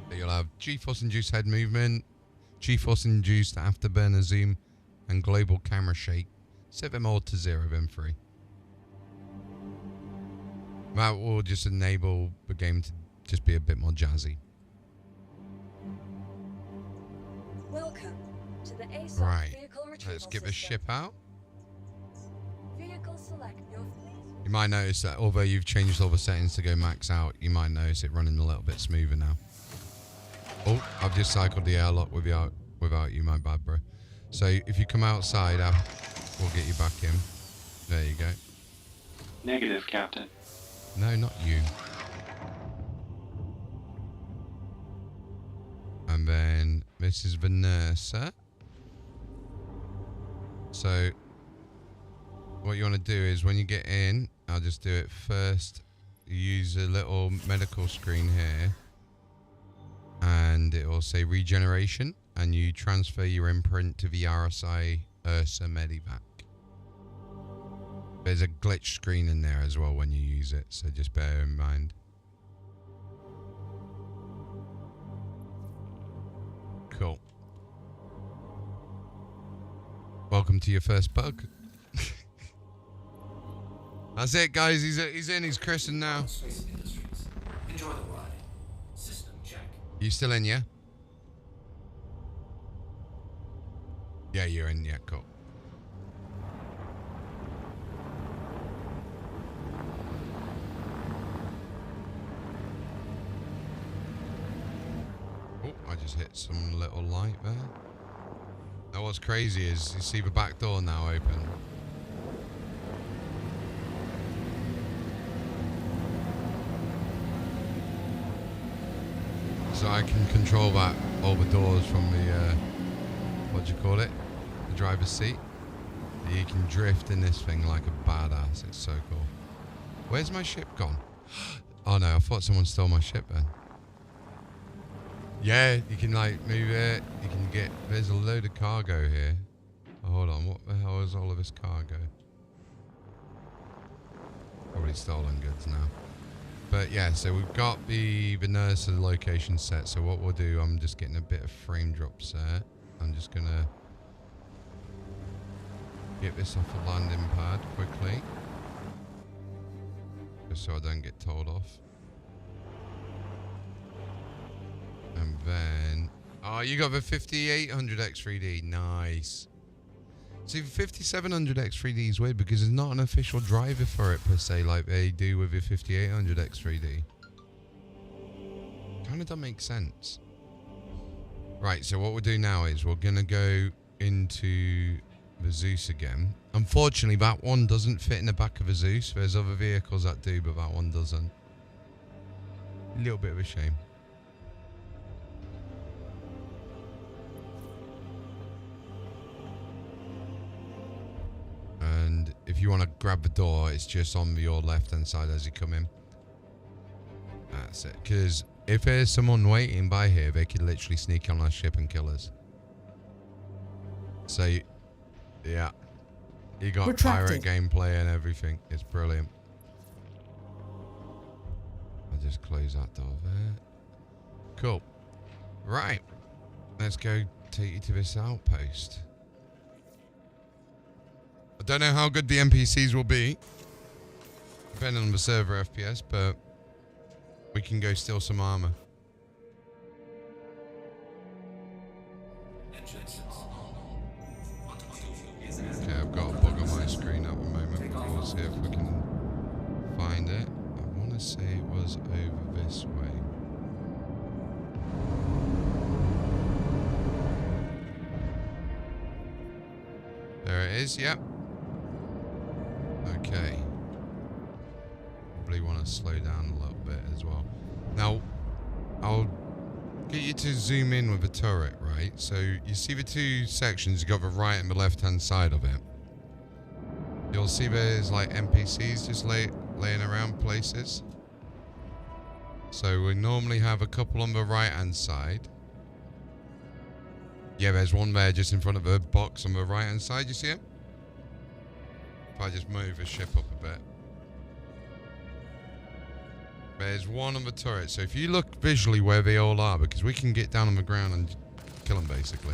So you'll have G-force induced head movement, G-force induced afterburner zoom, and global camera shake. Set them all to 0, then 3. That will just enable the game to just be a bit more jazzy. Welcome to the ASOC Right, vehicle retrieval let's get the system. ship out. Vehicle select your fleet. You might notice that although you've changed all the settings to go max out, you might notice it running a little bit smoother now. Oh, I've just cycled the airlock without you, my bad, bro. So if you come outside, we'll get you back in. There you go. Negative, Captain. No, not you. And then this is Vanessa. So what you want to do is when you get in, I'll just do it first. Use a little medical screen here. And it will say regeneration. And you transfer your imprint to the RSI Ursa Medivac. There's a glitch screen in there as well when you use it, so just bear in mind. Cool. welcome to your first bug. That's it, guys. He's in. He's christened now. Space Industries. Enjoy the ride. System check. You still in, yeah? Yeah, you're in. Yeah, cool. Oh, I just hit some little light there. Now what's crazy is you see the back door now open. So I can control that, all the doors from the, what do you call it? The driver's seat. You can drift in this thing like a badass. It's so cool. Where's my ship gone? Oh no, I thought someone stole my ship then. Yeah, you can like move it. You can get, there's a load of cargo here. Oh, hold on, what the hell is all of this cargo? Probably stolen goods now. But yeah, so we've got the nurse location set. So what we'll do, I'm just getting a bit of frame drop set. I'm just gonna get this off the landing pad quickly, just so I don't get told off. And then, oh, you got the 5800 X3D, nice. See, the 5700 X3D is weird because there's not an official driver for it per se, like they do with the 5800 X3D. Kind of doesn't make sense. Right, so what we'll do now is we're gonna go into the Zeus again. Unfortunately, that one doesn't fit in the back of a Zeus. There's other vehicles that do, but that one doesn't. A little bit of a shame. And if you want to grab the door, it's just on your left hand side as you come in. That's it. Because if there's someone waiting by here, they could literally sneak on our ship and kill us. So, yeah. You got pirate gameplay and everything. It's brilliant. I'll just close that door there. Cool. Right. Let's go take you to this outpost. I don't know how good the NPCs will be, depending on the server FPS, but we can go steal some armor. Okay, I've got a bug on my screen at the moment, but we'll see if we can find it. I want to say it was over this way. There it is, yep. Okay. Probably want to slow down a little bit as well. Now, I'll get you to zoom in with the turret, right? So you see the two sections, you got the right and the left hand side of it. You'll see there's like NPCs just laying around places. So we normally have a couple on the right hand side. Yeah, there's one there just in front of the box on the right hand side, you see it? If I just move the ship up a bit. There's one on the turret, so if you look visually where they all are, because we can get down on the ground and kill them basically.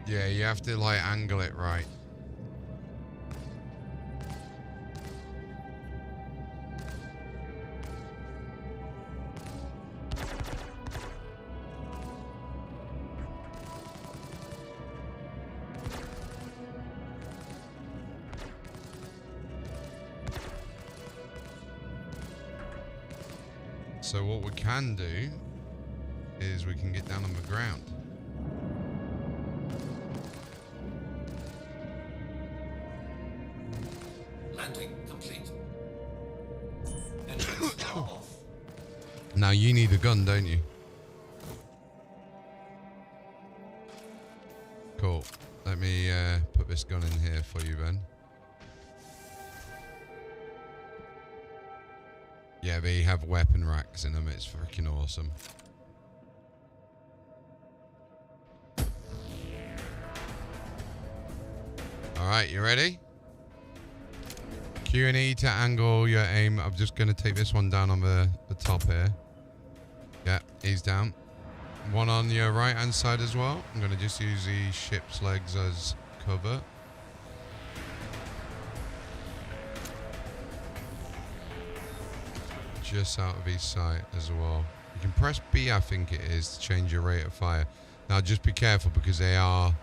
Yeah, you have to like angle it right. So what we can do is we can get down on the ground. Landing complete. Engines now off. Now you need a gun, don't you? Cool. Let me put this gun in here for you then. Yeah, they have weapon racks in them. It's freaking awesome. Alright, you ready? Q and E to angle your aim. I'm just going to take this one down on the top here. Yeah, he's down. One on your right hand side as well. I'm going to just use the ship's legs as cover. Just out of his sight as well. You can press B, I think it is, to change your rate of fire. Now just be careful because they are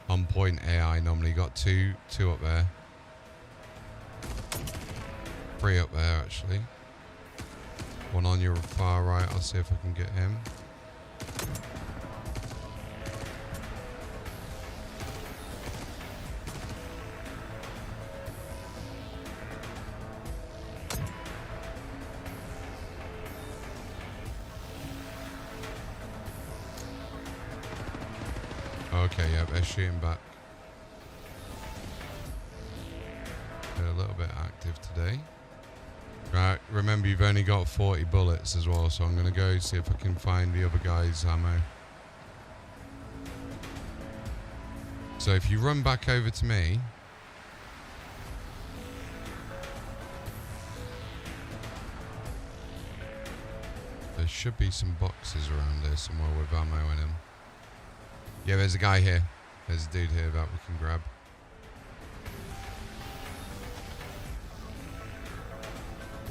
on point AI. Normally got two up there. 3 up there actually. One on your far right. I'll see if I can get him. Okay, yeah, they're shooting back. They're a little bit active today. Right, remember you've only got 40 bullets as well, so I'm going to go see if I can find the other guy's ammo. So if you run back over to me... There should be some boxes around there somewhere with ammo in them. Yeah, there's a guy here. There's a dude here that we can grab.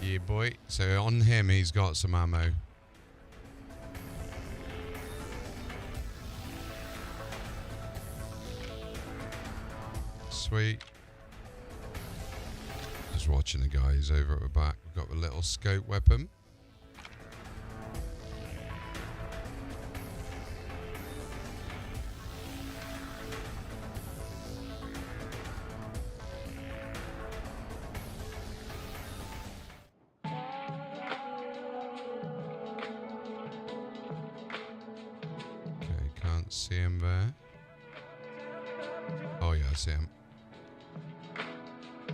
Yeah, boy. So on him, he's got some ammo. Sweet. Just watching the guys over at the back. We've got the little scope weapon. See him there. Oh yeah, I see him.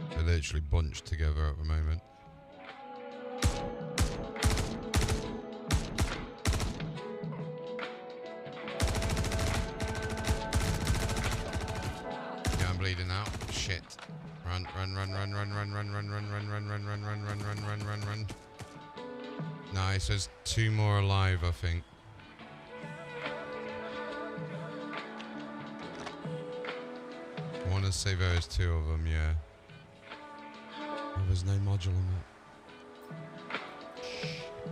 They're literally bunched together at the moment. Yeah, I'm bleeding out. Shit. Run, run, run, run, run, run, run, run, run, run, run, run, run, run, run, run, run, run, run. Nice, there's 2 more alive, I think. I want to say there's 2 of them, yeah. Oh, there's no module on that.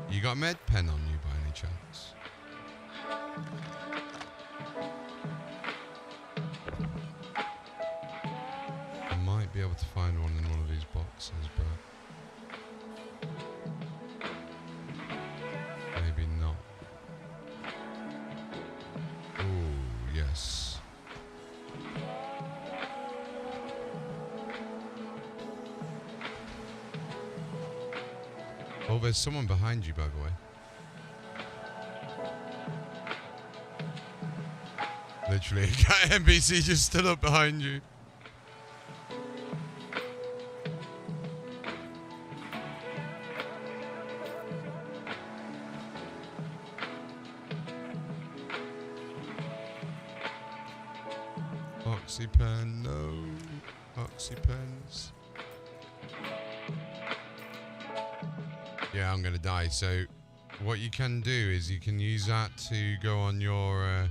You got a med pen on you by any chance? I might be able to find one in one of these boxes, but maybe not. Oh, yes. Oh, there's someone behind you, by the way. Literally, a NPC just stood up behind you. Oxypen, no. Oxypens. Yeah, I'm gonna die. So what you can do is you can use that to go on your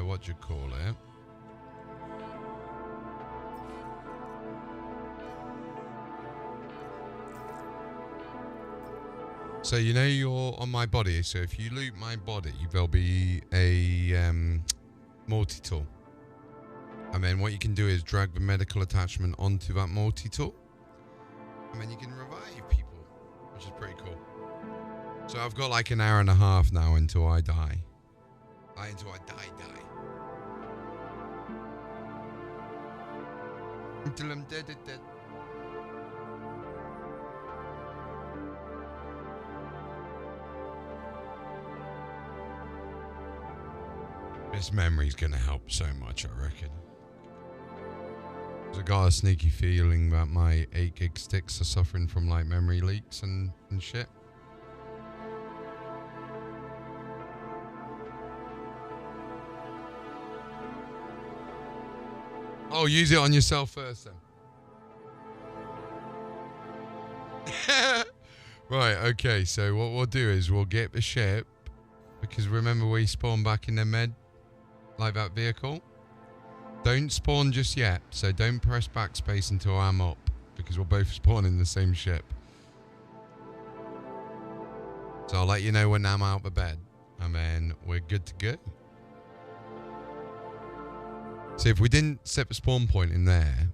what do you call it? So you know you're on my body, so if you loot my body, there'll be a multi-tool. And then what you can do is drag the medical attachment onto that multi-tool. And then you can revive people, which is pretty cool. So I've got like an hour and a half now until I die. Until I die. Until I'm dead. This memory's gonna help so much, I reckon. I got a sneaky feeling that my 8 gig sticks are suffering from like memory leaks and shit. Oh, use it on yourself first then. Right, okay, so what we'll do is we'll get the ship, because remember we spawn back in the med, like that vehicle? Don't spawn just yet, so don't press backspace until I'm up, because we'll both spawn in the same ship. So I'll let you know when I'm out of bed, and then we're good to go. So if we didn't set the spawn point in there,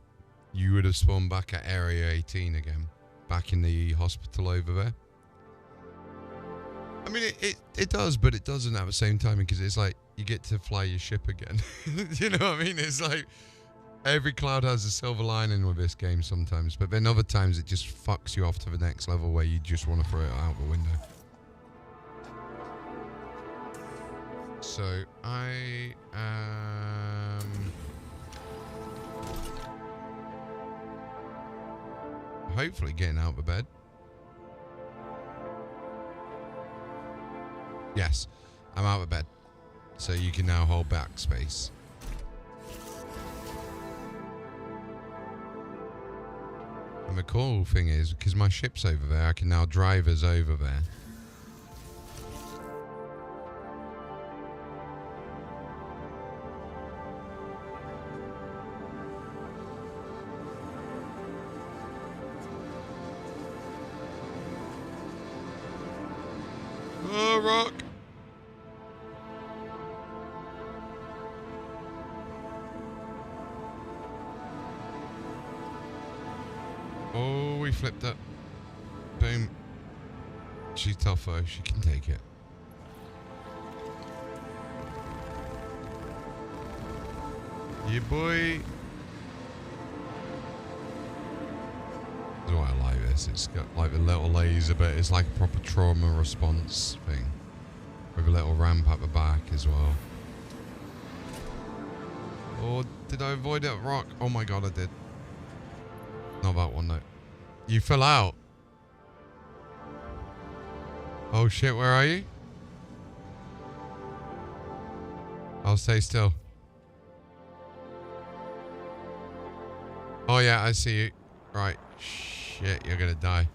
you would have spawned back at Area 18 again. Back in the hospital over there. I mean, it does, but it doesn't at the same time, because it's like you get to fly your ship again. You know what I mean? It's like every cloud has a silver lining with this game sometimes, but then other times it just fucks you off to the next level where you just want to throw it out the window. So I am hopefully getting out of bed. Yes, I'm out of bed. So you can now hold backspace. And the cool thing is, because my ship's over there, I can now drive us over there. Oh, rock! Oh, we flipped it. Boom. She's tough though, she can take it. Yeah, boy. That's why I like this. It's got like a little laser bit. It's like a proper trauma response thing. With a little ramp at the back as well. Oh, did I avoid that rock? Oh my god, I did. Not that one though. You fell out. Oh shit, where are you? I'll stay still. Oh yeah, I see you. Right. Shit, you're gonna die.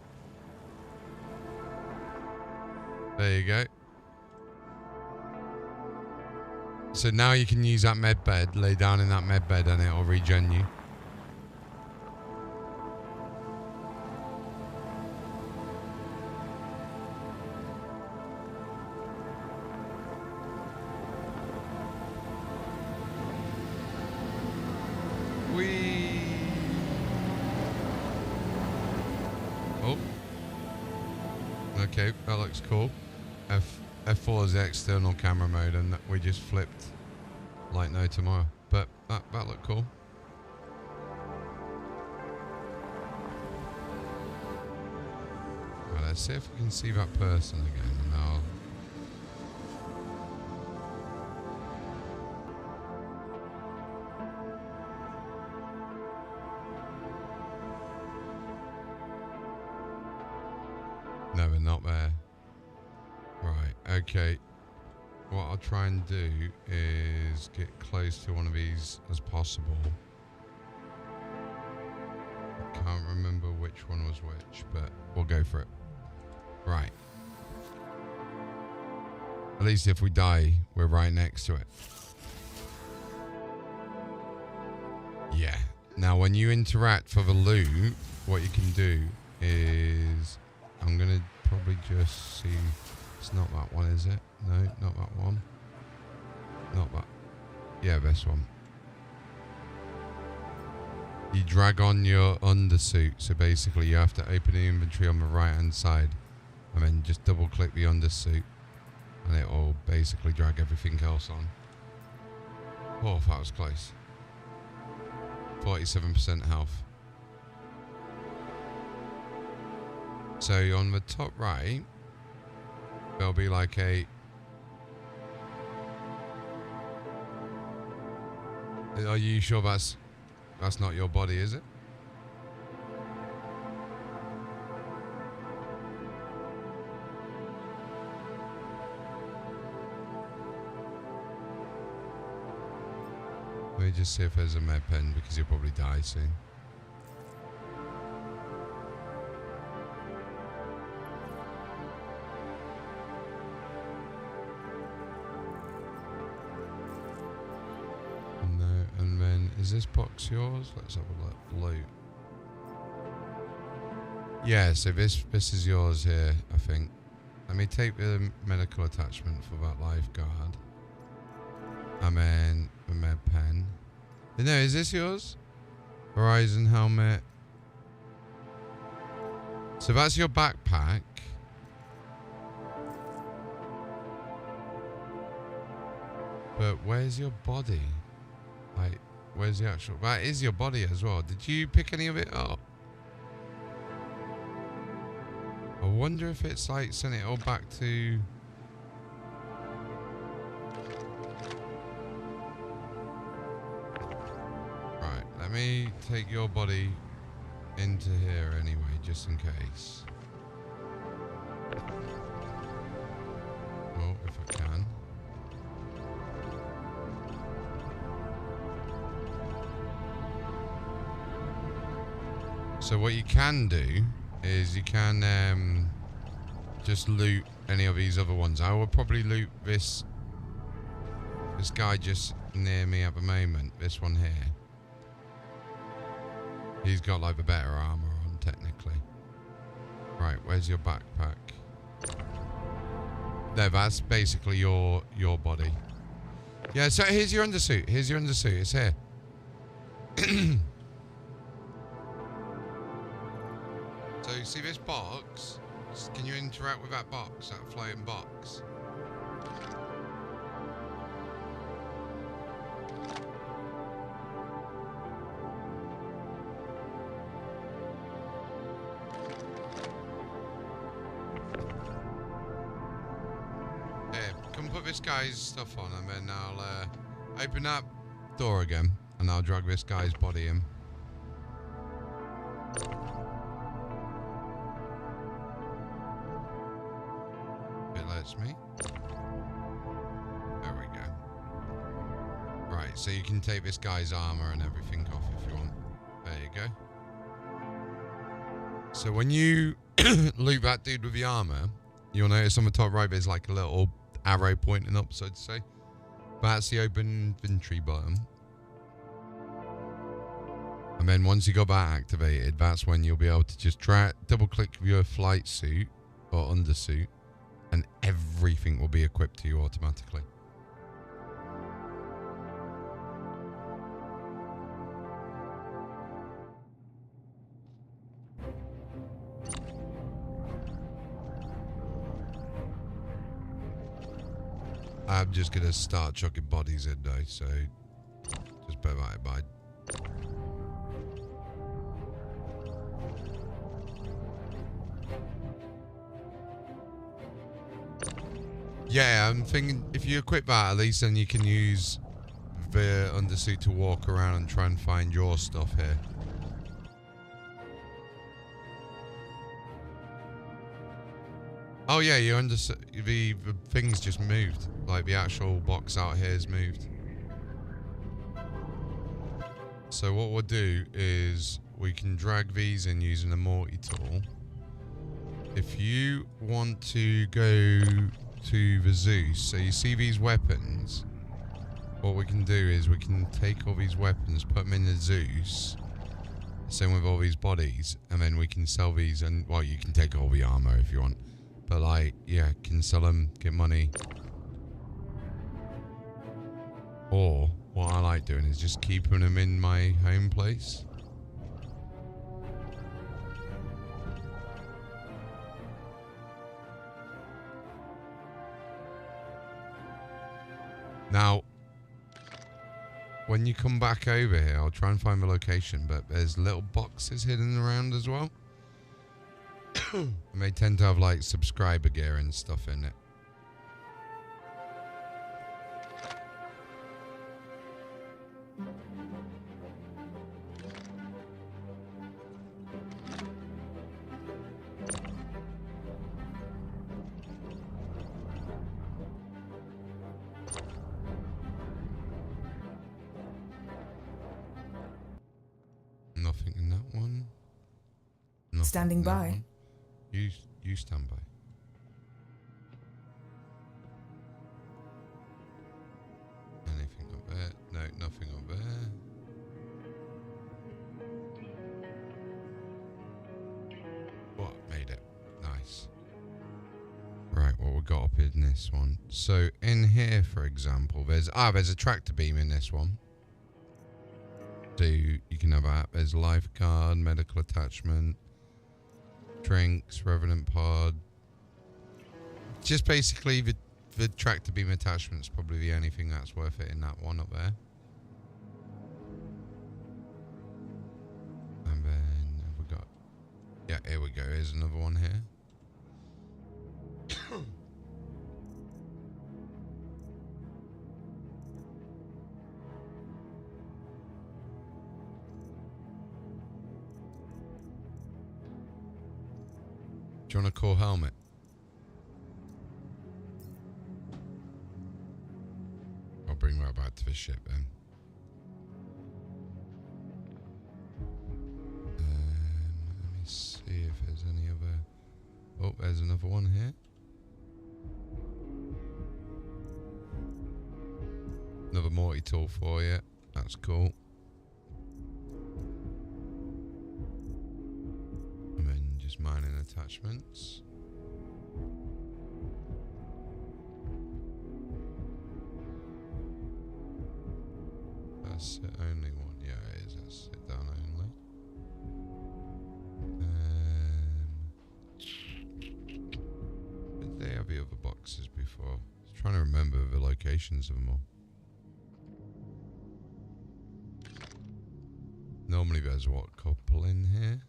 There you go. So now you can use that med bed, lay down in that med bed and it'll regen you. Oh. Okay, that looks cool. F4 is the external camera mode, and we just flipped like no tomorrow. But that looked cool. Right, let's see if we can see that person again, and I'll... No, we're not there. Right, okay. What I'll try and do is get close to one of these as possible. I can't remember which one was which, but we'll go for it. Right. At least if we die, we're right next to it. Yeah. Now, when you interact for the loot, what you can do is... I'm going to probably just see... It's not that one, is it? No, not that one. Not that. Yeah, this one. You drag on your undersuit, so basically you have to open the inventory on the right hand side and then just double click the undersuit and it will basically drag everything else on. Oh, that was close. 47% health. So on the top right, there'll be like a... Are you sure that's not your body, is it? Let me just see if there's a med pen, because you'll probably die soon. Is this box yours? Let's have a look. Loot. Yeah, so this is yours here, I think. Let me take the medical attachment for that lifeguard. And then the med pen. No, is this yours? Horizon helmet. So that's your backpack. But where's your body? Like, where's the actual... That is your body as well. Did you pick any of it up? I wonder if it's like sent it all back to... Right, let me take your body into here anyway, just in case. Oh, if I can. So what you can do is you can just loot any of these other ones. I will probably loot this guy just near me at the moment. This one here. He's got like the better armor on technically. Right, where's your backpack? There, that's basically your body. Yeah, so here's your undersuit. Here's your undersuit. It's here. So you see this box? Can you interact with that box, that floating box? Here, come put this guy's stuff on and then I'll open that door again and I'll drag this guy's body in. Me. There we go. Right, so you can take this guy's armor and everything off if you want. There you go. So when you loot that dude with the armor, you'll notice on the top right there's like a little arrow pointing up, so to say. That's the open inventory button. And then once you got that activated, that's when you'll be able to just double click your flight suit or undersuit. And everything will be equipped to you automatically. I'm just going to start chucking bodies in though, so just bear that in mind. Yeah, I'm thinking if you equip that, at least then you can use the undersuit to walk around and try and find your stuff here. Oh yeah, your undersuit, the thing's just moved. Like the actual box out here is moved. So what we'll do is we can drag these in using the multi-tool. If you want to go to the Zeus, so you see these weapons, what we can do is we can take all these weapons, put them in the Zeus, same with all these bodies, and then we can sell these, and well, you can take all the armor if you want, but like, yeah, can sell them, get money. Or what I like doing is just keeping them in my home place. Now, when you come back over here, I'll try and find the location, but there's little boxes hidden around as well. And they tend to have like subscriber gear and stuff in it. Nothing in that one. Nothing Standing in that by. one. You stand by. Anything up there? No, nothing up there. nice. Right, what we got up in this one? So in here, for example, there's a tractor beam in this one. So you can have that. There's a lifeguard, medical attachment, drinks, revenant pod. Just basically the tractor beam attachment's probably the only thing that's worth it in that one up there. And then have we got... Yeah, here we go. Here's another one here. Do you want a core helmet? I'll bring that back to the ship then. Let me see if there's any other... Oh, there's another one here. Another multi-tool for you. That's cool. And then just mining attachments. That's it, only one. Yeah, it is. That's sit down only. Did they have the other boxes before? I was trying to remember the locations of them all. Normally there's what, couple in here?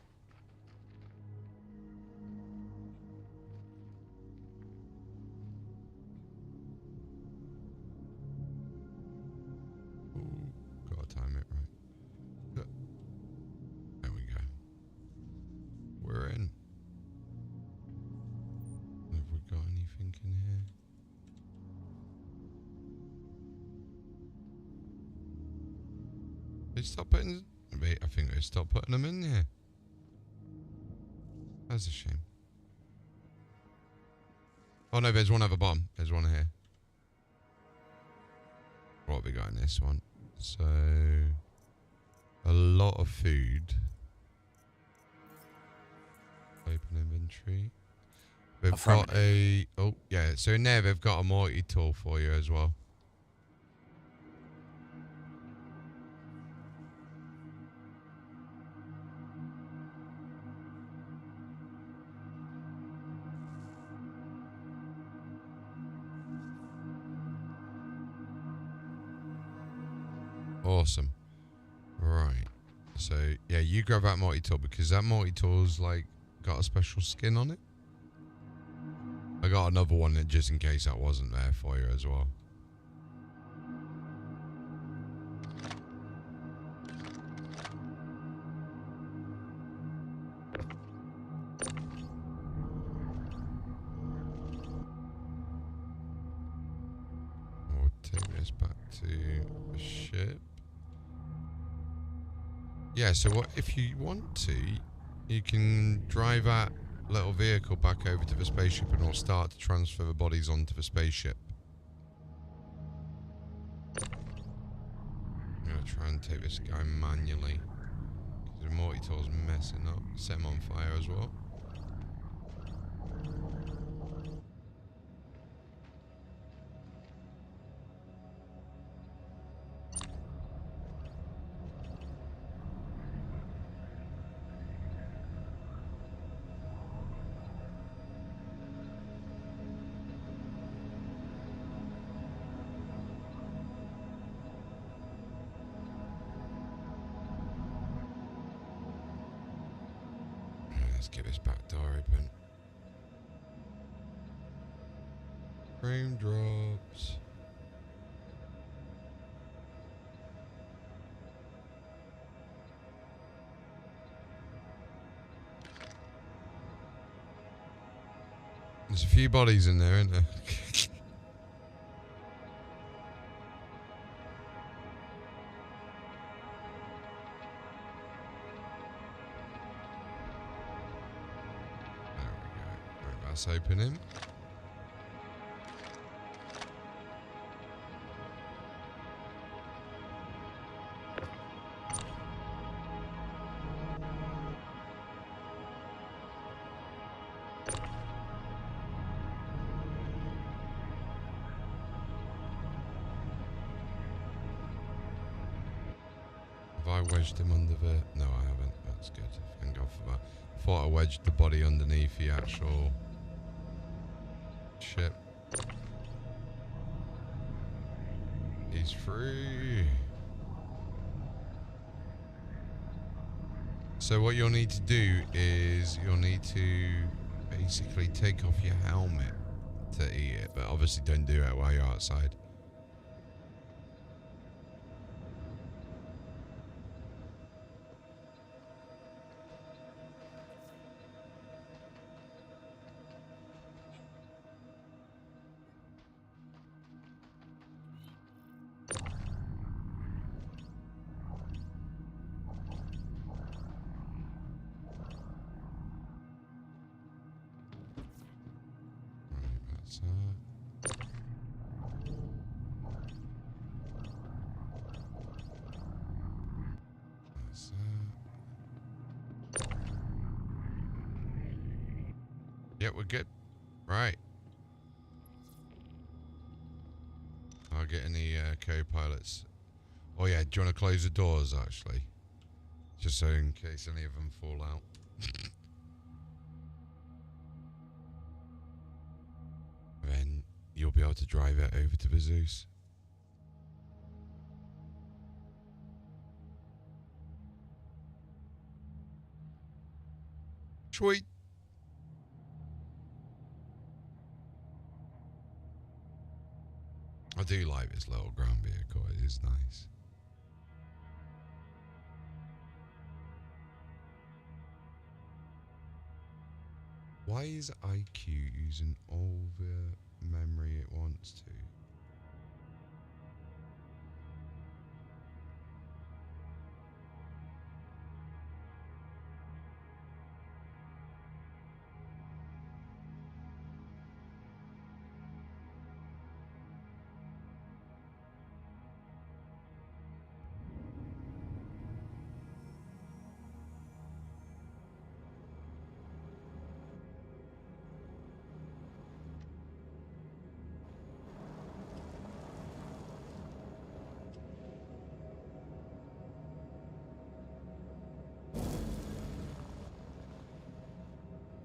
Ooh, gotta time it right. There we go. We're in. Have we got anything in here? They stop putting... Wait, I think they stopped putting them in here. That's a shame. Oh no, there's one at the bottom. There's one here. What have we got in this one? So... a lot of food. Open inventory. They've got a... Oh, yeah. So in there, they've got a multi-tool for you as well. Awesome. Right. So, yeah, you grab that multi-tool because that multi-tool's like got a special skin on it. I got another one that just in case that wasn't there for you as well. We'll take this back to the ship. Yeah, so what if you want to, you can drive that little vehicle back over to the spaceship and it'll start to transfer the bodies onto the spaceship. I'm going to try and take this guy manually because the multi-tool's messing up. Set him on fire as well. Let's get this back door open. Frame drops. There's a few bodies in there, isn't there? Let's open him. I wedged him under the... No, I haven't. That's good. Thank God for that. I thought I wedged the body underneath the actual ship. He's free. So what you'll need to do is you'll need to basically take off your helmet to eat it, but obviously don't do it while you're outside. That's yeah, we're good. Right. I'll get any co-pilots. Oh yeah, do you want to close the doors actually? Just so in case any of them fall out. Then you'll be able to drive it over to the Zeus. Sweet. I do like this little ground vehicle. It is nice. Why is IQ using all the memory it wants to?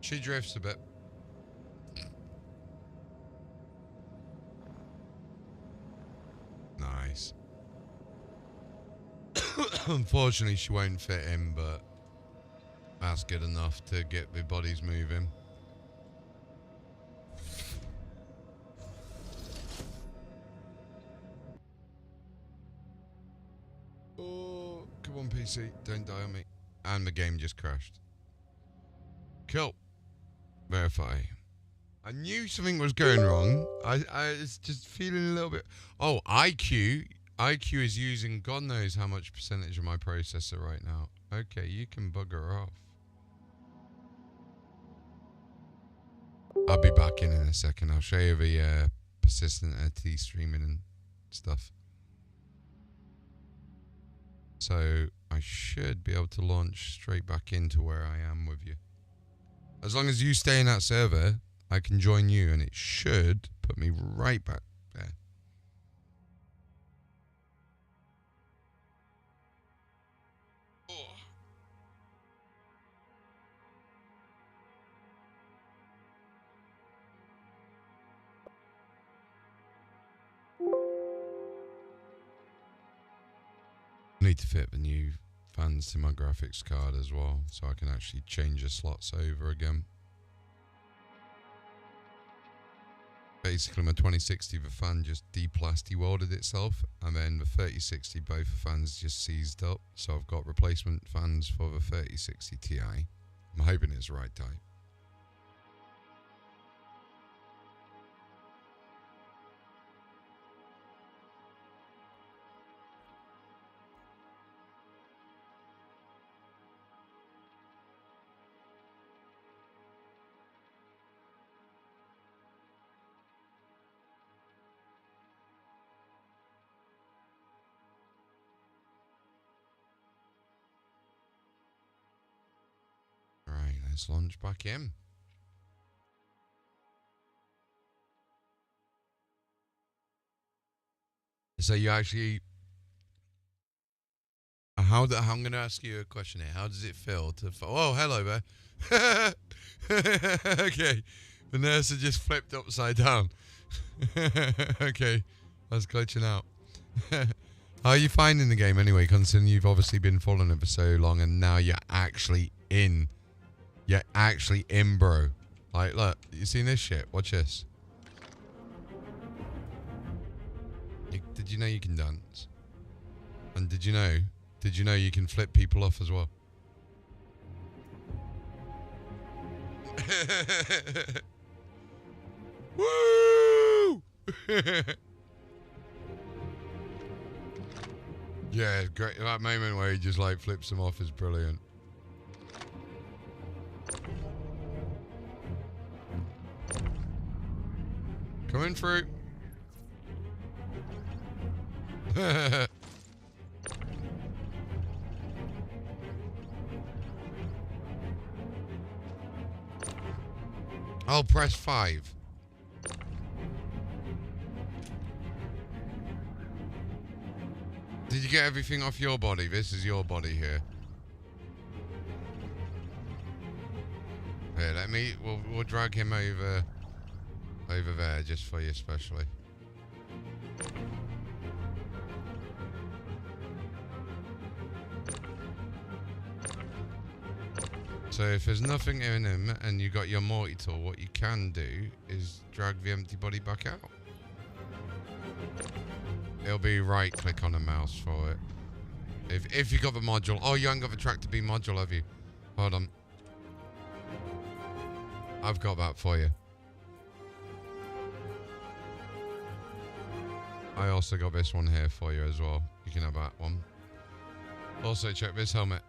She drifts a bit. Nice. Unfortunately, she won't fit in, but that's good enough to get the bodies moving. Oh, come on, PC. Don't die on me. And the game just crashed. Cool. Verify. I knew something was going wrong. I was just feeling a little bit... Oh, IQ. IQ is using God knows how much percentage of my processor right now. Okay, you can bugger off. I'll be back in a second. I'll show you the persistent LT streaming and stuff. So I should be able to launch straight back into where I am with you. As long as you stay in that server, I can join you and it should put me right back there. Oh. Need to fit the new fans to my graphics card as well, so I can actually change the slots over again. Basically, my 2060, the fan just deplasty welded itself, and then the 3060, both the fans just seized up. So I've got replacement fans for the 3060 Ti. I'm hoping it's the right type. Right, let's launch back in. So you actually I'm going to ask you a question here. How does it feel to... Oh, hello there. Okay. The nurse had just flipped upside down. Okay. I was glitching out. How are you finding the game anyway, considering you've obviously been following it for so long and now you're actually in. You're actually in, bro. Like, look. You seen this shit? Watch this. Did you know you can dance? And did you know you can flip people off as well? Woo! Yeah, great. That moment where he just like flips them off is brilliant. Coming through. I'll press 5. Did you get everything off your body? This is your body here. Here, we'll drag him over there just for you especially. So if there's nothing in him and you got your morty tool, what you can do is drag the empty body back out. It'll be right click on the mouse for it. If you got the module. Oh, you haven't got the Tractor B module, have you? Hold on. I've got that for you. I also got this one here for you as well. You can have that one. Also check this helmet.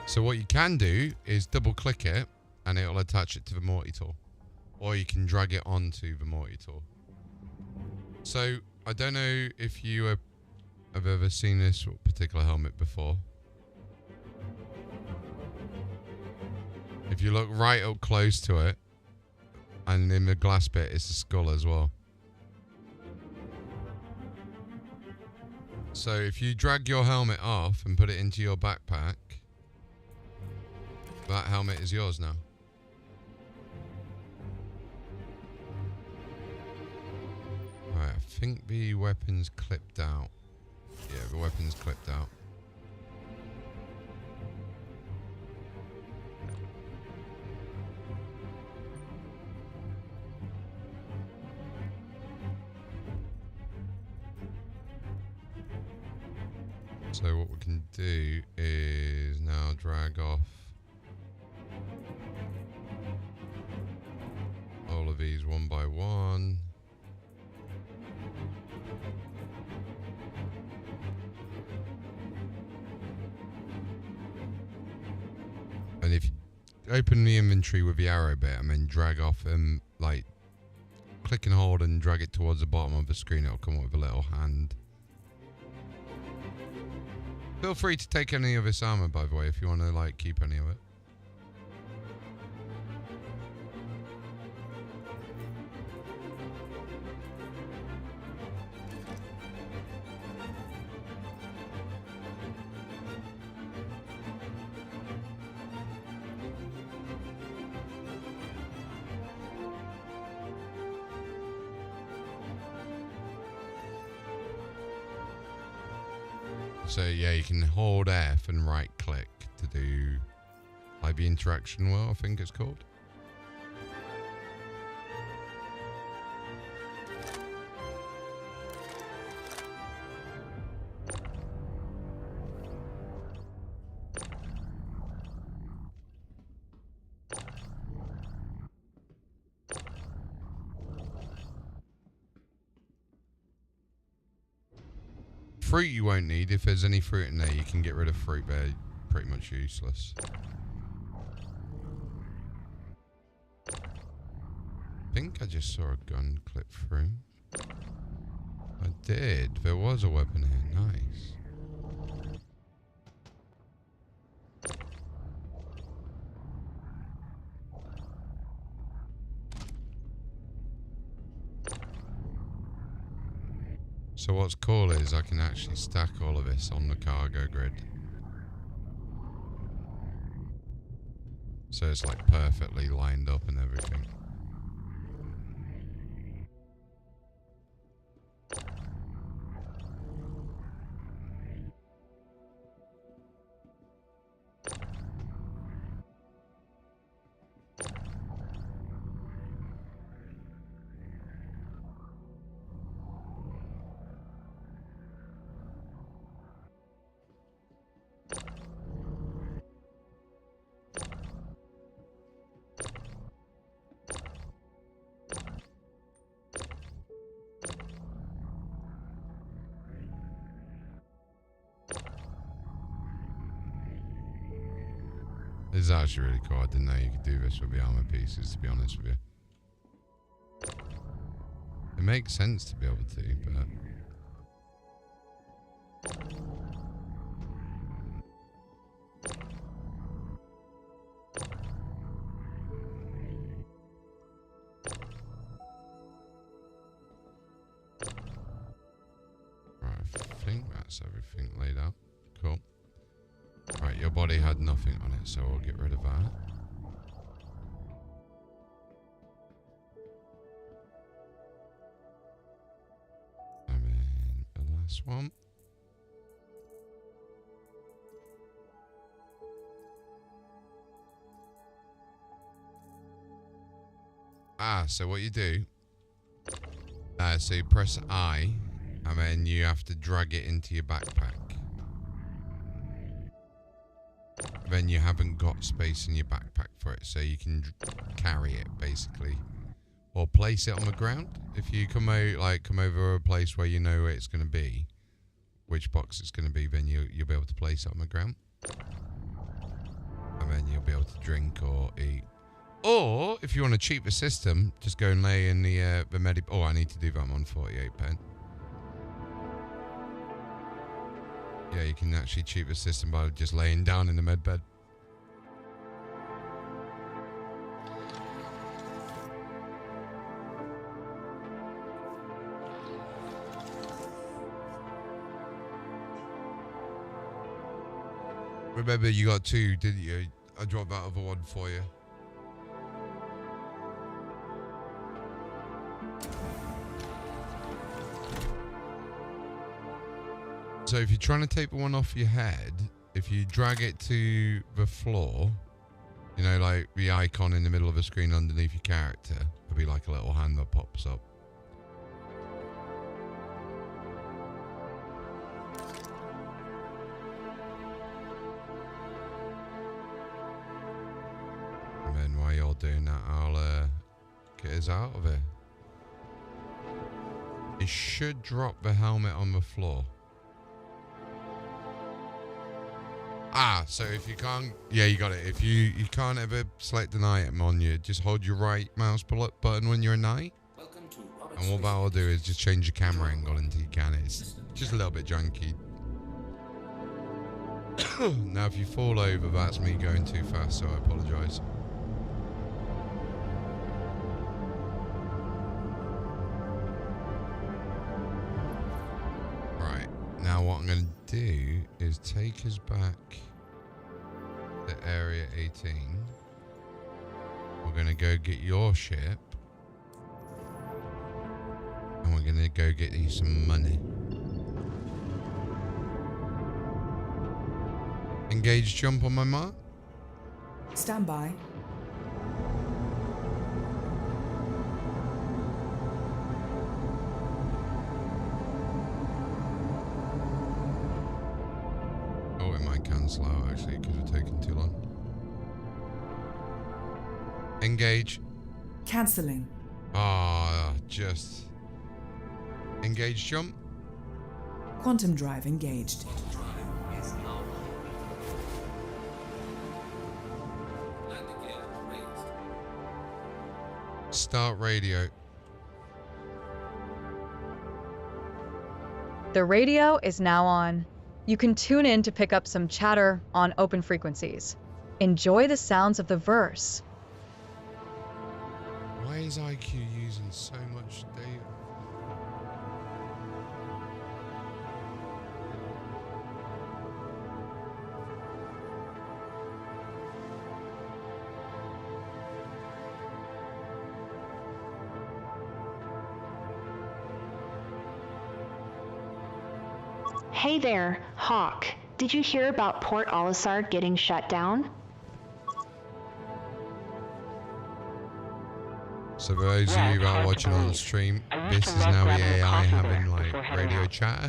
So what you can do is double click it and it'll attach it to the morty tool. Or you can drag it onto the morty tool. So I don't know if you have ever seen this particular helmet before. If you look right up close to it, and in the glass bit it's the skull as well. So if you drag your helmet off and put it into your backpack, that helmet is yours now. Right, I think the weapon's clipped out. Yeah, the weapon's clipped out. So what we can do is now drag off all of these one by one. And if you open the inventory with the arrow bit and then drag off and like click and hold and drag it towards the bottom of the screen, it'll come up with a little hand. Feel free to take any of this armor, by the way, if you want to like keep any of it. So yeah, you can hold F and right click to do like the interaction wheel, I think it's called. Fruit you won't need. If there's any fruit in there, you can get rid of fruit. They're pretty much useless. I think I just saw a gun clip through. I did. There was a weapon here. Nice. So what's cool is I can actually stack all of this on the cargo grid. So it's like perfectly lined up and everything. This is actually really cool. I didn't know you could do this with the armor pieces, to be honest with you. It makes sense to be able to, but... Right, I think that's everything laid out. Cool. Right, your body had nothing on it, so we'll get rid of that. And then the last one. So what you do, so you press I, and then you have to drag it into your backpack. Then you haven't got space in your backpack for it, so you can carry it basically, or place it on the ground. If you come out, come over a place where you know where it's going to be, which box it's going to be, then you'll be able to place it on the ground, and then you'll be able to drink or eat. Or if you want to cheat the system, just go and lay in the medi. Oh, I need to do that. I'm on 48 pen. Yeah, you can actually cheat the system by just laying down in the med bed. Remember, you got two, didn't you? I dropped that other one for you. So if you're trying to take the one off your head, if you drag it to the floor, you know, like the icon in the middle of the screen underneath your character, there'll be like a little hand that pops up. And then while you're doing that, I'll get us out of here. It should drop the helmet on the floor. So if you can't, yeah, you got it. If you can't ever select an item on you, just hold your right mouse button when you're in night. And what that'll do is just change your camera angle until you can. It's just a little bit junky. Now if you fall over, that's me going too fast, so I apologise. Right, now what I'm going to do is take us back to Area 18. We're going to go get your ship. And we're going to go get you some money. Engage jump on my mark. Stand by. Oh, it might cancel out actually because we're taking too long. Engage. Cancelling. Just engage jump. Quantum drive engaged. Start radio. The radio is now on. You can tune in to pick up some chatter on open frequencies. Enjoy the sounds of the verse. Why is IQ using so much data? Hey there, Hawk. Did you hear about Port Olisar getting shut down? So for those of you who are watching on the stream, this is now the AI having like radio chatter.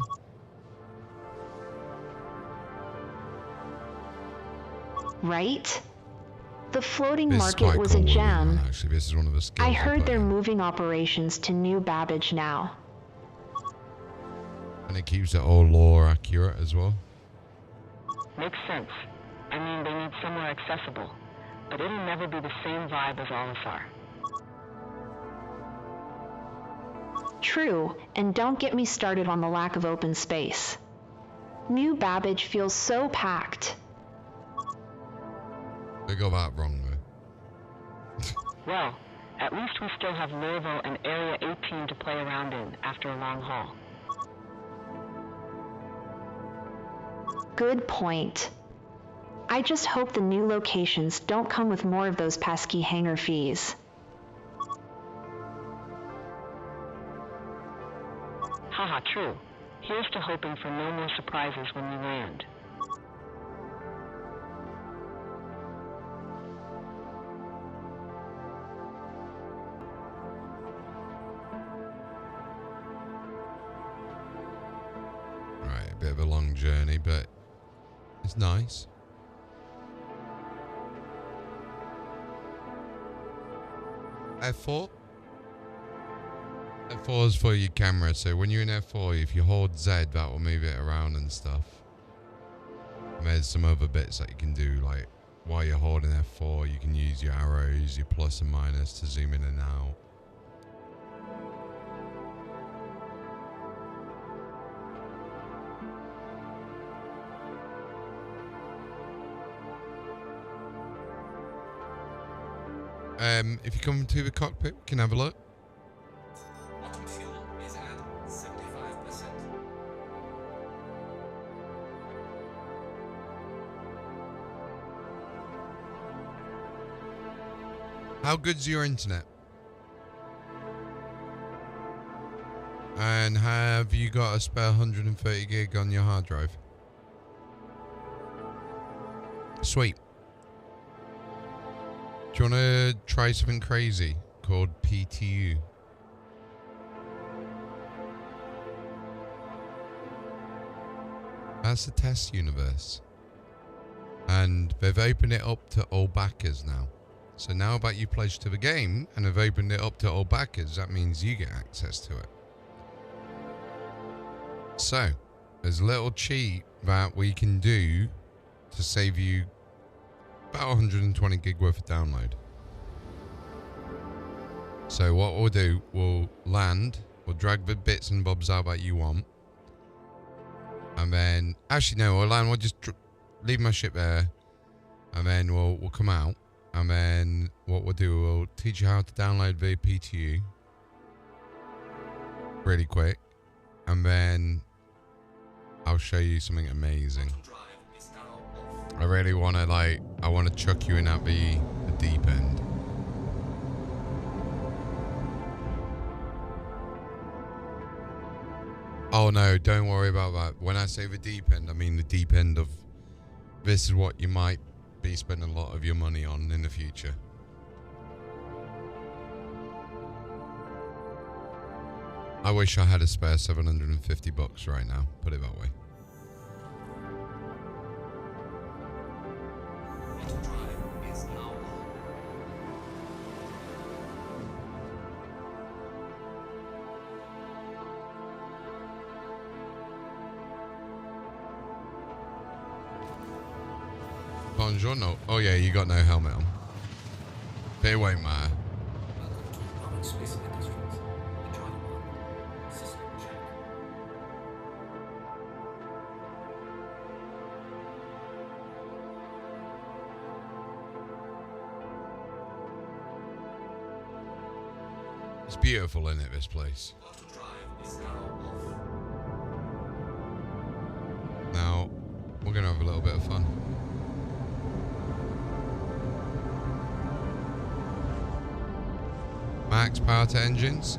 Right? The floating This is market quite was cool a with me, gem. man, actually, this is one of the skills I I heard put they're in. moving operations to New Babbage now. And it keeps it all lore accurate as well. Makes sense. I mean, they need somewhere accessible. But it'll never be the same vibe as Olisar. True, and don't get me started on the lack of open space. New Babbage feels so packed. They got that wrong though. Well, at least we still have Larvo and Area 18 to play around in after a long haul. Good point. I just hope the new locations don't come with more of those pesky hangar fees. Haha, true. Here's to hoping for no more surprises when we land. Right, a bit of a long journey, but it's nice. F4? F4 is for your camera, so when you're in F4, if you hold Z, that will move it around and stuff. And there's some other bits that you can do, like while you're holding F4, you can use your arrows, your plus and minus to zoom in and out. If you come to the cockpit, we can have a look. Bottom fuel is at 75%. How good's your internet? And have you got a spare 130 gig on your hard drive? Sweet. Do you want to try something crazy called PTU? That's the test universe. And they've opened it up to all backers now. So now that you pledge to the game and have opened it up to all backers, that means you get access to it. So, there's a little cheat that we can do to save you about 120 gig worth of download. So what we'll do, we'll land, we'll drag the bits and bobs out that you want. And then, actually no, we'll land, we'll just leave my ship there. And then we'll come out. And then what we'll do, we'll teach you how to download the PTU. Really quick. And then I'll show you something amazing. I really want to I want to chuck you in at the deep end. Oh no, don't worry about that. When I say the deep end, I mean the deep end of this is what you might be spending a lot of your money on in the future. I wish I had a spare 750 bucks right now, put it that way. Buongiorno. Oh yeah, you got no helmet on. But it won't matter. Welcome to Space Industries. Enjoy the ride. System check. It's beautiful, isn't it, this place? Now, we're going to have a little bit of fun. Max power to engines.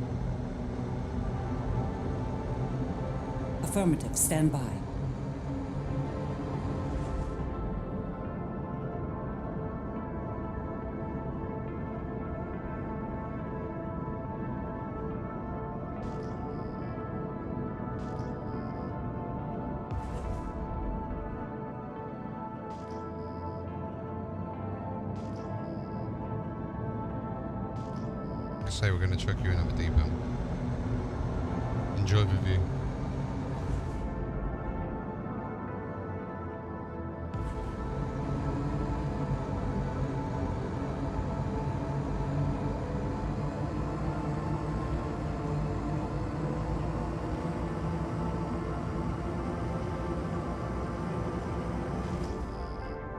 Affirmative, stand by. say we're going to chuck you in at the deep end. Enjoy the view.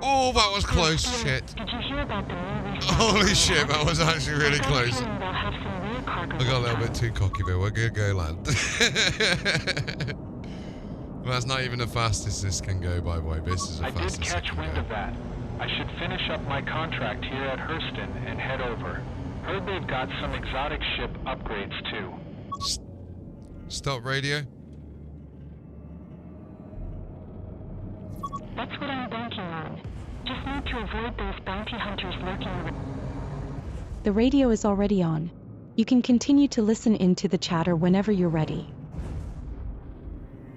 Oh, that was close. Shit. Did you hear about the new Holy shit, that was actually really close. I got a little bit too cocky there. We're gonna go land. That's not even the fastest this can go, by the way. This is the I did fastest it catch can wind go. of that. I should finish up my contract here at Hurston and head over. Heard they've got some exotic ship upgrades too. Stop radio. That's what I'm banking on. Just need to avoid those bounty hunters lurking around. The radio is already on. You can continue to listen in to the chatter whenever you're ready.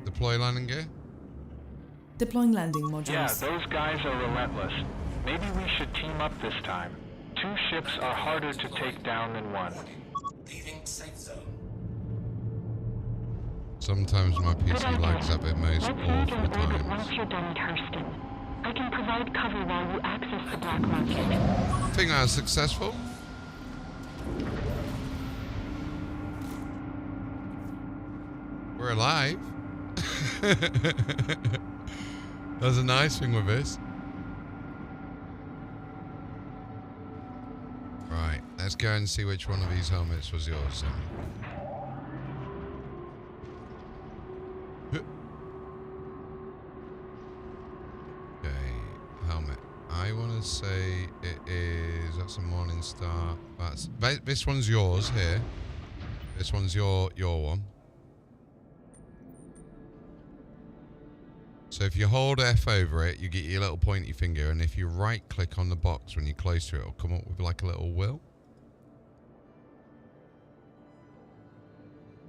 Deploy landing gear. Deploying landing modules. Yeah, those guys are relentless. Maybe we should team up this time. 2 ships are harder to take down than 1. Leaving safe zone. Sometimes my PC lags up at most Let's meet awful in orbit times. once you're done at Hurston. I can provide cover while you access the black market. I think that was successful. We're alive. That's a nice thing with this. Right, let's go and see which one of these helmets was yours then. Okay, helmet. I want to say it is. That's a Morning Star. This one's yours here. This one's your one. So if you hold F over it, you get your little pointy finger, and if you right click on the box when you're close to it, it'll come up with like a little wheel.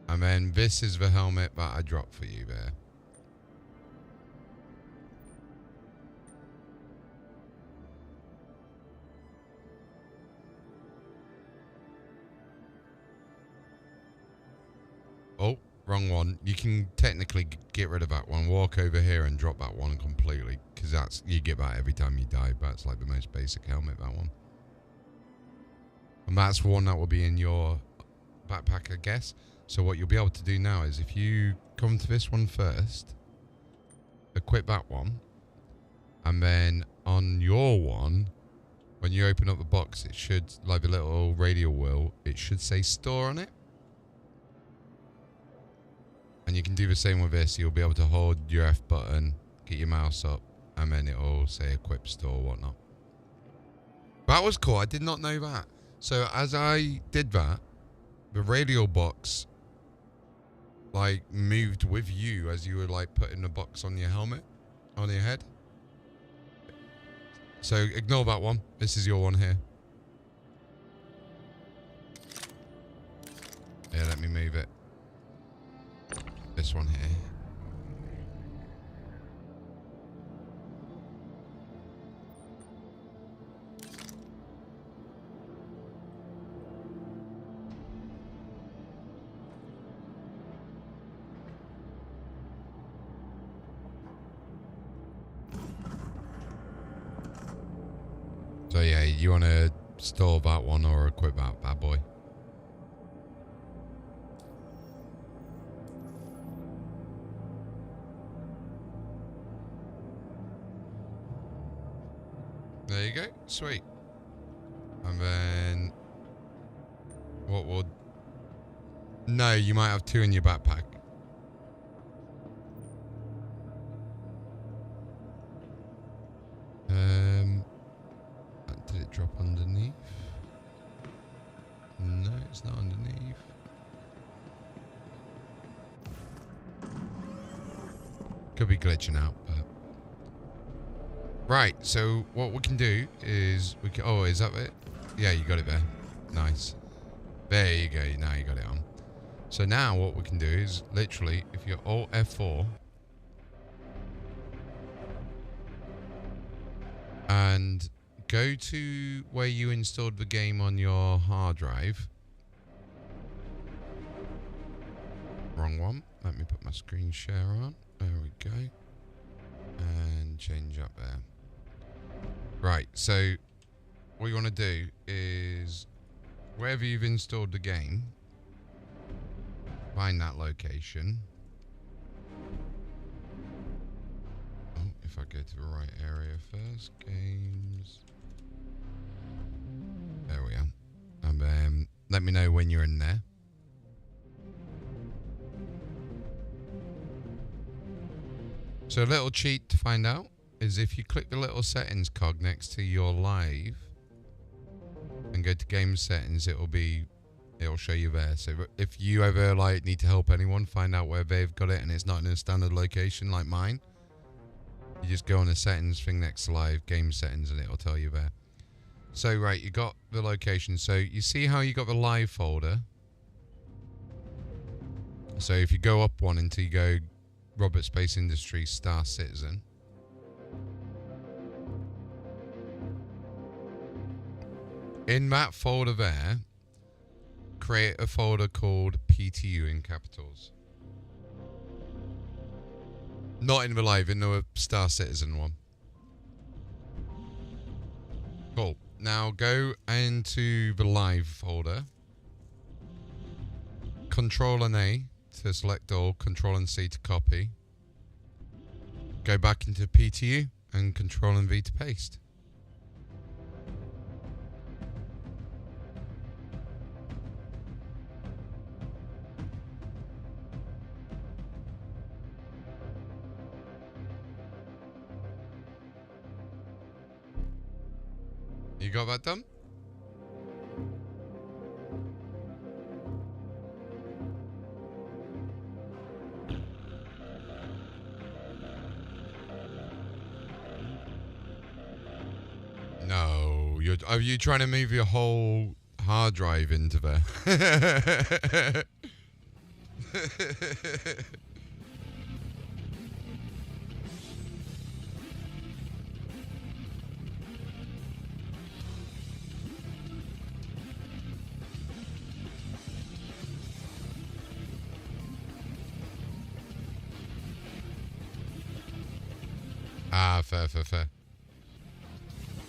And then this is the helmet that I dropped for you there. Oh, wrong one. You can technically get rid of that one. Walk over here and drop that one completely, because that's, you get that every time you die. That's like the most basic helmet, that one. And that's one that will be in your backpack, I guess. So what you'll be able to do now is, if you come to this one first, equip that one, and then on your one, when you open up the box, it should, like the little radio wheel, it should say store on it. And you can do the same with this. You'll be able to hold your F button, get your mouse up, and then it'll say equip store or whatnot. That was cool. I did not know that. So as I did that, the radio box like moved with you as you were like putting the box on your helmet, on your head. So ignore that one. This is your one here. Yeah, let me move it. This one here. So yeah, you want to store that one or equip that bad boy? There you go. Sweet. And then what would... No, you might have 2 in your backpack. Did it drop underneath? No, it's not underneath. Could be glitching out, but... Right, so what we can do is... we can. Oh, is that it? Yeah, you got it there. Nice. There you go, now you got it on. So now what we can do is, literally, if you're Alt F4... and go to where you installed the game on your hard drive, Wrong one. Let me put my screen share on. There we go. And change up there. Right, so what you want to do is wherever you've installed the game, find that location. Oh, if I go to the right area first, games. There we are. And then let me know when you're in there. So a little cheat to find out is if you click the little settings cog next to your live and go to game settings, it'll show you there. So if you ever like need to help anyone find out where they've got it and it's not in a standard location like mine, you just go on the settings thing next to live, game settings, and it'll tell you there. So right, you got the location. So you see how you got the live folder? So if you go up one until you go Robert Space Industries Star Citizen, in that folder there, create a folder called PTU in capitals. Not in the live, in the Star Citizen one. Cool. Now go into the live folder. Control and A to select all, Control and C to copy. Go back into PTU and Control and V to paste. You got that done? No, are you trying to move your whole hard drive into there? Ah, fair.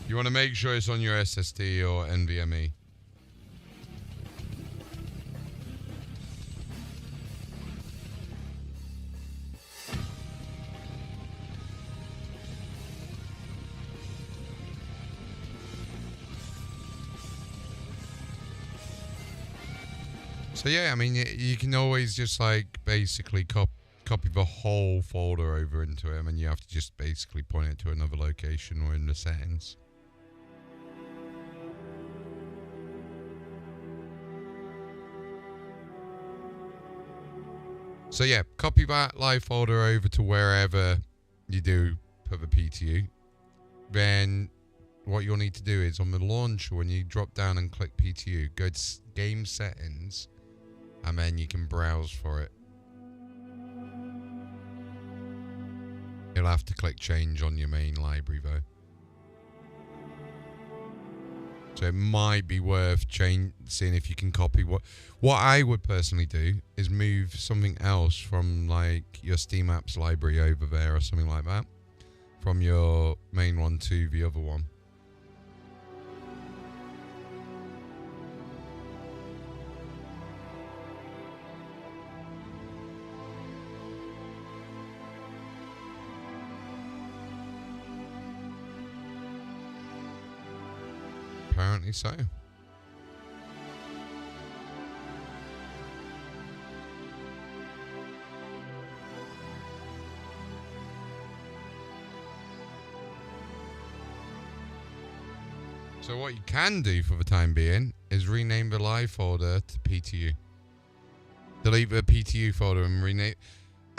You want to make sure it's on your SSD or NVMe. So yeah, I mean, you can always just like basically copy the whole folder over into it, and you have to just basically point it to another location or in the settings. So yeah, copy that live folder over to wherever you do put the PTU. Then what you'll need to do is on the launcher, when you drop down and click PTU, go to game settings, and then you can browse for it. You'll have to click change on your main library though. So it might be worth seeing if you can copy what I would personally do is move something else from like your Steam apps library over there or something like that, from your main one to the other one. Apparently so. So what you can do for the time being is rename the live folder to PTU. Delete the PTU folder and rename...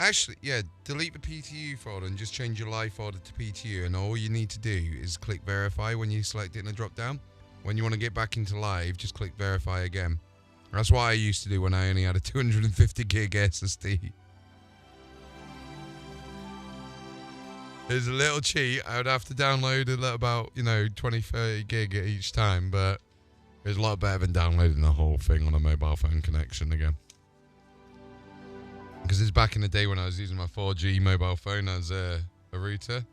Actually, yeah, delete the PTU folder and just change your live folder to PTU, and all you need to do is click verify when you select it in the drop down. When you want to get back into live, just click verify again. That's what I used to do when I only had a 250 gig SSD. There's a little cheat. I would have to download about, 20, 30 gig at each time, but it's a lot better than downloading the whole thing on a mobile phone connection again. Because it's back in the day when I was using my 4G mobile phone as a router.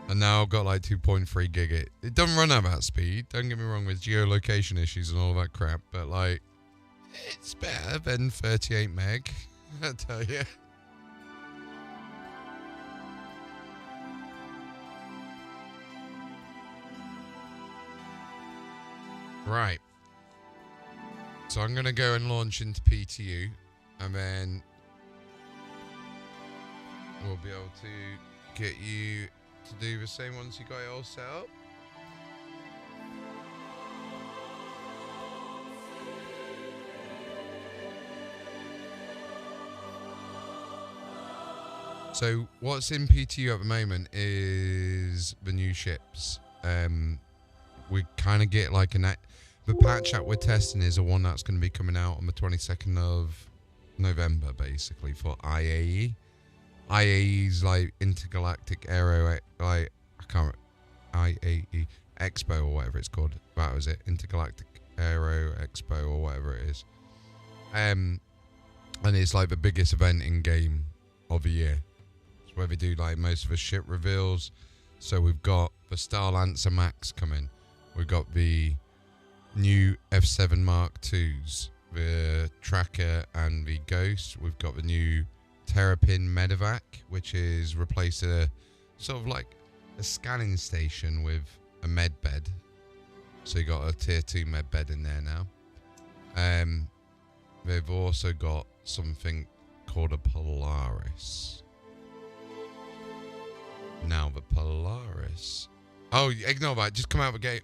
And now I've got like 2.3 gig. It doesn't run at that speed. Don't get me wrong with geolocation issues and all that crap. But like, it's better than 38 meg. I tell you. Right. So I'm going to go and launch into PTU. And then we'll be able to get you to do the same once you got it all set up. So what's in PTU at the moment is the new ships. We kind of get like the patch that we're testing is the one that's going to be coming out on the 22nd of November, basically, for IAE. IAE's like Intergalactic Aero, like, I can't, IAE Expo or whatever it's called. That was it, Intergalactic Aero Expo or whatever it is. And it's like the biggest event in game of the year. It's where they do like most of the ship reveals. So we've got the Star Lancer Max coming. We've got the new F7 Mark IIs, the Tracker and the Ghost. We've got the new Terrapin Medevac, which is replaced a sort of like a scanning station with a med bed. So you got a tier 2 med bed in there now. They've also got something called a Polaris. Now the Polaris. Oh, ignore that. Just come out of the gate.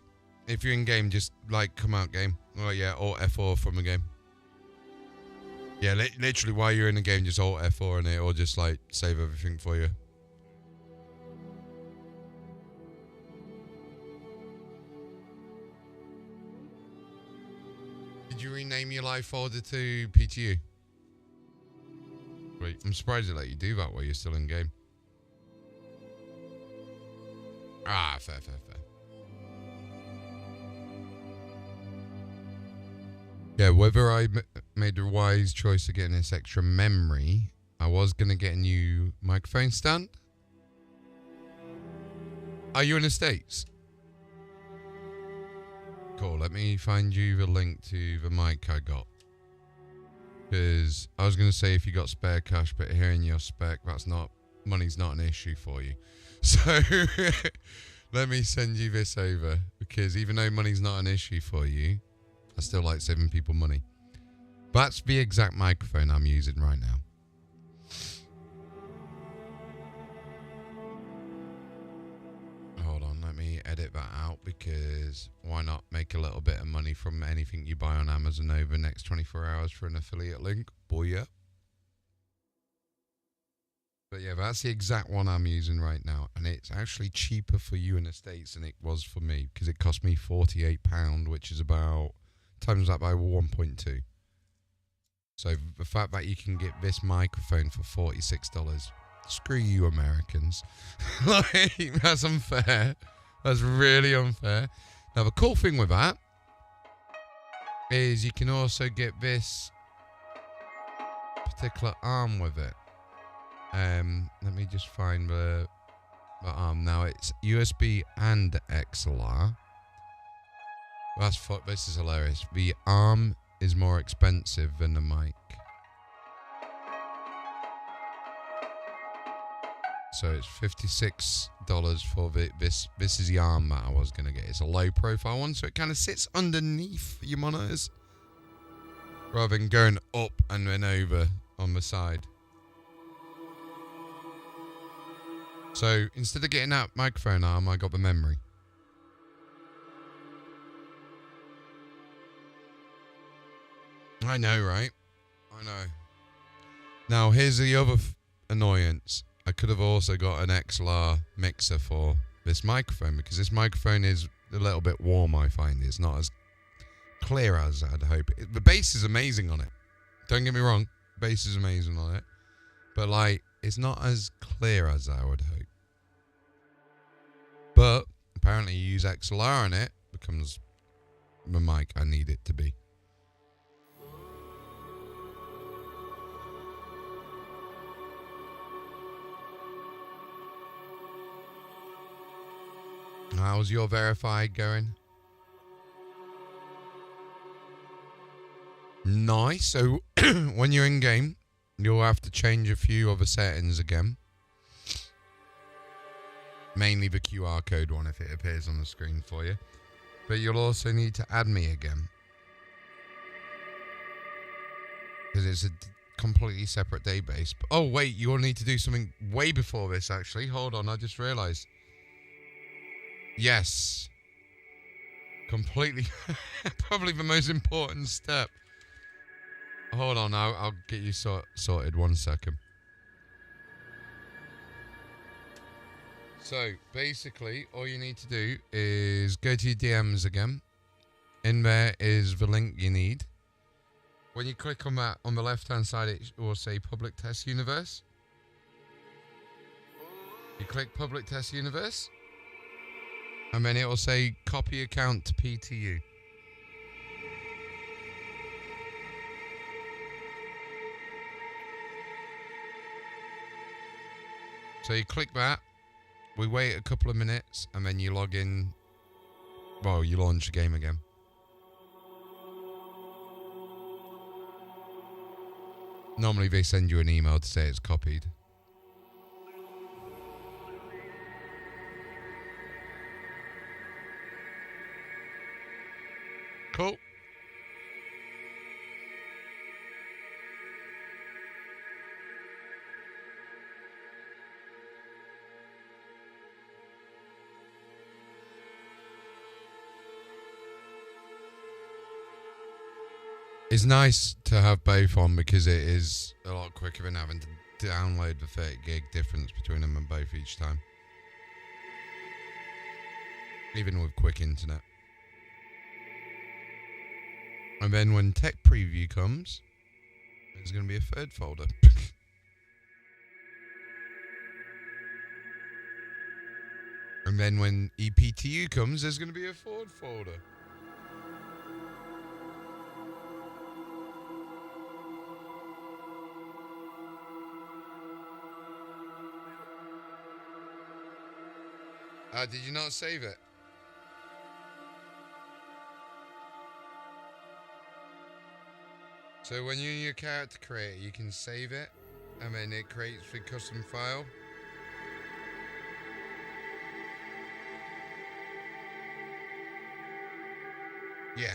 If you're in game, just like come out game. Oh yeah, or F4 from the game. Yeah, literally while you're in the game, just alt F4 in it, or just like save everything for you. Did you rename your live folder to PTU? Wait, I'm surprised it let you do that while you're still in game. Ah, fair. Yeah, whether I made a wise choice of getting this extra memory, I was going to get a new microphone stand. Are you in the States? Cool, let me find you the link to the mic I got. Because I was going to say if you got spare cash, but hearing your spec, money's not an issue for you. So let me send you this over, because even though money's not an issue for you, I still like saving people money. That's the exact microphone I'm using right now. Hold on, let me edit that out, because why not make a little bit of money from anything you buy on Amazon over the next 24 hours for an affiliate link? Booyah. But yeah, that's the exact one I'm using right now. And it's actually cheaper for you in the States than it was for me, because it cost me £48, which is about, times that by 1.2. So the fact that you can get this microphone for $46, screw you Americans. Like, that's unfair. That's really unfair. Now the cool thing with that is you can also get this particular arm with it. Let me just find the arm. Now it's USB and XLR. This is hilarious. The arm is more expensive than the mic. So it's $56 for this. This is the arm that I was going to get. It's a low profile one, so it kind of sits underneath your monitors rather than going up and then over on the side. So instead of getting that microphone arm, I got the memory. I know, right? I know. Now, here's the other annoyance. I could have also got an XLR mixer for this microphone, because this microphone is a little bit warm, I find. It's not as clear as I'd hope. The bass is amazing on it. Don't get me wrong. Bass is amazing on it. But, like, it's not as clear as I would hope. But apparently you use XLR on it, becomes the mic I need it to be. How's your verified going? Nice. So when you're in game, you'll have to change a few other settings again. Mainly the QR code one if it appears on the screen for you. But you'll also need to add me again. Because it's a completely separate database. Oh, wait, you'll need to do something way before this, actually. Hold on, I just realised. Yes. Completely. Probably the most important step. Hold on, I'll get you sorted 1 second. So, basically, all you need to do is go to your DMs again. In there is the link you need. When you click on that, on the left-hand side, it will say Public Test Universe. You click Public Test Universe. And then it will say Copy Account to PTU. So you click that. We wait a couple of minutes, and then you log in. Well, you launch the game again. Normally they send you an email to say it's copied. Cool. It's nice to have both on because it is a lot quicker than having to download the 30 gig difference between them and both each time. Even with quick internet. And then when tech preview comes, there's going to be a third folder. And then when EPTU comes, there's going to be a fourth folder. Did you not save it? So when you're in your character creator, you can save it, and then it creates the custom file. Yeah.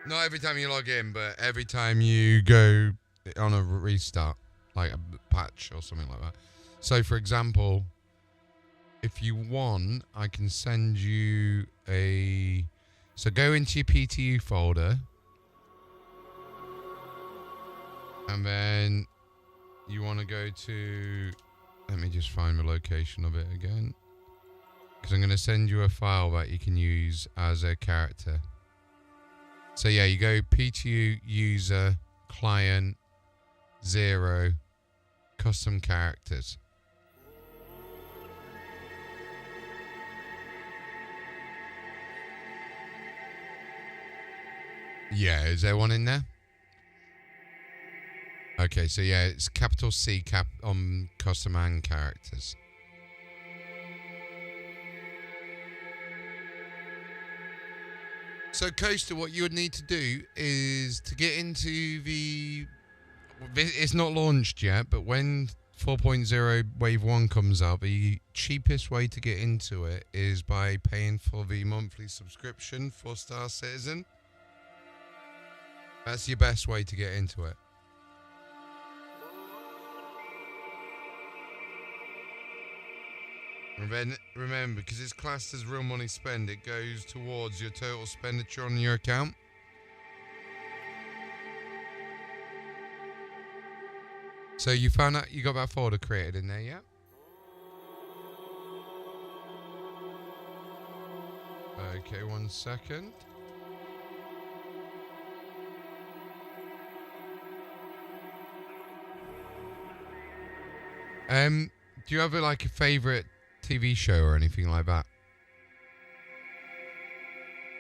Not every time you log in, but every time you go on a restart, like a patch or something like that. So for example, if you want, I can send you a... So go into your PTU folder. And then you want to go to... Let me just find the location of it again. Because I'm going to send you a file that you can use as a character. So yeah, you go PTU user, client, 0, custom characters. Yeah, is there one in there? Okay, so yeah, it's capital C custom and characters. So Coaster, what you would need to do is to get into the... It's not launched yet, but when 4.0 Wave 1 comes out, the cheapest way to get into it is by paying for the monthly subscription for Star Citizen. That's your best way to get into it. And then remember, because it's classed as real money spend, it goes towards your total expenditure on your account. So you found out you got that folder created in there, yeah? Okay, 1 second. Do you have like a favorite TV show or anything like that?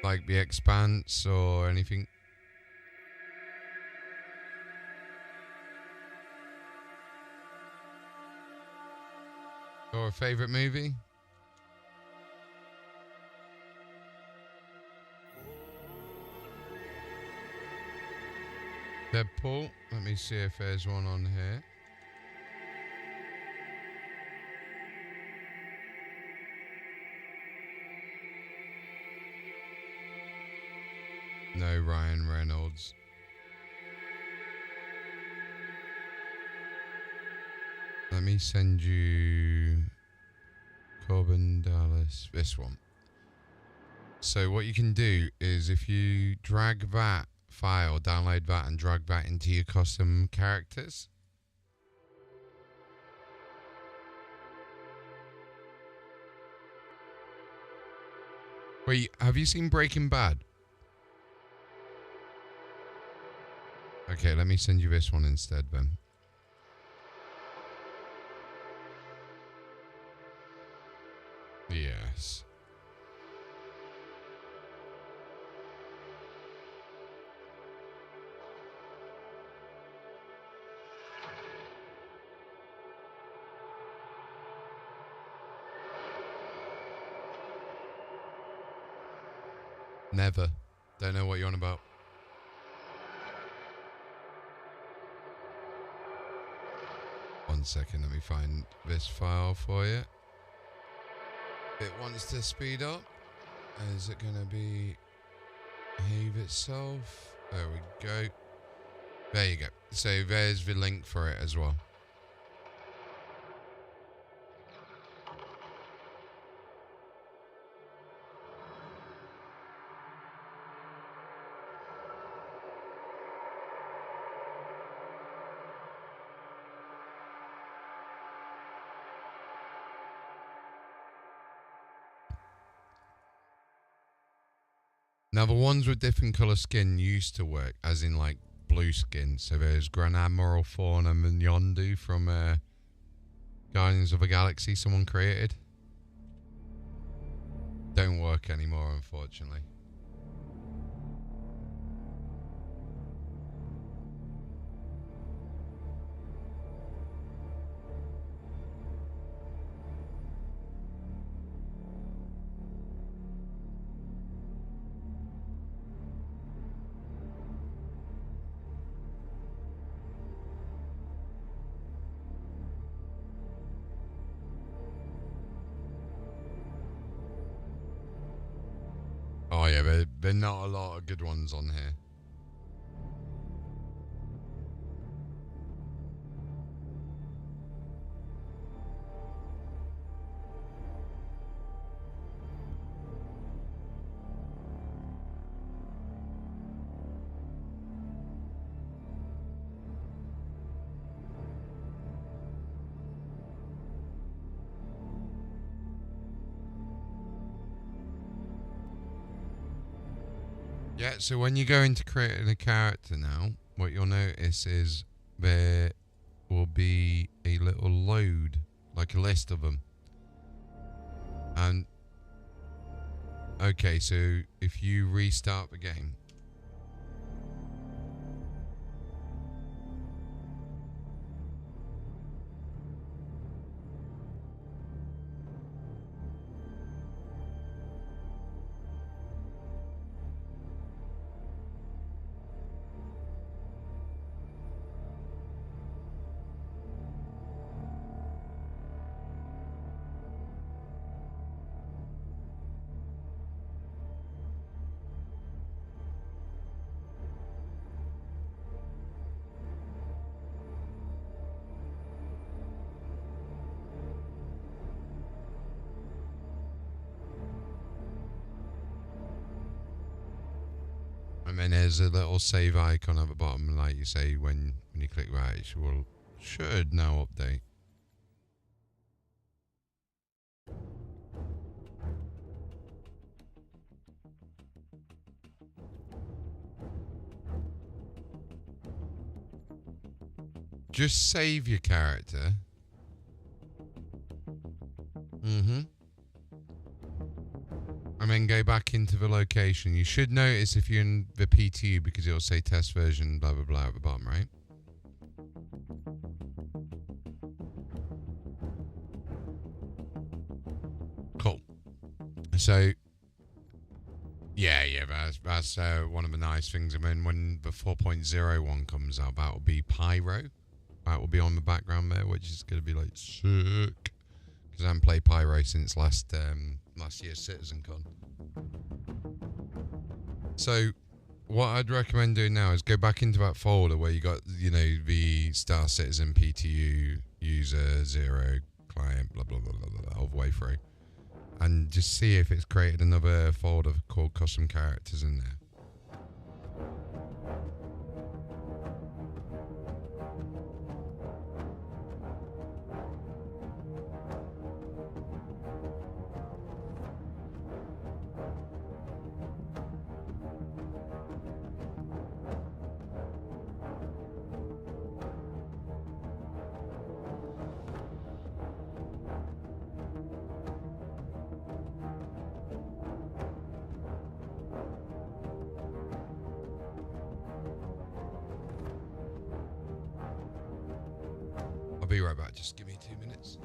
Like The Expanse or anything? Or a favorite movie? Deadpool. Let me see if there's one on here. No Ryan Reynolds. Let me send you Corbin Dallas. This one. So what you can do is if you drag that file, download that and drag that into your custom characters. Wait, have you seen Breaking Bad? Okay, let me send you this one instead then. Yes. Never. Don't know what you're on about. One second, let me find this file for you. It wants to speed up. Is it going to behave itself? There we go. There you go. So there's the link for it as well. Now the ones with different colour skin used to work, as in like blue skin. So there's Grand Admiral Thrawn and Yondu from Guardians of the Galaxy someone created. Don't work anymore, unfortunately. Oh yeah, there are not a lot of good ones on here. Yeah, so when you go into creating a character now, what you'll notice is there will be a little load, like a list of them. And, okay, so if you restart the game. And then there's a little save icon at the bottom, like you say, when you click that, it should now update. Just save your character. And then go back into the location. You should notice if you're in the PTU because it'll say test version, blah, blah, blah at the bottom, right? Cool. So, yeah, that's one of the nice things. I mean, when the 4.0 one comes out, that will be Pyro. That will be on the background there, which is going to be like sick. Because I haven't played Pyro since last year's CitizenCon. So, what I'd recommend doing now is go back into that folder where you got, you know, the Star Citizen PTU user 0 client, blah blah blah blah blah, all the way through, and just see if it's created another folder called custom characters in there. I'll be right back, just give me 2 minutes.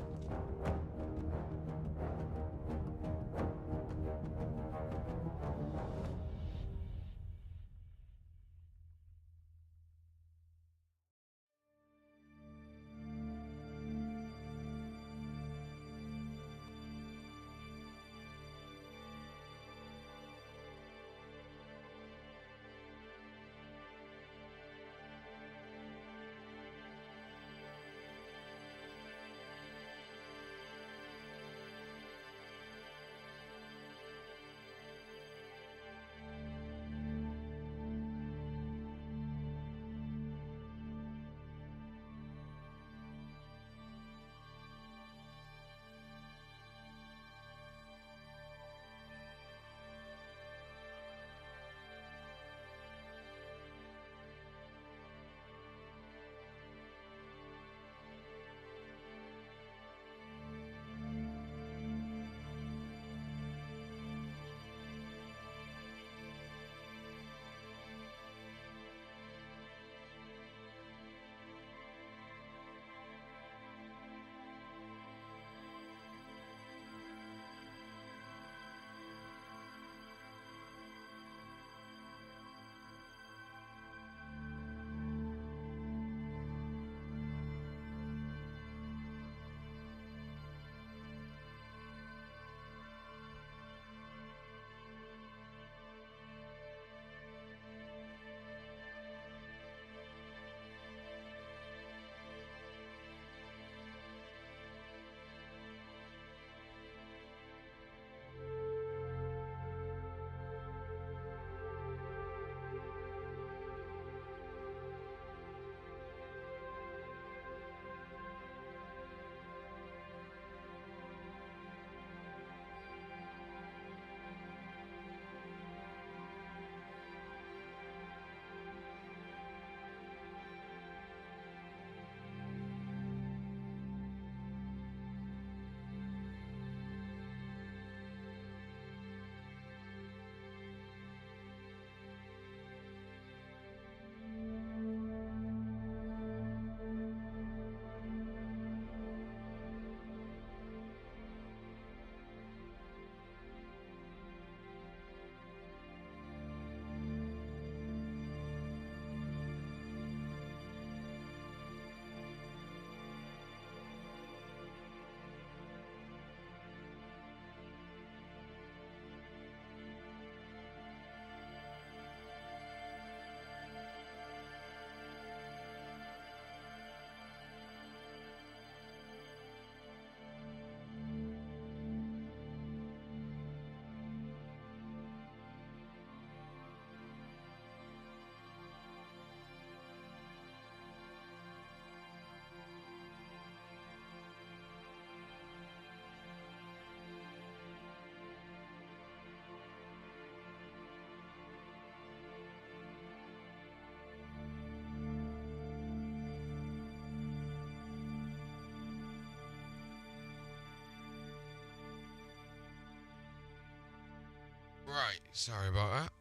Right, sorry about that.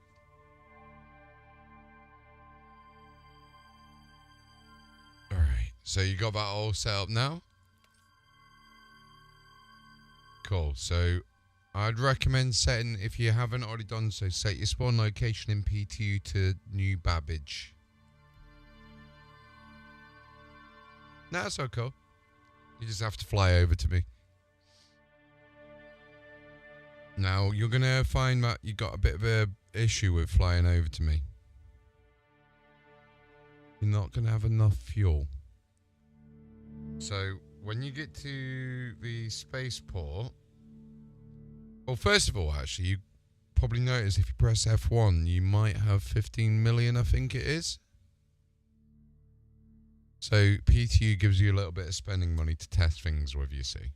Alright, so you got that all set up now? Cool, so I'd recommend setting, if you haven't already done so, set your spawn location in PTU to New Babbage. No, that's so cool. You just have to fly over to me. Now, you're going to find that you got a bit of a issue with flying over to me. You're not going to have enough fuel. So, when you get to the spaceport... Well, first of all, actually, you probably notice if you press F1, you might have 15 million, I think it is. So, PTU gives you a little bit of spending money to test things with, you see.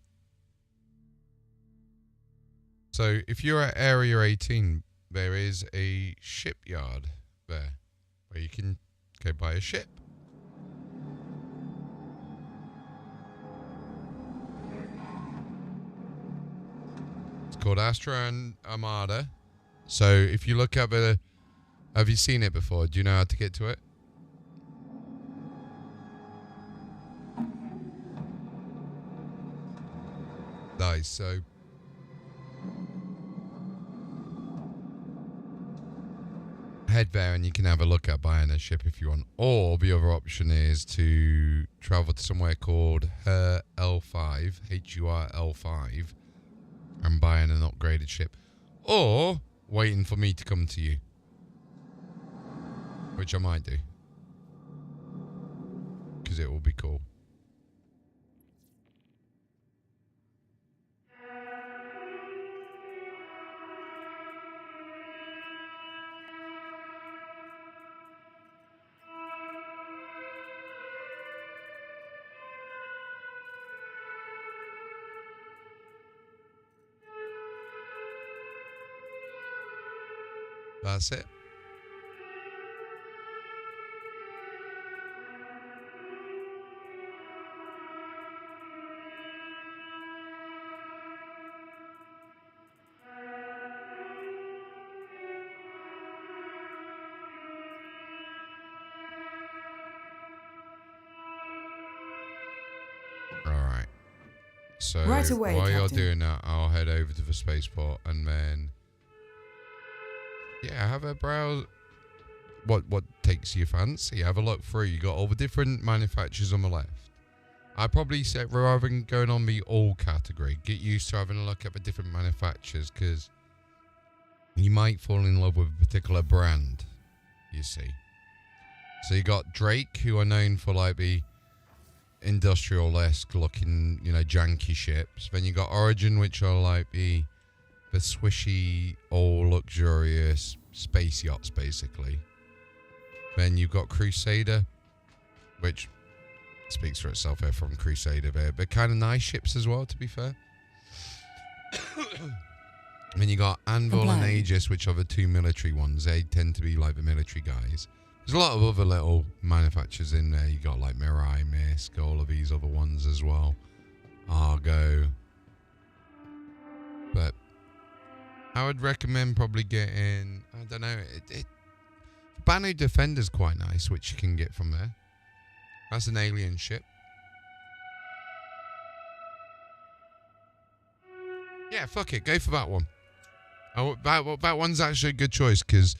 So, if you're at Area 18, there is a shipyard there where you can go buy a ship. It's called Astra and Armada. So, if you look at the... Have you seen it before? Do you know how to get to it? Nice, so... Head there and you can have a look at buying a ship if you want. Or the other option is to travel to somewhere called L5, HURL5, and buying an upgraded ship. Or waiting for me to come to you. Which I might do. Because it will be cool. That's it. Alright. So Right away, while you're Captain. doing that, I'll head over to the spaceport and then... Yeah, have a browse. What takes your fancy? Have a look through. You got all the different manufacturers on the left. I'd probably say, rather than going on the all category, get used to having a look at the different manufacturers, because you might fall in love with a particular brand, you see. So you got Drake, who are known for like the industrial-esque looking, you know, janky ships. Then you got Origin, which are like the swishy, all luxurious space yachts, basically. Then you've got Crusader, which speaks for itself here from Crusader there. But kind of nice ships as well, to be fair. Then you got Anvil and Aegis, which are the two military ones. They tend to be like the military guys. There's a lot of other little manufacturers in there. You got like Mirai, Misk, all of these other ones as well. Argo. But I would recommend probably getting, I don't know, Banu Defender's quite nice, which you can get from there. That's an alien ship. Yeah, fuck it, go for that one. That one's actually a good choice, because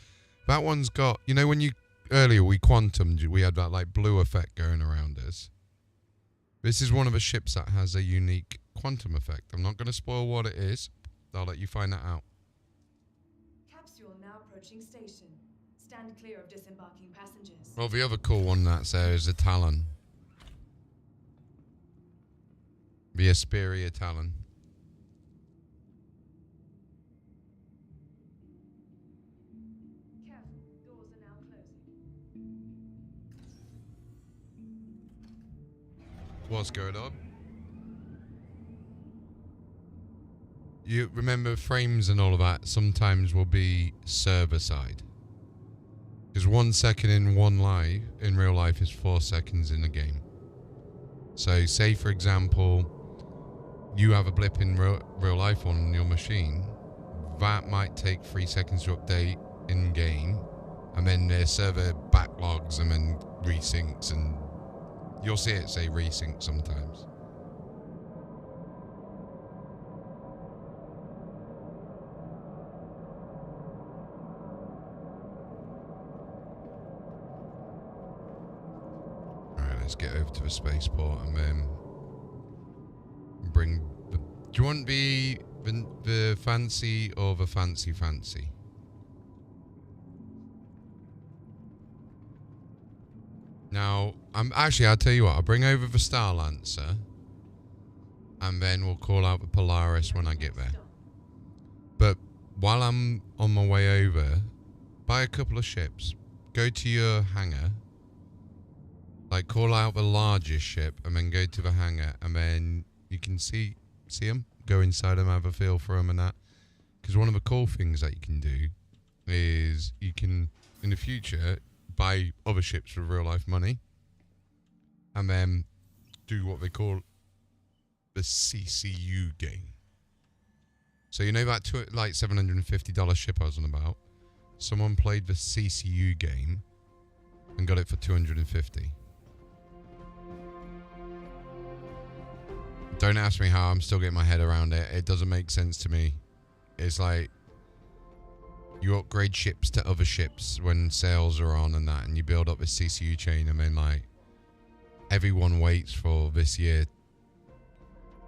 that one's got, you know, when you, earlier we quantumed, we had that like blue effect going around us. This is one of the ships that has a unique quantum effect. I'm not going to spoil what it is. I'll let you find that out. Capsule now approaching station. Stand clear of disembarking passengers. Well, the other cool one that's there is the Talon. The Asperia Talon. Careful, doors are now closing. What's going on? You remember frames and all of that sometimes will be server side. Because 1 second in real life is 4 seconds in a game. So say for example, you have a blip in real life on your machine, that might take 3 seconds to update in game, and then their server backlogs them and resyncs, and you'll see it say resync sometimes. to the spaceport and then bring the... Do you want the fancy or the fancy? Now, I'll tell you what, I'll bring over the Star Lancer and then we'll call out the Polaris when I get there. But while I'm on my way over, buy a couple of ships, go to your hangar, like call out the largest ship and then go to the hangar and then you can see them, go inside them, have a feel for them and that. Because one of the cool things that you can do is you can, in the future, buy other ships for real life money and then do what they call the CCU game. So you know that $750 ship I was on about? Someone played the CCU game and got it for $250. Don't ask me how, I'm still getting my head around it. It doesn't make sense to me. It's like you upgrade ships to other ships when sales are on and that, and you build up this CCU chain, and then like everyone waits for this year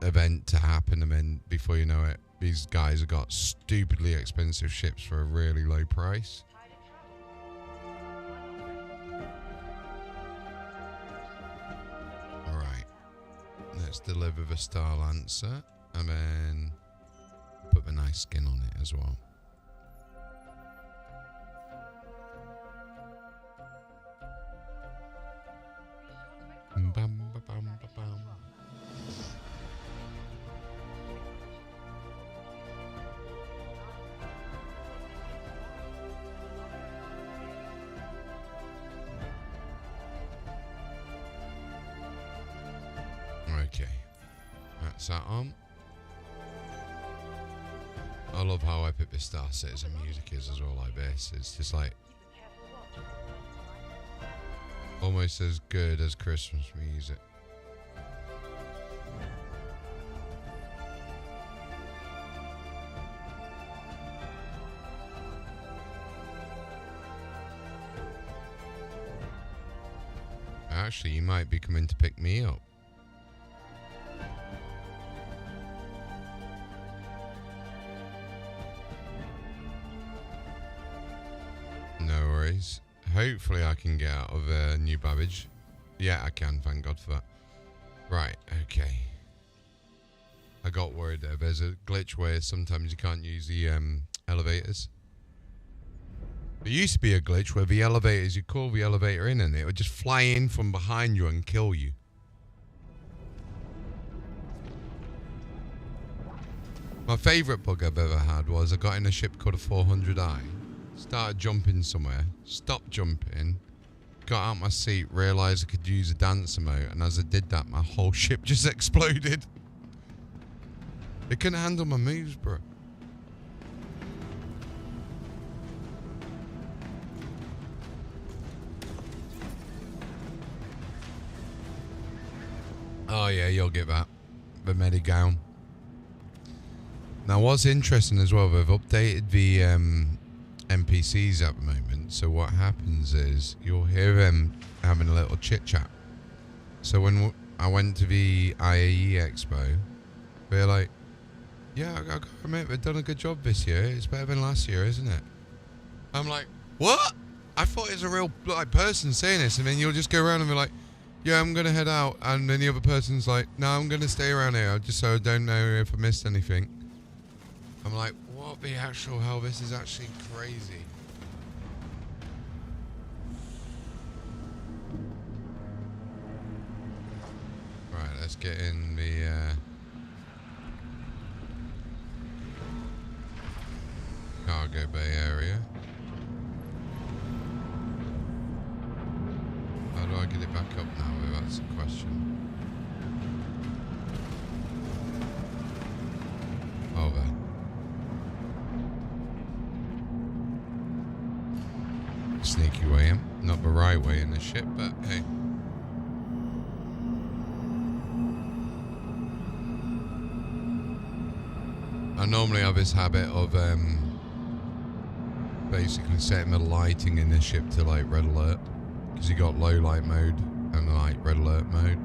event to happen, and then before you know it, these guys have got stupidly expensive ships for a really low price. Alright, let's deliver the Star Lancer and then put the nice skin on it as well. Bam, ba, bam, ba, bam. Okay, that's that on. I love how epic this Star Citizen music is as well, like this. It's just like almost as good as Christmas music. Actually, you might be coming to pick me up. No worries. Hopefully I can get out of New Babbage. Yeah, I can, thank God for that. Right, okay. I got worried there. There's a glitch where sometimes you can't use the elevators. There used to be a glitch where the elevators, you call the elevator in and it would just fly in from behind you and kill you. My favourite bug I've ever had was I got in a ship called a 400i. Started jumping somewhere, stopped jumping, got out my seat, realised I could use a dance emote, and as I did that, my whole ship just exploded. It couldn't handle my moves, bro. Oh yeah, you'll get that. The Medigown. Now what's interesting as well, they've updated the NPCs at the moment, so what happens is you'll hear them having a little chit chat. So when I went to the IAE Expo, they're like, yeah, I gotta admit, they've done a good job this year. It's better than last year, isn't it? I'm like, what? I thought it was a real person saying this, and then you'll just go around and be like, yeah, I'm gonna head out, and then the other person's like, no, I'm gonna stay around here just so I don't know if I missed anything. I'm like, what the actual hell? This is actually crazy. Right, let's get in the cargo bay area. How do I get it back up now? That's the question. Oh, there. Sneaky way in. Not the right way in the ship, but hey. I normally have this habit of basically setting the lighting in the ship to like red alert, because you got low light mode and like red alert mode.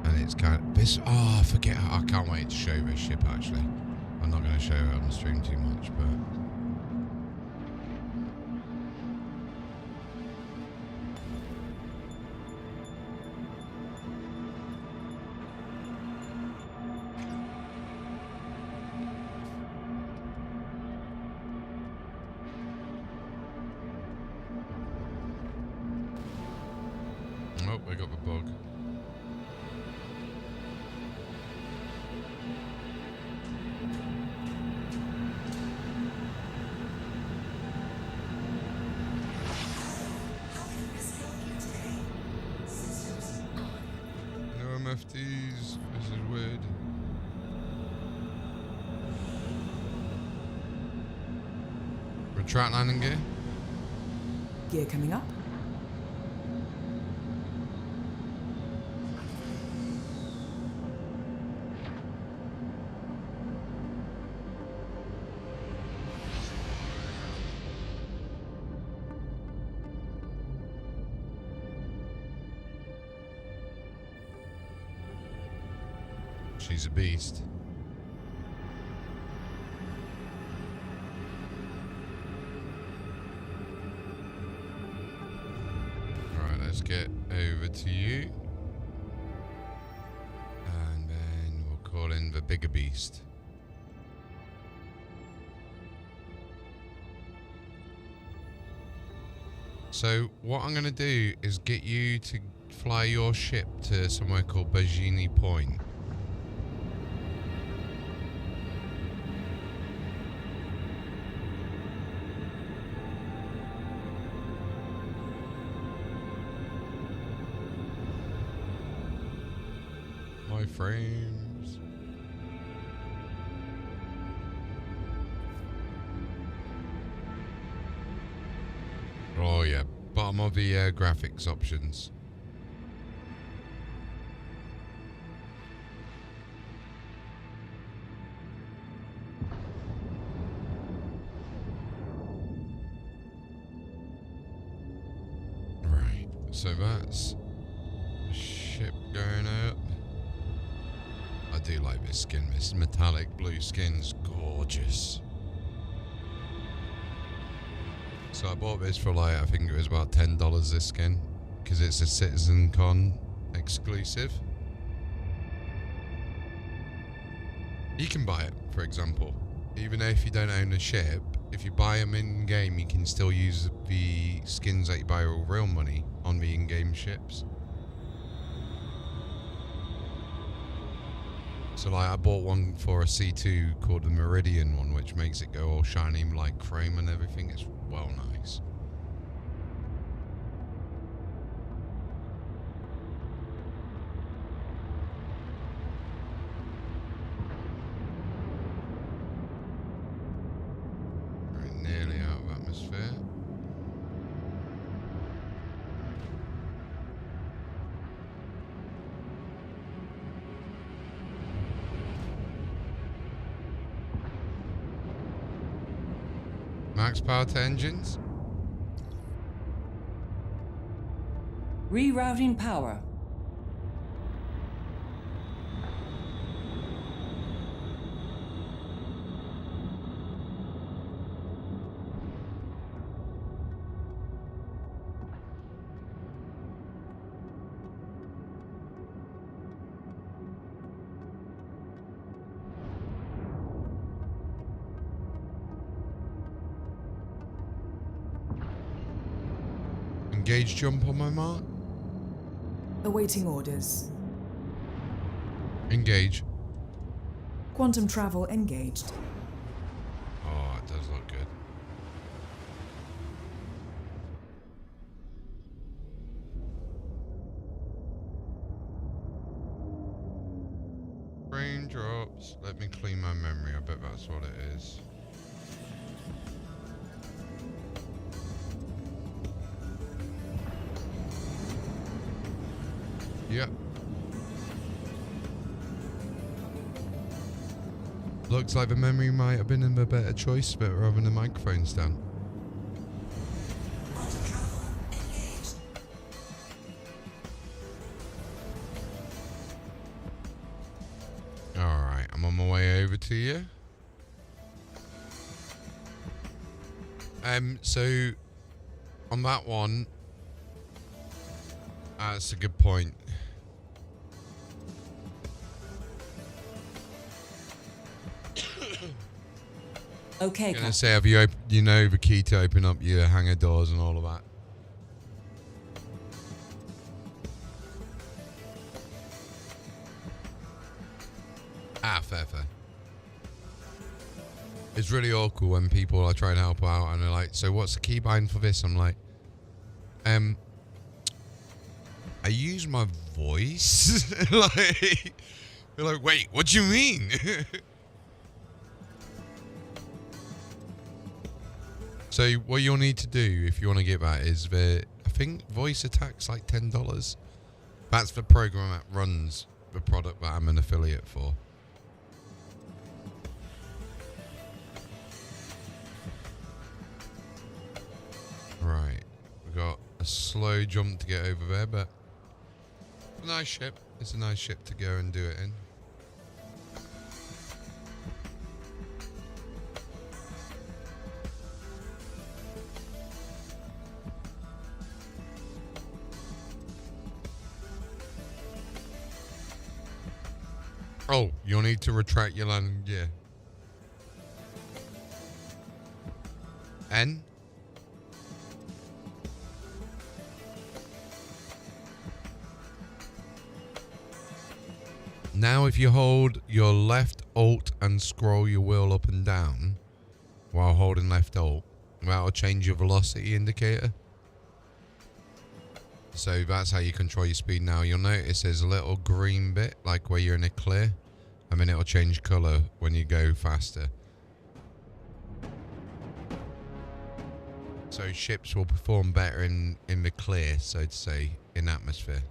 And it's kind of this. Oh, I forget. I can't wait to show this ship. Actually, I'm not going to show it on the stream too much, but. Oh, I got the bug. No MFTs. This is weird. Retract landing gear. Gear coming up. She's a beast. Alright, let's get over to you. And then we'll call in the bigger beast. So what I'm going to do is get you to fly your ship to somewhere called Bajini Point. My frames. Oh yeah, bottom of the graphics options. Right, so that's the ship going up. I do like this skin. This metallic blue skin's gorgeous. So I bought this for like, I think it was about $10 this skin, because it's a CitizenCon exclusive. You can buy it, for example, even if you don't own a ship. If you buy them in game, you can still use the skins that you buy with real money on the in-game ships. So like I bought one for a C2 called the Meridian one, which makes it go all shiny like chrome and everything. It's well nice. Right, nearly out of atmosphere. Max power to engines. Rerouting power. Engage jump on my mark. Awaiting orders. Engage. Quantum travel engaged. Oh, it does look good. Frame drops. Let me clean my memory. I bet that's what it is. Yep. Looks like the memory might have been a better choice, but rather than the microphone stand. Alright, I'm on my way over to you. So on that one, that's a good point. Okay, I'm gonna Cap. say, have you you know the key to open up your hangar doors and all of that? Ah, fair. It's really awkward when people are trying to help out and they're like, so what's the keybind for this? I'm like, I use my voice. Like, they're like, wait, what do you mean? So what you'll need to do if you want to get that is I think voice attack's like $10. That's the program that runs the product that I'm an affiliate for. Right, we got a slow jump to get over there, but it's a nice ship. It's a nice ship to go and do it in. Oh, you'll need to retract your landing gear. N? Now if you hold your left alt and scroll your wheel up and down while holding left alt, that'll change your velocity indicator. So that's how you control your speed now. You'll notice there's a little green bit, like where you're in a clear, and then it'll change colour when you go faster. So ships will perform better in the clear, so to say, in atmosphere.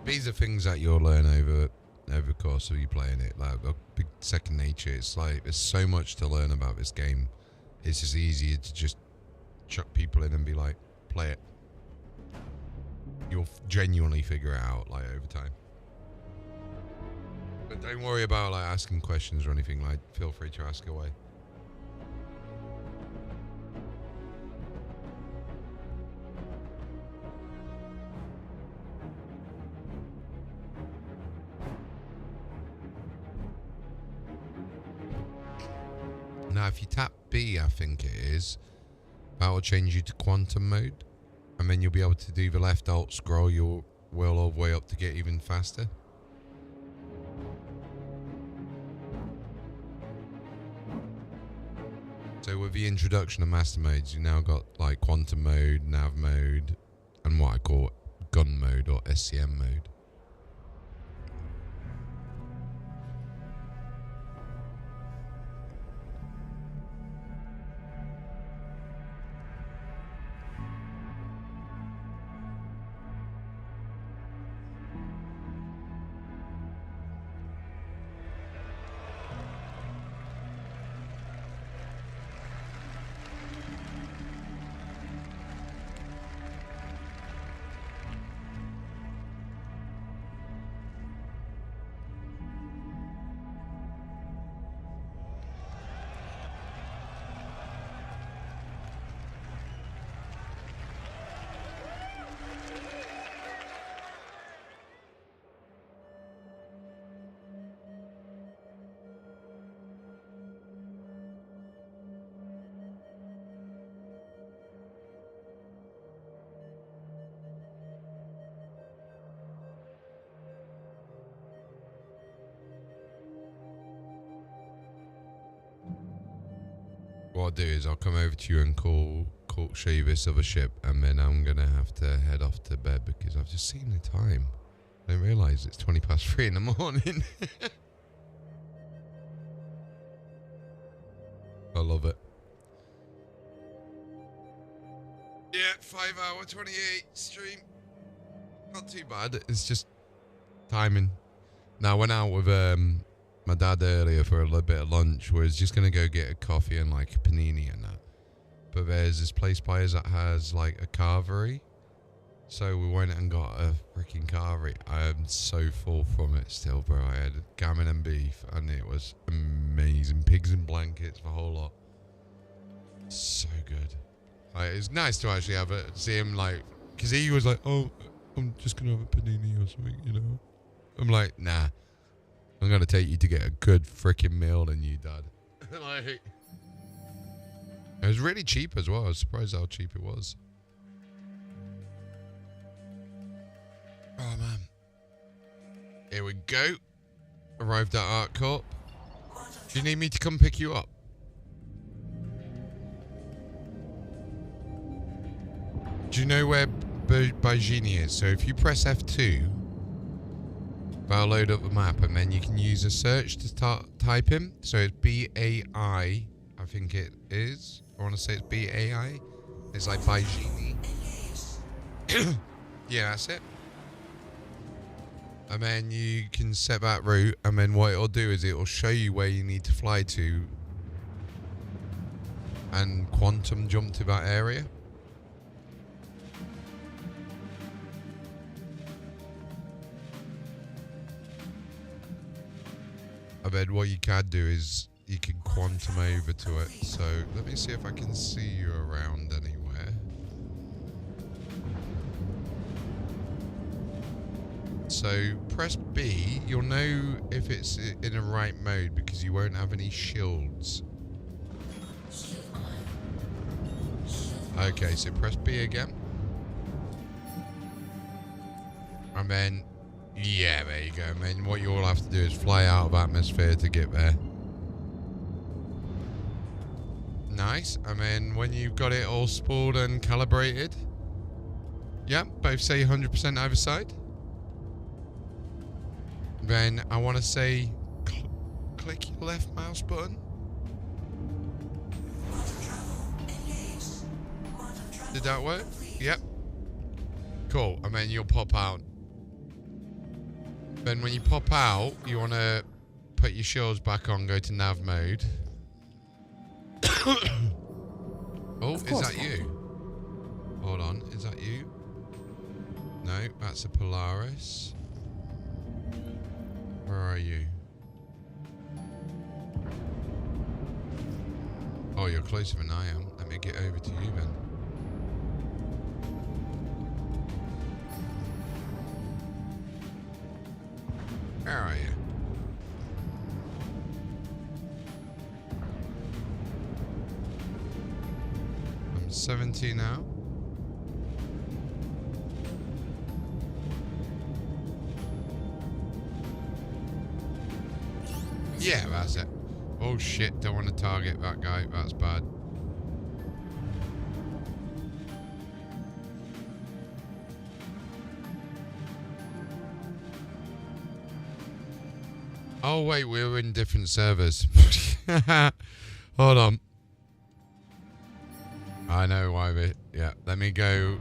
These are things that you'll learn over the course of you playing it. Like a big second nature. It's like there's so much to learn about this game. It's just easier to just chuck people in and be like, play it. You'll genuinely figure it out like over time. But don't worry about like asking questions or anything. Like, feel free to ask away. Now, if you tap B, I think it is, that will change you to quantum mode. And then you'll be able to do the left alt, scroll your wheel all the way up to get even faster. So with the introduction of master modes, you now got like quantum mode, nav mode, and what I call gun mode or SCM mode. What I'll do is I'll come over to you and show you this other ship, and then I'm gonna have to head off to bed because I've just seen the time. I didn't realise it's 3:20 in the morning. I love it. Yeah, 5 hour 28 stream. Not too bad. It's just timing. Now I went out with my dad earlier for a little bit of lunch. We was just gonna go get a coffee and like a panini and that. but there's this place by us that has like a carvery. So we went and got a freaking carvery. I am so full from it still, bro. I had gammon and beef, and it was amazing. Pigs and blankets, the whole lot. So good. Like, it's nice to actually have it, see him like, because he was like, oh, I'm just going to have a panini or something, you know. I'm like, nah. I'm going to take you to get a good freaking meal than you, Dad. Like, it was really cheap as well. I was surprised how cheap it was. Oh, man. Here we go. Arrived at Art Corp. Do you need me to come pick you up? Do you know where Bajini is? So if you press F2, that'll load up the map, and then you can use a search to type him. So it's B-A-I, I think it is. I want to say it's B-A-I. It's like Bajini. Yeah, that's it. And then you can set that route, and then what it'll do is it'll show you where you need to fly to and quantum jump to that area. And then what you can do is you can quantum over to it. So let me see if I can see you around anywhere. So press B, you'll know if it's in the right mode because you won't have any shields. Okay, so press B again. And then, yeah, there you go. And then what you'll have to do is fly out of atmosphere to get there. Nice. And then when you've got it all spooled and calibrated, yep, both say 100% either side. Then I want to say click your left mouse button. Did that work? Yep. Cool. And then you'll pop out. Then when you pop out, you want to put your shields back on, go to nav mode. Oh, is that you? Hold on, is that you? No, that's a Polaris. Where are you? Oh, you're closer than I am. Let me get over to you then. Where are you? I'm 70 now. Yeah, that's it. Oh shit, don't want to target that guy. That's bad. Oh wait, we were in different servers. Hold on. I know why we... Yeah, let me go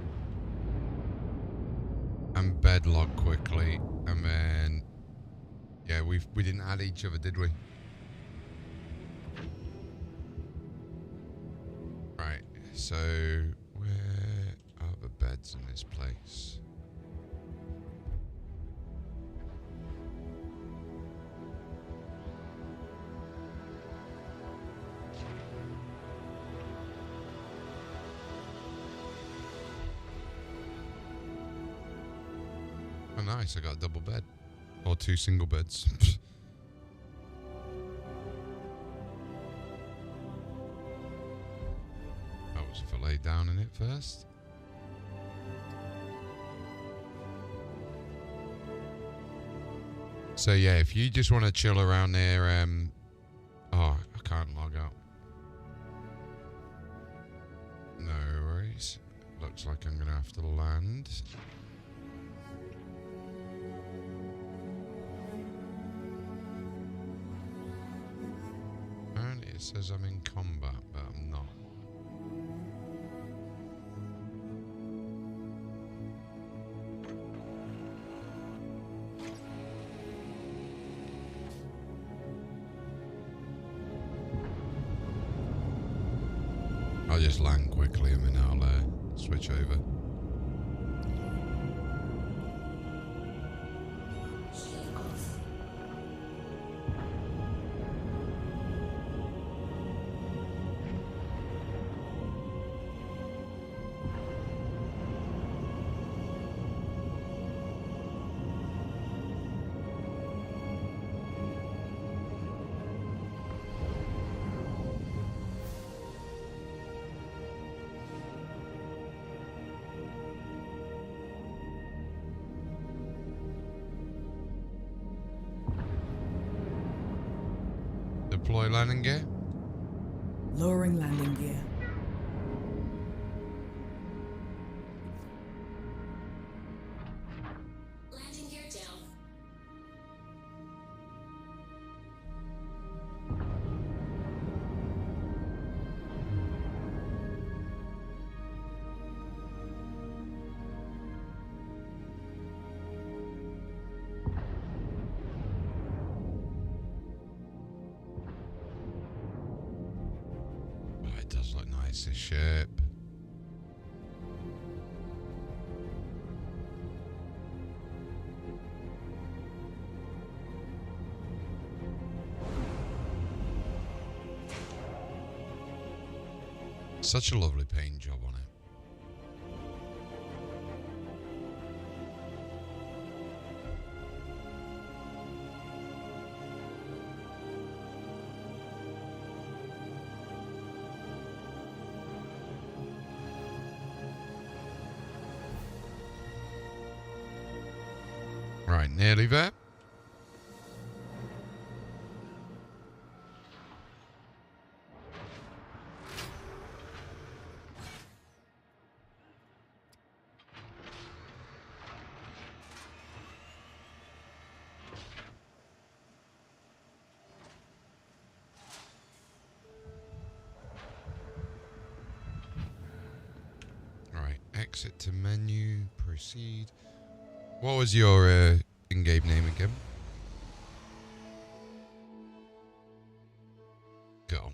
and bed log quickly, and then... Yeah, we didn't add each other, did we? Right, so where are the beds in this place? Oh nice, I got a double bed. Or 2 single beds. I was for lay down in it first. So yeah, if you just want to chill around there, oh, I can't log out. No worries. Looks like I'm gonna have to land. It says I'm in combat, but I'm not. I'll just land quickly and then I'll switch over. Deploy landing gear. Lowering landing gear. Landing gear down. Oh, it does look nice, this ship. Such a lovely paint job on it. Right, nearly there. Right, exit to menu, proceed. What was your in-game name again? Go.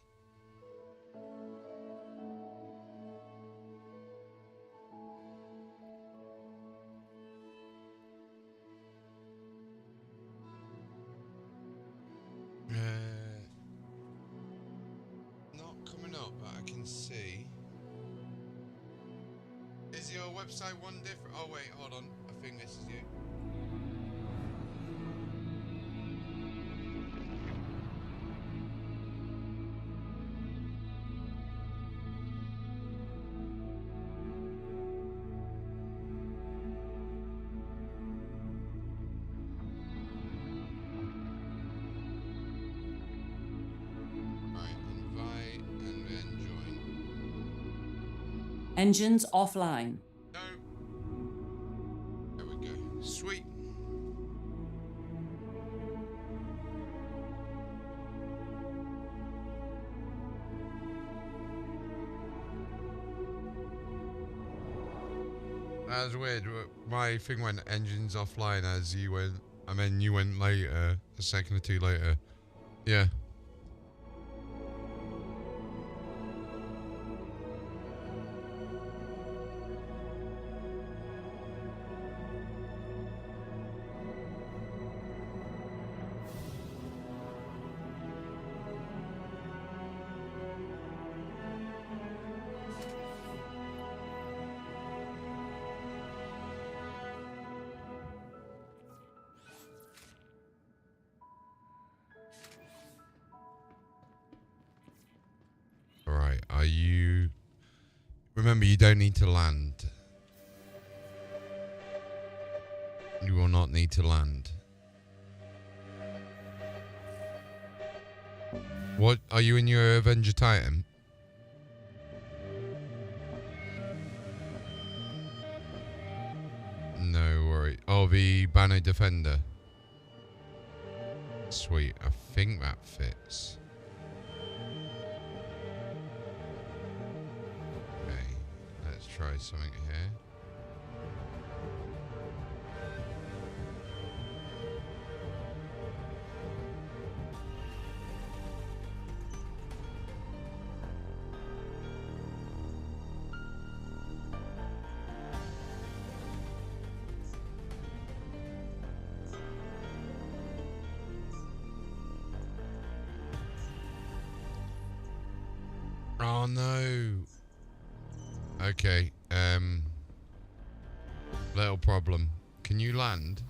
Not coming up, but I can see. Is your website one different? Oh wait, hold on. I think this is you. Right, invite and then join. Engines offline. No. There we go. Sweet. That was weird. My thing went engines offline as you went. I mean, you went later, a second or two later. Yeah. Alright, are you... Remember, you don't need to land. You will not need to land. What, are you in your Avenger Titan? No worry. Oh, the Banner Defender. Sweet, I think that fits. Okay, let's try something here. Oh no. Okay. Little problem. Can you land?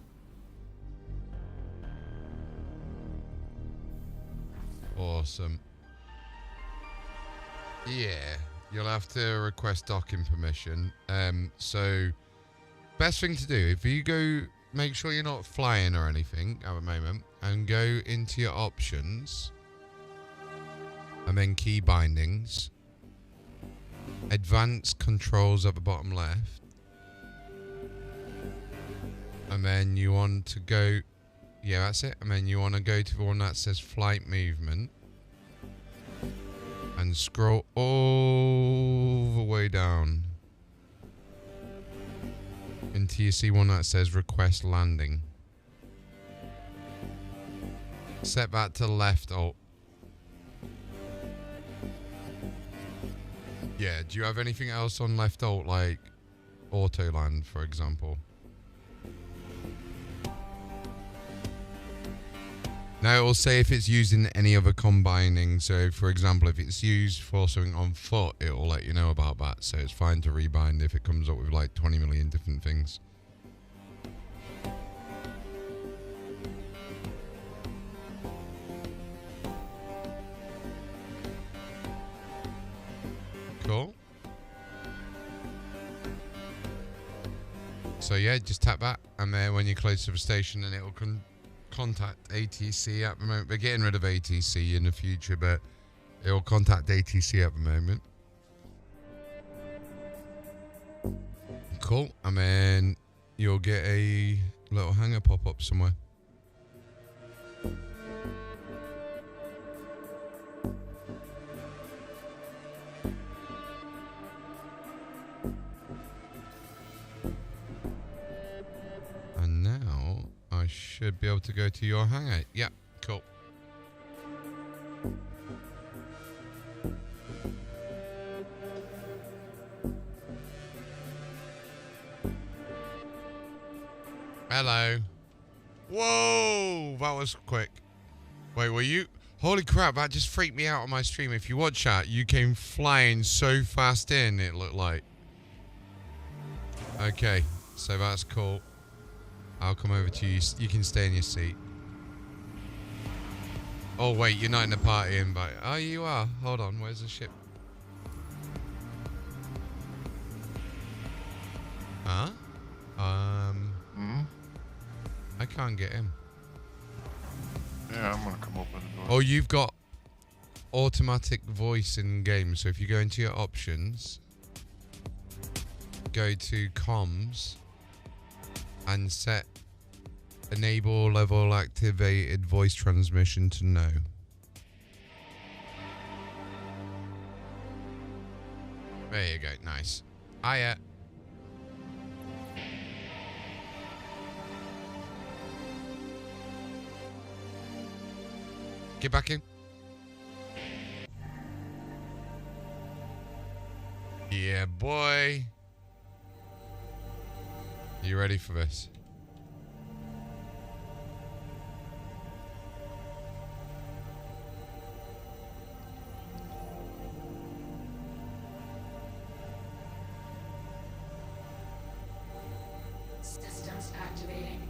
Awesome. Yeah. You'll have to request docking permission. So best thing to do, if you go, make sure you're not flying or anything at the moment, and go into your options, and then key bindings, advanced controls at the bottom left, and then you want to go, yeah, that's it, and then you want to go to the one that says flight movement, and scroll all the way down until you see one that says request landing. Set that to left alt. Yeah, do you have anything else on left alt, like auto land, for example? Now it will say if it's used in any other combining. So, for example, if it's used for something on foot, it will let you know about that. So it's fine to rebind if it comes up with like 20 million different things. Cool. So yeah, just tap that, and then when you're close to the station, then it will contact ATC at the moment. We're getting rid of ATC in the future, but it will contact ATC at the moment. Cool. And then you'll get a little hangar pop up somewhere. And now I should be able to go to your hangar. Yeah, cool. Hello. Whoa, that was quick. Wait, were you? Holy crap, that just freaked me out on my stream. If you watch that, you came flying so fast in, it looked like. Okay, so that's cool. I'll come over to you. You can stay in your seat. Oh, wait, you're not in the party invite. Oh, you are. Hold on, where's the ship? Huh? I can't get in. Yeah, I'm gonna come open the door. Oh, you've got automatic voice in game. So if you go into your options, go to comms, and set enable level activated voice transmission to no. There you go. Nice. Hiya. Get back in. Yeah, boy. You ready for this? Systems activating.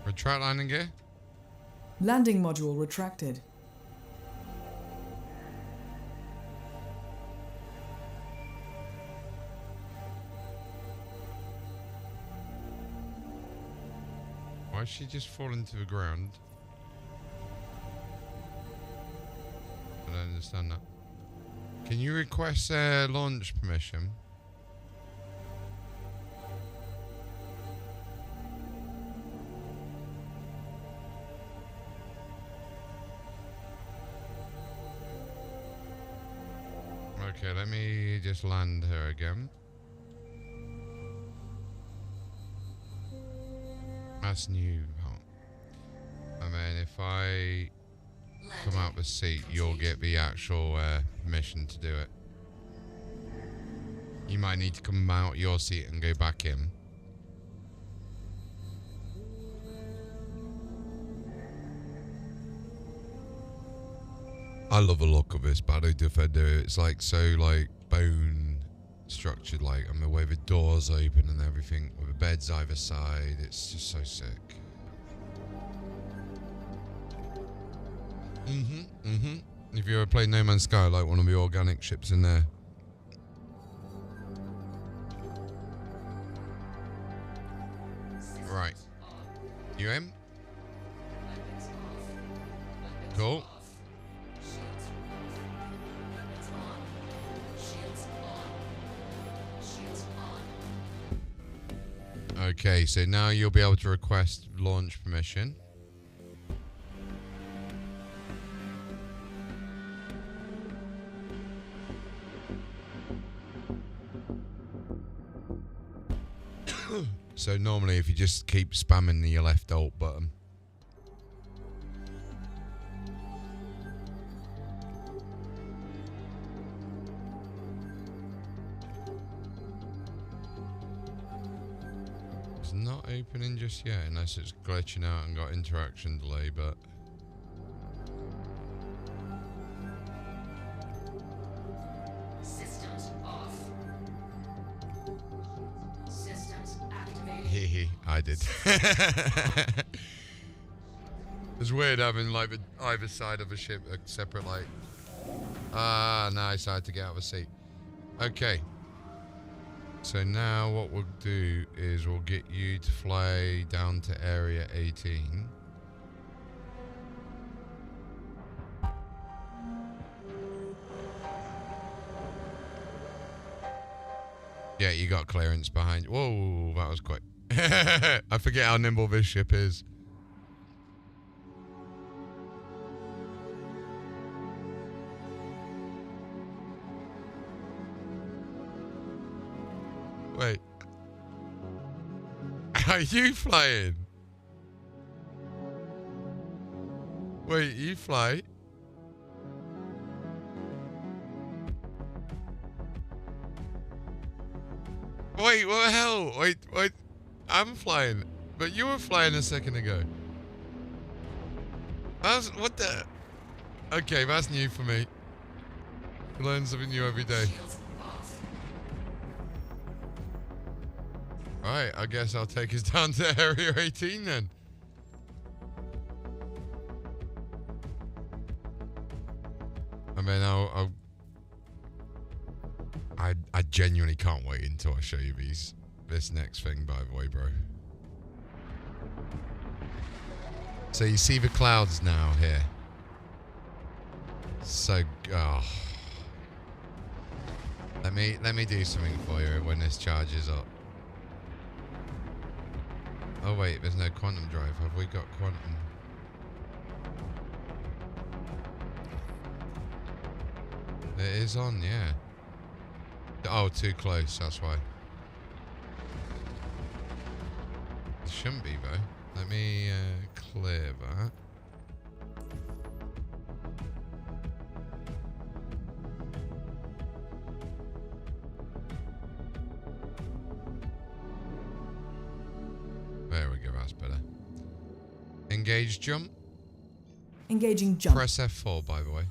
Retract landing gear? Landing module retracted. Why did she just fall into the ground? I don't understand that. Can you request launch permission? Okay, let me just land her again. That's new. And then if I come out the seat, you'll get the actual permission to do it. You might need to come out your seat and go back in. I love the look of this Battle Defender. It's like so like bone structured, like the way the doors open and everything, with the beds either side. It's just so sick. If you ever played No Man's Sky, like one of the organic ships in there. Right. You in? Cool. Okay, so now you'll be able to request launch permission. So normally if you just keep spamming your left alt button. It's not opening just yet unless it's glitching out and got interaction delay, but Systems off. Systems activated. Hehe, I did. It's weird having like either side of a ship a separate like. Nice. I had to get out of a seat. Okay. So now what we'll do is we'll get you to fly down to area 18. Yeah, you got clearance behind. Whoa, that was quick. I forget how nimble this ship is. Wait. Are you flying? Wait, you fly? Wait, what the hell? Wait. I'm flying. But you were flying a second ago. What the? Okay, that's new for me. Learn something new every day. Alright, I guess I'll take us down to area 18 then. I mean, I genuinely can't wait until I show you this next thing, by the way, bro. So you see the clouds now here. So, let me do something for you when this charges up. Oh wait, there's no quantum drive. Have we got quantum? It is on, yeah. Oh, too close, that's why. It shouldn't be though. Let me clear that. There we go, that's better. Engage jump. Engaging jump. Press F4, by the way.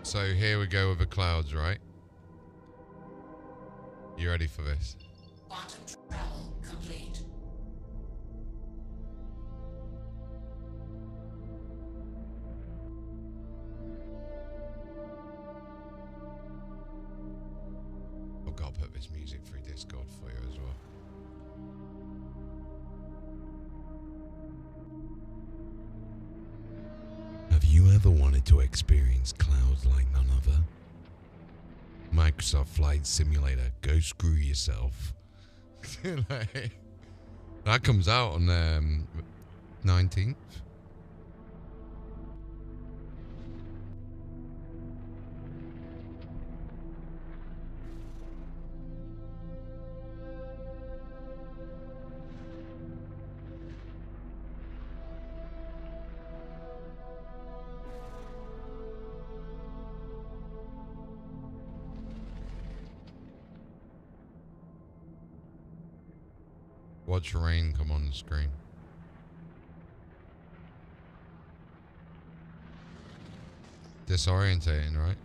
So here we go with the clouds, right? You ready for this? Quantum travel complete. I've got to put this music through Discord for you as well. Have you ever wanted to experience clouds like none other? Microsoft Flight Simulator, go screw yourself. That comes out on the 19th. Watch rain come on the screen. Disorientating, right?